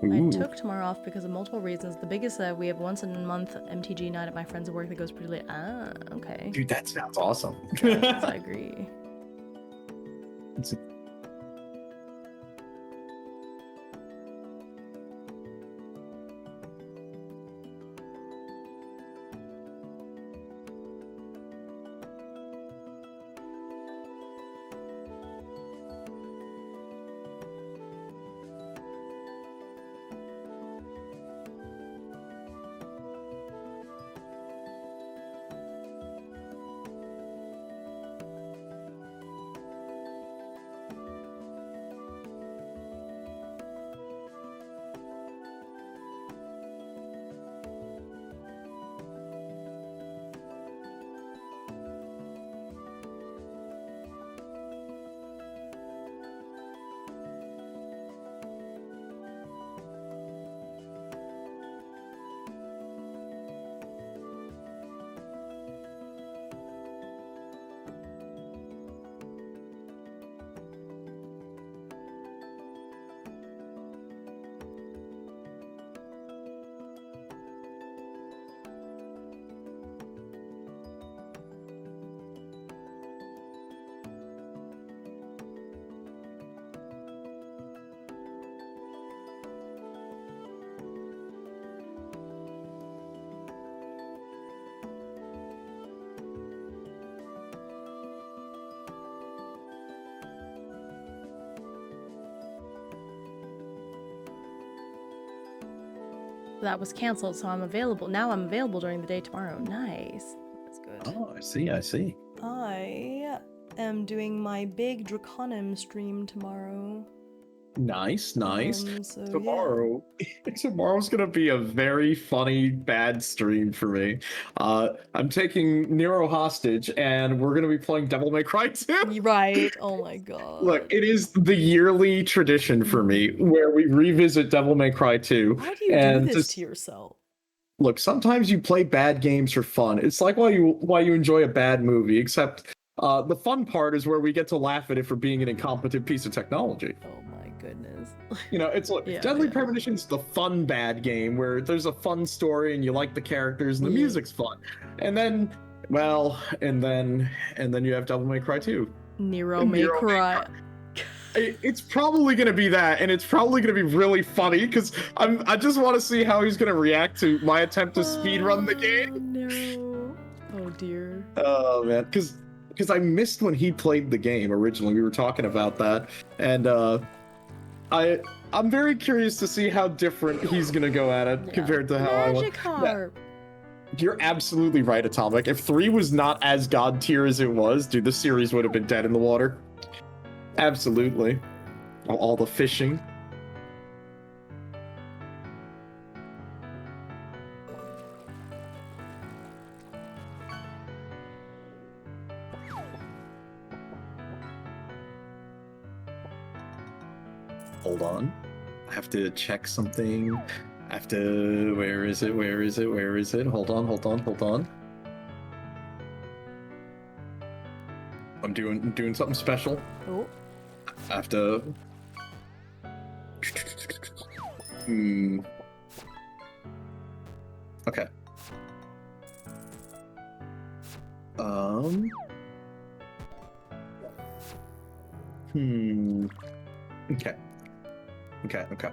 I took tomorrow off because of multiple reasons. The biggest that we have once in a month MTG night at my friend's work that goes pretty late. Ah, okay. Dude, that sounds awesome. Yes, I agree. that was canceled, so I'm available. Now I'm available during the day tomorrow. Nice. That's good. Oh, I see. I see. I am doing my big Draconim stream tomorrow. Nice, nice. So Tomorrow, tomorrow's gonna be a very funny bad stream for me. I'm taking Nero hostage, and we're gonna be playing Devil May Cry 2. yeah. Right. Oh my god. Look, it is the yearly tradition for me where we revisit Devil May Cry 2. Why do you and do this just to yourself? look, sometimes you play bad games for fun. It's like why you enjoy a bad movie, except the fun part is where we get to laugh at it for being an incompetent piece of technology. Oh my goodness. You know, it's like Yeah, Deadly yeah. Premonition's the fun bad game where there's a fun story and you like the characters and the Yeah. music's fun. And then, well, and then you have Devil May Cry 2. Nero May Cry. It's probably gonna be that, and it's probably gonna be really funny because I just want to see how he's gonna react to my attempt to speedrun the game. No. Oh dear. Oh man, because I missed when he played the game originally. We were talking about that, and I'm very curious to see how different he's gonna go at it compared to how I went. Magikarp. You're absolutely right, Atomic. If 3 was not as god tier as it was, dude, the series would have been dead in the water. Absolutely. All the fishing. Hold on. I have to check something. I have to... Where is it? Where is it? Where is it? Hold on, hold on, hold on. I'm doing something special. Oh. I have to... Okay. Okay. Okay, okay.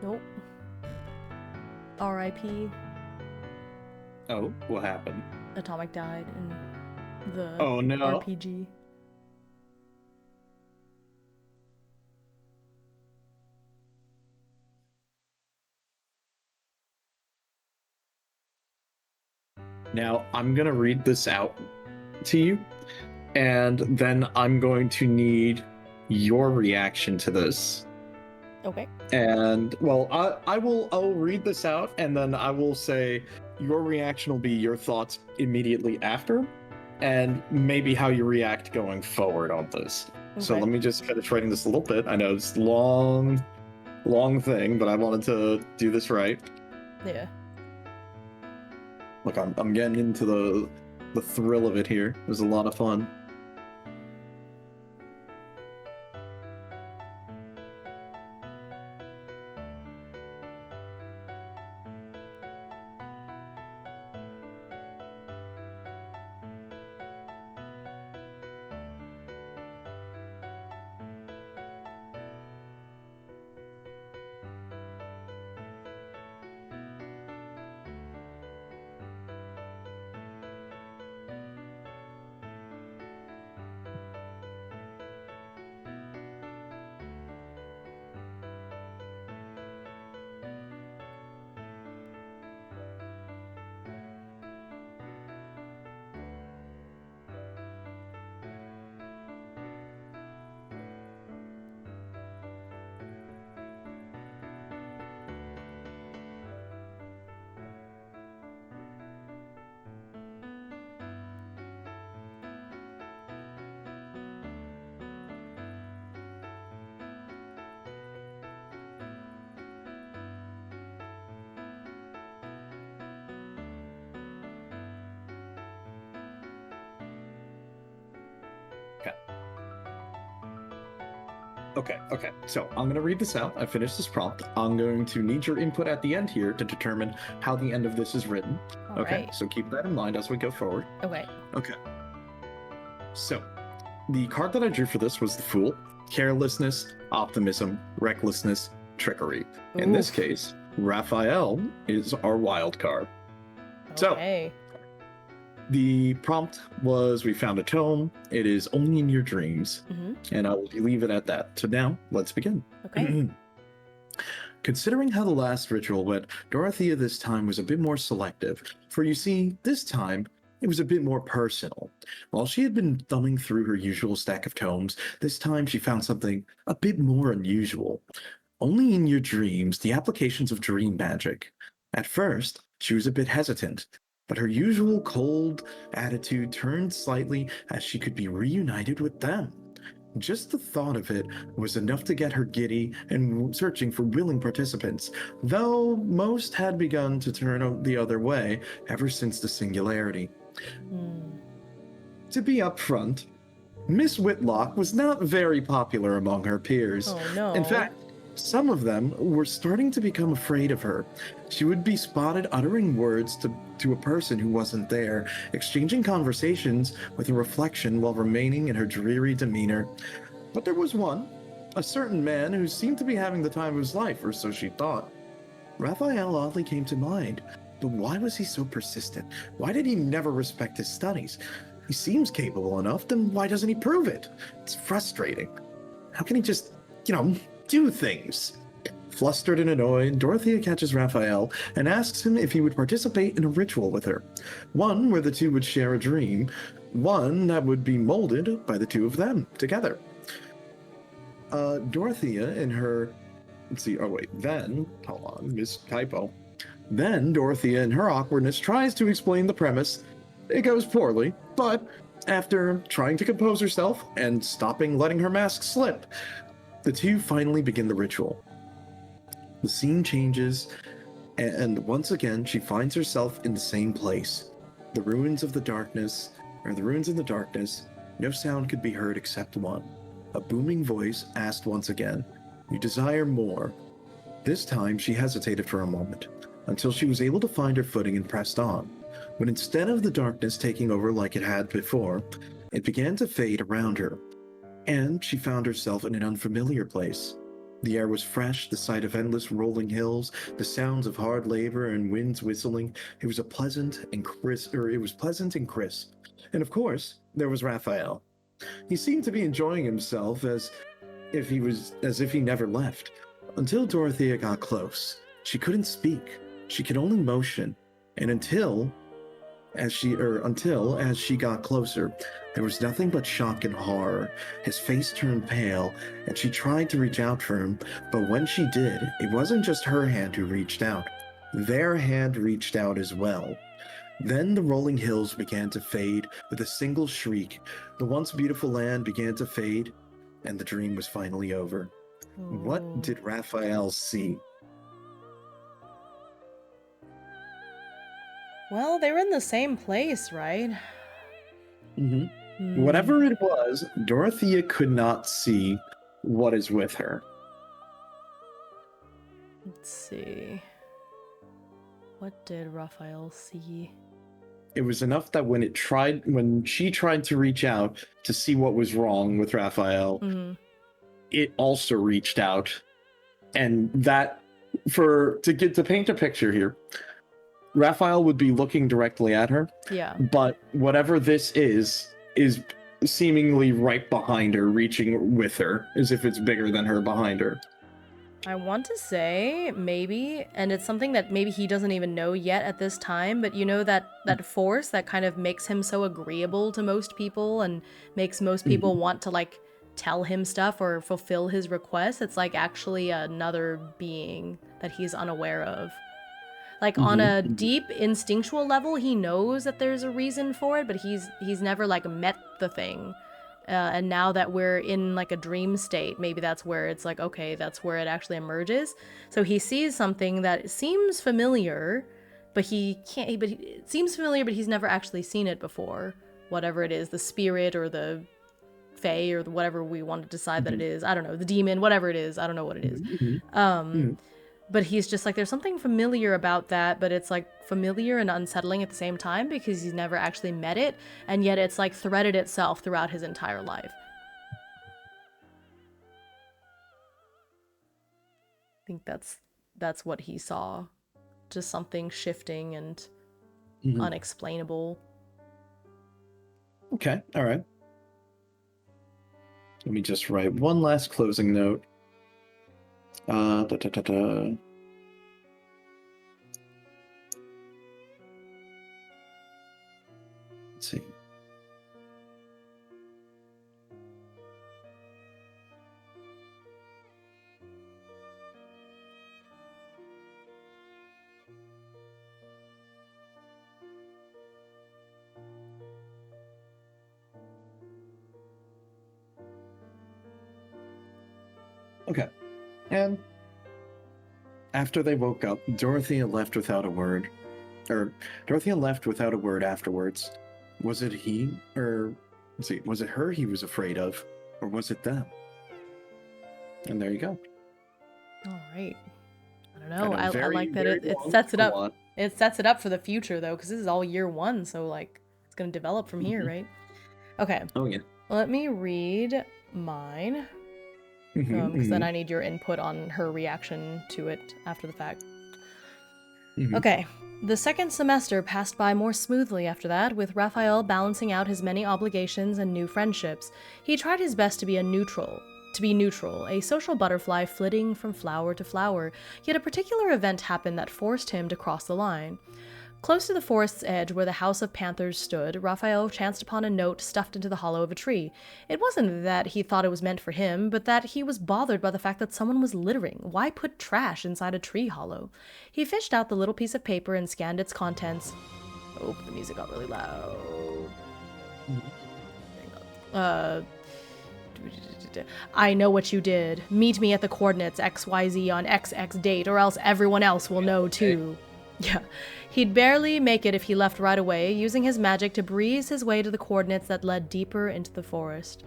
Nope. R.I.P. Oh, what happened? Atomic died in the Oh no. RPG. Now, I'm gonna read this out to you, and then I'm going to need your reaction to this. Okay. And, well, I'll read this out, and then I will say your reaction will be your thoughts immediately after, and maybe how you react going forward on this. Okay. So let me just finish writing this a little bit. I know it's a long thing, but I wanted to do this right. Yeah. Look, I'm getting into the thrill of it here. It was a lot of fun. Okay. So I'm going to read this out. I finished this prompt. I'm going to need your input at the end here to determine how the end of this is written. All right. So keep that in mind as we go forward. Okay. Okay. So the card that I drew for this was the Fool. Carelessness, optimism, recklessness, trickery. In this case, Raphael is our wild card. Okay. So the prompt was, we found a tome. It is only in your dreams. And I will leave it at that. So now, let's begin. Okay. Considering how the last ritual went, Dorothea this time was a bit more selective. For you see, this time, it was a bit more personal. While she had been thumbing through her usual stack of tomes, this time she found something a bit more unusual. Only in your dreams, the applications of dream magic. At first, she was a bit hesitant, but her usual cold attitude turned slightly as she could be reunited with them. Just the thought of it was enough to get her giddy and searching for willing participants, though most had begun to turn the other way ever since the singularity. To be upfront, Miss Whitlock was not very popular among her peers. Oh no. In fact, some of them were starting to become afraid of her. She would be spotted uttering words to a person who wasn't there, exchanging conversations with a reflection while remaining in her dreary demeanor. But there was one, a certain man who seemed to be having the time of his life, or so she thought. Raphael oddly came to mind, but why was he so persistent? Why did he never respect his studies? He seems capable enough, then why doesn't he prove it? It's frustrating. How can he just, do things? Flustered and annoyed, Dorothea catches Raphael and asks him if he would participate in a ritual with her. One where the two would share a dream, one that would be molded by the two of them together. Dorothea in her... Then Dorothea in her awkwardness tries to explain the premise. It goes poorly, but after trying to compose herself and stopping letting her mask slip, the two finally begin the ritual. The scene changes, and once again she finds herself in the same place. The ruins in the darkness. No sound could be heard except one. A booming voice asked once again, "You desire more?" This time she hesitated for a moment, until she was able to find her footing and pressed on. When instead of the darkness taking over like it had before, it began to fade around her, and she found herself in an unfamiliar place. The air was fresh, the sight of endless rolling hills, the sounds of hard labor and winds whistling. It was pleasant and crisp. And of course, there was Raphael. He seemed to be enjoying himself as if he never left, until Dorothea got close. She couldn't speak. She could only motion, and until as she got closer, there was nothing but shock and horror. His face turned pale, and she tried to reach out for him, but when she did, it wasn't just her hand who reached out. Their hand reached out as well. Then the rolling hills began to fade with a single shriek. The once beautiful land began to fade, and the dream was finally over. What did Raphael see? Well, they were in the same place, right? Whatever it was, Dorothea could not see what is with her. Let's see. What did Raphael see? It was enough that when she tried to reach out to see what was wrong with Raphael, it also reached out. And that, to paint a picture here, Raphael would be looking directly at her. Yeah. But whatever this is seemingly right behind her, reaching with her, as if it's bigger than her behind her. I want to say maybe, and it's something that maybe he doesn't even know yet at this time, but that force that kind of makes him so agreeable to most people and makes most people want to tell him stuff or fulfill his requests. It's actually another being that he's unaware of. On a deep instinctual level, he knows that there's a reason for it, but he's never met the thing. And now that we're in a dream state, maybe that's where it's okay, that's where it actually emerges. So he sees something that seems familiar, but it seems familiar, but he's never actually seen it before. Whatever it is, the spirit or the fae or whatever we want to decide that it is. I don't know, the demon, whatever it is. I don't know what it is. But he's just like, there's something familiar about that, but it's like familiar and unsettling at the same time because he's never actually met it, and yet it's like threaded itself throughout his entire life. I think that's what he saw. Just something shifting and unexplainable. Okay, all right. Let me just write one last closing note. Let's see. Okay. And after they woke up, Dorothea left without a word. Dorothea left without a word afterwards. Was it he, or let's see, was it her he was afraid of, or was it them? And there you go. All right. I don't know. I Very, like that very it long, sets it a up. lot. It sets it up for the future though, because this is all year one, so like it's gonna develop from here, right? Okay. Oh yeah. Let me read mine. Because then I need your input on her reaction to it after the fact. Okay. The second semester passed by more smoothly after that, with Raphael balancing out his many obligations and new friendships. He tried his best to be neutral, a social butterfly flitting from flower to flower, yet a particular event happened that forced him to cross the line. Close to the forest's edge where the House of Panthers stood, Raphael chanced upon a note stuffed into the hollow of a tree. It wasn't that he thought it was meant for him, but that he was bothered by the fact that someone was littering. Why put trash inside a tree hollow? He fished out the little piece of paper and scanned its contents. Oh, the music got really loud. I know what you did. Meet me at the coordinates XYZ on XX date, or else everyone else will know too. Yeah, he'd barely make it if he left right away, using his magic to breeze his way to the coordinates that led deeper into the forest.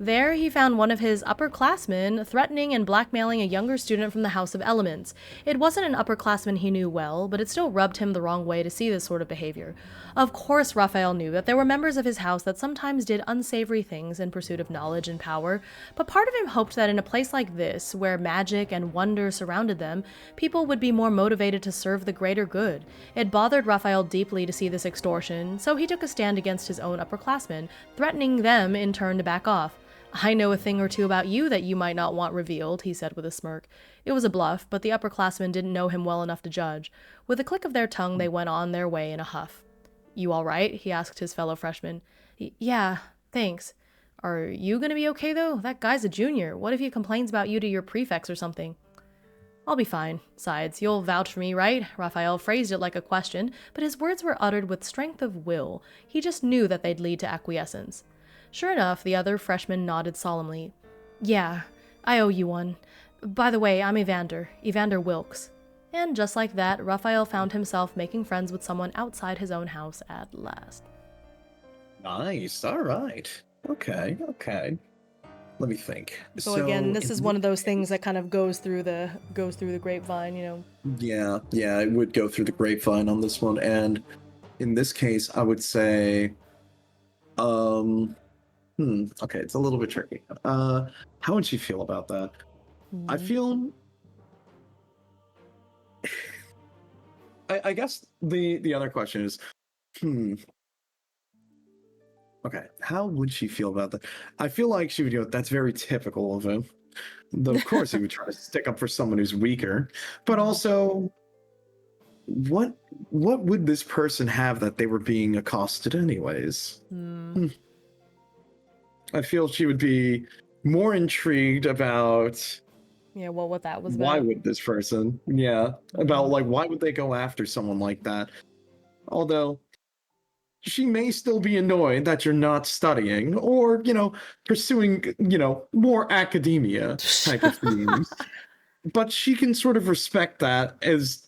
There, he found one of his upperclassmen threatening and blackmailing a younger student from the House of Elements. It wasn't an upperclassman he knew well, but it still rubbed him the wrong way to see this sort of behavior. Of course, Raphael knew that there were members of his house that sometimes did unsavory things in pursuit of knowledge and power, but part of him hoped that in a place like this, where magic and wonder surrounded them, people would be more motivated to serve the greater good. It bothered Raphael deeply to see this extortion, so he took a stand against his own upperclassmen, threatening them in turn to back off. I know a thing or two about you that you might not want revealed, he said with a smirk. It was a bluff, but the upperclassmen didn't know him well enough to judge. With a click of their tongue, they went on their way in a huff. You all right? He asked his fellow freshman. Yeah, thanks. Are you gonna be okay, though? That guy's a junior. What if he complains about you to your prefects or something? I'll be fine. Besides, you'll vouch for me, right? Raphael phrased it like a question, but his words were uttered with strength of will. He just knew that they'd lead to acquiescence. Sure enough, the other freshman nodded solemnly. Yeah, I owe you one. By the way, I'm Evander Wilkes. And just like that, Raphael found himself making friends with someone outside his own house at last. Nice. All right. Okay. Let me think. So again, this is one of those things that kind of goes through the grapevine, you know. Yeah, it would go through the grapevine on this one, and in this case, I would say, okay, it's a little bit tricky. How would she feel about that? I feel. I guess the other question is, okay, how would she feel about that? I feel like she would go, that's very typical of him. Though, of course, he would try to stick up for someone who's weaker. But also, what would this person have that they were being accosted anyways? I feel she would be more intrigued about... Yeah, well, what that was about. Why would this person? Yeah, about, like, why would they go after someone like that? Although... she may still be annoyed that you're not studying or, pursuing, more academia type of themes. But she can sort of respect that as,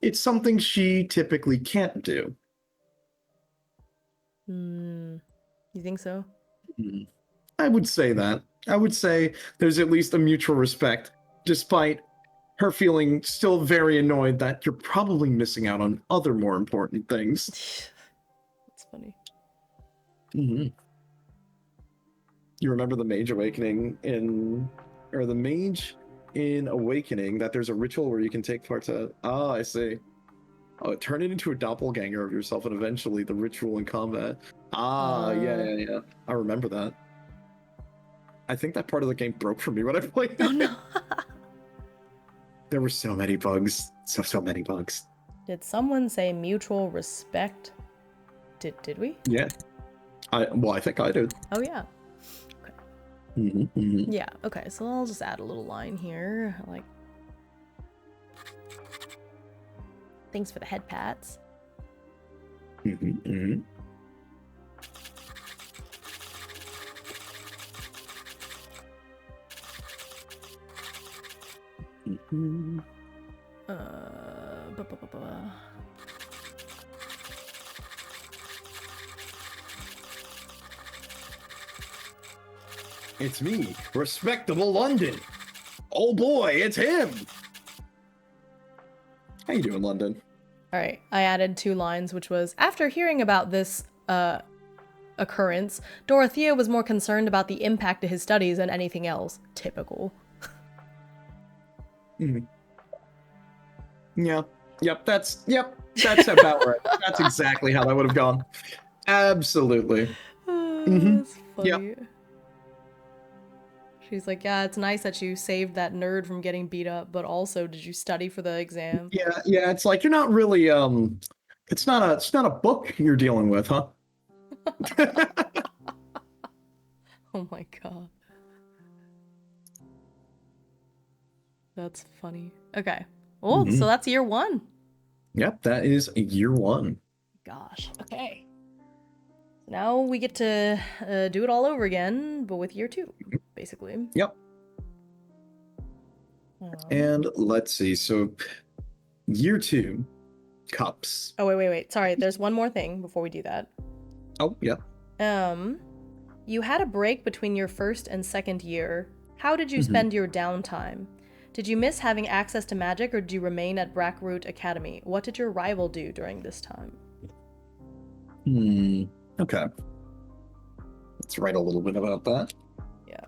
it's something she typically can't do. You think so? I would say that. I would say there's at least a mutual respect, despite her feeling still very annoyed that you're probably missing out on other more important things. That's funny. Mm-hmm. You remember the Mage Awakening the Mage in Awakening, that there's a ritual where you can take part to. Oh, I see. Oh, turn it into a doppelganger of yourself, and eventually the ritual in combat. Yeah. I remember that. I think that part of the game broke for me when I played it. Oh no. There were so many bugs. So many bugs. Did someone say mutual respect? Did we? Yeah. I think I did. Oh yeah. Mm-hmm. Yeah, okay, so I'll just add a little line here, like, thanks for the head pats. Mm-hmm. It's me, respectable London. Oh boy, it's him. How you doing, London? All right, I added 2 lines, which was, after hearing about this occurrence, Dorothea was more concerned about the impact to his studies than anything else. Typical. Mm-hmm. Yeah. Yep. That's about right. That's exactly how that would have gone. Absolutely. That's funny. Yep. She's like, yeah, it's nice that you saved that nerd from getting beat up, but also, did you study for the exam? Yeah. It's like you're not really. It's not a book you're dealing with, huh? Oh my god. That's funny. Okay. Oh, so that's year 1. Yep, that is year 1. Gosh. Okay. Now we get to do it all over again, but with year 2, basically. Yep. And let's see. So, year 2, cups. Oh, wait. Sorry, there's one more thing before we do that. Oh, yeah. You had a break between your first and second year. How did you spend your downtime? Did you miss having access to magic, or did you remain at Brackroot Academy? What did your rival do during this time? Okay. Let's write a little bit about that. Yeah.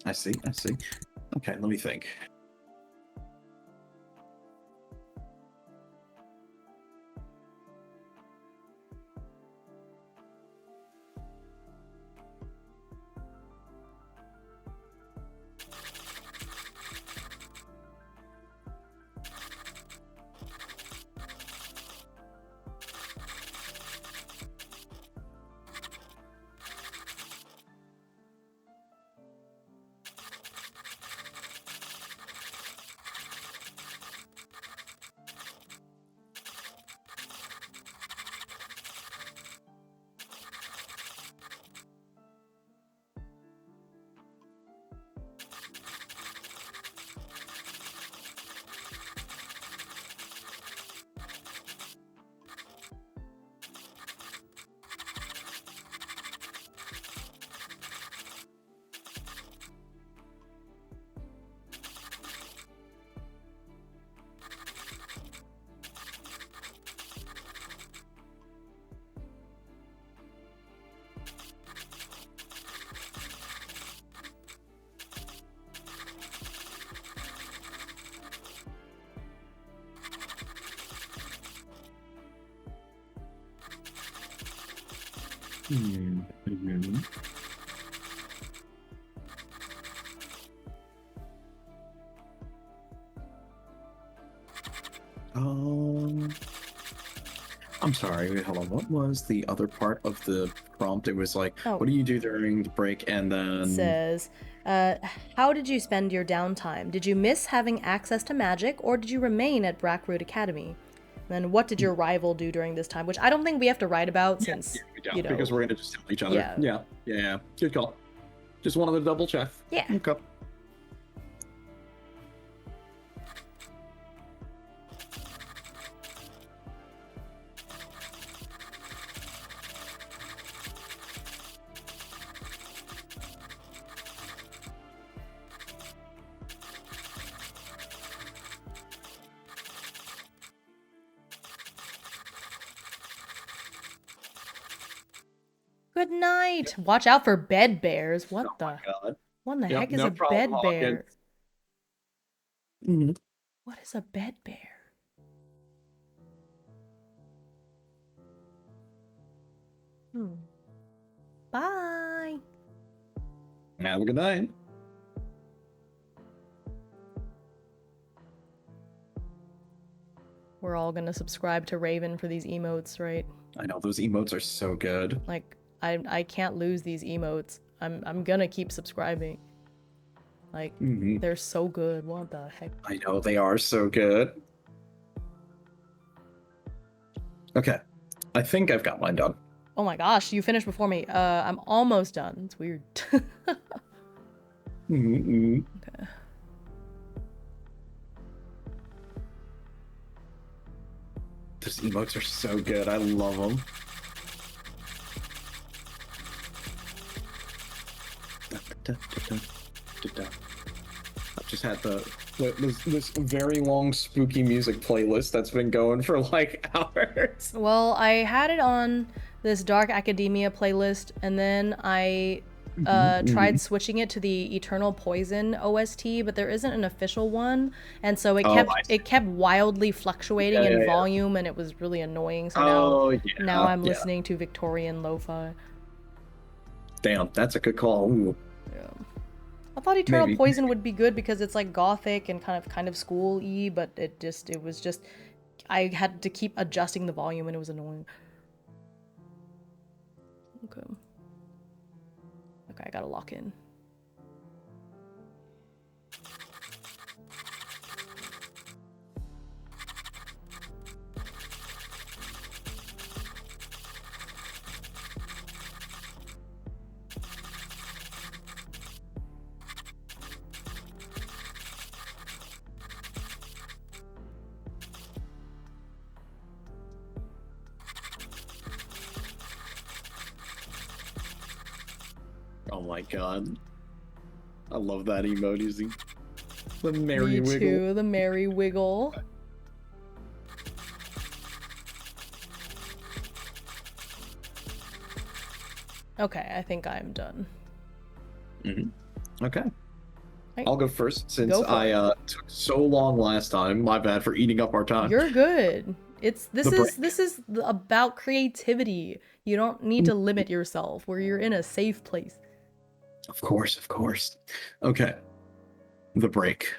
I see. Okay, let me think. Mhm. Um, I'm sorry. Wait, hold on. What was the other part of the prompt? It was like, Oh. what do you do during the break? And then Says, how did you spend your downtime? Did you miss having access to magic, or did you remain at Blackroot Academy? And then what did your rival do during this time? Which I don't think we have to write about since, we don't, because we're gonna just tell each other. Yeah. Yeah. Good call. Just wanted to double check. Yeah. Okay. Good night. Watch out for bed bears. What Oh the? my God. What in the Yep, heck is no a problem, bed bear? Hawkins. Mhm. What is a bed bear? Bye. Have a good night. We're all gonna subscribe to Raven for these emotes, right? I know those emotes are so good. Like, I can't lose these emotes. I'm gonna keep subscribing. Like, they're so good. What the heck? I know they are so good. Okay, I think I've got mine done. Oh my gosh, you finished before me. I'm almost done. It's weird. Okay. Those emotes are so good. I love them. I've just had this very long spooky music playlist that's been going for like hours. Well, I had it on this Dark Academia playlist, and then I tried switching it to the Eternal Poison OST, but there isn't an official one, and so it kept wildly fluctuating in volume, and it was really annoying. So now I'm listening to Victorian lo-fi. Damn, that's a good call. Ooh. Yeah. I thought Eternal Poison would be good because it's like gothic and kind of school-y, but it was just I had to keep adjusting the volume and it was annoying. Okay. Okay, I gotta lock in. Oh my god. I love that emoji. The merry Me wiggle. too, the merry wiggle. Okay, I think I'm done. Okay. Right. I'll go first since I took so long last time. My bad for eating up our time. You're good. This is about creativity. You don't need to limit yourself where you're in a safe place. Of course. Okay. The break.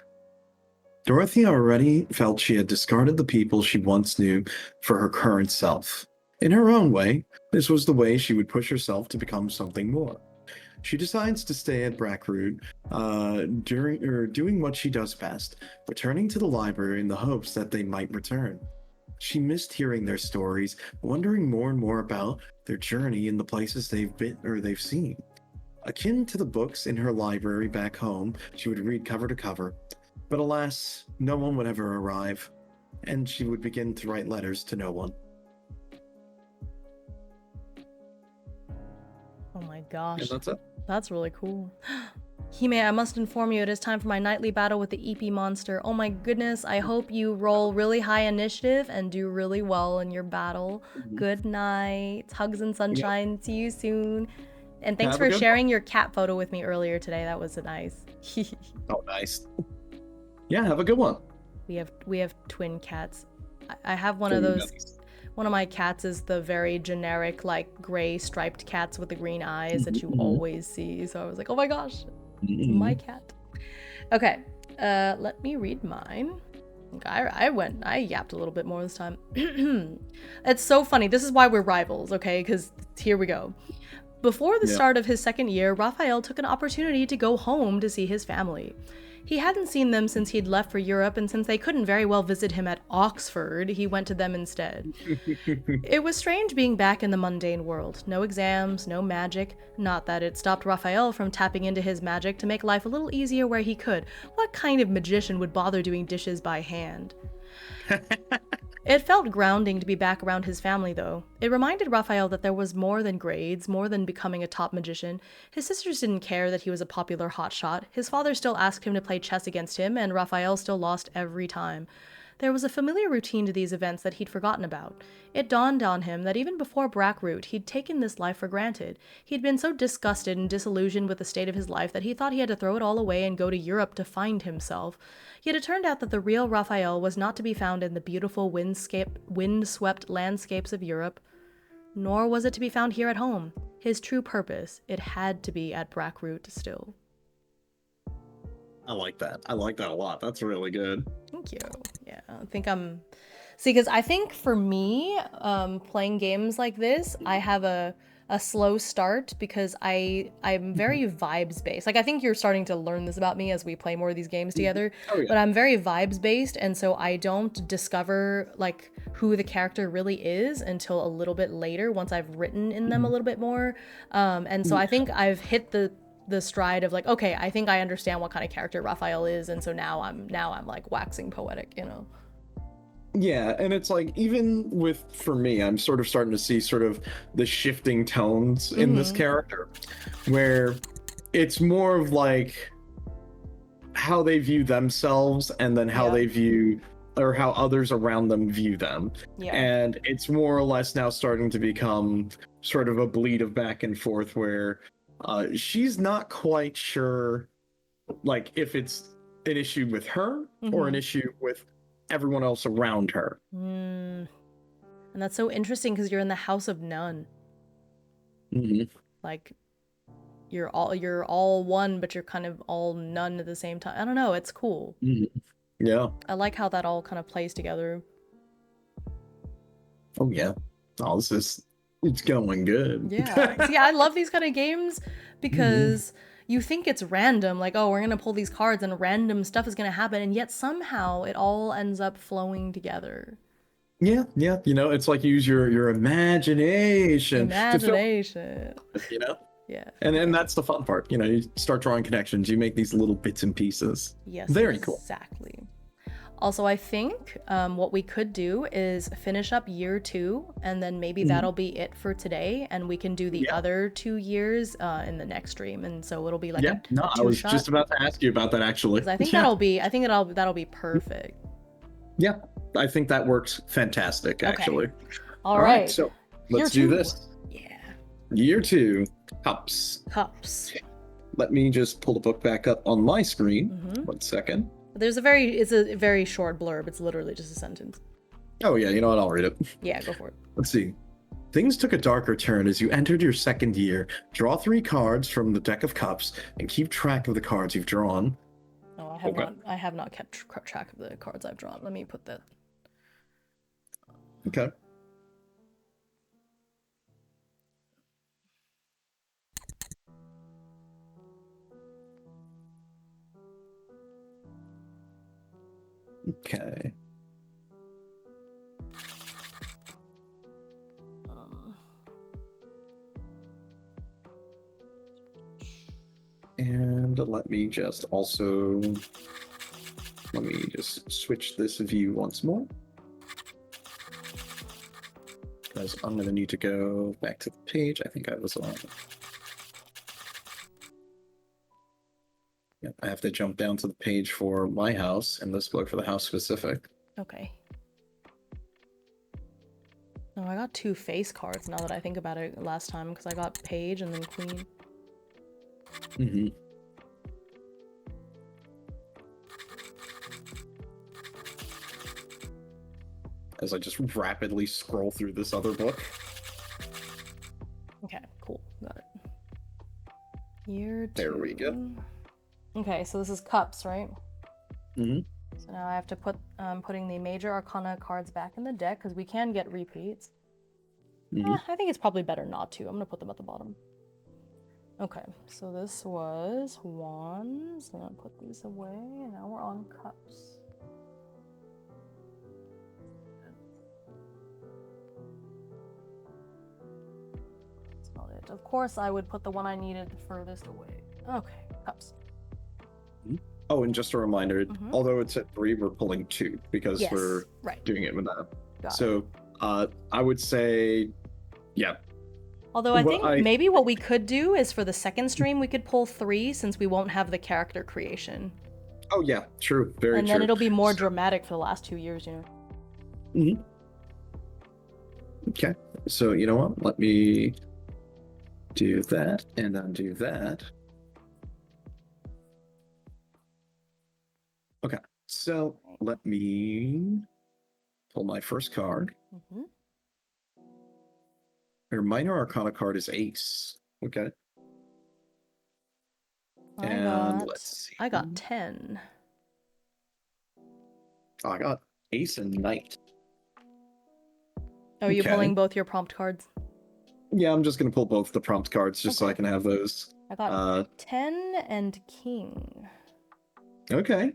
Dorothy already felt she had discarded the people she once knew for her current self. In her own way, this was the way she would push herself to become something more. She decides to stay at Blackroot, doing what she does best, returning to the library in the hopes that they might return. She missed hearing their stories, wondering more and more about their journey in the places they've been or they've seen. Akin to the books in her library back home, she would read cover to cover, but alas, no one would ever arrive, and she would begin to write letters to no one. Oh my gosh. And that's it. That's really cool. Hime, I must inform you it is time for my nightly battle with the EP monster. Oh my goodness, I hope you roll really high initiative and do really well in your battle. Good night. Hugs and sunshine. Yep. See you soon. And thanks for sharing your cat photo with me earlier today. That was nice. Oh, nice. Yeah, have a good one. We have twin cats. I have one of those. One of my cats is the very generic, like, gray striped cats with the green eyes that you Mhm. always see. So I was like, oh my gosh, it's my Mhm. cat. Okay, let me read mine. Okay, I yapped a little bit more this time. It's so funny. This is why we're rivals, okay? Because here we go. Before the Yeah. start of his second year, Raphael took an opportunity to go home to see his family. He hadn't seen them since he'd left for Europe, and since they couldn't very well visit him at Oxford, he went to them instead. It was strange being back in the mundane world. No exams, no magic. Not that it stopped Raphael from tapping into his magic to make life a little easier where he could. What kind of magician would bother doing dishes by hand? It felt grounding to be back around his family, though. It reminded Raphael that there was more than grades, more than becoming a top magician. His sisters didn't care that he was a popular hotshot. His father still asked him to play chess against him, and Raphael still lost every time. There was a familiar routine to these events that he'd forgotten about. It dawned on him that even before Brackroot, he'd taken this life for granted. He'd been so disgusted and disillusioned with the state of his life that he thought he had to throw it all away and go to Europe to find himself. Yet it turned out that the real Raphael was not to be found in the beautiful wind-swept landscapes of Europe, nor was it to be found here at home. His true purpose, it had to be at Brackroot still. I like that. I like that a lot. That's really good. Thank you. Yeah, I think I'm... See, because I think for me, playing games like this, I have a slow start because I'm very vibes based. Like, I think you're starting to learn this about me as we play more of these games together. Oh, yeah. But I'm very vibes based, and so I don't discover like who the character really is until a little bit later once I've written in them a little bit more. And so I think I've hit the stride of like, okay, I think I understand what kind of character Raphael is, and so now I'm like waxing poetic, you know. Yeah, and it's like, even with, for me, I'm sort of starting to see sort of the shifting tones in this character, where it's more of like how they view themselves and then how Yeah. they view, or how others around them view them. Yeah. And it's more or less now starting to become sort of a bleed of back and forth where she's not quite sure, like, if it's an issue with her or an issue with everyone else around her. And that's so interesting because you're in the house of none. Like, you're all one, but you're kind of all none at the same time. I don't know. It's cool. Yeah. I like how that all kind of plays together. Oh yeah. Oh, it's going good. Yeah. See, I love these kind of games because you think it's random, like, oh, we're gonna pull these cards and random stuff is gonna happen, and yet somehow it all ends up flowing together. Yeah, yeah. You know, it's like use your imagination to fill, you know? Yeah. And that's the fun part. You know, you start drawing connections, you make these little bits and pieces. Yes. Very cool. Exactly. Also, I think what we could do is finish up year 2, and then maybe that'll be it for today, and we can do the other 2 years in the next stream, and so it'll be like a I was just about to ask you about that actually. 'Cause I think that'll be perfect. Yeah, I think that works fantastic actually. All right, so let's do this. Yeah. Year 2, Cups. Let me just pull the book back up on my screen. 1 second. It's a very short blurb. It's literally just a sentence. Oh yeah, you know what? I'll read it. Yeah, go for it. Let's see. Things took a darker turn as you entered your second year. Draw 3 cards from the deck of cups and keep track of the cards you've drawn. Oh, I have not kept track of the cards I've drawn. Let me put that. Okay. Okay. And let me just switch this view once more. Because I'm going to need to go back to the page. I think I was on. Yep, I have to jump down to the page for my house and this book for the house specific. Okay. Oh, I got 2 face cards now that I think about it last time, because I got page and then queen. as I just rapidly scroll through this other book. Okay, cool. Got it. Year 2. There we go. Okay, so this is cups, right? Mm-hmm. So now I have to put putting the major arcana cards back in the deck because we can get repeats. Mm-hmm. I think it's probably better not to. I'm gonna put them at the bottom. Okay, so this was wands. I'm gonna put these away, and now we're on cups. That's not it. Of course, I would put the one I needed furthest away. Okay, cups. Oh, and just a reminder, although it's at 3, we're pulling 2 because Yes, we're right. doing it with that. Got it. So, I would say, yeah. Although I Well, think maybe what we could do is for the second stream, we could pull 3 since we won't have the character creation. Oh, yeah, true. Very true. And then it'll be more dramatic for the last 2 years, you know? Mm-hmm. Okay, so you know what? Let me do that and undo that. Okay, so let me pull my first card. Mm-hmm. Your minor arcana card is ace. Okay. Let's see. I got 10. Oh, I got ace and knight. Oh, are you Okay. pulling both your prompt cards? Yeah, I'm just gonna pull both the prompt cards just so I can have those. I got 10 and king. Okay.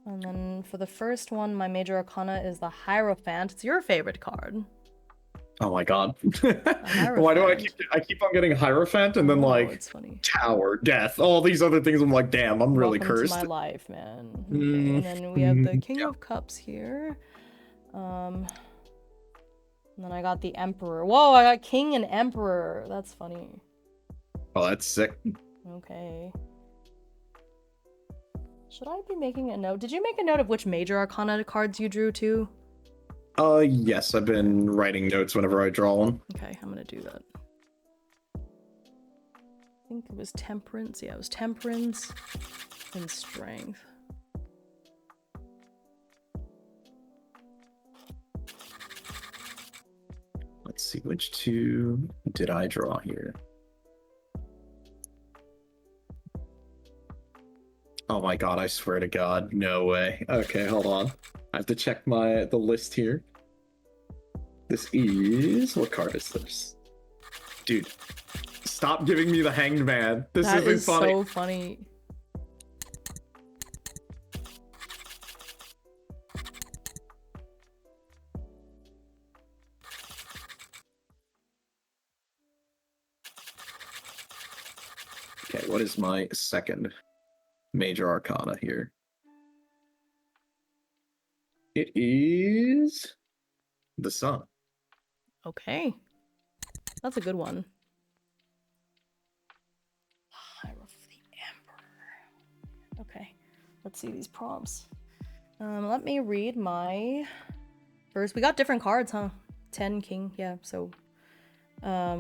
And then for the first one, my major arcana is the Hierophant. It's your favorite card. Oh my god. Why do I keep on getting Hierophant and then like it's funny. Tower, death, all these other things? I'm like, damn, I'm really Welcome cursed. to my life, man. Okay, and then we have the King of Cups here. And then I got the Emperor. Whoa, I got King and Emperor. That's funny. Oh, that's sick. Okay. Should I be making a note? Did you make a note of which major arcana cards you drew too? Yes, I've been writing notes whenever I draw one. Okay, I'm gonna do that. I think it was Temperance. Yeah, it was Temperance and Strength. Let's see, which 2 did I draw here? Oh my god, I swear to god, no way. Okay, hold on. I have to check the list here. This is... what card is this? Dude, stop giving me the Hanged Man. This isn't funny. So funny. Okay, what is my second major arcana here? It is the Sun. Okay. That's a good one. Hierophant the Emperor. Okay. Let's see these prompts. Let me read my first. We got different cards, huh? 10 king. Yeah, so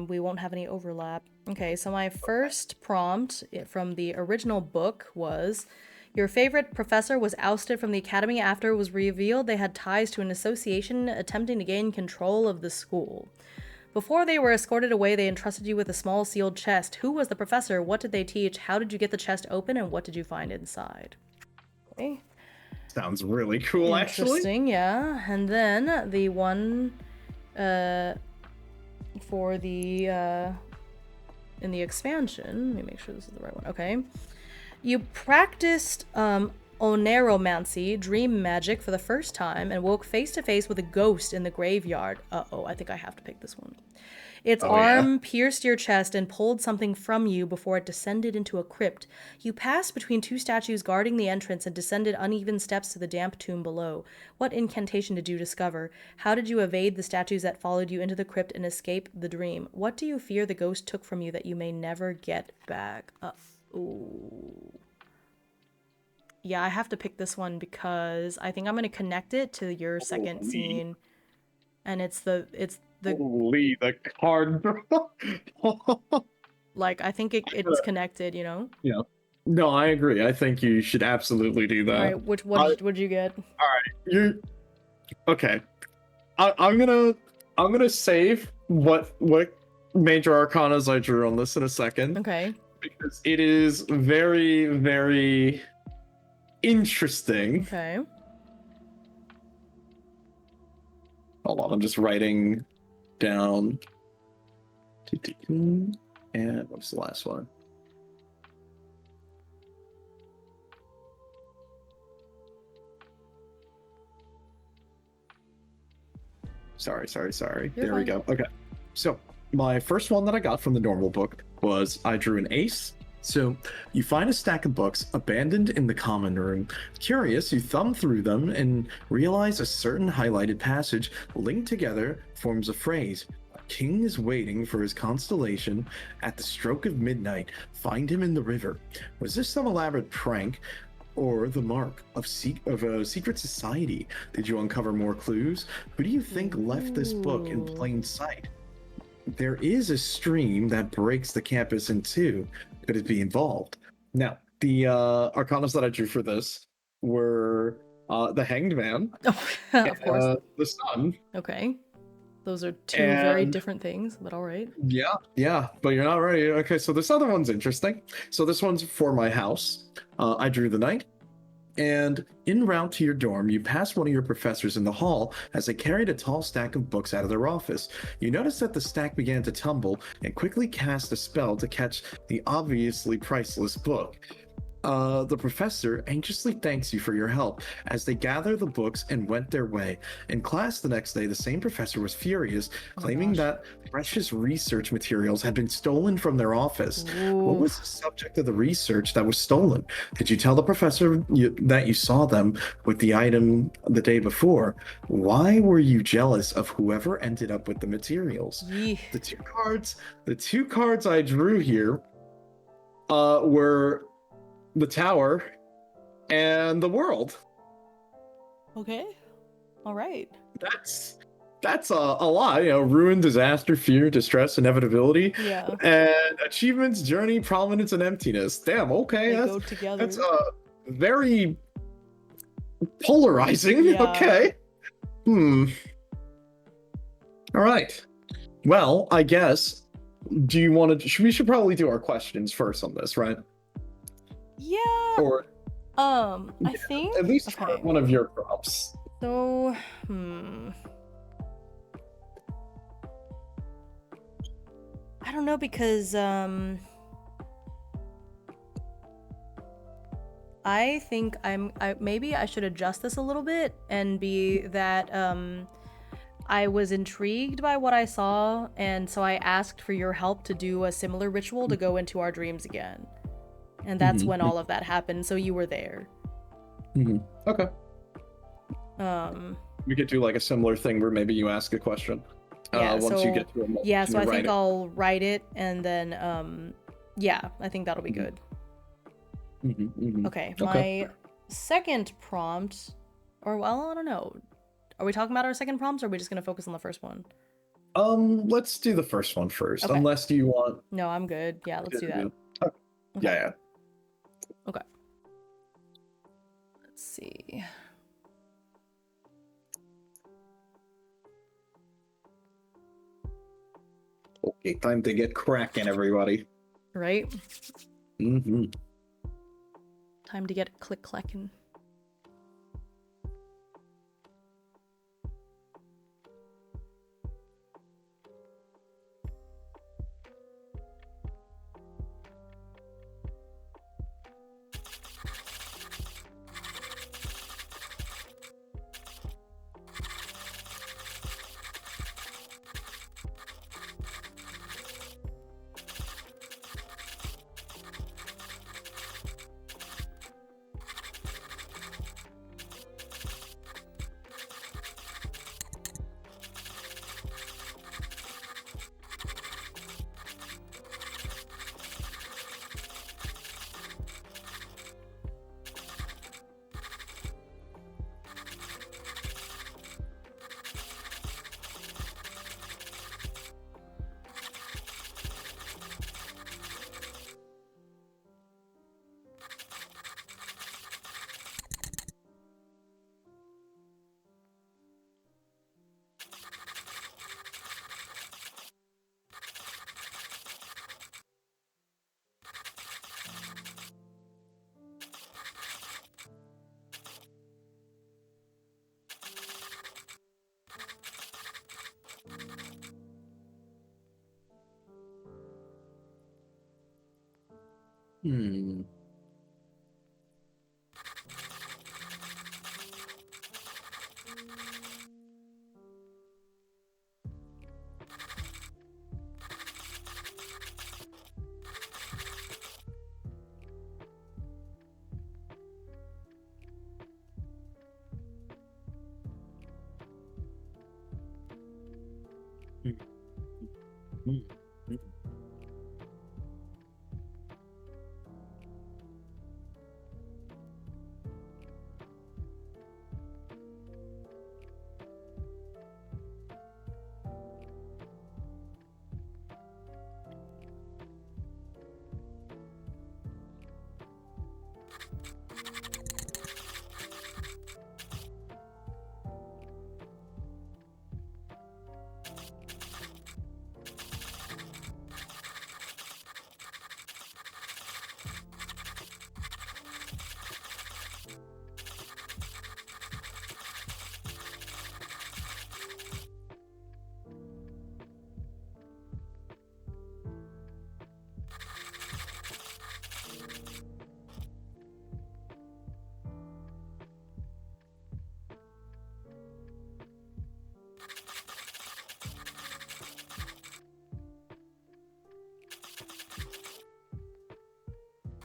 we won't have any overlap. Okay, so my first prompt from the original book was: your favorite professor was ousted from the academy after it was revealed they had ties to an association attempting to gain control of the school. Before they were escorted away, they entrusted you with a small sealed chest. Who was the professor? What did they teach? How did you get the chest open? And what did you find inside? Okay. Sounds really cool, actually. Interesting, yeah. And then the one for the in the expansion, let me make sure this is the right one. Okay. You practiced oneromancy, dream magic, for the first time and woke face to face with a ghost in the graveyard. Uh-oh, I think I have to pick this one. Its arm pierced your chest and pulled something from you before it descended into a crypt. You passed between 2 statues guarding the entrance and descended uneven steps to the damp tomb below. What incantation did you discover? How did you evade the statues that followed you into the crypt and escape the dream? What do you fear the ghost took from you that you may never get back? Ooh. Yeah, I have to pick this one because I think I'm going to connect it to your second scene. And it's the Holy, the card. like, I think it's connected, you know? Yeah. No, I agree. I think you should absolutely do that. All right, what'd you get? All right, Okay. I'm gonna save what major arcanas I drew on this in a second Okay. because it is very, very interesting. Okay. Hold on, I'm just writing down. And what's the last one? Sorry. You're There we fine. go. Okay. So my first one that I got from the normal book was I drew an ace. So you find a stack of books abandoned in the common room. Curious, you thumb through them and realize a certain highlighted passage linked together forms a phrase. A king is waiting for his constellation at the stroke of midnight. Find him in the river. Was this some elaborate prank? Or the mark of a secret society? Did you uncover more clues? Who do you think left this book in plain sight? There is a stream that breaks the campus in two. Could it be involved? Now, the arcanas that I drew for this were the Hanged Man, Of course. the Sun. Okay. Those are two very And different things, but all right. yeah, but you're not ready. Okay, so this other one's interesting. So this one's for my house. I drew the Knight. And en route to your dorm, you pass one of your professors in the hall as they carried a tall stack of books out of their office. You notice that the stack began to tumble and quickly cast a spell to catch the obviously priceless book. The professor anxiously thanks you for your help as they gather the books and went their way. In class the next day, the same professor was furious, claiming that precious research materials had been stolen from their office. What was the subject of the research that was stolen? Did you tell the professor that you saw them with the item the day before? Why were you jealous of whoever ended up with the materials? Yeeh. The two cards I drew here were the Tower and the World. Okay. All right. That's a lot, ruin, disaster, fear, distress, inevitability, Yeah. and achievements, journey, prominence, and emptiness. Damn, okay, They go together. that's very polarizing. Yeah. Okay. All right. Well, I guess. Do you want to? We should probably do our questions first on this, right? Yeah. Or I think at least for one of your prompts. So, I don't know because I think maybe I should adjust this a little bit and be that I was intrigued by what I saw, and so I asked for your help to do a similar ritual to go into our dreams again. And that's when all of that happened, so you were there. Okay. We could do like a similar thing where maybe you ask a question. Once you get to a moment. Yeah, so I think I'll write it and then yeah, I think that'll be good. Okay, my second prompt, or well, I don't know. Are we talking about our second prompts, or are we just gonna focus on the first one? Let's do the first one first, unless you want. No, I'm good. Yeah, let's do that. Yeah. Okay. Let's see. Okay, time to get cracking, everybody. Right? Time to get click-clacking. Hmm. Hmm. Hmm. Hmm.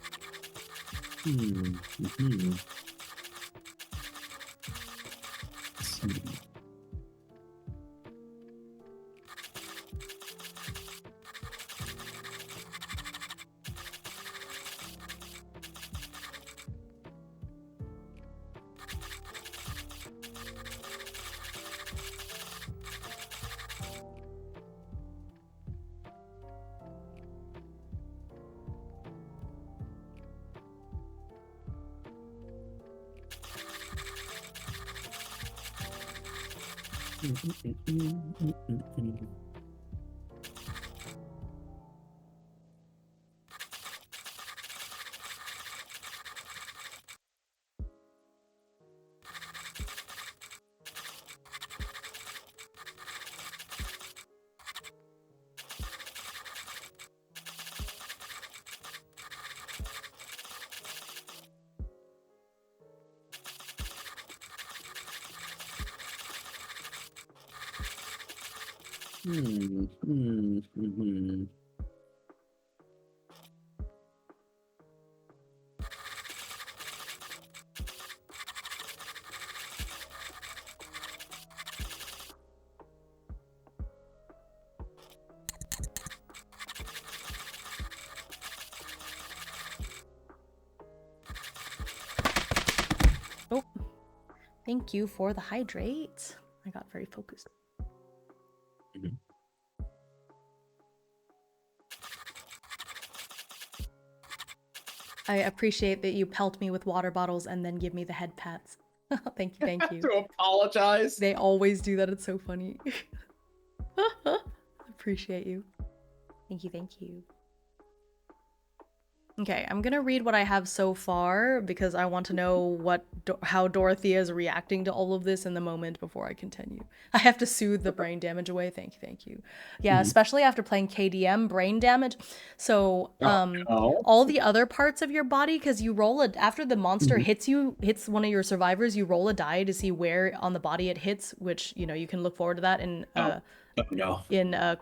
Hmm. Hmm. Hmm. Hmm. Oh, thank you for the hydrate. I got very focused. Mhm. I appreciate that you pelt me with water bottles and then give me the head pats. Thank you, thank you. To apologize. They always do that. It's so funny. Appreciate you. Thank you, thank you. Okay, I'm gonna read what I have so far because I want to know how Dorothea is reacting to all of this in the moment before I continue. I have to soothe the brain damage away. Thank you, thank you. Yeah, especially after playing KDM, brain damage. So, No. all the other parts of your body, because you roll it after the monster hits one of your survivors, you roll a die to see where on the body it hits, which you can look forward to that in No.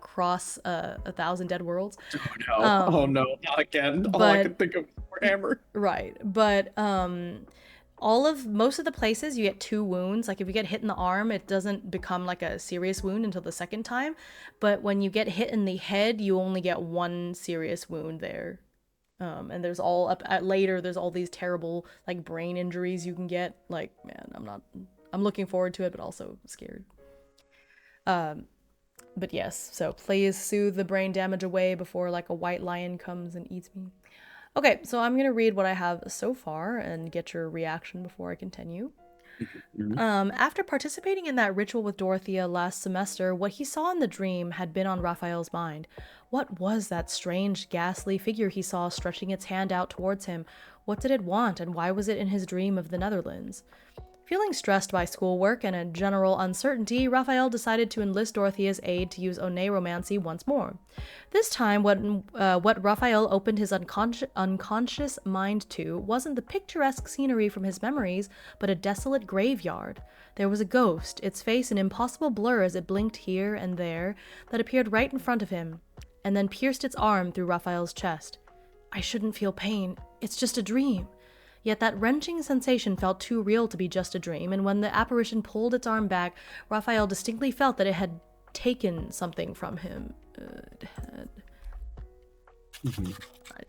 Cross 1,000 Dead Worlds. Oh no. Oh no. Not again. All I but- can think of is Warhammer. Right, but most of the places you get 2 wounds. Like if you get hit in the arm, it doesn't become like a serious wound until the second time. But when you get hit in the head, you only get 1 serious wound there. And there's later there's all these terrible like brain injuries you can get. Like, man, I'm looking forward to it, but also scared. But yes, so please soothe the brain damage away before like a white lion comes and eats me. Okay, so I'm gonna read what I have so far and get your reaction before I continue. After participating in that ritual with Dorothea last semester, what he saw in the dream had been on Raphael's mind. What was that strange, ghastly figure he saw stretching its hand out towards him? What did it want, and why was it in his dream of the Netherlands? Feeling stressed by schoolwork and a general uncertainty, Raphael decided to enlist Dorothea's aid to use oneiromancy once more. This time, what Raphael opened his unconscious mind to wasn't the picturesque scenery from his memories, but a desolate graveyard. There was a ghost, its face an impossible blur as it blinked here and there, that appeared right in front of him, and then pierced its arm through Raphael's chest. I shouldn't feel pain. It's just a dream. Yet that wrenching sensation felt too real to be just a dream, and when the apparition pulled its arm back, Raphael distinctly felt that it had taken something from him. I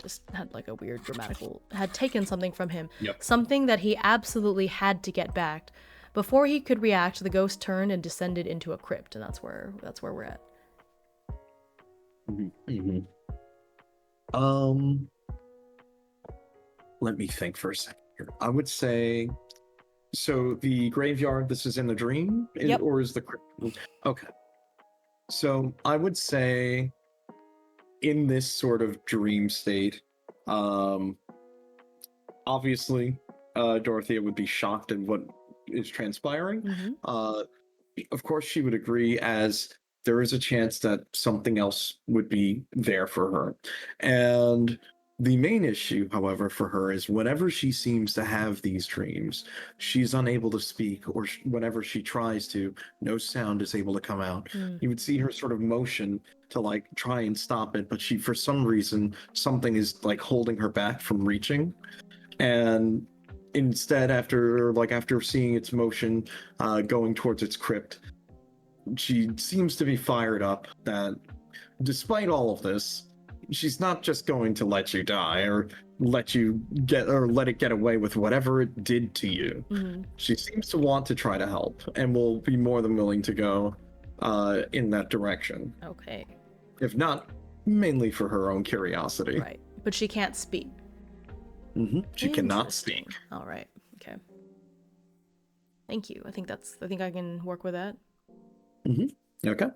just had like a weird grammatical... Had taken something from him. Yep. Something that he absolutely had to get back. Before he could react, the ghost turned and descended into a crypt, and that's where we're at. Let me think for a second here. I would say, so the graveyard, this is in the dream? Yep. Or is the crypt? Okay. So I would say in this sort of dream state, obviously, Dorothea would be shocked at what is transpiring. Of course, she would agree, as there is a chance that something else would be there for her. And the main issue, however, for her is whenever she seems to have these dreams, she's unable to speak, or whenever she tries to, no sound is able to come out. You would see her sort of motion to like try and stop it, but she, for some reason, something is like holding her back from reaching. And instead, after seeing its motion going towards its crypt, she seems to be fired up that despite all of this, she's not just going to let you die or let it get away with whatever it did to you. She seems to want to try to help and will be more than willing to go in that direction. Okay. If not, mainly for her own curiosity. Right. But she can't speak. She cannot speak. All right. Okay. Thank you. I think I can work with that. Okay.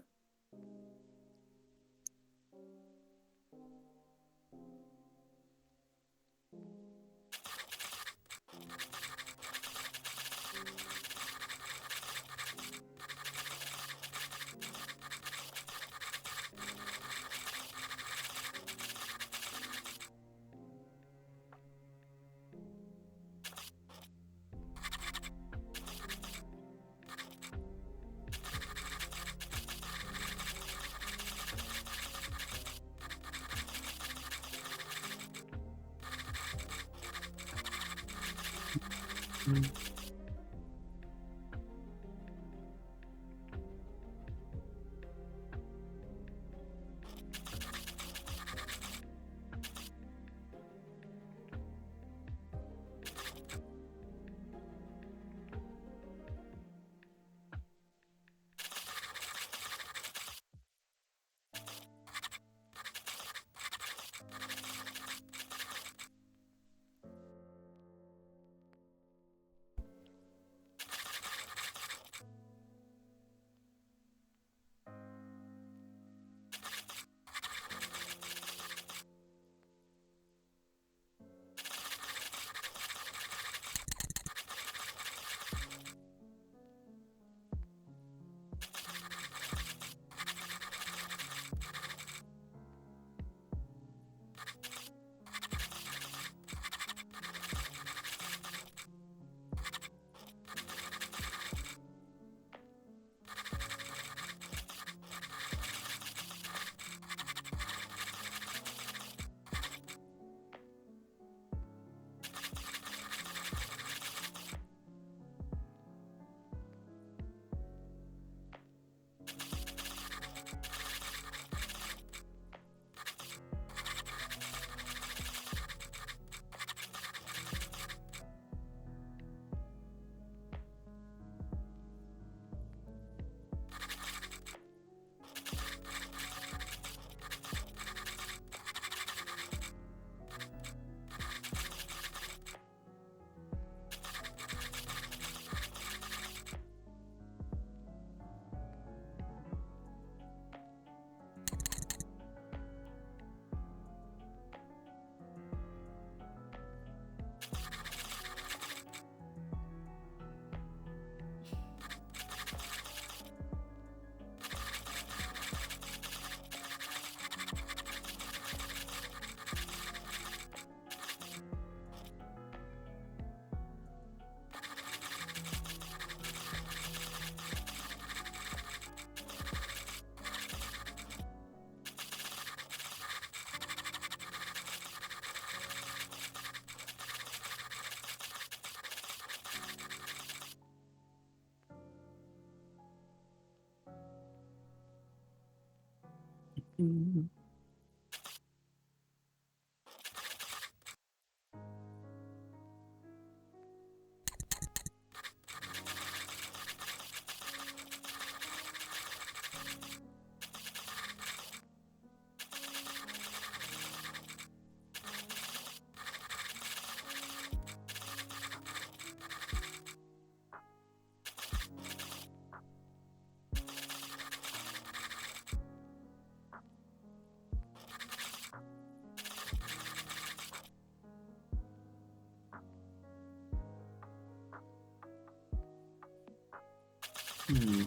Hmm.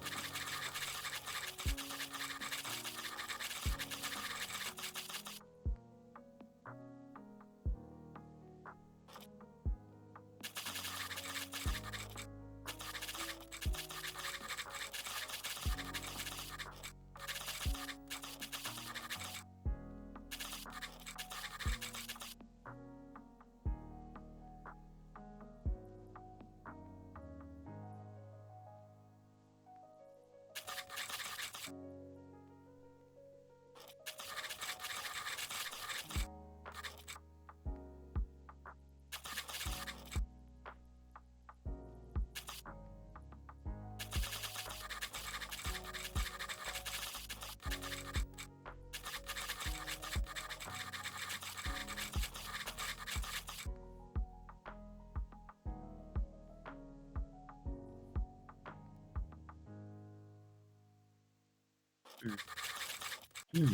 Hmm.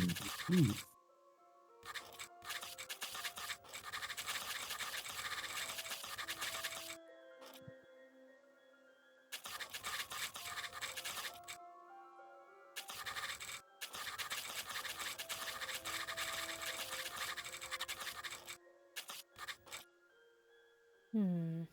Hmm. Hmm.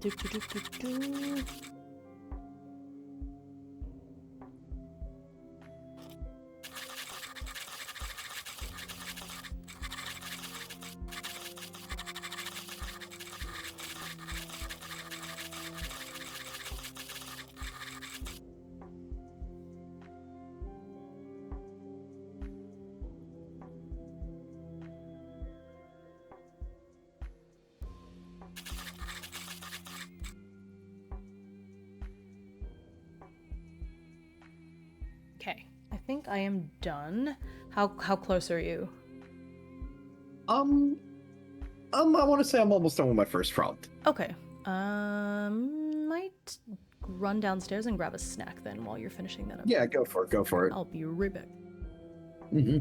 Do, do, do, do, do. Okay, I think I am done. How close are you? I want to say I'm almost done with my first prompt. Okay. Might run downstairs and grab a snack then while you're finishing that up. Yeah, go for it. Go for it. I'll be right back. Mm-hmm.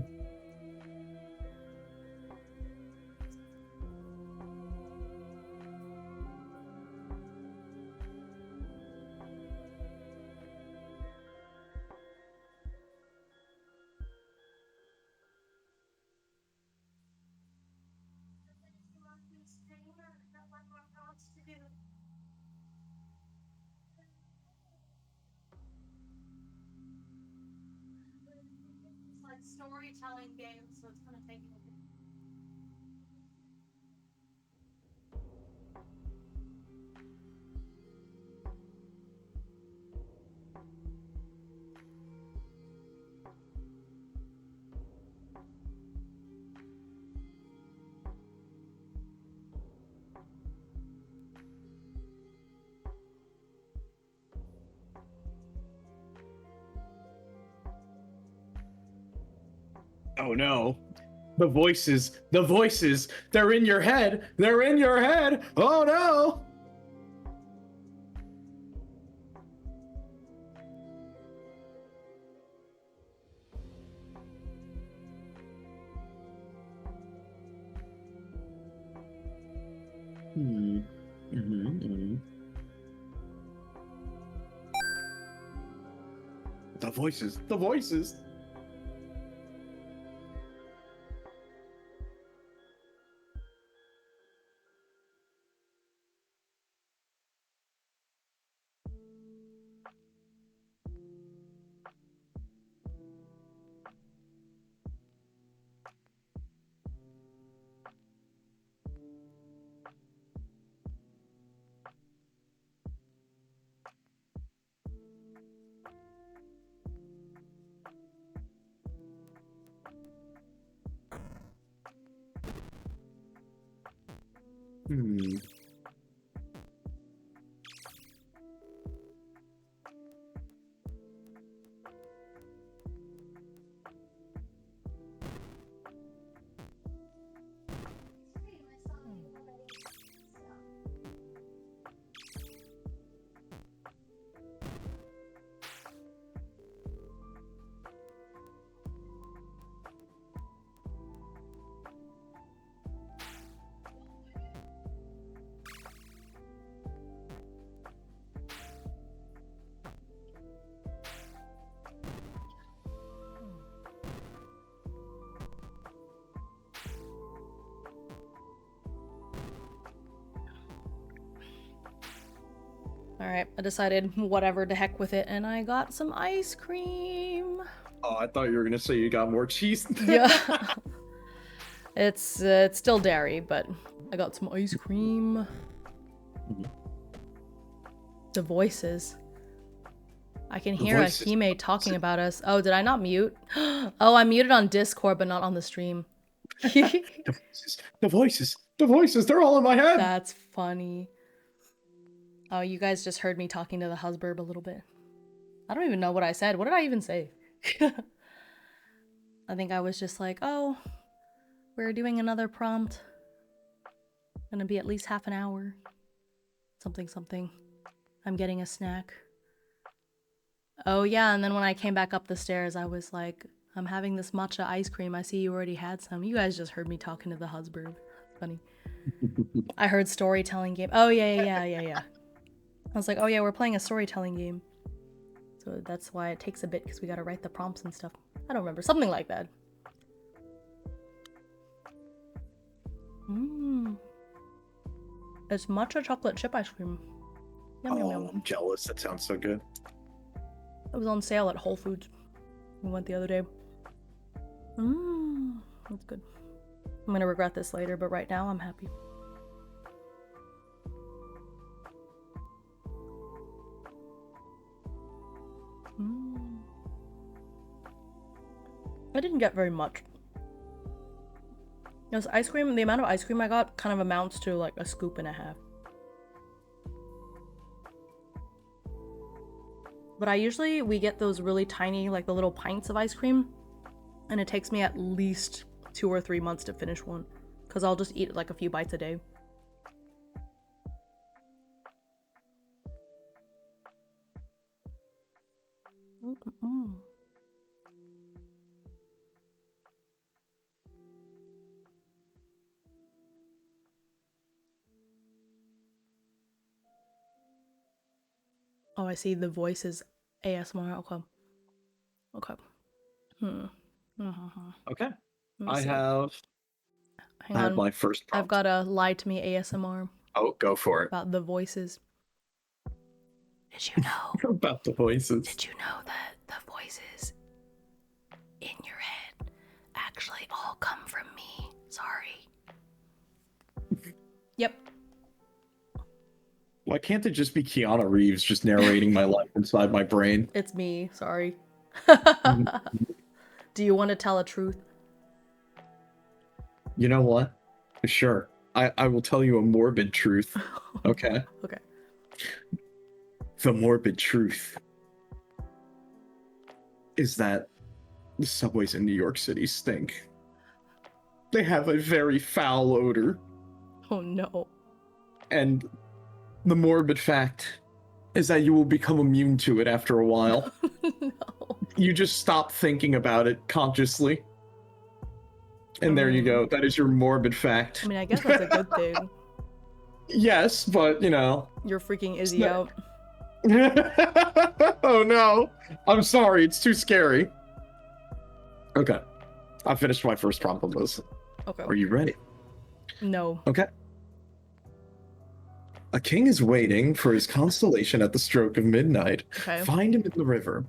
It's like storytelling games, so it's gonna take me. Oh no. The voices, they're in your head. They're in your head. Oh no. Hmm. Mm-hmm. The voices, the voices. Hmm. Alright, I decided whatever, to heck with it, and I got some ice cream. Oh, I thought you were gonna say you got more cheese. Yeah. It's still dairy, but I got some ice cream. The voices. I can hear a Hime talking about us. Oh, did I not mute? Oh, I muted on Discord, but not on the stream. The voices, they're all in my head. That's funny. Oh, you guys just heard me talking to the husband a little bit. I don't even know what I said. What did I even say? I think I was just like, oh, we're doing another prompt. Gonna be at least half an hour. Something, something. I'm getting a snack. Oh yeah, and then when I came back up the stairs, I was like, I'm having this matcha ice cream. I see you already had some. You guys just heard me talking to the husband. Funny. I heard storytelling game. Oh yeah. I was like, oh yeah, we're playing a storytelling game. So that's why it takes a bit, because we gotta write the prompts and stuff. I don't remember. Something like that. It's matcha chocolate chip ice cream. Yum, yum, yum. I'm jealous. That sounds so good. It was on sale at Whole Foods. We went the other day. That's good. I'm gonna regret this later, but right now I'm happy. I didn't get very much. This ice cream, the amount of ice cream I got kind of amounts to like a scoop and a half. But we get those really tiny, like the little pints of ice cream. And it takes me at least 2 or 3 months to finish one. Because I'll just eat like a few bites a day. Oh, I see the voices ASMR. Okay. Okay. I have my first prompt. I've got a lie to me ASMR. Oh, go for it. About the voices. Did you know? About the voices. Did you know that the voices in your head actually all come from me? Sorry. Yep. Why can't it just be Keanu Reeves just narrating my life inside my brain? It's me. Sorry. Do you want to tell a truth? You know what? Sure. I will tell you a morbid truth. Okay? Okay. The morbid truth is that the subways in New York City stink. They have a very foul odor. Oh no. And the morbid fact is that you will become immune to it after a while. No. You just stop thinking about it consciously. And there you go. That is your morbid fact. I mean, I guess that's a good thing. Yes, but, you know. You're freaking Izzy out. Oh no. I'm sorry. It's too scary. Okay. I finished my first prompt on this. Okay. Are you ready? No. Okay. A king is waiting for his constellation at the stroke of midnight. Okay. Find him in the river.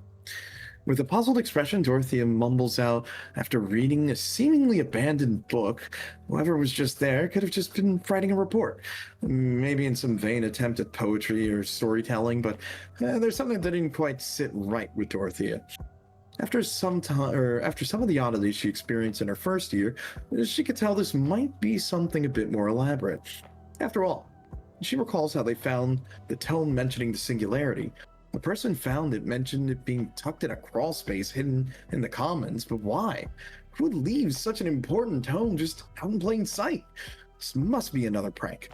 With a puzzled expression, Dorothea mumbles out after reading a seemingly abandoned book. Whoever was just there could have just been writing a report. Maybe in some vain attempt at poetry or storytelling, but there's something that didn't quite sit right with Dorothea. After some of the oddities she experienced in her first year, she could tell this might be something a bit more elaborate. After all, she recalls how they found the tome mentioning the singularity. The person found it mentioned it being tucked in a crawl space hidden in the commons, but why? Who would leave such an important tome just out in plain sight? This must be another prank.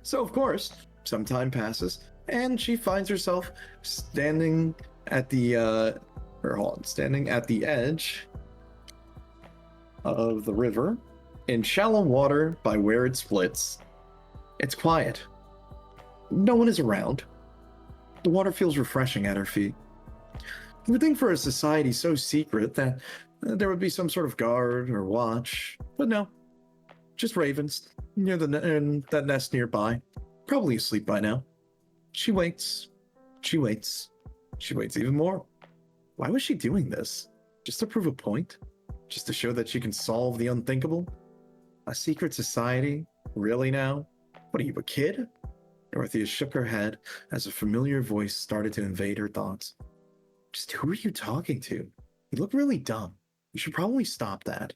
So of course, some time passes, and she finds herself standing at the edge of the river in shallow water by where it splits. It's quiet. No one is around. The water feels refreshing at her feet. You would think for a society so secret that there would be some sort of guard or watch, but no. Just ravens near that nest nearby, probably asleep by now. She waits. She waits. She waits even more. Why was she doing this? Just to prove a point? Just to show that she can solve the unthinkable? A secret society? Really now? What are you, a kid? Dorothea shook her head as a familiar voice started to invade her thoughts. Just who are you talking to? You look really dumb. You should probably stop that.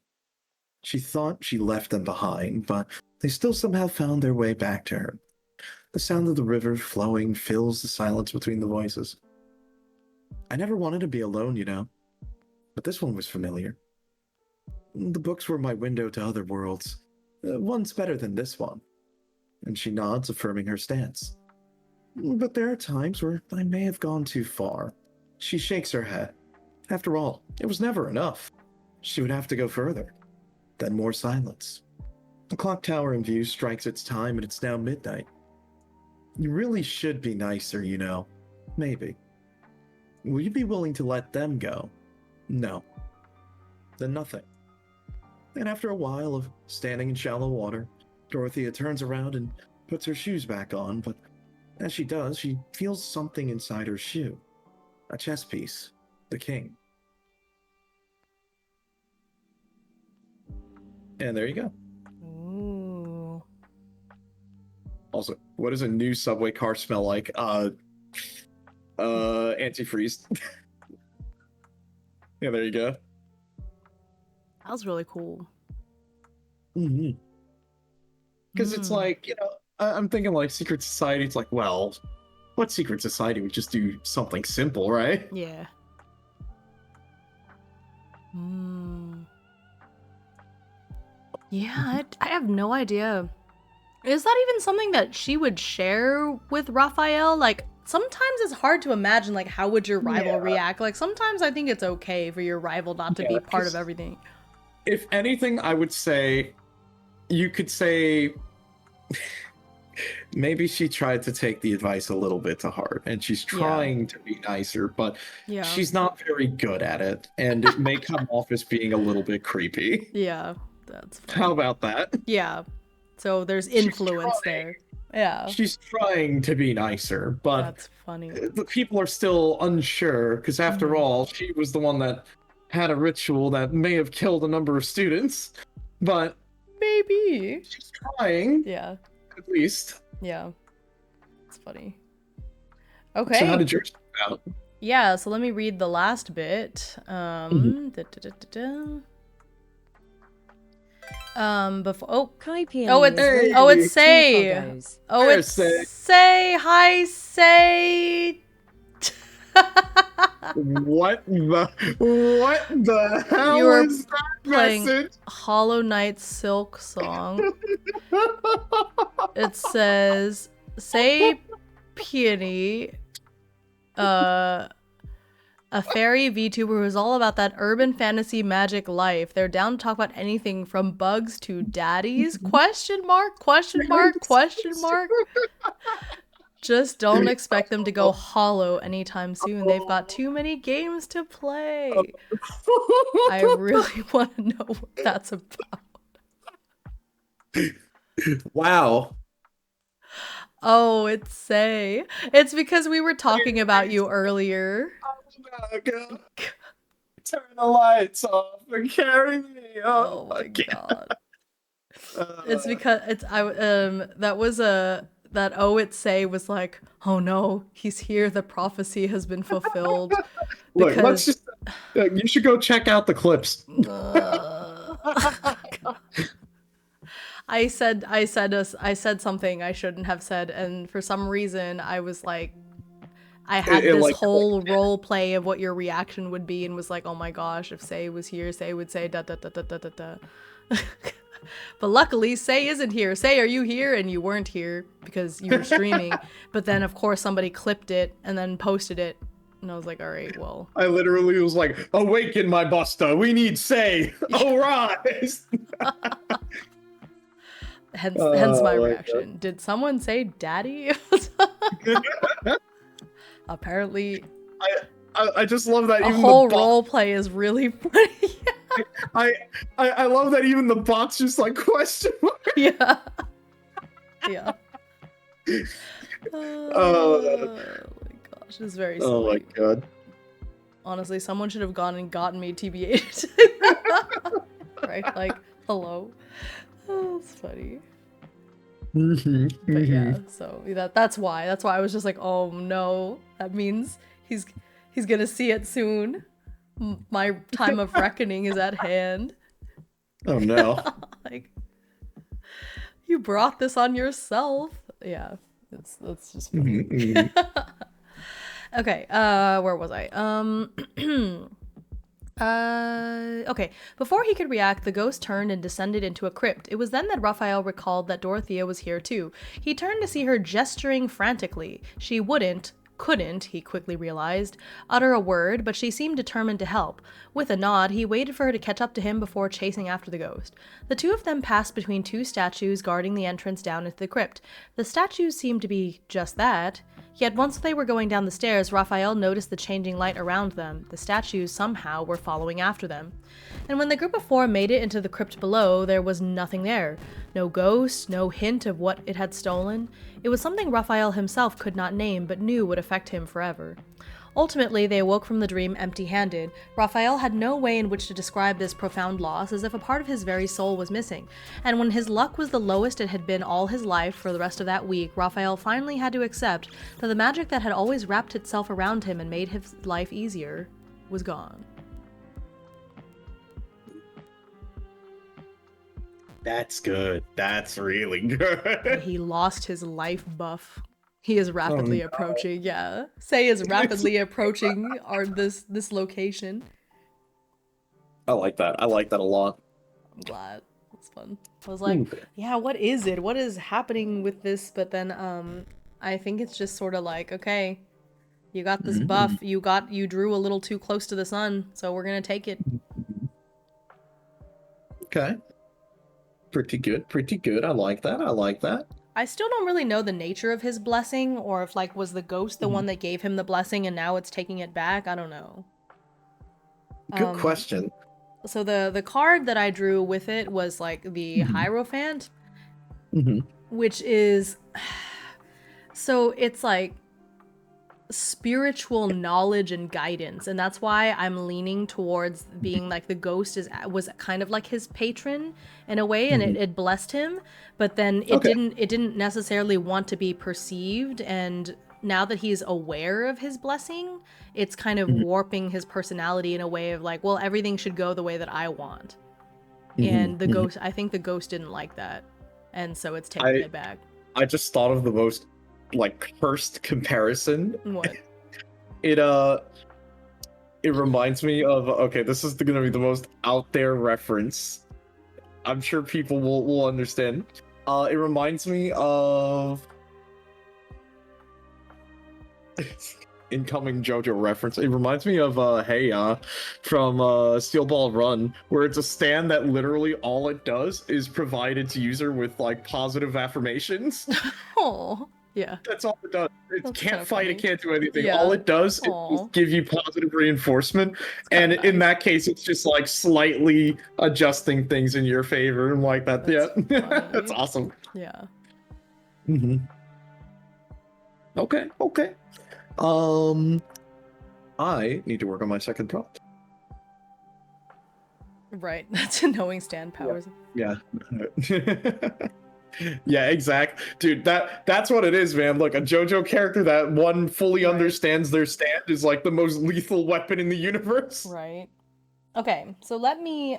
She thought she left them behind, but they still somehow found their way back to her. The sound of the river flowing fills the silence between the voices. I never wanted to be alone, you know. But this one was familiar. The books were my window to other worlds. One's better than this one. And she nods, affirming her stance. But there are times where I may have gone too far. She shakes her head. After all, it was never enough. She would have to go further. Then more silence. The clock tower in view strikes its time and it's now midnight. You really should be nicer, you know. Maybe. Will you be willing to let them go? No. Then nothing. And after a while of standing in shallow water, Dorothea turns around and puts her shoes back on, but as she does, she feels something inside her shoe. A chess piece. The king. And there you go. Ooh. Also, what does a new subway car smell like? Antifreeze. Yeah, there you go. That was really cool. Mm-hmm. Because it's like, you know, I'm thinking like secret society. It's like, well, what secret society would just do something simple, right? Yeah. Yeah, I have no idea. Is that even something that she would share with Raphael? Like, sometimes it's hard to imagine, like, how would your rival react? Like, sometimes I think it's okay for your rival not to be part of everything. If anything, I would say, you could say, maybe she tried to take the advice a little bit to heart, and she's trying to be nicer, but she's not very good at it, and it may come off as being a little bit creepy. Yeah, that's funny. How about that? Yeah. So there's influence there. Yeah. She's trying to be nicer, but that's funny. The people are still unsure, because after all, she was the one that had a ritual that may have killed a number of students, but maybe she's trying. Yeah. At least. Yeah. It's funny. Okay. So how did yours come out? Yeah, so let me read the last bit. Before it's Say. Say hi, Say. What the hell you were is that playing message? Hollow Knight Silk Song. It says, Say Peony, a fairy VTuber who's all about that urban fantasy magic life. They're down to talk about anything from bugs to daddies? Question mark? Question mark? Question mark? Just don't expect them to go hollow anytime soon. They've got too many games to play. I really want to know what that's about. Wow. Oh, it's Say. It's because we were talking about you earlier. Turn the lights off and carry me. Oh my god. It's because that Oh It's Say was like, oh no, he's here, the prophecy has been fulfilled. Look, let's just you should go check out the clips. I said something I shouldn't have said, and for some reason I was like, I had this whole role play of what your reaction would be, and was like, oh my gosh, if Say was here, Say would say da da da da da da da. But luckily, Say isn't here. Say, are you here? And you weren't here because you were streaming. But then, of course, somebody clipped it and then posted it. And I was like, all right, well. I literally was like, awaken my Busta. We need Say. Arise. Hence my reaction. God. Did someone say daddy? Apparently. I just love that even the whole role play is really funny. I love that even the bot's just like question mark. Yeah. Yeah. Oh, My gosh, it's very oh my silly. god. Honestly, someone should have gone and gotten me TBH. Right? Like, hello. Oh, it's funny. But yeah, so that's why. That's why I was just like, oh no, that means he's gonna see it soon. My time of reckoning is at hand. Oh no. Like, you brought this on yourself. Yeah, that's just funny. Okay, where was I? Okay. Before he could react, the ghost turned and descended into a crypt. It was then that Raphael recalled that Dorothea was here too. He turned to see her gesturing frantically. She couldn't, he quickly realized, utter a word, but she seemed determined to help. With a nod, he waited for her to catch up to him before chasing after the ghost. The two of them passed between two statues guarding the entrance down into the crypt. The statues seemed to be just that. Yet once they were going down the stairs, Raphael noticed the changing light around them. The statues somehow were following after them. And when the group of four made it into the crypt below, there was nothing there. No ghost, no hint of what it had stolen. It was something Raphael himself could not name, but knew would affect him forever. Ultimately, they awoke from the dream empty-handed. Raphael had no way in which to describe this profound loss, as if a part of his very soul was missing. And when his luck was the lowest it had been all his life for the rest of that week, Raphael finally had to accept that the magic that had always wrapped itself around him and made his life easier was gone. That's good. That's really good. He lost his life buff. He is rapidly approaching, yeah. Say is rapidly approaching this location. I like that. I like that a lot. I'm glad. It's fun. I was like, yeah, what is it? What is happening with this? But then I think it's just sort of like, okay, you got this buff. You drew a little too close to the sun, so we're gonna take it. Okay. Pretty good. Pretty good. I like that. I like that. I still don't really know the nature of his blessing, or if like was the ghost the one that gave him the blessing and now it's taking it back. I don't know. Good question. So the card that I drew with it was like the Hierophant, which is so it's like spiritual knowledge and guidance, and that's why I'm leaning towards being like the ghost was kind of like his patron in a way, and it blessed him, but then it didn't necessarily want to be perceived, and now that he's aware of his blessing, it's kind of warping his personality in a way of like, well, everything should go the way that I want. And the ghost, I think the ghost didn't like that, and so it's taking it back. I just thought of the most like cursed comparison. What? It reminds me of, okay, this is gonna be the most out there reference. I'm sure people will understand. It reminds me of incoming JoJo reference. It reminds me of from Steel Ball Run, where it's a stand that literally all it does is provide its user with like positive affirmations. Oh. Yeah. That's all it does. It That's can't fight, funny. it can't do anything. Yeah. All it does is give you positive reinforcement. And in that case, it's just like slightly adjusting things in your favor and like that. That's That's awesome. Yeah. Okay. I need to work on my second prompt. Right. That's knowing stand powers. Yeah. Yeah, exact. Dude, that's what it is, man. Look, a JoJo character that one fully understands their stand is like the most lethal weapon in the universe. Right. Okay, so let me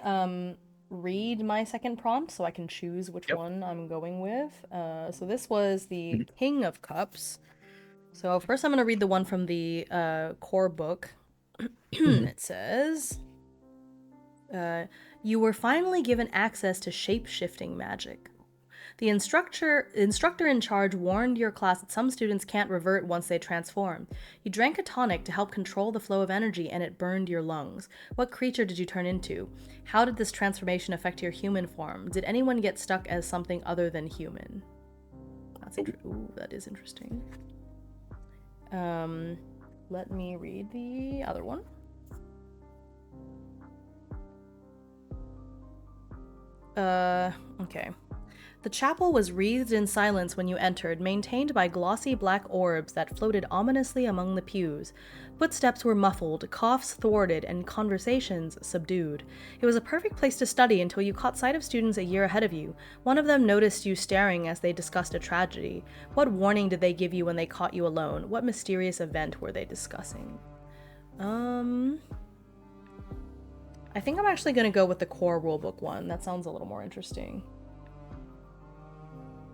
read my second prompt so I can choose which one I'm going with. So this was the King of Cups. So first I'm going to read the one from the core book. It says, you were finally given access to shape-shifting magic. The instructor in charge warned your class that some students can't revert once they transform. You drank a tonic to help control the flow of energy, and it burned your lungs. What creature did you turn into? How did this transformation affect your human form? Did anyone get stuck as something other than human? That is interesting. Let me read the other one. Okay. The chapel was wreathed in silence when you entered, maintained by glossy black orbs that floated ominously among the pews. Footsteps were muffled, coughs thwarted, and conversations subdued. It was a perfect place to study until you caught sight of students a year ahead of you. One of them noticed you staring as they discussed a tragedy. What warning did they give you when they caught you alone? What mysterious event were they discussing? I think I'm actually going to go with the core rulebook one. That sounds a little more interesting.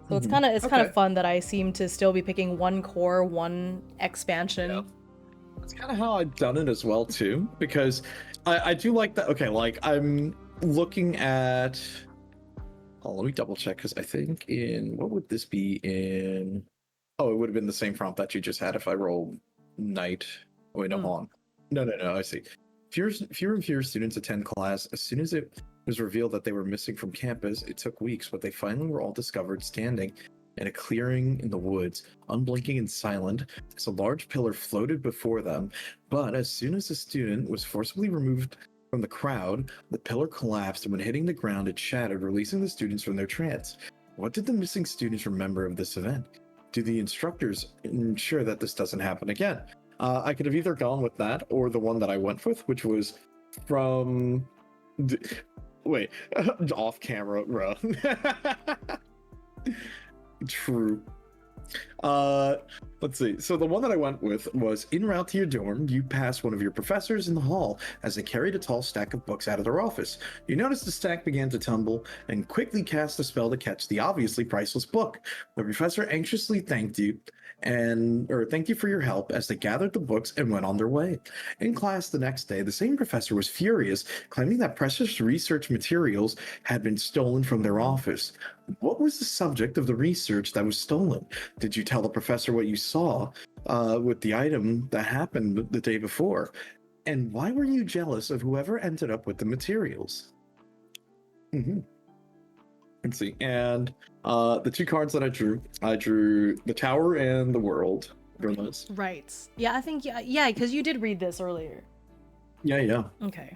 So it's kind of fun that I seem to still be picking one core, one expansion. Yeah. That's kind of how I've done it as well too, because I do like that. Okay, like I'm looking at. Oh, let me double check because I think what would this be in? Oh, it would have been the same prompt that you just had if I rolled night. Oh, wait, no, hold on. No, I see. Fewer and fewer students attend class. As soon as it was revealed that they were missing from campus, it took weeks, but they finally were all discovered standing in a clearing in the woods, unblinking and silent, as a large pillar floated before them. But as soon as the student was forcibly removed from the crowd, the pillar collapsed, and when hitting the ground, it shattered, releasing the students from their trance. What did the missing students remember of this event? Do the instructors ensure that this doesn't happen again? I could have either gone with that or the one that I went with, which was from... Wait, off camera, bro. True. Let's see. So the one that I went with was en route to your dorm, you passed one of your professors in the hall as they carried a tall stack of books out of their office. You noticed the stack began to tumble and quickly cast a spell to catch the obviously priceless book. The professor anxiously thanked you for your help as they gathered the books and went on their way. In class the next day, the same professor was furious, claiming that precious research materials had been stolen from their office. What was the subject of the research that was stolen? Did you tell the professor what you saw with the item that happened the day before? And why were you jealous of whoever ended up with the materials? Let's see. And the two cards that I drew the Tower and the World. Right. Yeah, I think, yeah, because you did read this earlier. Yeah. Okay.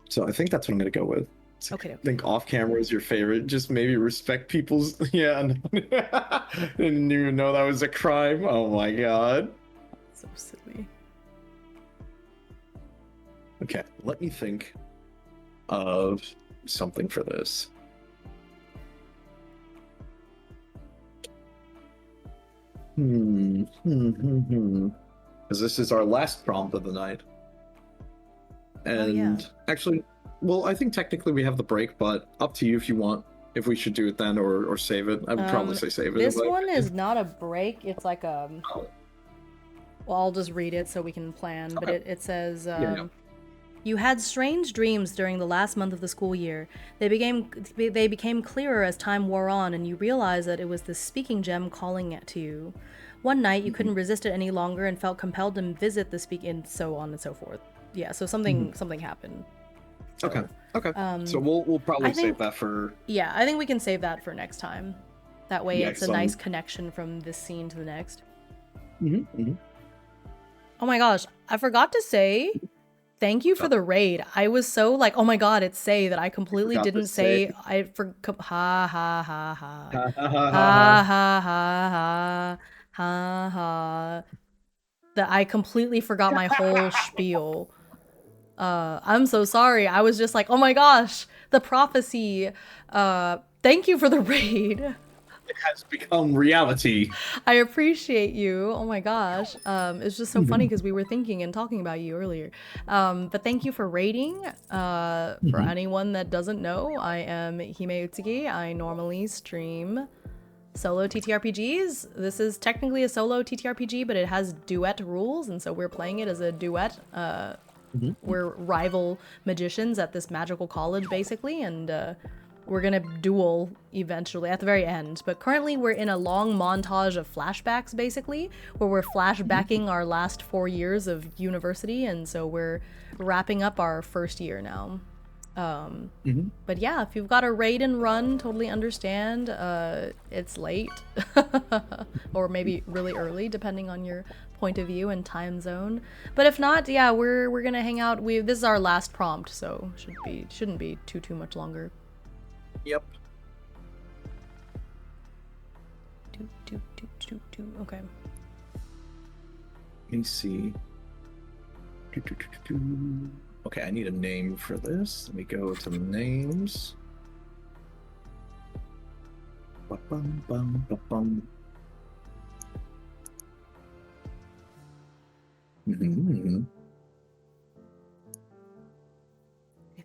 So I think that's what I'm going to go with. Okay. I think off camera is your favorite. Just maybe respect people's. Yeah. Didn't even know that was a crime. Oh my god. So silly. Okay, let me think of something for this. Because this is our last prompt of the night. And actually, well, I think technically we have the break, but up to you if you want, if we should do it then or save it. I would probably say save it. This one is not a break. It's like a... Well, I'll just read it so we can plan. But it says... You had strange dreams during the last month of the school year. They became clearer as time wore on, and you realized that it was the speaking gem calling to you. One night, you couldn't resist it any longer and felt compelled to visit the and so on and so forth. Yeah, so something happened. So, okay. So we'll probably save that for... Yeah, I think we can save that for next time. That way it's a nice connection from this scene to the next. Oh my gosh, I forgot to say... Thank you for the raid. I was so like, oh my god, it's Say that I completely didn't say. I forgot. Ha ha ha ha. Ha ha ha ha ha. That I completely forgot my whole spiel. I'm so sorry. I was just like, oh my gosh, the prophecy. Thank you for the raid. It has become reality. I appreciate you. Oh my gosh. It's just so funny because we were thinking and talking about you earlier. But thank you for raiding. For anyone that doesn't know, I am Himeutsugi. I normally stream solo TTRPGs. This is technically a solo TTRPG, but it has duet rules, and so we're playing it as a duet. We're rival magicians at this magical college, basically, and we're gonna duel eventually at the very end, but currently we're in a long montage of flashbacks, basically, where we're flashbacking our last 4 years of university, and so we're wrapping up our first year now. But yeah, if you've got a raid and run, totally understand. It's late, or maybe really early, depending on your point of view and time zone. But if not, yeah, we're gonna hang out. This is our last prompt, so shouldn't be too much longer. Yep. Okay. Let me see. Okay, I need a name for this. Let me go to names. I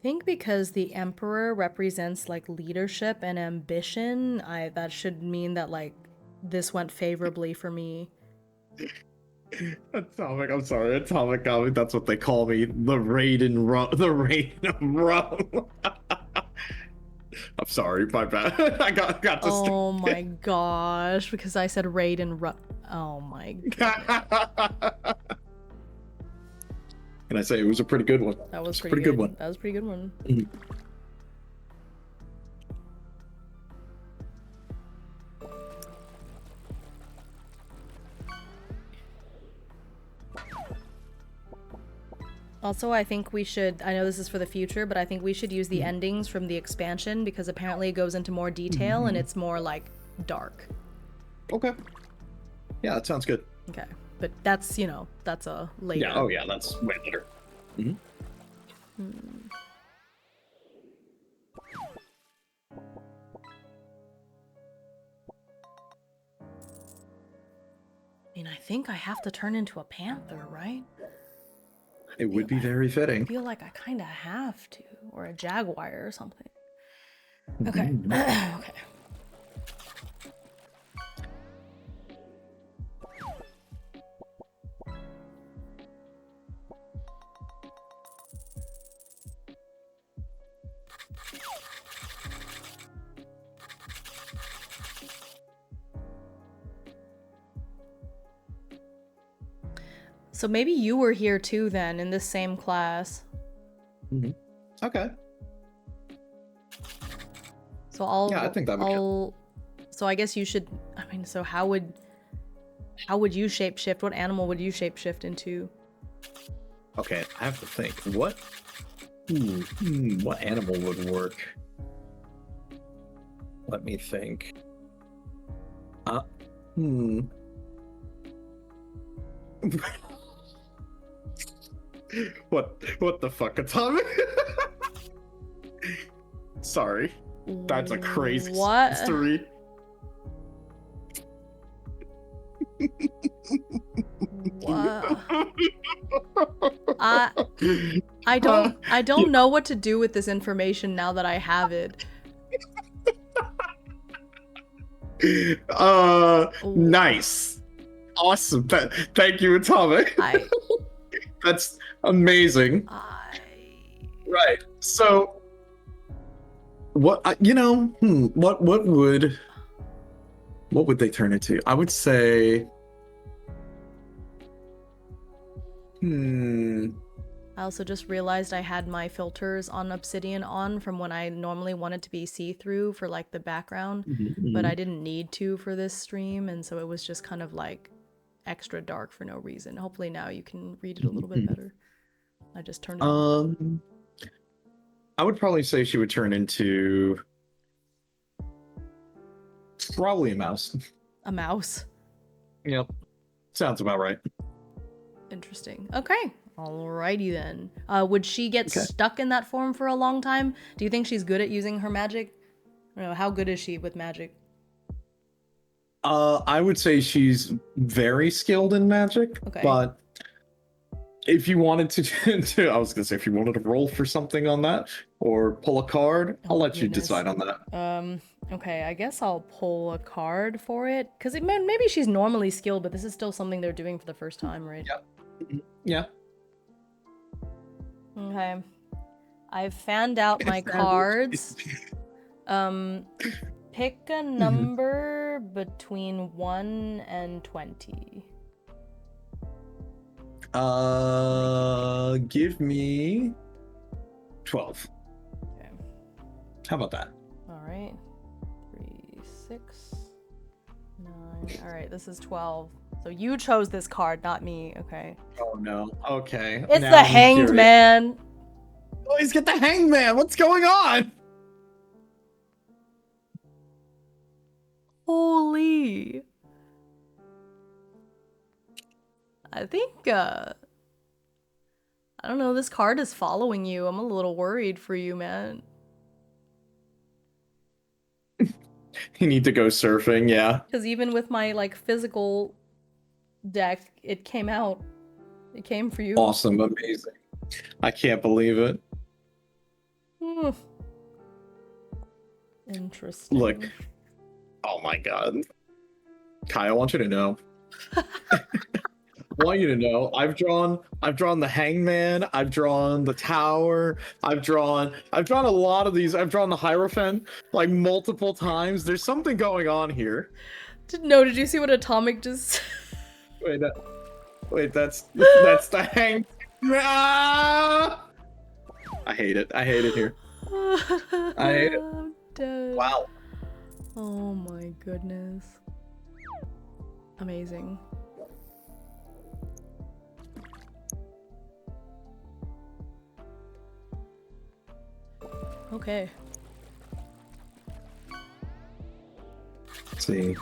think because the emperor represents like leadership and ambition, that should mean that like this went favorably for me. Atomic, I'm sorry, Atomic Comic, that's what they call me. The Raiden of Rome. I'm sorry, my bad. I got distracted. Oh my gosh, because I said raid and oh my god. Can I say it was a pretty good one? That was pretty good one. That was a pretty good one. Also, I think we should, I know this is for the future, but I think we should use the endings from the expansion because apparently it goes into more detail and it's more like dark. Okay. Yeah, that sounds good. Okay. But that's, you know, that's a later. Yeah, oh yeah, that's way later. I mean, I think I have to turn into a panther, right? It would be very fitting. I feel like I kind of have to, or a jaguar or something. Okay. Okay. So maybe you were here too then, in this same class. Okay. So I'll... Yeah, I think that would count. So I guess you should... I mean, so how would you shapeshift? What animal would you shapeshift into? Okay, I have to think. What animal would work? Let me think. What the fuck, Atomic? Sorry. That's a crazy story. What? I don't know what to do with this information now that I have it. Nice. Awesome. Thank you, Atomic. That's amazing. Right. So what what would they turn it to? I would say I also just realized I had my filters on Obsidian on from when I normally want it to be see-through for like the background, but I didn't need to for this stream, and so it was just kind of like extra dark for no reason. Hopefully now you can read it a little bit better. I just turned it on. I would probably say she would turn into probably a mouse. A mouse? Yep. Sounds about right. Interesting. Okay. Alrighty then. Would she get stuck in that form for a long time? Do you think she's good at using her magic? I don't know, how good is she with magic? I would say she's very skilled in magic, but if you wanted to I was gonna say if you wanted to roll for something on that or pull a card, I'll let you decide on that. Okay, I guess I'll pull a card for it, because maybe she's normally skilled, but this is still something they're doing for the first time, right? Yeah. Okay. I've fanned out my cards. Pick a number between 1 and 20. Give me 12. Okay. How about that? All right. 3, 6, 9. All right, this is 12. So you chose this card, not me. Okay. Oh no. Okay. It's the Hanged Man. Oh, he's got the Hanged Man. What's going on? Holy. I think, I don't know, this card is following you. I'm a little worried for you, man. You need to go surfing, yeah. Because even with my, like, physical deck, it came out. It came for you. Awesome, amazing. I can't believe it. Interesting. Look. Oh my god. Kai, I want you to know. I want you to know, I've drawn the Hangman, I've drawn the Tower, I've drawn a lot of these. I've drawn the Hierophant like multiple times. There's something going on here. Did you see what Atomic just Wait, that's the Hang. Ah! I hate it. I hate it here. I hate it. I'm dead. Wow. Oh my goodness. Amazing. Okay. Let's see.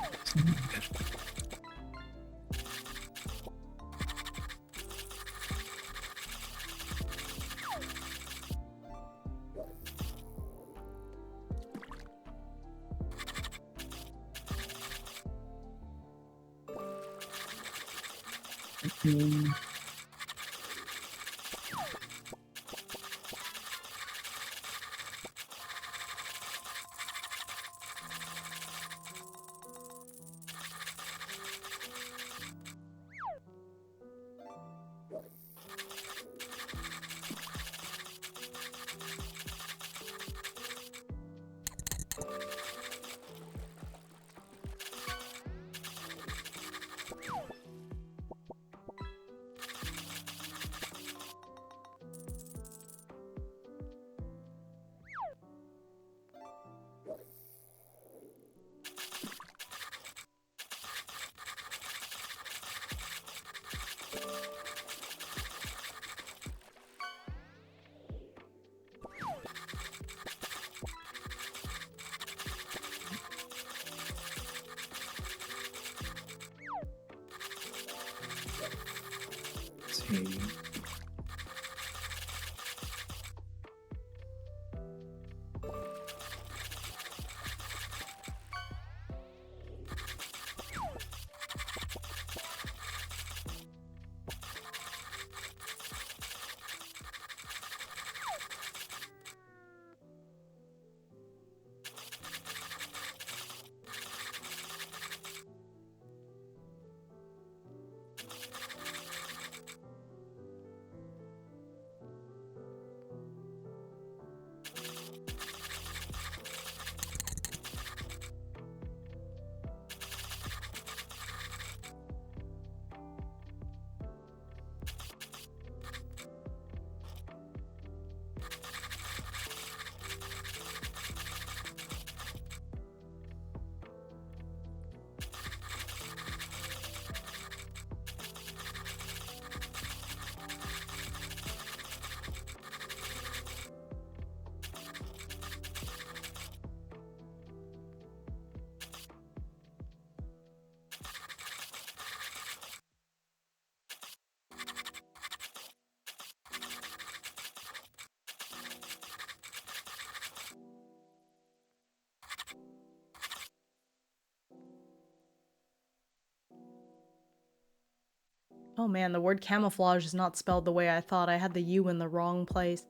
Oh man, the word camouflage is not spelled the way I thought. I had the U in the wrong place.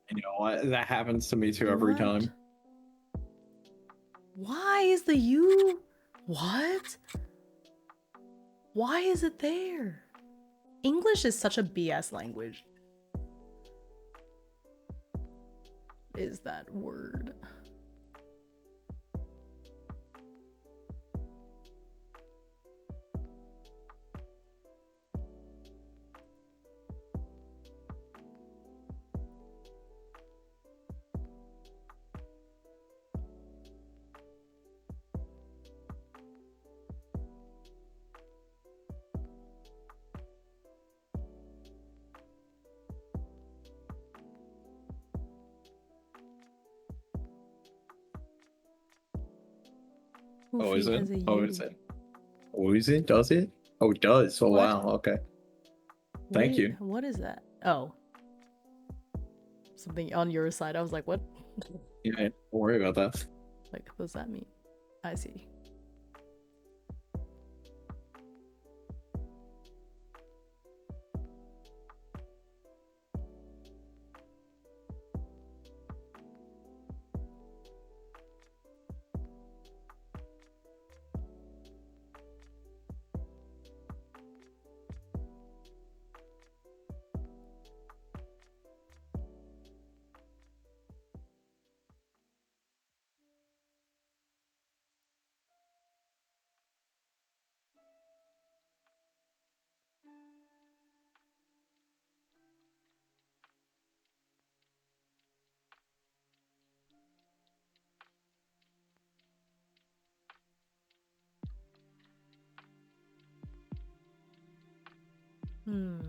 You know what? That happens to me too every time. Why is the U? What? Why is it there? English is such a BS language. Is that word? Oh, is it? Oh, is it? Oh, is it? Does it? Oh, it does. Oh, What? wow. Okay. Thank Wait, you. what is that? Oh. Something on your side. I was like, what? Yeah, don't worry about that. Like, what does that mean? I see. Hmm.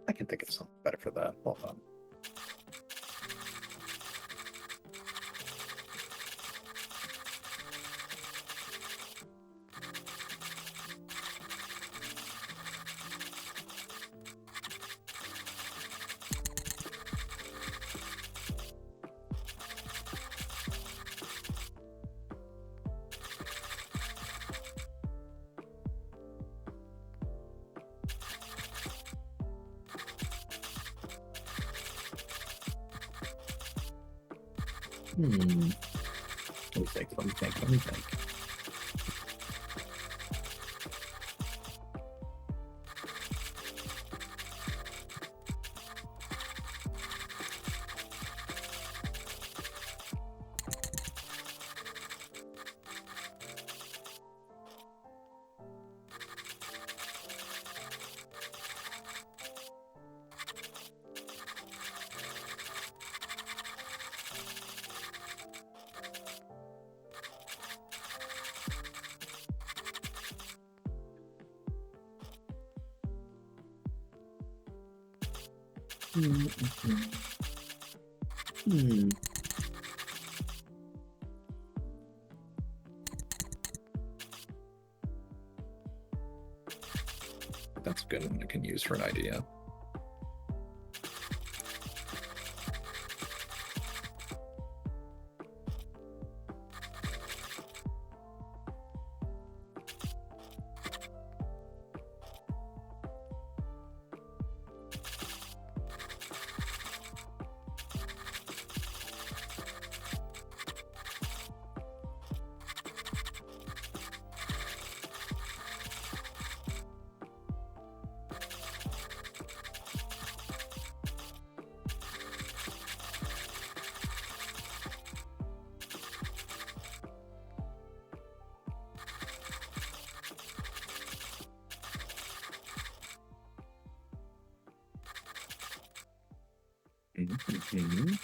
I can think of something better for that. Hold on. Let me think. Hmm. Hmm. That's a good one I can use for an idea. Mhm.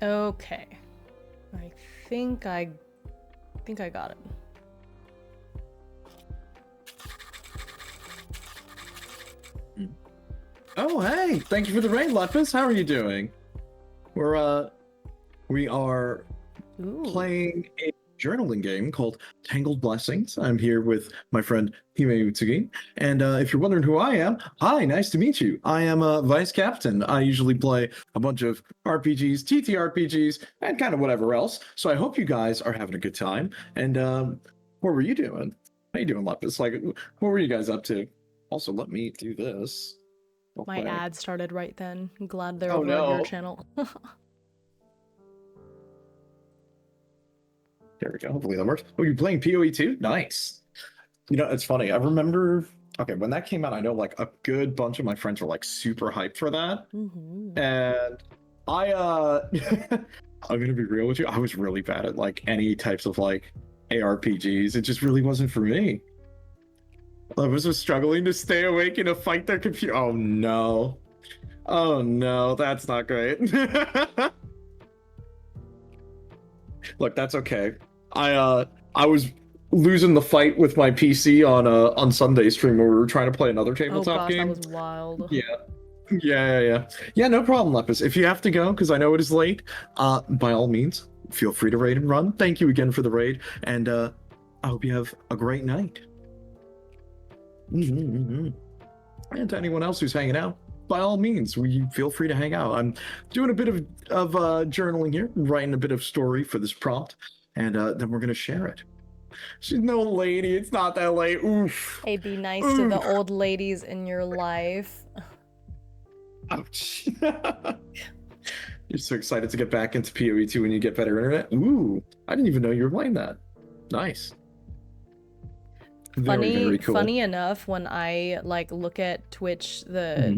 Okay. I think I got it. Oh, hey! Thank you for the raid, Lepus. How are you doing? We are Ooh. playing a journaling game called Tangled Blessings. I'm here with my friend Himeutsugi. And if you're wondering who I am, hi, nice to meet you. I am a vice captain. I usually play a bunch of RPGs, TTRPGs, and kind of whatever else. So I hope you guys are having a good time. And what were you doing? How you doing, Lepus? Like, what were you guys up to? Also, let me do this. My ad started right then. I'm glad they're Oh, over on your no. channel. There we go. Hopefully that works. Oh, you're playing PoE 2? Nice. You know, it's funny. I remember, okay, when that came out, I know like a good bunch of my friends were like super hyped for that. Mm-hmm. And I'm gonna be real with you. I was really bad at like any types of like ARPGs. It just really wasn't for me. I was just struggling to stay awake and to fight their computer. Oh no. Oh no, that's not great. Look, that's okay. I was losing the fight with my PC on Sunday stream where we were trying to play another Oh tabletop gosh, that game. was wild. Yeah. Yeah, no problem, Lepus. If you have to go, because I know it is late, by all means, feel free to raid and run. Thank you again for the raid, and I hope you have a great night. And to anyone else who's hanging out, by all means, we feel free to hang out. I'm doing a bit of journaling here, writing a bit of story for this prompt, and then we're gonna share it. She's no lady. It's not that late. Oof. Hey, be nice to the old ladies in your life. Ouch. You're so excited to get back into PoE 2 when you get better internet. Ooh, I didn't even know you were playing that. Nice. Very cool. Funny enough, when I like look at Twitch,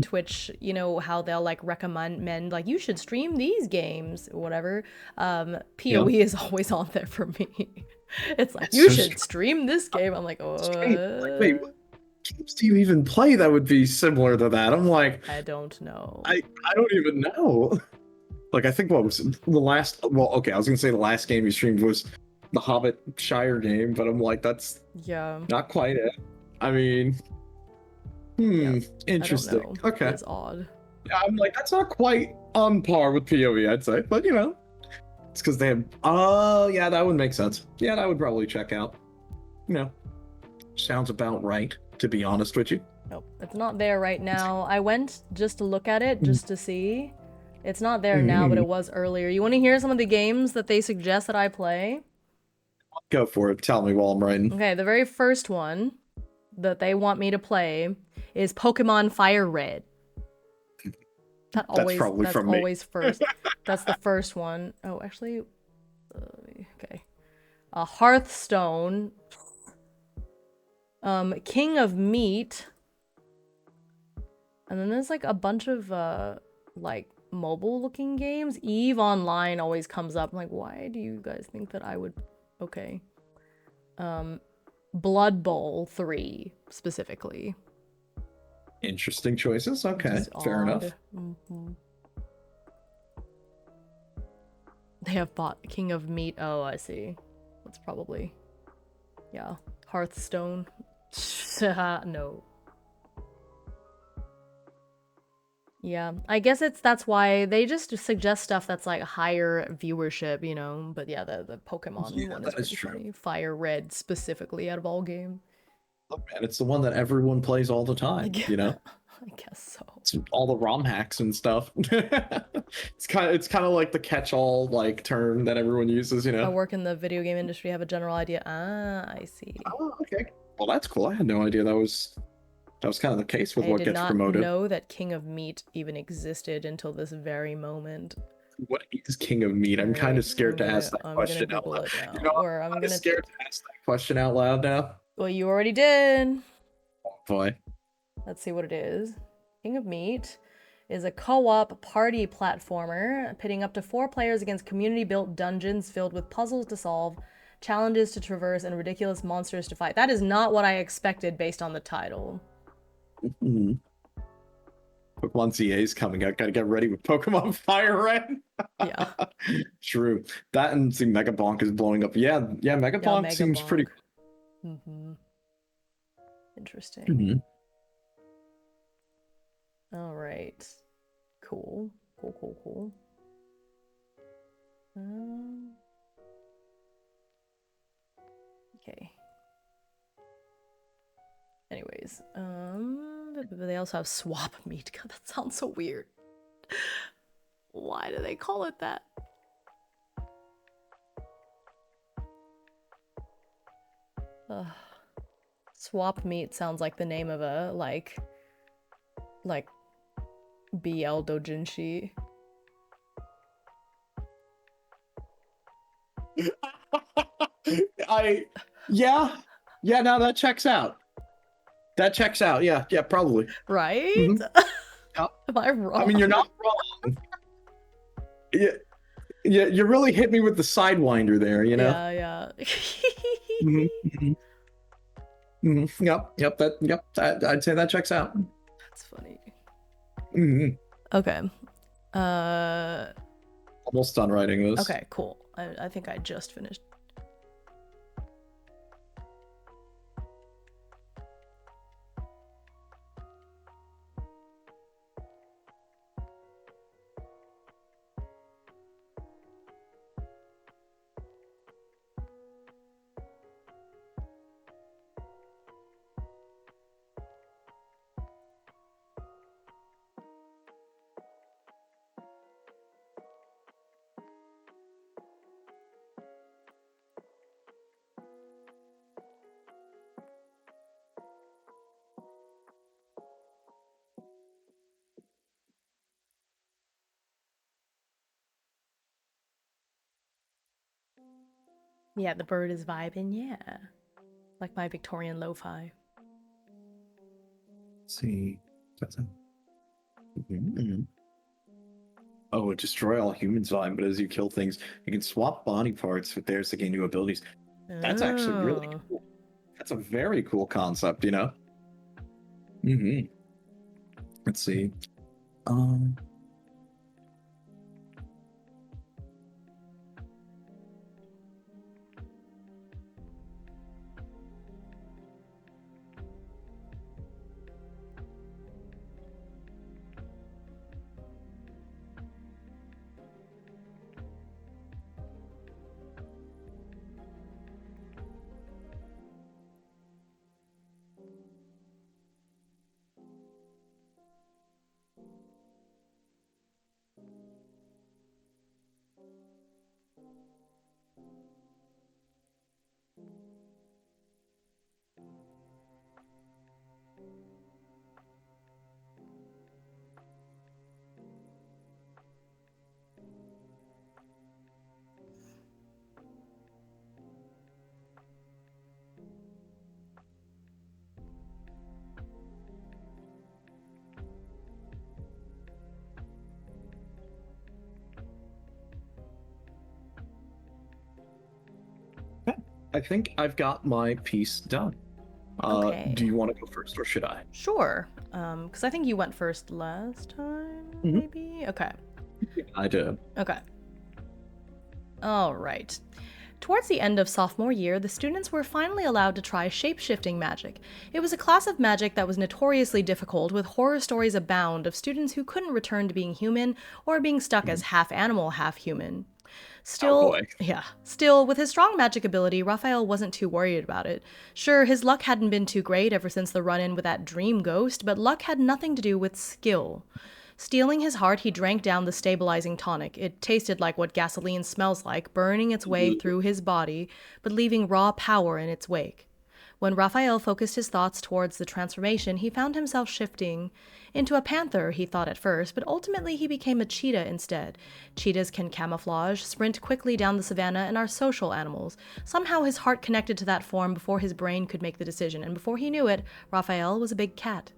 Twitch, you know how they'll like recommend like you should stream these games or whatever. PoE is always on there for me. It's like you should stream this game. I'm like, oh. Wait, what games do you even play that would be similar to that? I'm like, I don't know. I don't even know. Like, I think what was the last? Well, okay, I was gonna say the last game you streamed was the Hobbit Shire game, but I'm like, that's not quite it. I mean, interesting. I don't know. Okay, it's odd. I'm like, that's not quite on par with PoE, I'd say, but you know, it's because they have. Oh, yeah, that would make sense. Yeah, that would probably check out. You know, sounds about right. to be honest with you. Nope, it's not there right now. I went just to look at it, just to see. It's not there now, but it was earlier. You want to hear some of the games that they suggest that I play? Go for it. Tell me while I'm writing. Okay, the very first one that they want me to play is Pokemon Fire Red. That's from me. always first. That's the first one. Oh, actually, okay. Hearthstone. King of Meat. And then there's like a bunch of like mobile looking games. Eve Online always comes up. I'm like, why do you guys think that I would? Okay. Blood Bowl 3 specifically. Interesting choices. Okay, fair enough. They have bought King of Meat. Oh, I see. That's probably, yeah. Hearthstone. No. Yeah, I guess that's why they just suggest stuff that's like higher viewership, you know. But yeah, the Pokemon one is pretty funny. Fire Red specifically out of all game. Look, man, it's the one that everyone plays all the time, you know? I guess so. It's all the ROM hacks and stuff. It's kind of like the catch-all like term that everyone uses, you know? I work in the video game industry, have a general idea. Ah, I see. Oh, okay. Well, that's cool. I had no idea that was kind of the case with what gets promoted. I did not know that King of Meat even existed until this very moment. What is King of Meat? I'm kind of scared to ask that question out loud. You know, I'm scared to ask that question out loud now. Well, you already did. Oh, boy. Let's see what it is. King of Meat is a co-op party platformer pitting up to 4 players against community-built dungeons filled with puzzles to solve, challenges to traverse, and ridiculous monsters to fight. That is not what I expected based on the title. Mm-hmm. Pokemon ZA is coming out. Gotta get ready with Pokemon Fire Red. Yeah. True. That and see Mega Bonk is blowing up. Yeah, Mega Bonk seems pretty cool. Mm-hmm. Interesting. All right. Cool. Cool. Okay. Anyways, they also have swap meat. God, that sounds so weird. Why do they call it that? Swap meat sounds like the name of a like BL doujinshi. Yeah, no, that checks out. Yeah, probably. Right? Am I wrong? I mean, you're not wrong. Yeah, you really hit me with the sidewinder there, you know? Yeah. Yep. I'd say that checks out. That's funny. Okay. Almost done writing this. Okay, cool. I think I just finished. Yeah, the bird is vibing, yeah. Like my Victorian lo-fi. Let's see. Oh, destroy all humans vibe, but as you kill things, you can swap body parts with theirs to gain new abilities. That's actually really cool. That's a very cool concept, you know? Let's see. I think I've got my piece done. Do Okay. you want to go first or should I? Sure. Because I think you went first last time, Mhm. maybe? Okay. I did. Okay. All right. Towards the end of sophomore year, the students were finally allowed to try shape-shifting magic. It was a class of magic that was notoriously difficult, with horror stories abound of students who couldn't return to being human or being stuck as Mhm. half animal, half human. Oh Still, boy. yeah, still, with his strong magic ability, Raphael wasn't too worried about it. Sure, his luck hadn't been too great ever since the run in with that dream ghost, but luck had nothing to do with skill. Steeling his heart, he drank down the stabilizing tonic. It tasted like what gasoline smells like, burning its way through his body, but leaving raw power in its wake. When Raphael focused his thoughts towards the transformation, he found himself shifting into a panther, he thought at first, but ultimately he became a cheetah instead. Cheetahs can camouflage, sprint quickly down the savannah, and are social animals. Somehow his heart connected to that form before his brain could make the decision, and before he knew it, Raphael was a big cat.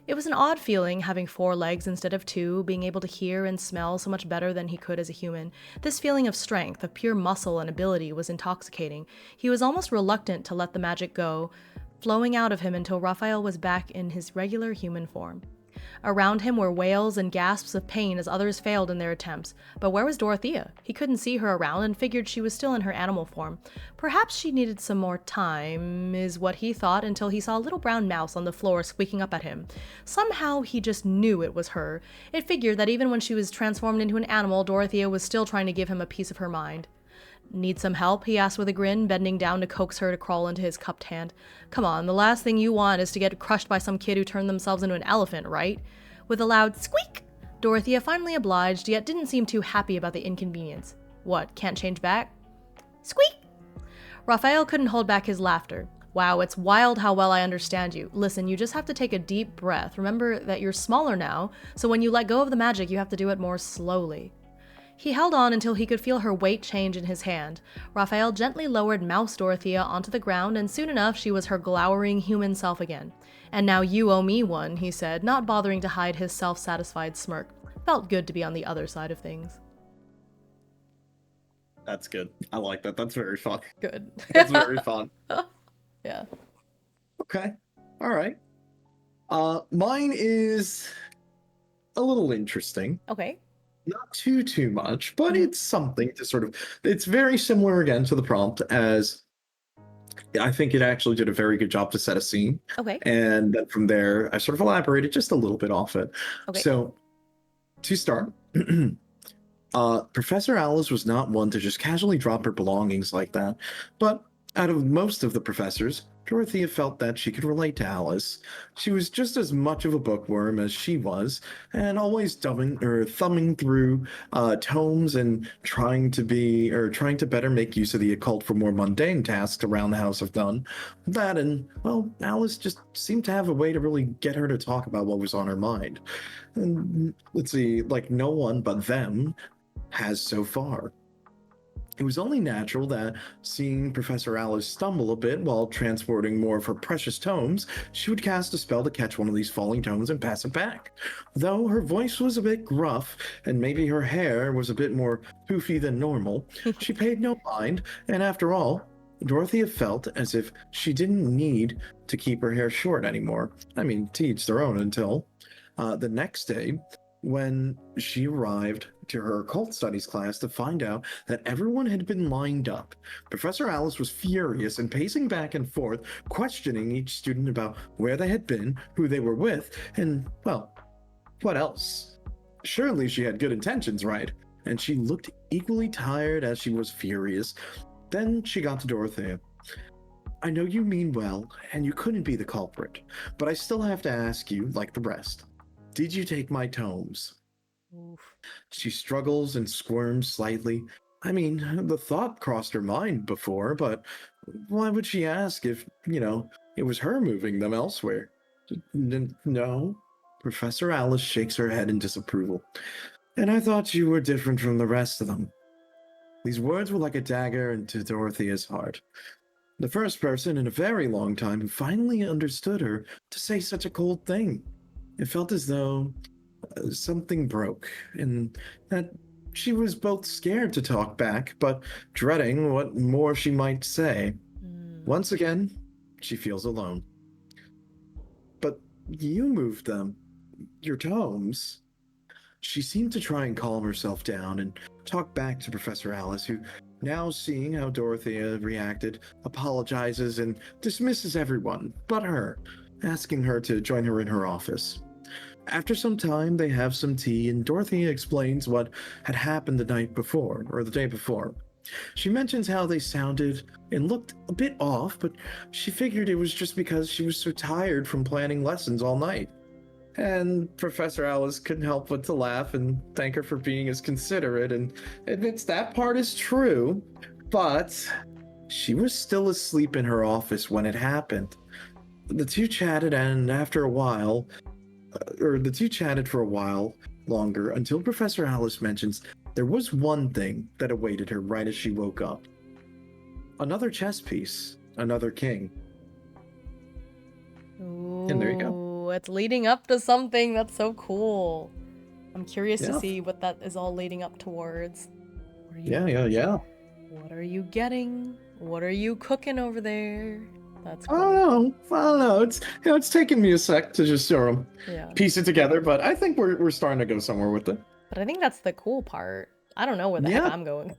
It was an odd feeling, having 4 legs instead of 2, being able to hear and smell so much better than he could as a human. This feeling of strength, of pure muscle and ability, was intoxicating. He was almost reluctant to let the magic go, flowing out of him until Raphael was back in his regular human form. Around him were wails and gasps of pain as others failed in their attempts. But where was Dorothea? He couldn't see her around and figured she was still in her animal form. Perhaps she needed some more time, is what he thought until he saw a little brown mouse on the floor squeaking up at him. Somehow he just knew it was her. It figured that even when she was transformed into an animal, Dorothea was still trying to give him a piece of her mind. Need some help? He asked with a grin, bending down to coax her to crawl into his cupped hand. Come on, the last thing you want is to get crushed by some kid who turned themselves into an elephant, right? With a loud squeak, Dorothea finally obliged, yet didn't seem too happy about the inconvenience. What, can't change back? Squeak! Raphael couldn't hold back his laughter. Wow, it's wild how well I understand you. Listen, you just have to take a deep breath. Remember that you're smaller now, so when you let go of the magic, you have to do it more slowly. He held on until he could feel her weight change in his hand. Raphael gently lowered Mouse Dorothea onto the ground, and soon enough she was her glowering human self again. And now you owe me one, he said, not bothering to hide his self-satisfied smirk. Felt good to be on the other side of things. That's good. I like that. That's very fun. Good. That's very fun. Yeah. Okay. All right. Mine is a little interesting. Okay. Not too much, but it's something to sort of. It's very similar again to the prompt, as I think it actually did a very good job to set a scene, Okay. and then from there I sort of elaborated just a little bit off it. Okay. So to start, Professor Alice was not one to just casually drop her belongings like that, but out of most of the professors, Dorothea felt that she could relate to Alice. She was just as much of a bookworm as she was, and always thumbing through tomes and trying to better make use of the occult for more mundane tasks around the House of Dun. That and, well, Alice just seemed to have a way to really get her to talk about what was on her mind. And let's see, like no one but them has so far. It was only natural that, seeing Professor Alice stumble a bit while transporting more of her precious tomes, she would cast a spell to catch one of these falling tomes and pass it back. Though her voice was a bit gruff, and maybe her hair was a bit more poofy than normal, she paid no mind, and after all, Dorothea felt as if she didn't need to keep her hair short anymore. I mean, to each their own until the next day, when she arrived to her occult studies class to find out that everyone had been lined up. Professor Alice was furious and pacing back and forth, questioning each student about where they had been, who they were with, and, well, what else? Surely she had good intentions, right? And she looked equally tired as she was furious. Then she got to Dorothea. I know you mean well, and you couldn't be the culprit, but I still have to ask you, like the rest. Did you take my tomes? Oof. She struggles and squirms slightly. I mean, the thought crossed her mind before, but why would she ask if, it was her moving them elsewhere? No. Professor Alice shakes her head in disapproval. And I thought you were different from the rest of them. These words were like a dagger into Dorothea's heart. The first person in a very long time who finally understood her to say such a cold thing. It felt as though something broke, and that she was both scared to talk back, but dreading what more she might say. Once again, she feels alone. But you moved them. Your tomes. She seemed to try and calm herself down and talk back to Professor Alice, who, now seeing how Dorothea reacted, apologizes and dismisses everyone but her, asking her to join her in her office. After some time, they have some tea, and Dorothea explains what had happened the night before, or the day before. She mentions how they sounded and looked a bit off, but she figured it was just because she was so tired from planning lessons all night. And Professor Alice couldn't help but to laugh and thank her for being as considerate and admits that part is true, but she was still asleep in her office when it happened. The two chatted, and after a while, the two chatted for a while longer until Professor Alice mentions there was one thing that awaited her right as she woke up. Another chess piece, another king. Ooh, and there you go. It's leading up to something. That's so cool. I'm curious Yeah. to see what that is all leading up towards. Yeah. What are you getting? What are you cooking over there? That's I cool. don't know. It's taken me a sec to just sort of piece it together, but I think we're starting to go somewhere with it. But I think that's the cool part. I don't know where the heck I'm going.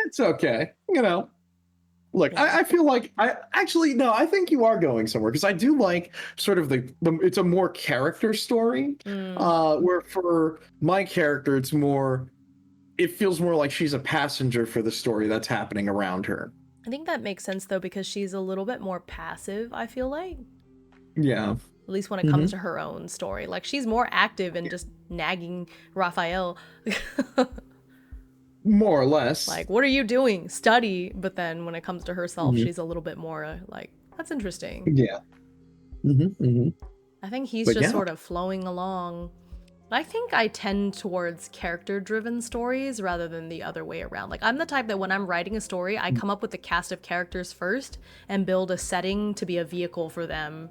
It's okay. Look, Yeah. I feel like I think you are going somewhere, because I do like sort of it's a more character story. Where for my character, it feels more like she's a passenger for the story that's happening around her. I think that makes sense though, because she's a little bit more passive, I feel like. Yeah. At least when it comes to her own story. Like, she's more active and just nagging Raphael. More or less. Like, what are you doing? Study. But then when it comes to herself, she's a little bit more like, that's interesting. Yeah. I think he's just sort of flowing along. I think I tend towards character-driven stories rather than the other way around. Like, I'm the type that when I'm writing a story, I come up with the cast of characters first and build a setting to be a vehicle for them.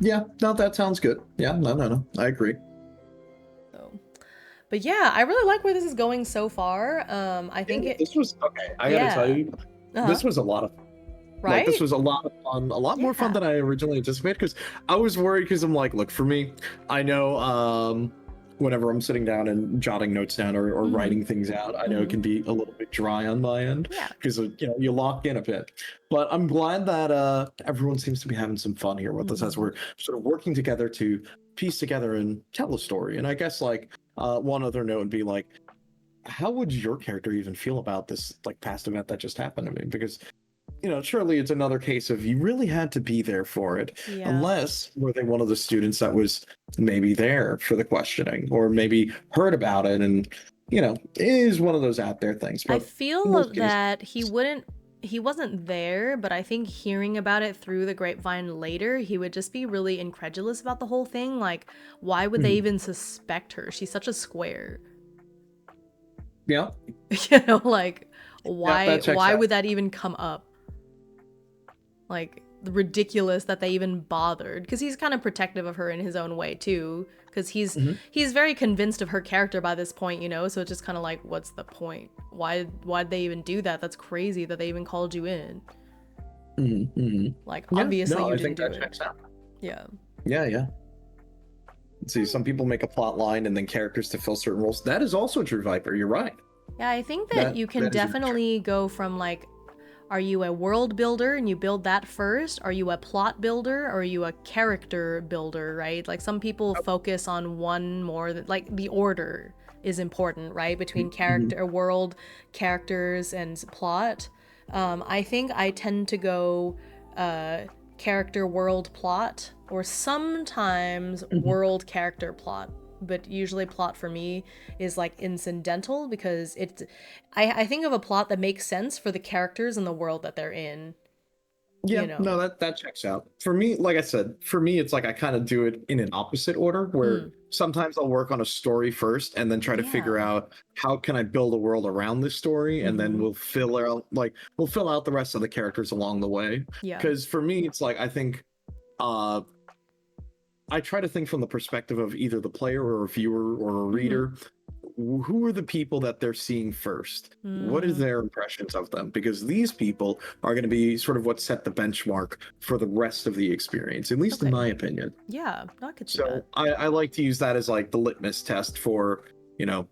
Yeah, no, that sounds good. Yeah, no, I agree. But yeah, I really like where this is going so far. I think this was okay. I gotta tell you, this was a lot of right. Like, this was a lot of fun, a lot more fun than I originally anticipated. Because I was worried, because I'm like, look, for me, I know whenever I'm sitting down and jotting notes down or writing things out, I know it can be a little bit dry on my end, because you lock in a bit. But I'm glad that everyone seems to be having some fun here with us as we're sort of working together to piece together and tell a story. And I guess one other note would be like, how would your character even feel about this past event that just happened to me? Because surely it's another case of you really had to be there for it. Unless were they one of the students that was maybe there for the questioning, or maybe heard about it and is one of those out there things. But I feel that he wasn't there, but I think hearing about it through the grapevine later, he would just be really incredulous about the whole thing. Like, why would they even suspect her? She's such a square. Yeah. Like, why would that even come up? Like, ridiculous that they even bothered, because he's kind of protective of her in his own way too, because he's very convinced of her character by this point, so it's just kind of like, what's the point? Why'd they even do that? That's crazy that they even called you in. Like, obviously you didn't do it. Yeah. See, some people make a plot line and then characters to fill certain roles. That is also true, Viper. You're right. Yeah, I think that you can definitely go from are you a world builder and you build that first? Are you a plot builder, or are you a character builder, right? Like, some people focus on one more than, the order is important, right? Between world, characters, and plot. I think I tend to go character, world, plot, or sometimes world, character, plot. But usually plot for me is incidental, because I think of a plot that makes sense for the characters and the world that they're in. Yeah, no, that checks out. For me, like I said, it's I kind of do it in an opposite order, where sometimes I'll work on a story first and then try to figure out how can I build a world around this story, and then we'll fill out the rest of the characters along the way. Because for me, it's I think I try to think from the perspective of either the player or a viewer or a reader. who are the people that they're seeing first? What is Mm, their impressions of them? Because these people are going to be sort of what set the benchmark for the rest of the experience, at least in okay. my opinion. Yeah, I could see that. So I like to use that as like the litmus test for, you know,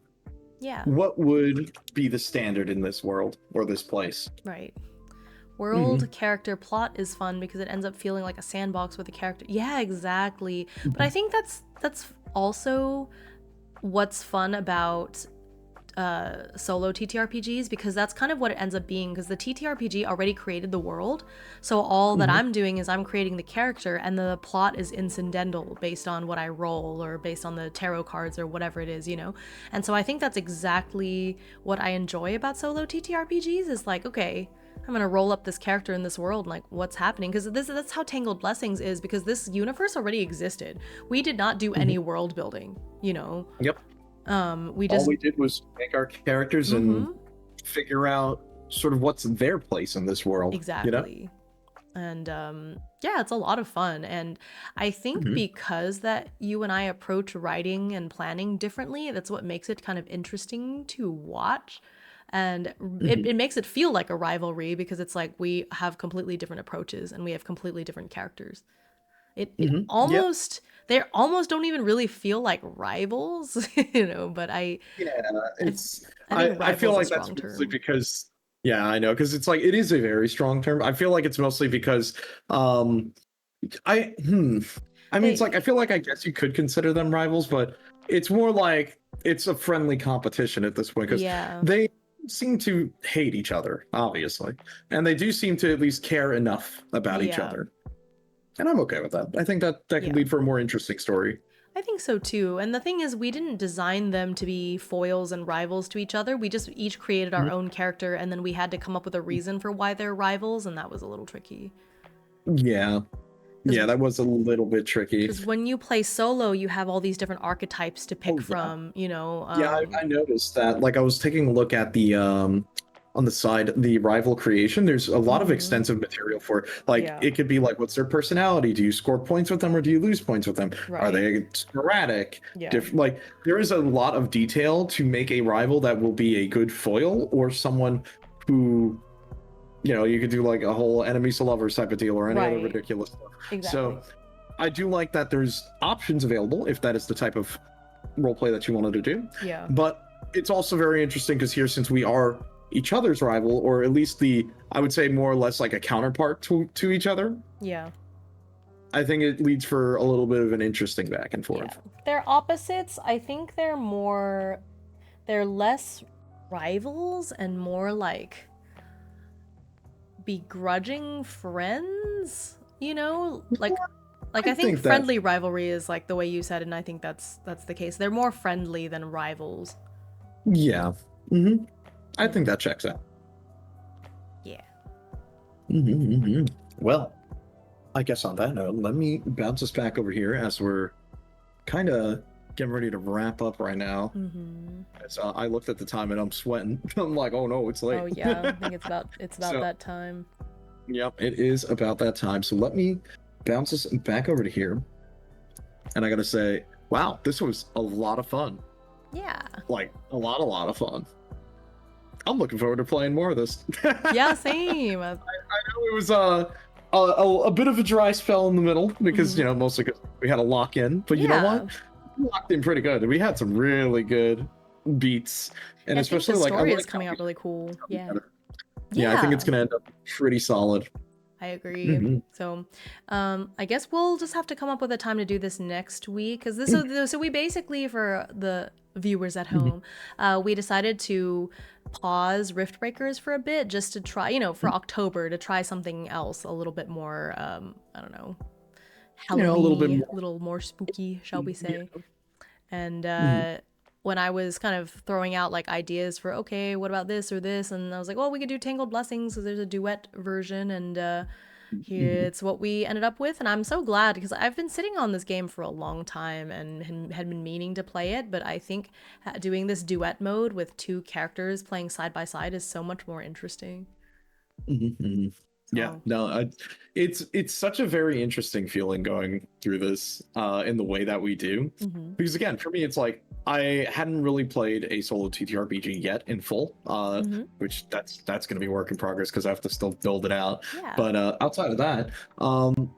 Yeah, what would be the standard in this world or this place. right. Hmm. World character plot is fun because it ends up feeling like a sandbox with a character. Yeah, exactly. But I think that's also what's fun about solo TTRPGs, because that's kind of what it ends up being, because the TTRPG already created the world. So all that Hmm. I'm doing is I'm creating the character, and the plot is incidental based on what I roll or based on the tarot cards or whatever it is, you know? And so I think that's exactly what I enjoy about solo TTRPGs is like, okay, I'm gonna roll up this character in this world, and like what's happening, because that's how Tangled Blessings is, because this universe already existed. We did not do Hmm. any world building, you know. Yep. We All just we did was make our characters and mm-hmm. figure out sort of what's their place in this world, you know? Exactly. And yeah, it's a lot of fun. And I think Hmm. because that you and I approach writing and planning differently, that's what makes it kind of interesting to watch. And Hmm. it makes it feel like a rivalry, because it's like we have completely different approaches and we have completely different characters. It Hmm. Yep. almost, they almost don't even really feel like rivals, you know, but Yeah, I, it's I think I rival feel is a like that's strong mostly term. because yeah, I know because it's like it is a very strong term. I feel like it's mostly because um I I mean it's like They, I feel like I guess you could consider them rivals, but it's more like it's a friendly competition at this point because yeah, they seem to hate each other, obviously. And they do seem to at least care enough about each yeah, other. And I'm okay with that. I think that that could yeah. lead for a more interesting story. I think so too. And the thing is, we didn't design them to be foils and rivals to each other. We just each created our own character, and then we had to come up with a reason for why they're rivals, and that was a little tricky. Yeah. Because Yeah, that was a little bit tricky. when you play solo, you have all these different archetypes to pick Oh yeah. from, you know. Yeah, I noticed that. Like, I was taking a look at the on the side, the rival creation. There's a lot of Mhm. extensive material for like Yeah, it could be like, what's their personality? Do you score points with them or do you lose points with them? Are right. they sporadic? Yeah, Different. Like, there is a lot of detail to make a rival that will be a good foil or someone who you could do like a whole enemies to lovers type of deal or any other right. ridiculous stuff. Exactly. So I do like that there's options available if that is the type of role play that you wanted to do. Yeah, But it's also very interesting because here, since we are each other's rival, or at least I would say more or less like a counterpart to each other, yeah, I think it leads for a little bit of an interesting back and yeah. forth. They're opposites. I think they're less rivals and more like begrudging friends, you know, like I I think think that, friendly rivalry is like the way you said, and I think that's the case. They're more friendly than rivals. yeah, hmm I Yeah, think that checks out. yeah. Hmm. Well, I guess on that note, let me bounce us back over here as we're kind of getting ready to wrap up right now. Mm-hmm. As, I looked at the time and I'm sweating. I'm like, oh no, it's Oh late. yeah, I think it's about So, that time. yep, it is about that time. So let me bounce us back over to here. And I gotta say, wow, this was a lot of fun. Yeah, Like, a lot of fun. I'm looking forward to playing more of this. yeah, I same. know it was a bit of a dry spell in the middle because, Mhm. mostly because we had to lock in. But you know what? Yeah, We locked in pretty good. We had some really good beats. And I think the especially, like, I story is like how coming we out really cool. come Yeah, together. Yeah, I think it's yeah. going to end up pretty solid. I agree. Hmm. So, I guess we'll just have to come up with a time to do this next week, because so we basically, for the viewers at home, we decided to pause Riftbreakers for a bit just to try, for October, to try something else a little bit more, I don't know, A little bit Halloween, more. a little more spooky, shall we Yeah. say? And Mhm. when I was kind of throwing out like ideas for, okay, what about this or this, and I was like, well, we could do Tangled Blessings because there's a duet version, and Mhm. it's what we ended up with. And I'm so glad, because I've been sitting on this game for a long time and had been meaning to play it, but I think doing this duet mode with two characters playing side by side is so much more interesting. Mhm. Mhm. Yeah, no, it's such a very interesting feeling going through this in the way that we do. Mm-hmm. Because again, for me, it's like I hadn't really played a solo TTRPG yet in full, Mm-hmm. which that's going to be a work in progress because I have to still build it out. Yeah. But outside of that,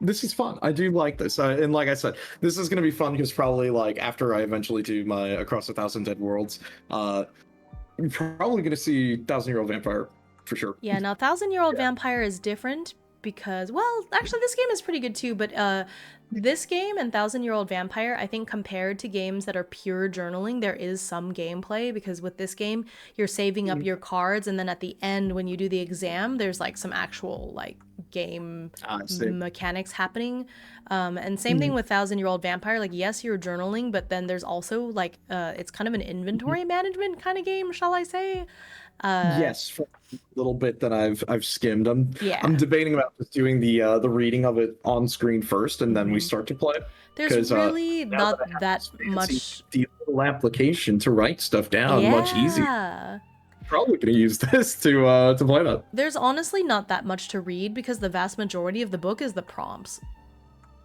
this is fun. I do like this, and like I said, this is going to be fun because probably like after I eventually do my Across 1,000 Dead Worlds, you're probably going to see 1,000-Year-Old Vampire for sure. Yeah, now 1,000-Year-Old Vampire is different because, well, actually this game is pretty good too, but this game and 1,000-Year-Old Vampire, I think compared to games that are pure journaling, there is some gameplay because with this game, you're saving up your cards and then at the end when you do the exam, there's like some actual like game mechanics happening. And same thing with 1,000-Year-Old Vampire, like yes, you're journaling, but then there's also like it's kind of an inventory management kind of game, shall I say? Yes, for a little bit that I've skimmed. Yeah. I'm debating about just doing the reading of it on screen first, and then we start to play. There's really not that much the little application to write stuff down much easier. Probably gonna use this to play that. There's honestly not that much to read because the vast majority of the book is the prompts.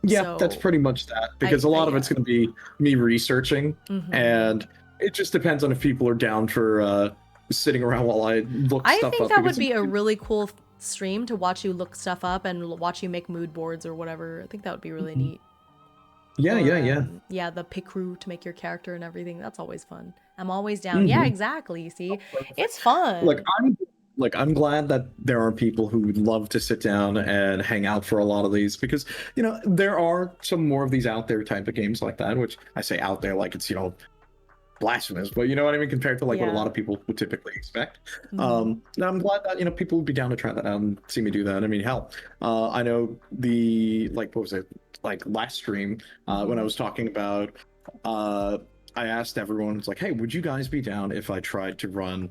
Yeah, So, that's pretty much that. Because a lot of it's gonna be me researching, and it just depends on if people are down for sitting around while I look stuff up. I think that would be a really cool stream to watch you look stuff up and watch you make mood boards or whatever. I think that would be really neat. Yeah, yeah. Yeah, the pick crew to make your character and everything. That's always fun. I'm always down. Yeah, exactly. See, it's fun. I'm glad that there are people who would love to sit down and hang out for a lot of these because, you know, there are some more of these out there type of games like that, which I say out there like it's, you know, blasphemous, but you know what I mean, compared to like what a lot of people would typically expect. Now I'm glad that, you know, people would be down to try that out and see me do that. I mean, hell, I know the what was it, like last stream when I was talking about I asked everyone, it's like, hey, would you guys be down if I tried to run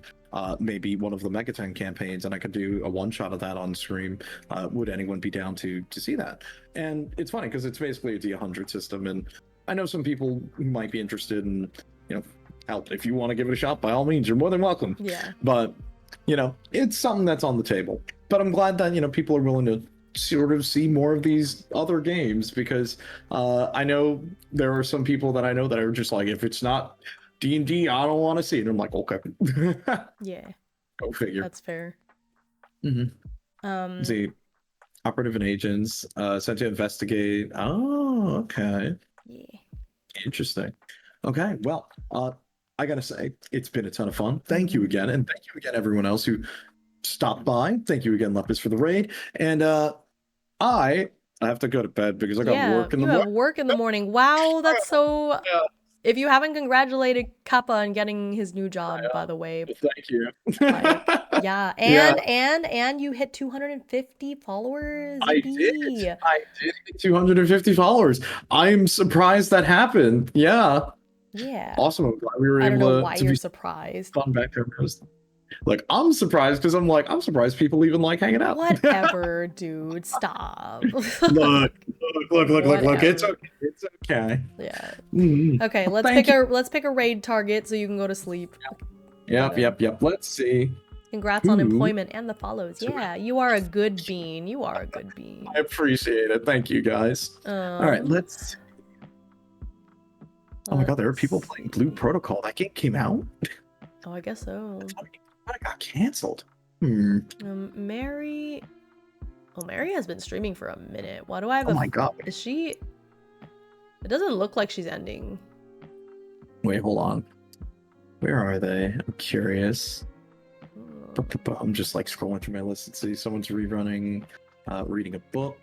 maybe one of the Megaten campaigns and I could do a one-shot of that on stream? Would anyone be down to see that? And it's funny because it's basically a D100 system, and I know some people who might be interested in, you know, help. If you want to give it a shot, by all means, you're more than welcome. Yeah. But, you know, it's something that's on the table. But I'm glad that, you know, people are willing to sort of see more of these other games because I know there are some people that I know that are just like, if it's not D&D, I don't want to see it. And I'm like, okay. Yeah. Go figure. That's fair. See, operative and agents sent to investigate. Oh, okay. Yeah. Interesting. Okay, well, I gotta say, it's been a ton of fun. Thank you again, and thank you again, everyone else who stopped by. Thank you again, Lepus, for the raid. And I have to go to bed because I got work in the morning. You have work in the morning. Wow, that's so... If you haven't congratulated Kappa on getting his new job, by the way. Thank you. And you hit 250 followers. I did hit 250 followers. I'm surprised that happened. Yeah. Awesome. I'm glad we were able to. I don't know why you're surprised. Fun back there. Like, I'm surprised because I'm surprised people even like hanging out. Whatever, dude. Stop. Look. It's okay. It's okay. Yeah. Mm-hmm. Okay, let's pick a raid target so you can go to sleep. Yep. Let's see. Congrats on employment and the follows. Yeah, you are a good bean. You are a good bean. I appreciate it. Thank you, guys. All right, let's. Oh my god, there are people playing Blue Protocol. That game came out? Oh, I guess so. It got canceled. Mary... Oh, Mary has been streaming for a minute. Why do I have Oh my god. Is she... It doesn't look like she's ending. Wait, hold on. Where are they? I'm curious. I'm just like scrolling through my list and see someone's rerunning, reading a book,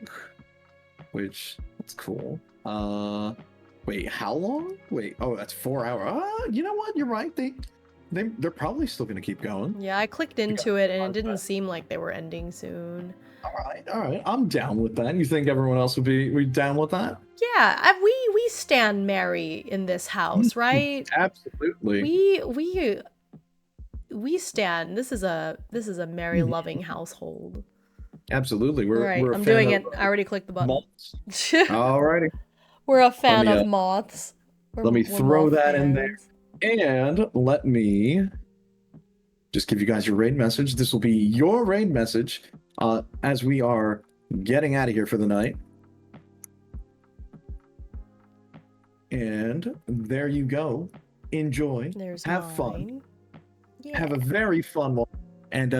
which, that's cool. Wait, how long? Wait, oh, that's 4 hours. You know what? You're right. They're probably still gonna keep going. Yeah, I clicked into it and it didn't seem like they were ending soon. All right. I'm down with that. You think everyone else would be down with that? Yeah, we stand Mary in this house, right? Absolutely. We stand. This is a Mary loving household. Absolutely. All right, I'm doing it. I already clicked the button. Alrighty. We're a fan of moths. Let me throw that in there. And let me just give you guys your raid message. This will be your raid message as we are getting out of here for the night. And there you go. Enjoy. There's Have fun. Yeah. Have a very fun one. And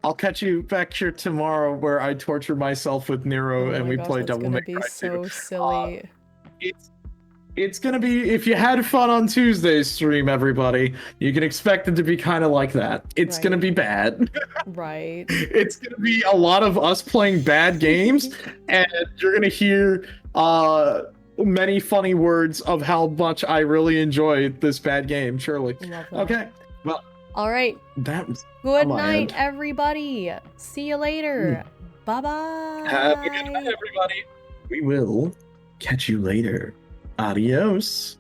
I'll catch you back here tomorrow where I torture myself with Nero and we play Devil May Cry 2. That's gonna be so silly. It's gonna be, if you had fun on Tuesday's stream, everybody, you can expect it to be kind of like that. It's gonna be bad. Right. It's gonna be a lot of us playing bad games, and you're gonna hear many funny words of how much I really enjoy this bad game. Surely. Love that. Okay. Well. All right. That was Good night, everybody. See you later. Bye-bye. Have a good night, everybody. We will catch you later. Adios.